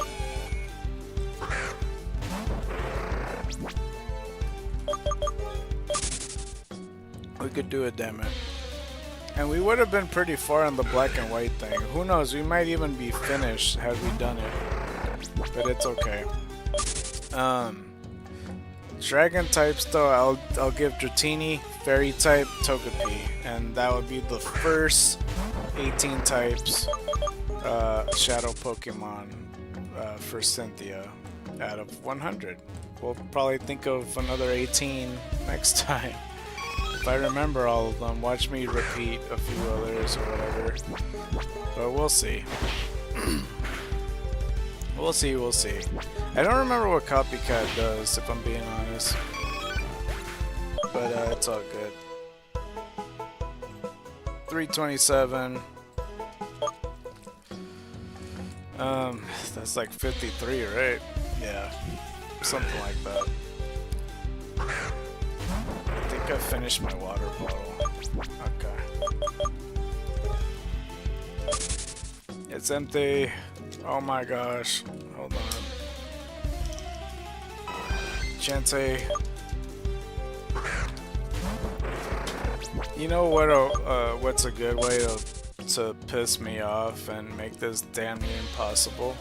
We could do it, damn it. And we would have been pretty far on the black and white thing. Who knows? We might even be finished had we done it. But it's okay. Dragon types though, I'll give Dratini, Fairy type, Togepi, and that would be the first 18 types Shadow Pokemon for Cynthia out of 100. We'll probably think of another 18 next time. If I remember all of them, watch me repeat a few others or whatever. But we'll see. We'll see. I don't remember what Copycat does, if I'm being honest. But it's all good. 327. That's like 53, right? Yeah. Something like that. I think I finished my water bottle. Okay. It's empty. Oh my gosh. Hold on. Chante. You know what? What's a good way to piss me off and make this damn near impossible?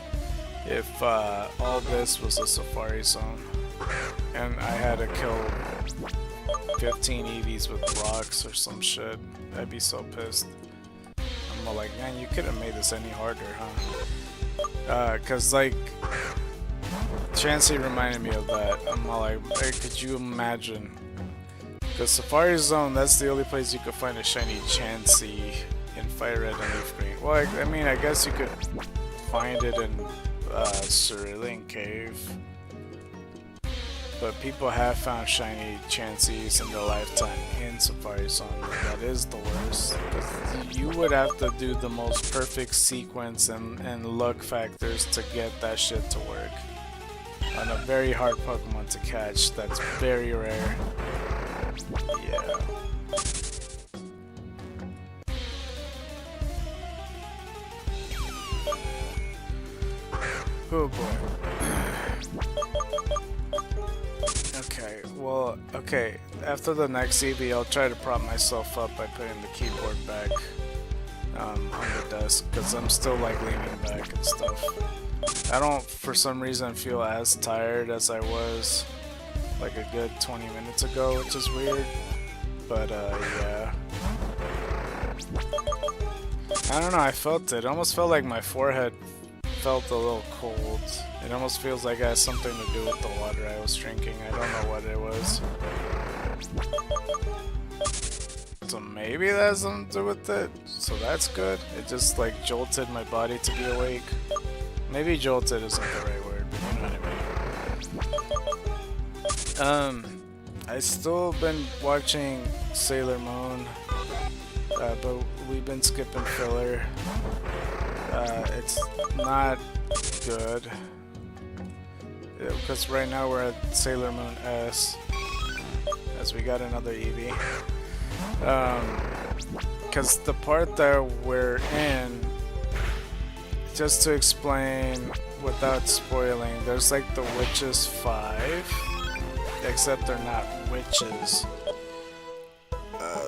If all this was a Safari Zone and I had to kill 15 Eevees with rocks or some shit, I'd be so pissed. I'm like, man, you could have made this any harder, huh? Cause like Chansey reminded me of that. I'm all like, hey, could you imagine? Cause Safari Zone, that's the only place you could find a shiny Chansey in Fire Red and Leaf Green. Well, I mean, I guess you could find it in Cerulean Cave. But people have found shiny Chanseys in their lifetime in Safari Zone. That is the worst. You would have to do the most perfect sequence and luck factors to get that shit to work. On a very hard Pokemon to catch, that's very rare. Yeah. Oh boy. Okay, after the next Eevee, I'll try to prop myself up by putting the keyboard back on the desk, because I'm still like leaning back and stuff. I don't, for some reason, feel as tired as I was like a good 20 minutes ago, which is weird, but yeah. I don't know, I felt it. It almost felt like my forehead felt a little cold. It almost feels like it has something to do with the water I was drinking. I don't know what it was. So maybe that has something to do with it. So that's good. It just like jolted my body to be awake. Maybe jolted isn't the right word, but you know what I mean. I still been watching Sailor Moon, but we've been skipping filler. It's not good because right now we're at Sailor Moon S, as we got another Eevee. Because the part that we're in, just to explain without spoiling, there's like the Witches 5, except they're not witches.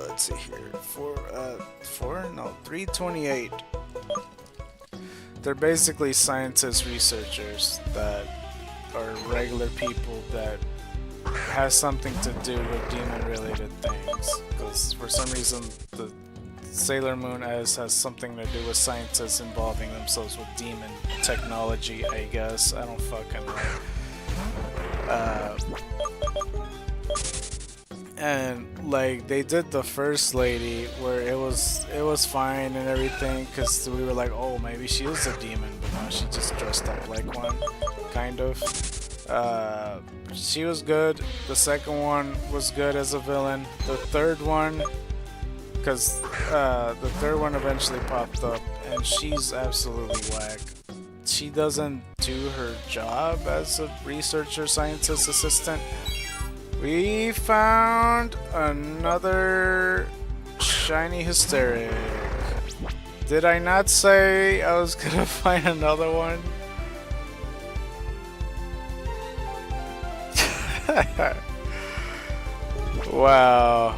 Let's see here, 328. They're basically scientists, researchers that are regular people that has something to do with demon-related things. Because for some reason, the Sailor Moon S has something to do with scientists involving themselves with demon technology, I guess. I don't fucking know. And like they did the first lady where it was fine and everything, because we were like, oh, maybe she is a demon, but no, she just dressed up like one, kind of. She was good. The second one was good as a villain. The third one, because the third one eventually popped up, and she's absolutely whack. she doesn't do her job as a researcher scientist assistant. We found another shiny hysteric. Did I not say I was gonna find another one? Wow.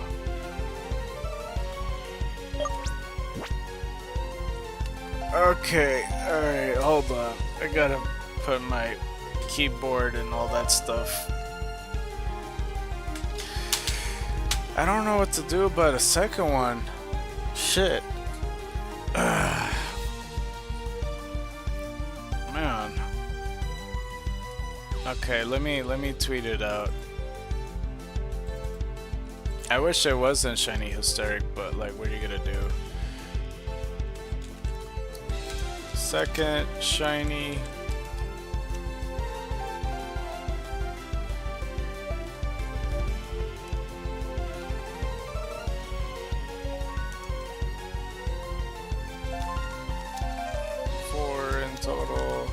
Okay, alright, hold on. I gotta put my keyboard and all that stuff. I don't know what to do about a second one. Shit. Man. Okay, let me tweet it out. I wish it wasn't shiny hysteric, but like, what are you gonna do? Second shiny. Four in total.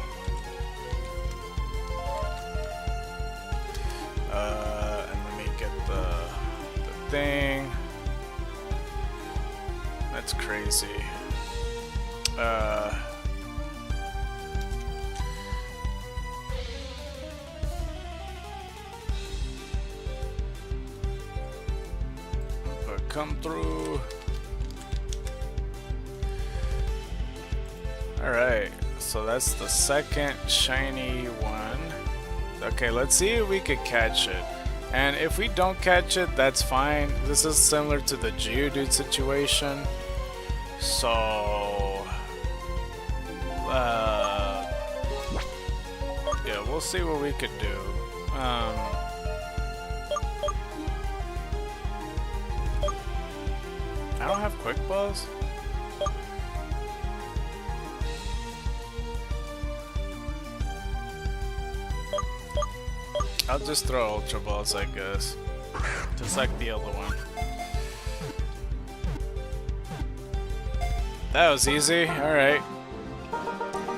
And let me get the thing. That's crazy. Come through. Alright, so that's the second shiny one. Okay, let's see if we could catch it. And if we don't catch it, that's fine. This is similar to the Geodude situation. So yeah, we'll see what we could do. I don't have quick balls. I'll just throw ultra balls, I guess. Just like the other one. That was easy, alright.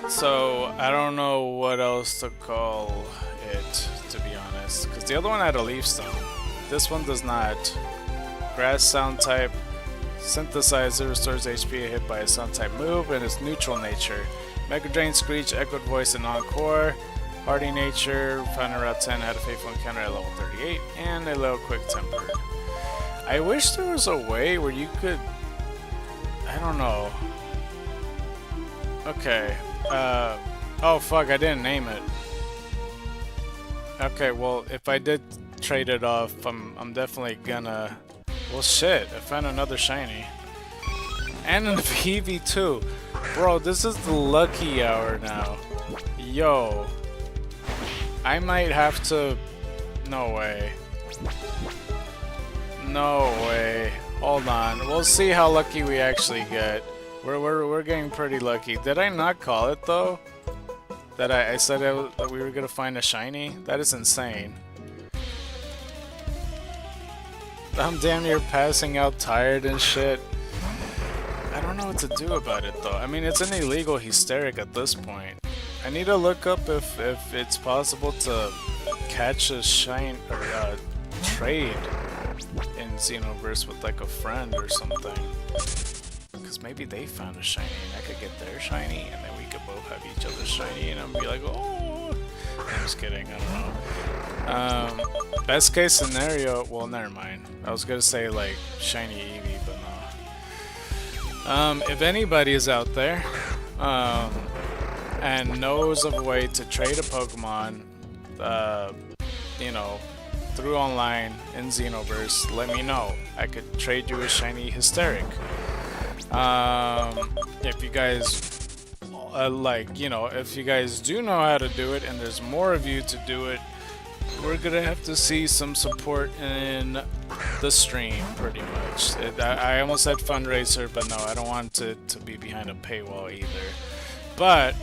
So, I don't know what else to call it, to be honest. Because the other one had a leaf stone. This one does not. Grass sound type. Synthesizer restores HP hit by a sound type move and its neutral nature. Mega Drain, Screech, Echoed Voice, and Encore. Hardy nature, found in Route 10, had a faithful encounter at level 38, and a little quick temper. I wish there was a way where you could... I don't know. Okay. Oh fuck, I didn't name it. Okay, well, if I did trade it off, I'm definitely gonna... Well shit, I found another shiny. And an Eevee too. Bro, this is the lucky hour now. Yo. I might have to... No way. No way. Hold on. We'll see how lucky we actually get. We're getting pretty lucky. Did I not call it though? That I said that we were gonna find a shiny? That is insane. I'm damn near passing out tired and shit. I don't know what to do about it though. I mean, it's an illegal hysteric at this point. I need to look up if it's possible to catch a shine or trade in Xenoverse with like a friend or something. Because maybe they found a shiny and I could get their shiny and then we could both have each other's shiny and I'll be like, oh. I'm just kidding, I don't know. Best case scenario, well, never mind. I was gonna say like shiny Eevee, but no. If anybody is out there, and knows of a way to trade a Pokemon, you know, through online in Xenoverse, let me know. I could trade you a shiny hysteric. If you guys like, you know, if you guys do know how to do it and there's more of you to do it, we're gonna have to see some support in the stream, pretty much. I almost said fundraiser, but no, I don't want it to be behind a paywall either. But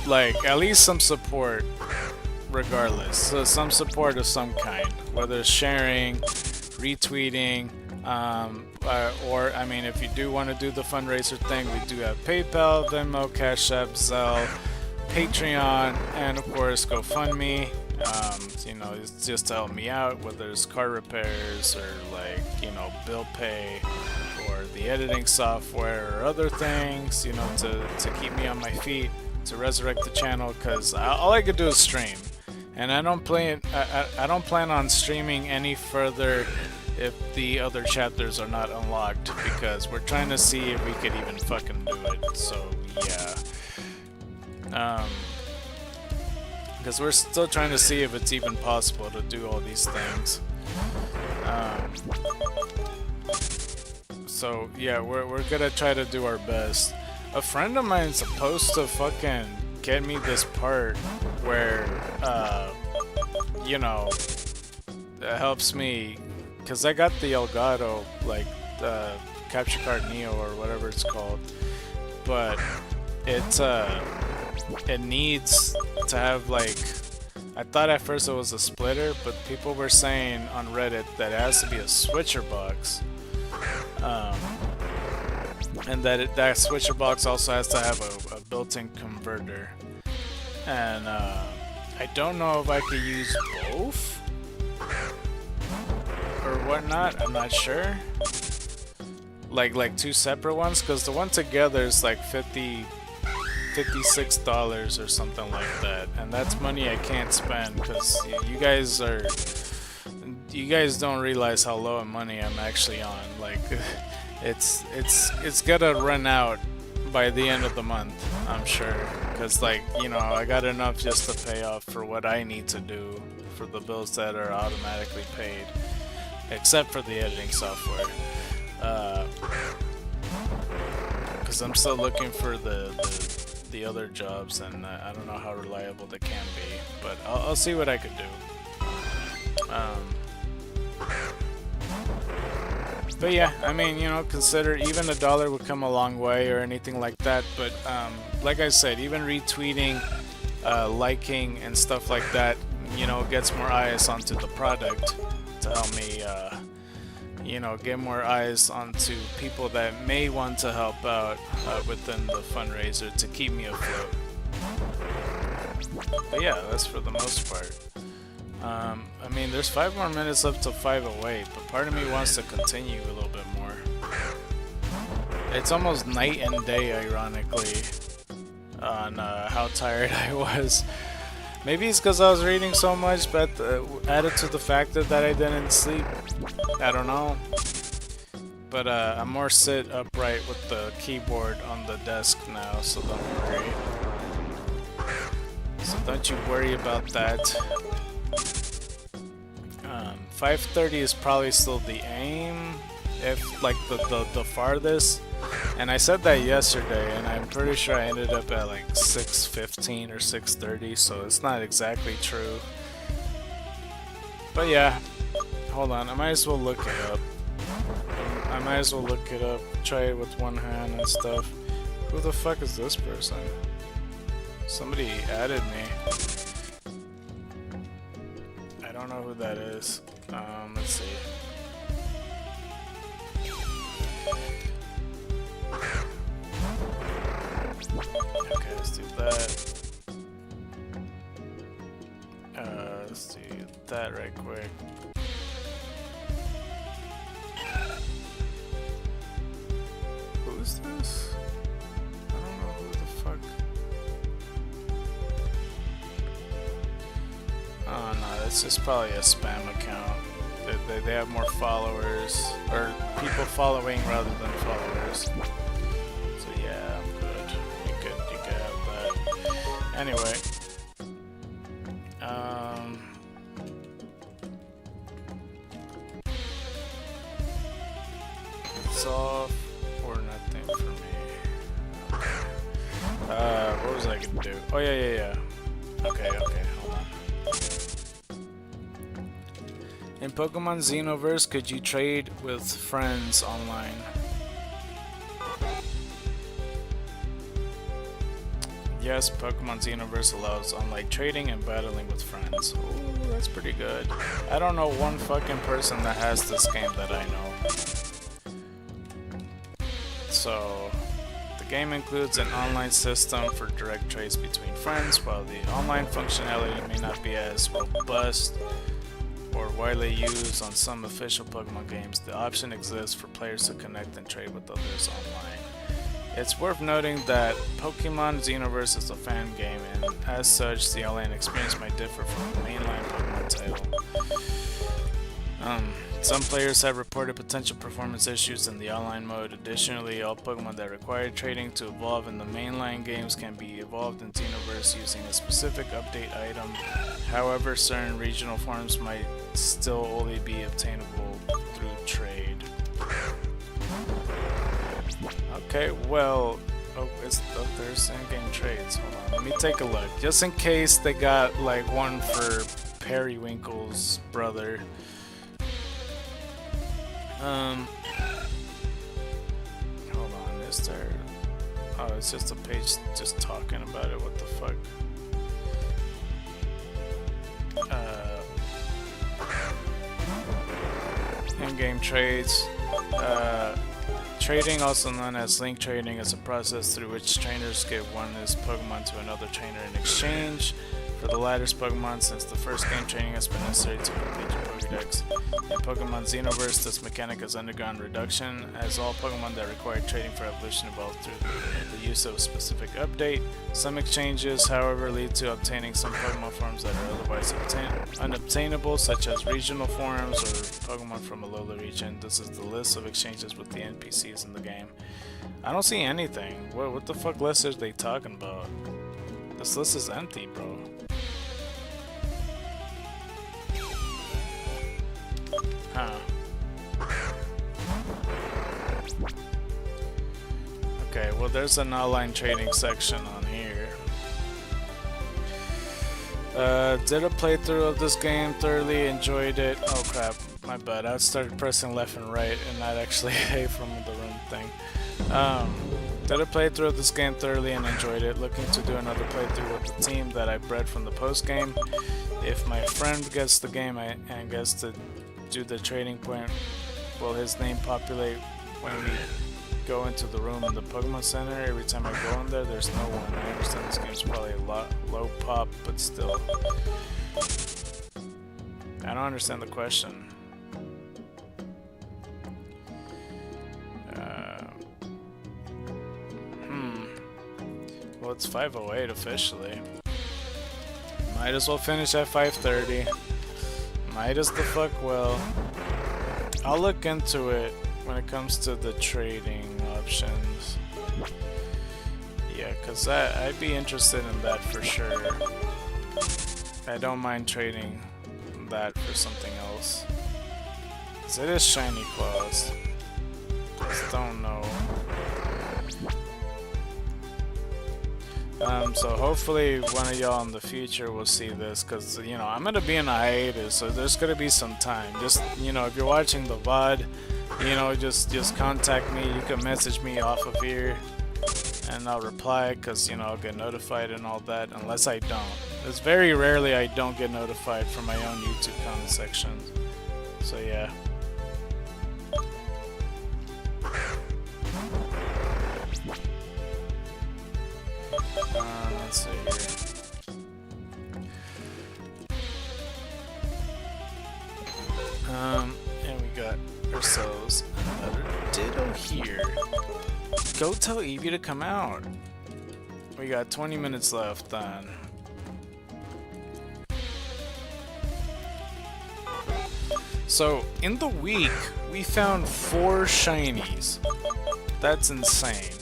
like, at least some support regardless. So some support of some kind, whether it's sharing, retweeting, Or I mean, if you do want to do the fundraiser thing, we do have PayPal, Venmo, Cash App, Zelle, Patreon, and of course GoFundMe. You know, it's just to help me out, whether it's car repairs or like, you know, bill pay or the editing software or other things, you know, to keep me on my feet, to resurrect the channel, because all I could do is stream, and I don't plan on streaming any further if the other chapters are not unlocked, because we're trying to see if we could even fucking do it. So yeah, because we're still trying to see if it's even possible to do all these things. So yeah, we're gonna try to do our best. A friend of mine's supposed to fucking get me this part where you know, it helps me, because I got the Elgato, like the capture card Neo or whatever it's called, but it needs to have, like, I thought at first it was a splitter, but people were saying on Reddit that it has to be a switcher box, and that switcher box also has to have a built-in converter, and I don't know if I could use both or whatnot. I'm not sure. Like two separate ones, because the one together is like $56 or something like that, and that's money I can't spend, because you guys don't realize how low on money I'm actually on. Like, it's gonna run out by the end of the month, I'm sure, because, like, you know, I got enough just to pay off for what I need to do for the bills that are automatically paid, except for the editing software, because I'm still looking for the other jobs, and I don't know how reliable they can be, but I'll see what I could do. But yeah, I mean, you know, consider even $1 would come a long way or anything like that, but like I said, even retweeting, liking and stuff like that, you know, gets more eyes onto the product to help me, you know, get more eyes onto people that may want to help out within the fundraiser to keep me afloat. But yeah, that's for the most part. I mean, there's 5 more minutes up to 5:08, but part of me wants to continue a little bit more. It's almost night and day, ironically, on how tired I was. Maybe it's because I was reading so much, but added to the factor that I didn't sleep. I don't know. But I'm more sit upright with the keyboard on the desk now, so don't worry. So don't you worry about that. 5:30 is probably still the aim, if like the farthest. And I said that yesterday, and I'm pretty sure I ended up at like 6:15 or 6:30, so it's not exactly true. But yeah, hold on, I might as well look it up. Try it with one hand and stuff. Who the fuck is this person? Somebody added me. I don't know who that is. Let's see. Okay, let's do that. Let's do that right quick. Who's this? I don't know who the fuck. Oh no, that's just probably a spam account. They have more followers, or people following rather than followers. So yeah, I'm good. You could have that. Anyway. It's off or nothing for me. Okay. What was I gonna do? Oh yeah. Okay, hold on. In Pokemon Xenoverse, could you trade with friends online? Yes, Pokemon Xenoverse allows online trading and battling with friends. Ooh, that's pretty good. I don't know one fucking person that has this game that I know. So, the game includes an online system for direct trades between friends. While the online functionality may not be as robust or widely used on some official Pokemon games, the option exists for players to connect and trade with others online. It's worth noting that Pokemon Xenoverse is a fan game, and as such, the online experience might differ from the mainline Pokemon title. Some players have reported potential performance issues in the online mode. Additionally, all Pokemon that require trading to evolve in the mainline games can be evolved in Xenoverse using a specific update item. However, certain regional forms might still only be obtainable through trade. Okay, well, there's in-game trades. Hold on, let me take a look. Just in case they got like one for Periwinkle's brother. Hold on, is there... Oh, it's just a page just talking about it, what the fuck? In-game trades. Trading, also known as link trading, is a process through which trainers give one's Pokemon to another trainer in exchange for the latter's Pokemon. Since the first game, training has been necessary to complete your Pokédex. In Pokemon Xenoverse, this mechanic has undergone reduction, as all Pokemon that require trading for evolution evolve through the use of a specific update. Some exchanges, however, lead to obtaining some Pokemon forms that are otherwise unobtainable, such as regional forms or Pokemon from a Alola region. This is the list of exchanges with the NPCs in the game. I don't see anything. What the fuck list are they talking about? This list is empty, bro. Huh. Okay, well there's an online trading section on here. Did a playthrough of this game, thoroughly enjoyed it. Oh crap, my bad. I started pressing left and right and not actually A from the room thing. Did a playthrough of this game, thoroughly and enjoyed it. Looking to do another playthrough with the team that I bred from the post game. If my friend gets the game and gets to do the trading point, will his name populate when we go into the room in the Pokemon Center? Every time I go in there, there's no one. I understand this game's probably a lot low pop, but still. I don't understand the question. Well, it's 5:08 officially. Might as well finish at 5:30. Might as the fuck well. I'll look into it when it comes to the trading options. Yeah, cause I'd be interested in that for sure. I don't mind trading that for something else. Cause it is shiny claws. Just don't know. So hopefully one of y'all in the future will see this, because, you know, I'm going to be in a hiatus, so there's going to be some time. Just, you know, if you're watching the VOD, you know, just contact me. You can message me off of here, and I'll reply, because, you know, I'll get notified and all that, unless I don't. It's very rarely I don't get notified from my own YouTube comment section. So, yeah. Let's see here. And we got ourselves another Ditto here. Go tell Eevee to come out. We got 20 minutes left then. So, in the week, we found 4 shinies. That's insane.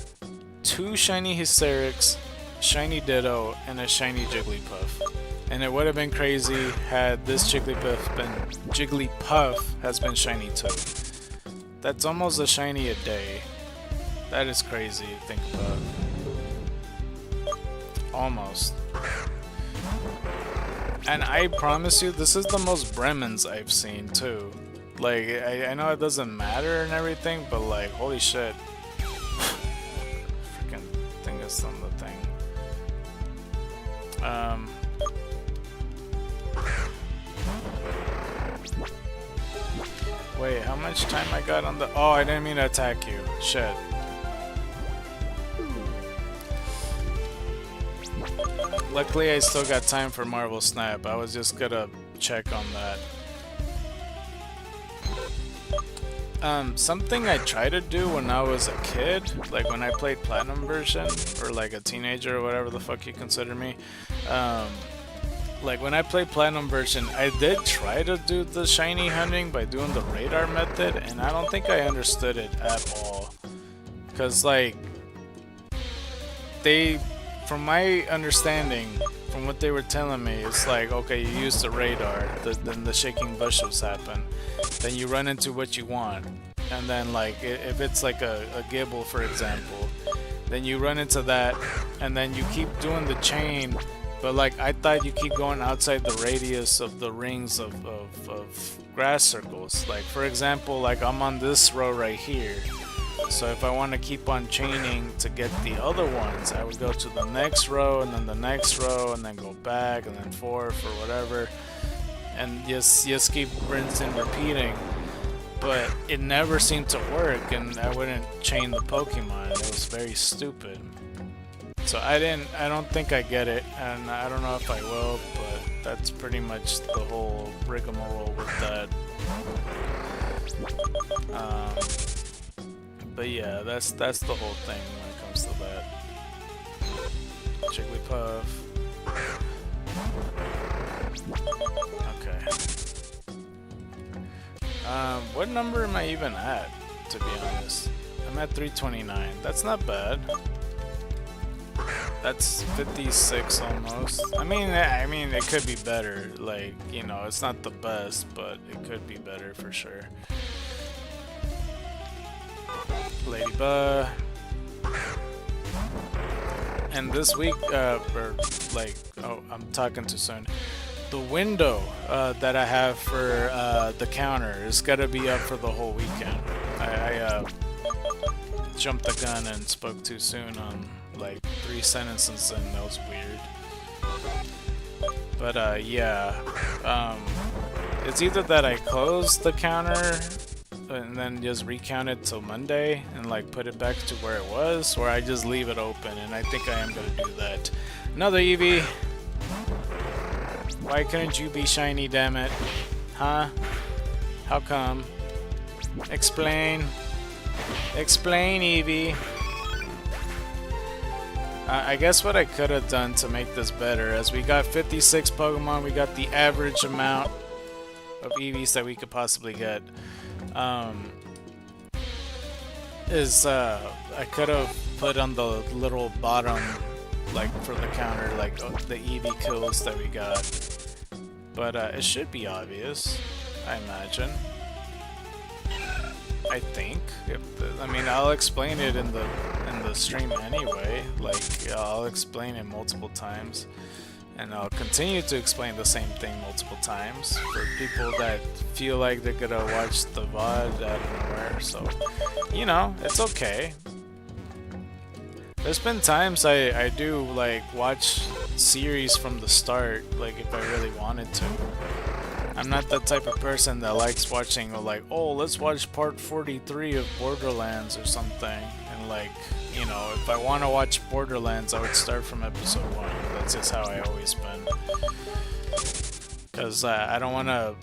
2 shiny Hysterics, shiny Ditto, and a shiny Jigglypuff. And it would have been crazy had this Jigglypuff has been shiny too. That's almost a shiny a day. That is crazy to think about. Almost. And I promise you, this is the most Bremens I've seen too. Like, I know it doesn't matter and everything, but like, holy shit. Freaking thing is on the thing. Wait, how much time I got on the... Oh, I didn't mean to attack you. Shit. Luckily, I still got time for Marvel Snap. I was just gonna check on that. Something I tried to do when I was a kid, like when I played Platinum version, or like a teenager or whatever the fuck you consider me, like when I played Platinum version, I did try to do the shiny hunting by doing the radar method, and I don't think I understood it at all. Cause like, from my understanding, from what they were telling me, it's like, okay, you use the radar, then the shaking bushes happen, then you run into what you want, and then like, if it's like a Gibble, for example, then you run into that, and then you keep doing the chain, but like, I thought you keep going outside the radius of the rings of grass circles. Like, for example, like I'm on this row right here. So if I want to keep on chaining to get the other ones, I would go to the next row, and then the next row, and then go back, and then forth, or whatever, and just keep rinsing, repeating. But it never seemed to work, and I wouldn't chain the Pokemon. It was very stupid. So I don't think I get it, and I don't know if I will, but that's pretty much the whole rigmarole with that. But yeah, that's the whole thing when it comes to that. Jigglypuff. Okay. What number am I even at, to be honest? I'm at 329. That's not bad. That's 56 almost. I mean, it could be better. Like, you know, it's not the best, but it could be better for sure. Ladybug. And this week, or like, oh, I'm talking too soon. The window that I have for the counter is gotta be up for the whole weekend. I jumped the gun and spoke too soon on like 3 sentences, and that was weird. But yeah, it's either that I close the counter and then just recount it till Monday and like put it back to where it was, or I just leave it open, and I think I am gonna do that. Another Eevee. Why couldn't you be shiny, damn it? Huh? How come? Explain. Explain, Eevee. I guess what I could have done to make this better, as we got 56 Pokemon, we got the average amount of Eevees that we could possibly get. I could have put on the little bottom, like for the counter, like the Eevee kills that we got. But it should be obvious, I imagine. I think. I mean, I'll explain it in the stream anyway. Like, I'll explain it multiple times, and I'll continue to explain the same thing multiple times for people that feel like they're gonna watch the VOD out of nowhere. So, you know, it's okay. There's been times I do like watch series from the start, like if I really wanted to. I'm not the type of person that likes watching, like, oh, let's watch part 43 of Borderlands or something. And like, you know, if I want to watch Borderlands, I would start from episode 1. That's just how I always been. Because I don't want to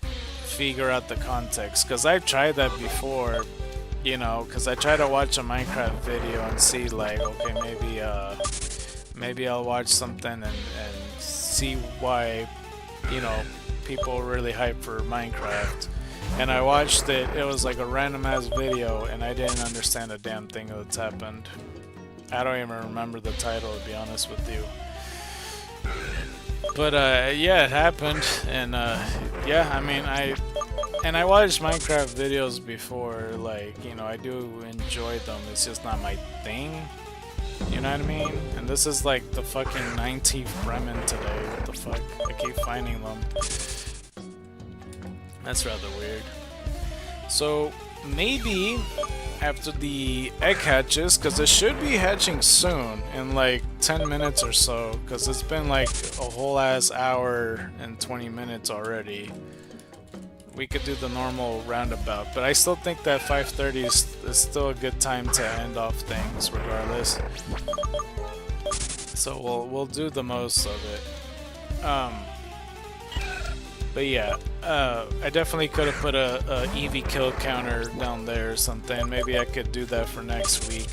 figure out the context. Because I've tried that before, you know, because I try to watch a Minecraft video and see, like, okay, maybe I'll watch something and see why, you know, people really hype for Minecraft. And I watched it, it was like a random ass video, and I didn't understand a damn thing that's happened. I don't even remember the title, to be honest with you. But yeah, it happened, and yeah, I mean, I watched Minecraft videos before, like, you know, I do enjoy them, it's just not my thing. You know what I mean? And this is like the fucking 19th Bremen today. What the fuck? I keep finding them. That's rather weird. So maybe after the egg hatches, because it should be hatching soon, in like 10 minutes or so, because it's been like a whole ass hour and 20 minutes already. we could do the normal roundabout, but I still think that 5:30 is still a good time to end off things regardless. So we'll do the most of it. But yeah, I definitely could have put a Eevee kill counter down there or something. Maybe I could do that for next week.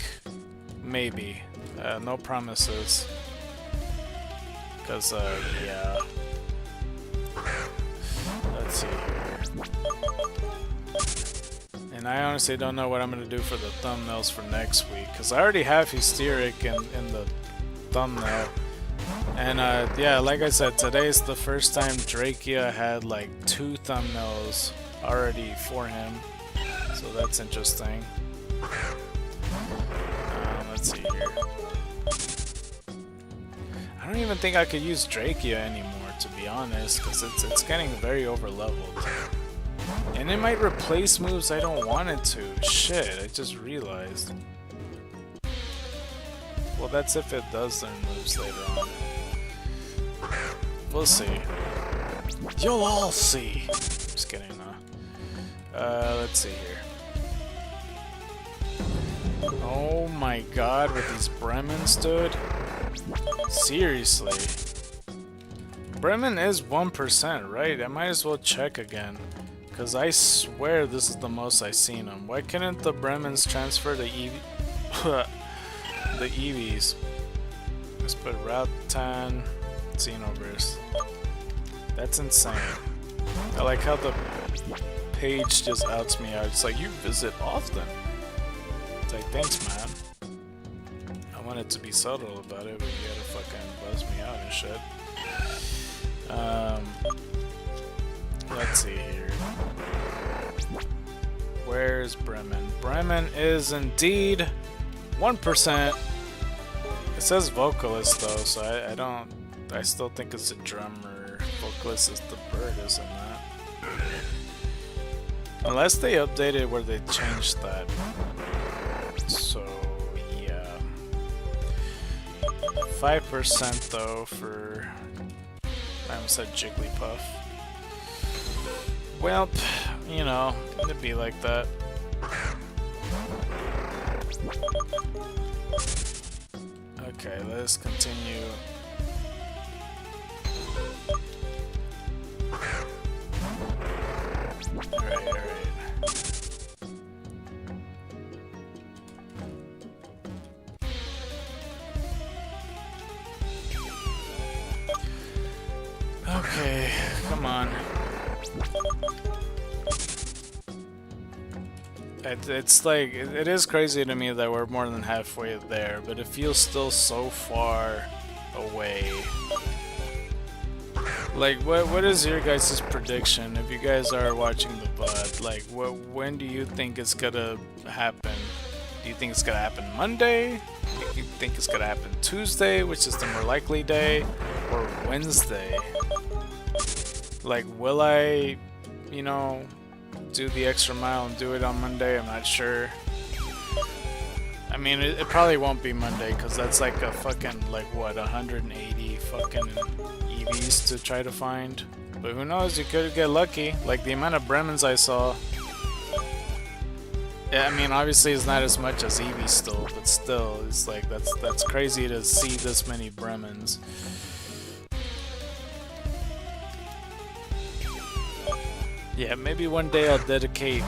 Maybe. No promises. Because, yeah. Let's see here. And I honestly don't know what I'm going to do for the thumbnails for next week. Because I already have Hysteric in the thumbnail. And yeah, like I said, today's the first time Drakea had like 2 thumbnails already for him. So that's interesting. Let's see here. I don't even think I could use Drakea anymore, to be honest, because it's getting very overleveled. And it might replace moves I don't want it to. Shit, I just realized. Well, that's if it does learn moves later on. We'll see. You'll all see. Just kidding, huh? Let's see here. Oh my god, with these Bremens, dude. Seriously. Bremen is 1%, right? I might as well check again. Because I swear this is the most I've seen them. Why couldn't the Bremens transfer the Eevee? The Eevees. Let's put Route 10, Xenoverse. That's insane. I like how the page just outs me out. It's like, you visit often. It's like, thanks, man. I wanted to be subtle about it, but you gotta fucking buzz me out and shit. Let's see here. Where's Bremen? Bremen is indeed 1%. It says vocalist though, so I still think it's a drummer. Vocalist is the bird, isn't that? Unless they updated where they changed that. So yeah. 5% though for, I almost said Jigglypuff. Well, you know, it'd be like that. Okay, let's continue. Alright. Okay, come on. It's like, it is crazy to me that we're more than halfway there, but it feels still so far away. Like, what is your guys' prediction if you guys are watching the VOD? Like, when do you think it's gonna happen? Do you think it's gonna happen Monday? Do you think it's gonna happen Tuesday, which is the more likely day, or Wednesday? Like, will I, you know, do the extra mile and do it on Monday? I'm not sure. I mean, it probably won't be Monday because that's like a fucking, like, what, 180 fucking Eevees to try to find. But who knows, you could get lucky. Like, the amount of Bremens I saw. Yeah, I mean, obviously it's not as much as Eevee still, but still, it's like, that's crazy to see this many Bremens. Yeah, maybe one day I'll dedicate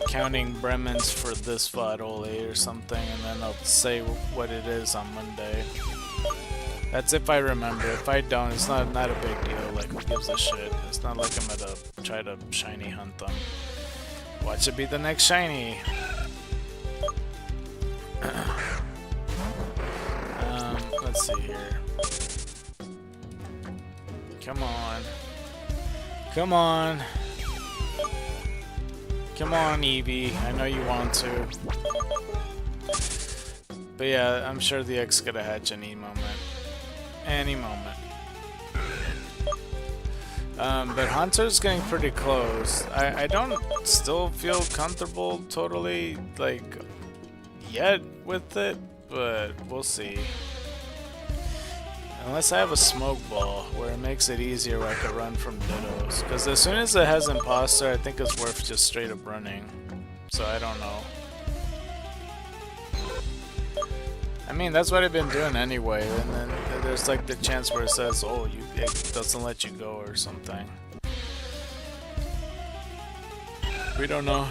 counting Bremens for this VOD only or something, and then I'll say what it is on Monday. That's if I remember. If I don't, it's not a big deal. Like, who gives a shit? It's not like I'm gonna try to shiny hunt them. Watch it be the next shiny. Let's see here. Come on. Come on. Come on, Eevee. I know you want to. But yeah, I'm sure the X gonna hatch any moment. Any moment. But Hunter's getting pretty close. I don't still feel comfortable totally, like, yet with it, but we'll see. Unless I have a smoke ball, where it makes it easier where I could run from dittos. Because as soon as it has imposter, I think it's worth just straight up running. So I don't know. I mean, that's what I've been doing anyway, and then there's like the chance where it says, oh, it doesn't let you go or something. We don't know.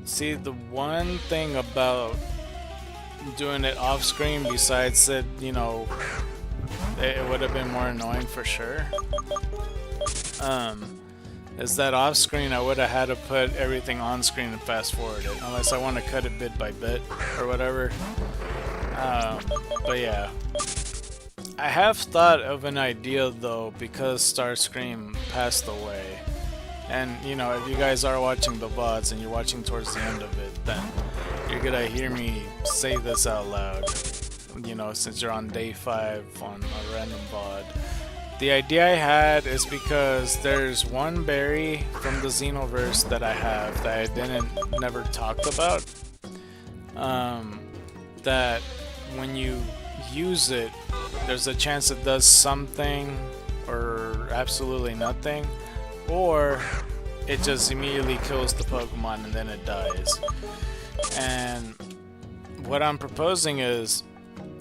See, the one thing about doing it off screen, besides it, you know, it would have been more annoying for sure. Is that off screen I would have had to put everything on screen and fast forward it, unless I want to cut it bit by bit or whatever. But yeah, I have thought of an idea though, because Starscream passed away, and you know, if you guys are watching the VODs and you're watching towards the end of it, then you're gonna hear me say this out loud, you know, since you're on day 5 on a random VOD. The idea I had is because there's one berry from the Xenoverse that I have that I never talked about. That when you use it, there's a chance it does something or absolutely nothing, or it just immediately kills the Pokemon and then it dies. And what I'm proposing is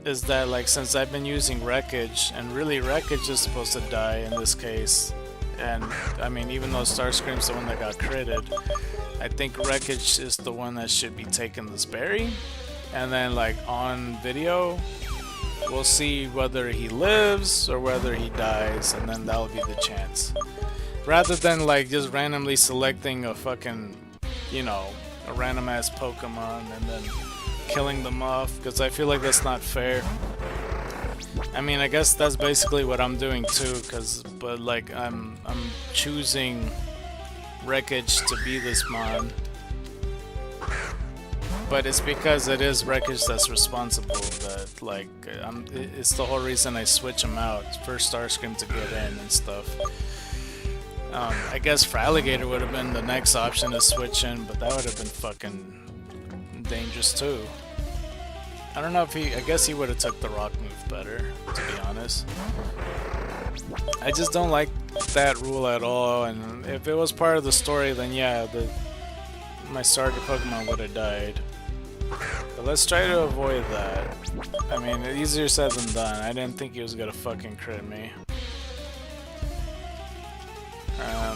that, like, since I've been using Wreckage, and really Wreckage is supposed to die in this case, and I mean, even though Starscream's the one that got critted, I think Wreckage is the one that should be taking this berry, and then like on video we'll see whether he lives or whether he dies, and then that'll be the chance, rather than like just randomly selecting a fucking, you know, a random ass Pokemon and then killing them off, because I feel like that's not fair. I mean, I guess that's basically what I'm doing too, but like I'm choosing Wreckage to be this mon, but it's because it is Wreckage that's responsible. That like it's the whole reason I switch him out for Starscream to get in and stuff. I guess for Alligator would have been the next option to switch in, but that would have been fucking dangerous too. I don't know if I guess he would have took the rock move better, to be honest. I just don't like that rule at all, and if it was part of the story, then yeah, my starter Pokemon would have died. But let's try to avoid that. I mean, easier said than done. I didn't think he was gonna fucking crit me.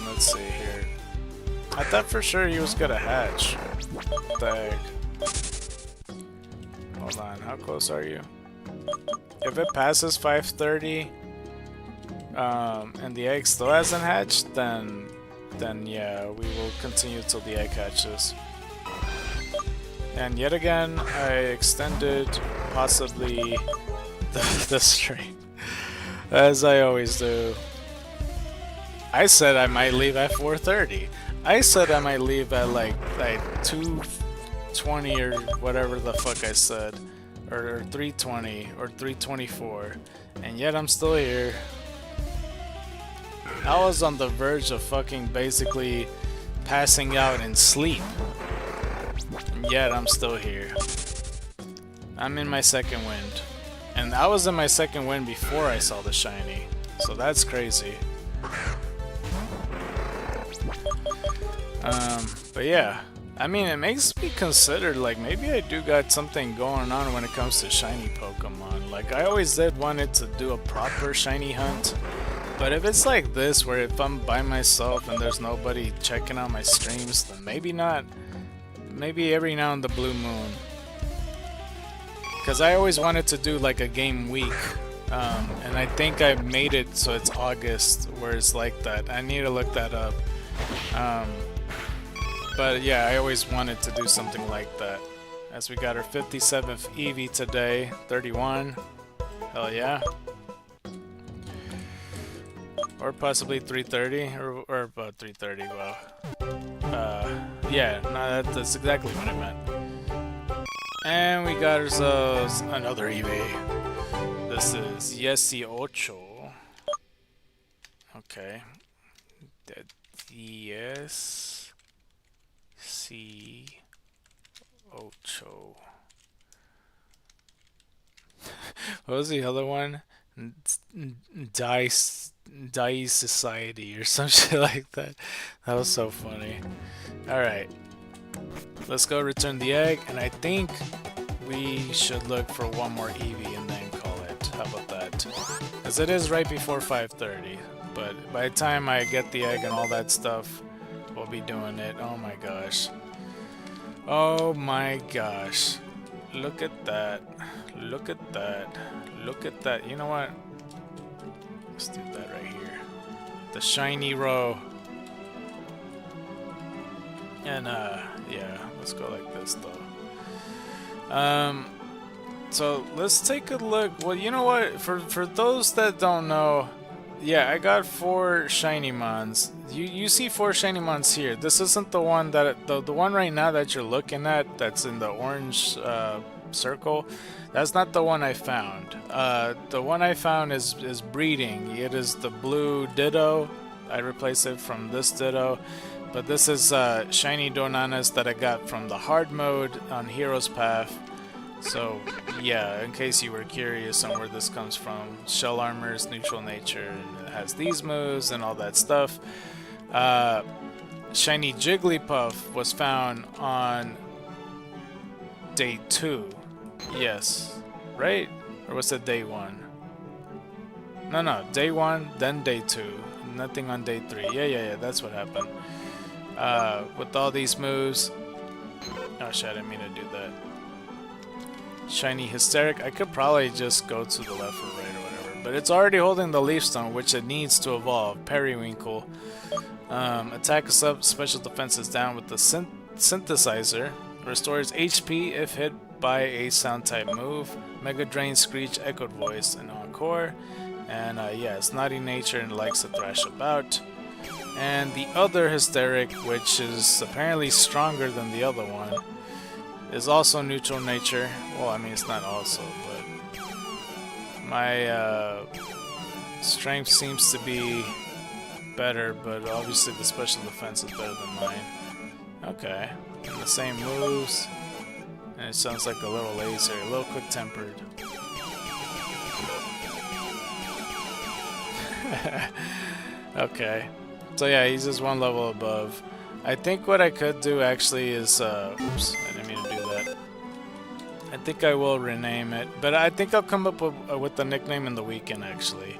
Let's see here. I thought for sure he was gonna hatch. What the heck? Hold on, how close are you? If it passes 5:30, and the egg still hasn't hatched, then yeah, we will continue till the egg hatches. And yet again, I extended possibly the stream, as I always do. I said I might leave at 4:30. I said I might leave at like 2:20 or whatever the fuck I said, or 3:20 or 3:24, and yet I'm still here. I was on the verge of fucking basically passing out in sleep, and yet I'm still here. I'm in my second wind, and I was in my second wind before I saw the shiny, so that's crazy. But yeah, I mean, it makes me consider, like, maybe I do got something going on when it comes to shiny Pokemon. Like, I always did wanted to do a proper shiny hunt, but if it's like this, where if I'm by myself and there's nobody checking out my streams, then maybe not. Maybe every now and the blue moon. Because I always wanted to do, like, a game week. And I think I made it so it's August, where it's like that. I need to look that up. But yeah, I always wanted to do something like that. As we got our 57th Eevee today, 31. Hell yeah. Or possibly 330, or about 330, well. Yeah, no, that's exactly what I meant. And we got ourselves another Eevee. This is Yesi Ocho. Okay. Yes. C. Ocho. What was the other one? Dice Dice Society or some shit like that. That was so funny. Alright. Let's go return the egg, and I think we should look for one more Eevee and then call it. How about that? Because it is right before 5:30. But by the time I get the egg and all that stuff, we'll be doing it. Oh my gosh. Oh my gosh. Look at that. Look at that. Look at that. You know what? Let's do that right here. The shiny row. And yeah, let's go like this though. So let's take a look. Well, you know what? For those that don't know, yeah, I got 4 shiny mons. You see 4 shiny mons here. This isn't the one that the one right now that you're looking at. That's in the orange circle. That's not the one I found. The one I found is breeding. It is the blue Ditto. I replaced it from this Ditto. But this is shiny Donanas that I got from the hard mode on Hero's Path. So yeah, in case you were curious on where this comes from, shell armor is neutral nature and it has these moves and all that stuff. Shiny Jigglypuff was found on day 2. Yes, right? Or was it day 1? No, day 1, then day 2. Nothing on day 3. Yeah, that's what happened. With all these moves. Oh shit, I didn't mean to do that. Shiny Hysteric. I could probably just go to the left or right or whatever. But it's already holding the Leaf Stone, which it needs to evolve. Periwinkle. Attack is up, special defense is down with the Synthesizer. Restores HP if hit by a sound type move. Mega Drain, Screech, Echoed Voice, and Encore. And yeah, it's naughty nature and likes to thrash about. And the other Hysteric, which is apparently stronger than the other one, is also neutral nature. Well, I mean, it's not also, but my strength seems to be better, but obviously the special defense is better than mine. Okay, and the same moves, and it sounds like a little lazy, a little quick-tempered. Okay. So yeah, he's just 1 level above. I think what I could do actually is, oops, I didn't mean to do that. I think I will rename it, but I think I'll come up with the nickname in the weekend actually.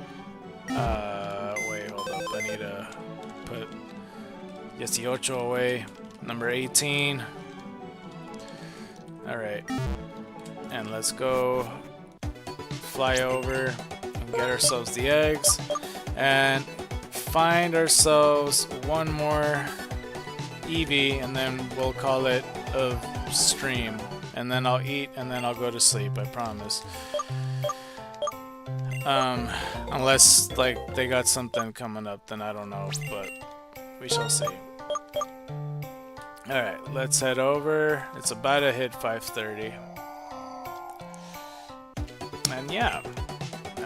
Wait, hold up, I need to put 18 away, number 18. Alright, and let's go fly over and get ourselves the eggs, and find ourselves one more Eevee, and then we'll call it a stream. And then I'll eat, and then I'll go to sleep, I promise. Unless, like, they got something coming up, then I don't know, but we shall see. Alright, let's head over. It's about to hit 5:30. And yeah,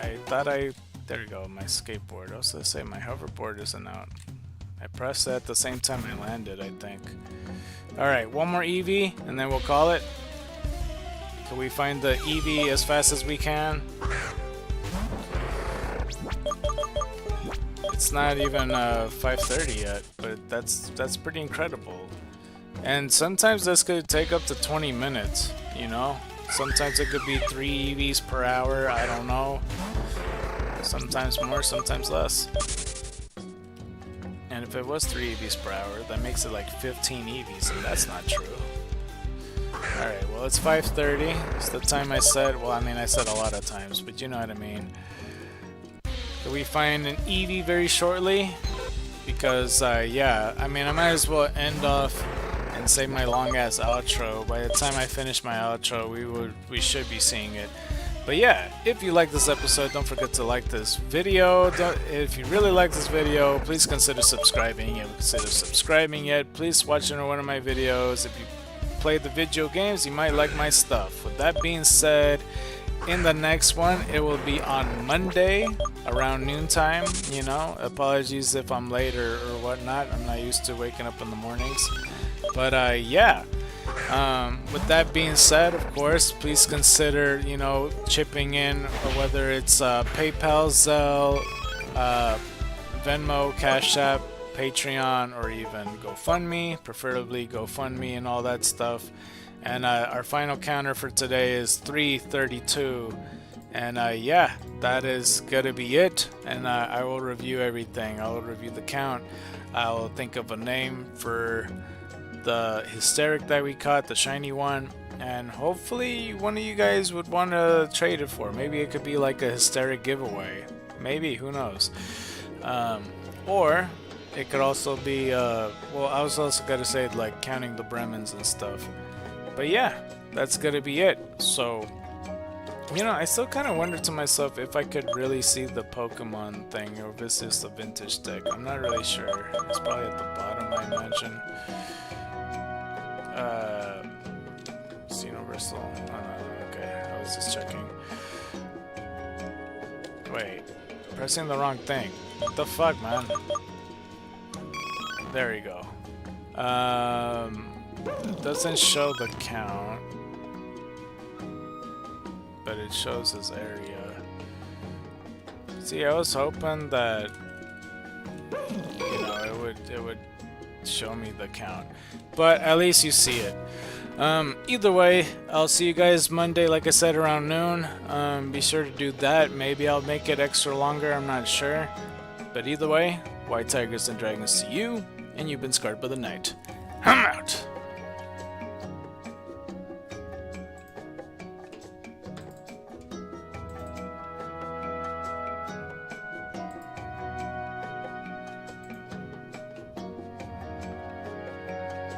I thought there we go, my skateboard. I was gonna say my hoverboard isn't out. I pressed it at the same time I landed, I think. Alright, one more Eevee, and then we'll call it. Can we find the Eevee as fast as we can? It's not even 5:30 yet, but that's pretty incredible. And sometimes this could take up to 20 minutes, you know? Sometimes it could be 3 EVs per hour, I don't know. Sometimes more, sometimes less. And if it was 3 EVs per hour, that makes it like 15 EVs, and that's not true. Alright, well it's 5:30. It's the time I said. Well, I mean, I said a lot of times, but you know what I mean. Can we find an Eevee very shortly? Because, yeah, I mean, I might as well end off and say my long-ass outro. By the time I finish my outro, we should be seeing it. But yeah, if you like this episode, don't forget to like this video. If you really like this video, please consider subscribing. If you haven't considered subscribing yet, please watch another one of my videos. If you play the video games, you might like my stuff. With that being said, in the next one, it will be on Monday around noontime. You know, apologies if I'm late or whatnot. I'm not used to waking up in the mornings. But yeah, With that being said, of course, please consider, you know, chipping in, whether it's PayPal, Zelle, Venmo, Cash App, Patreon, or even GoFundMe, preferably GoFundMe and all that stuff. And our final counter for today is 332. And yeah, that is gonna be it. And I will review everything. I will review the count. I'll think of a name for the hysteric that we caught, the shiny one, and hopefully one of you guys would want to trade it for. Maybe it could be like a hysteric giveaway. Maybe, who knows? Or it could also be, well, I was also gonna say like counting the Bremens and stuff. But yeah, that's gonna be it. So, you know, I still kind of wonder to myself if I could really see the Pokemon thing, or if this is the vintage deck. I'm not really sure. It's probably at the bottom, I imagine. It's universal. Okay, I was just checking. Wait, pressing the wrong thing. What the fuck, man? There you go. It doesn't show the count, but it shows his area. See, I was hoping that, you know, it would show me the count, but at least you see it. Either way, I'll see you guys Monday, like I said, around noon. Be sure to do that. Maybe I'll make it extra longer, I'm not sure. But either way, white tigers and dragons to you, and you've been scarred by the night. I'm out.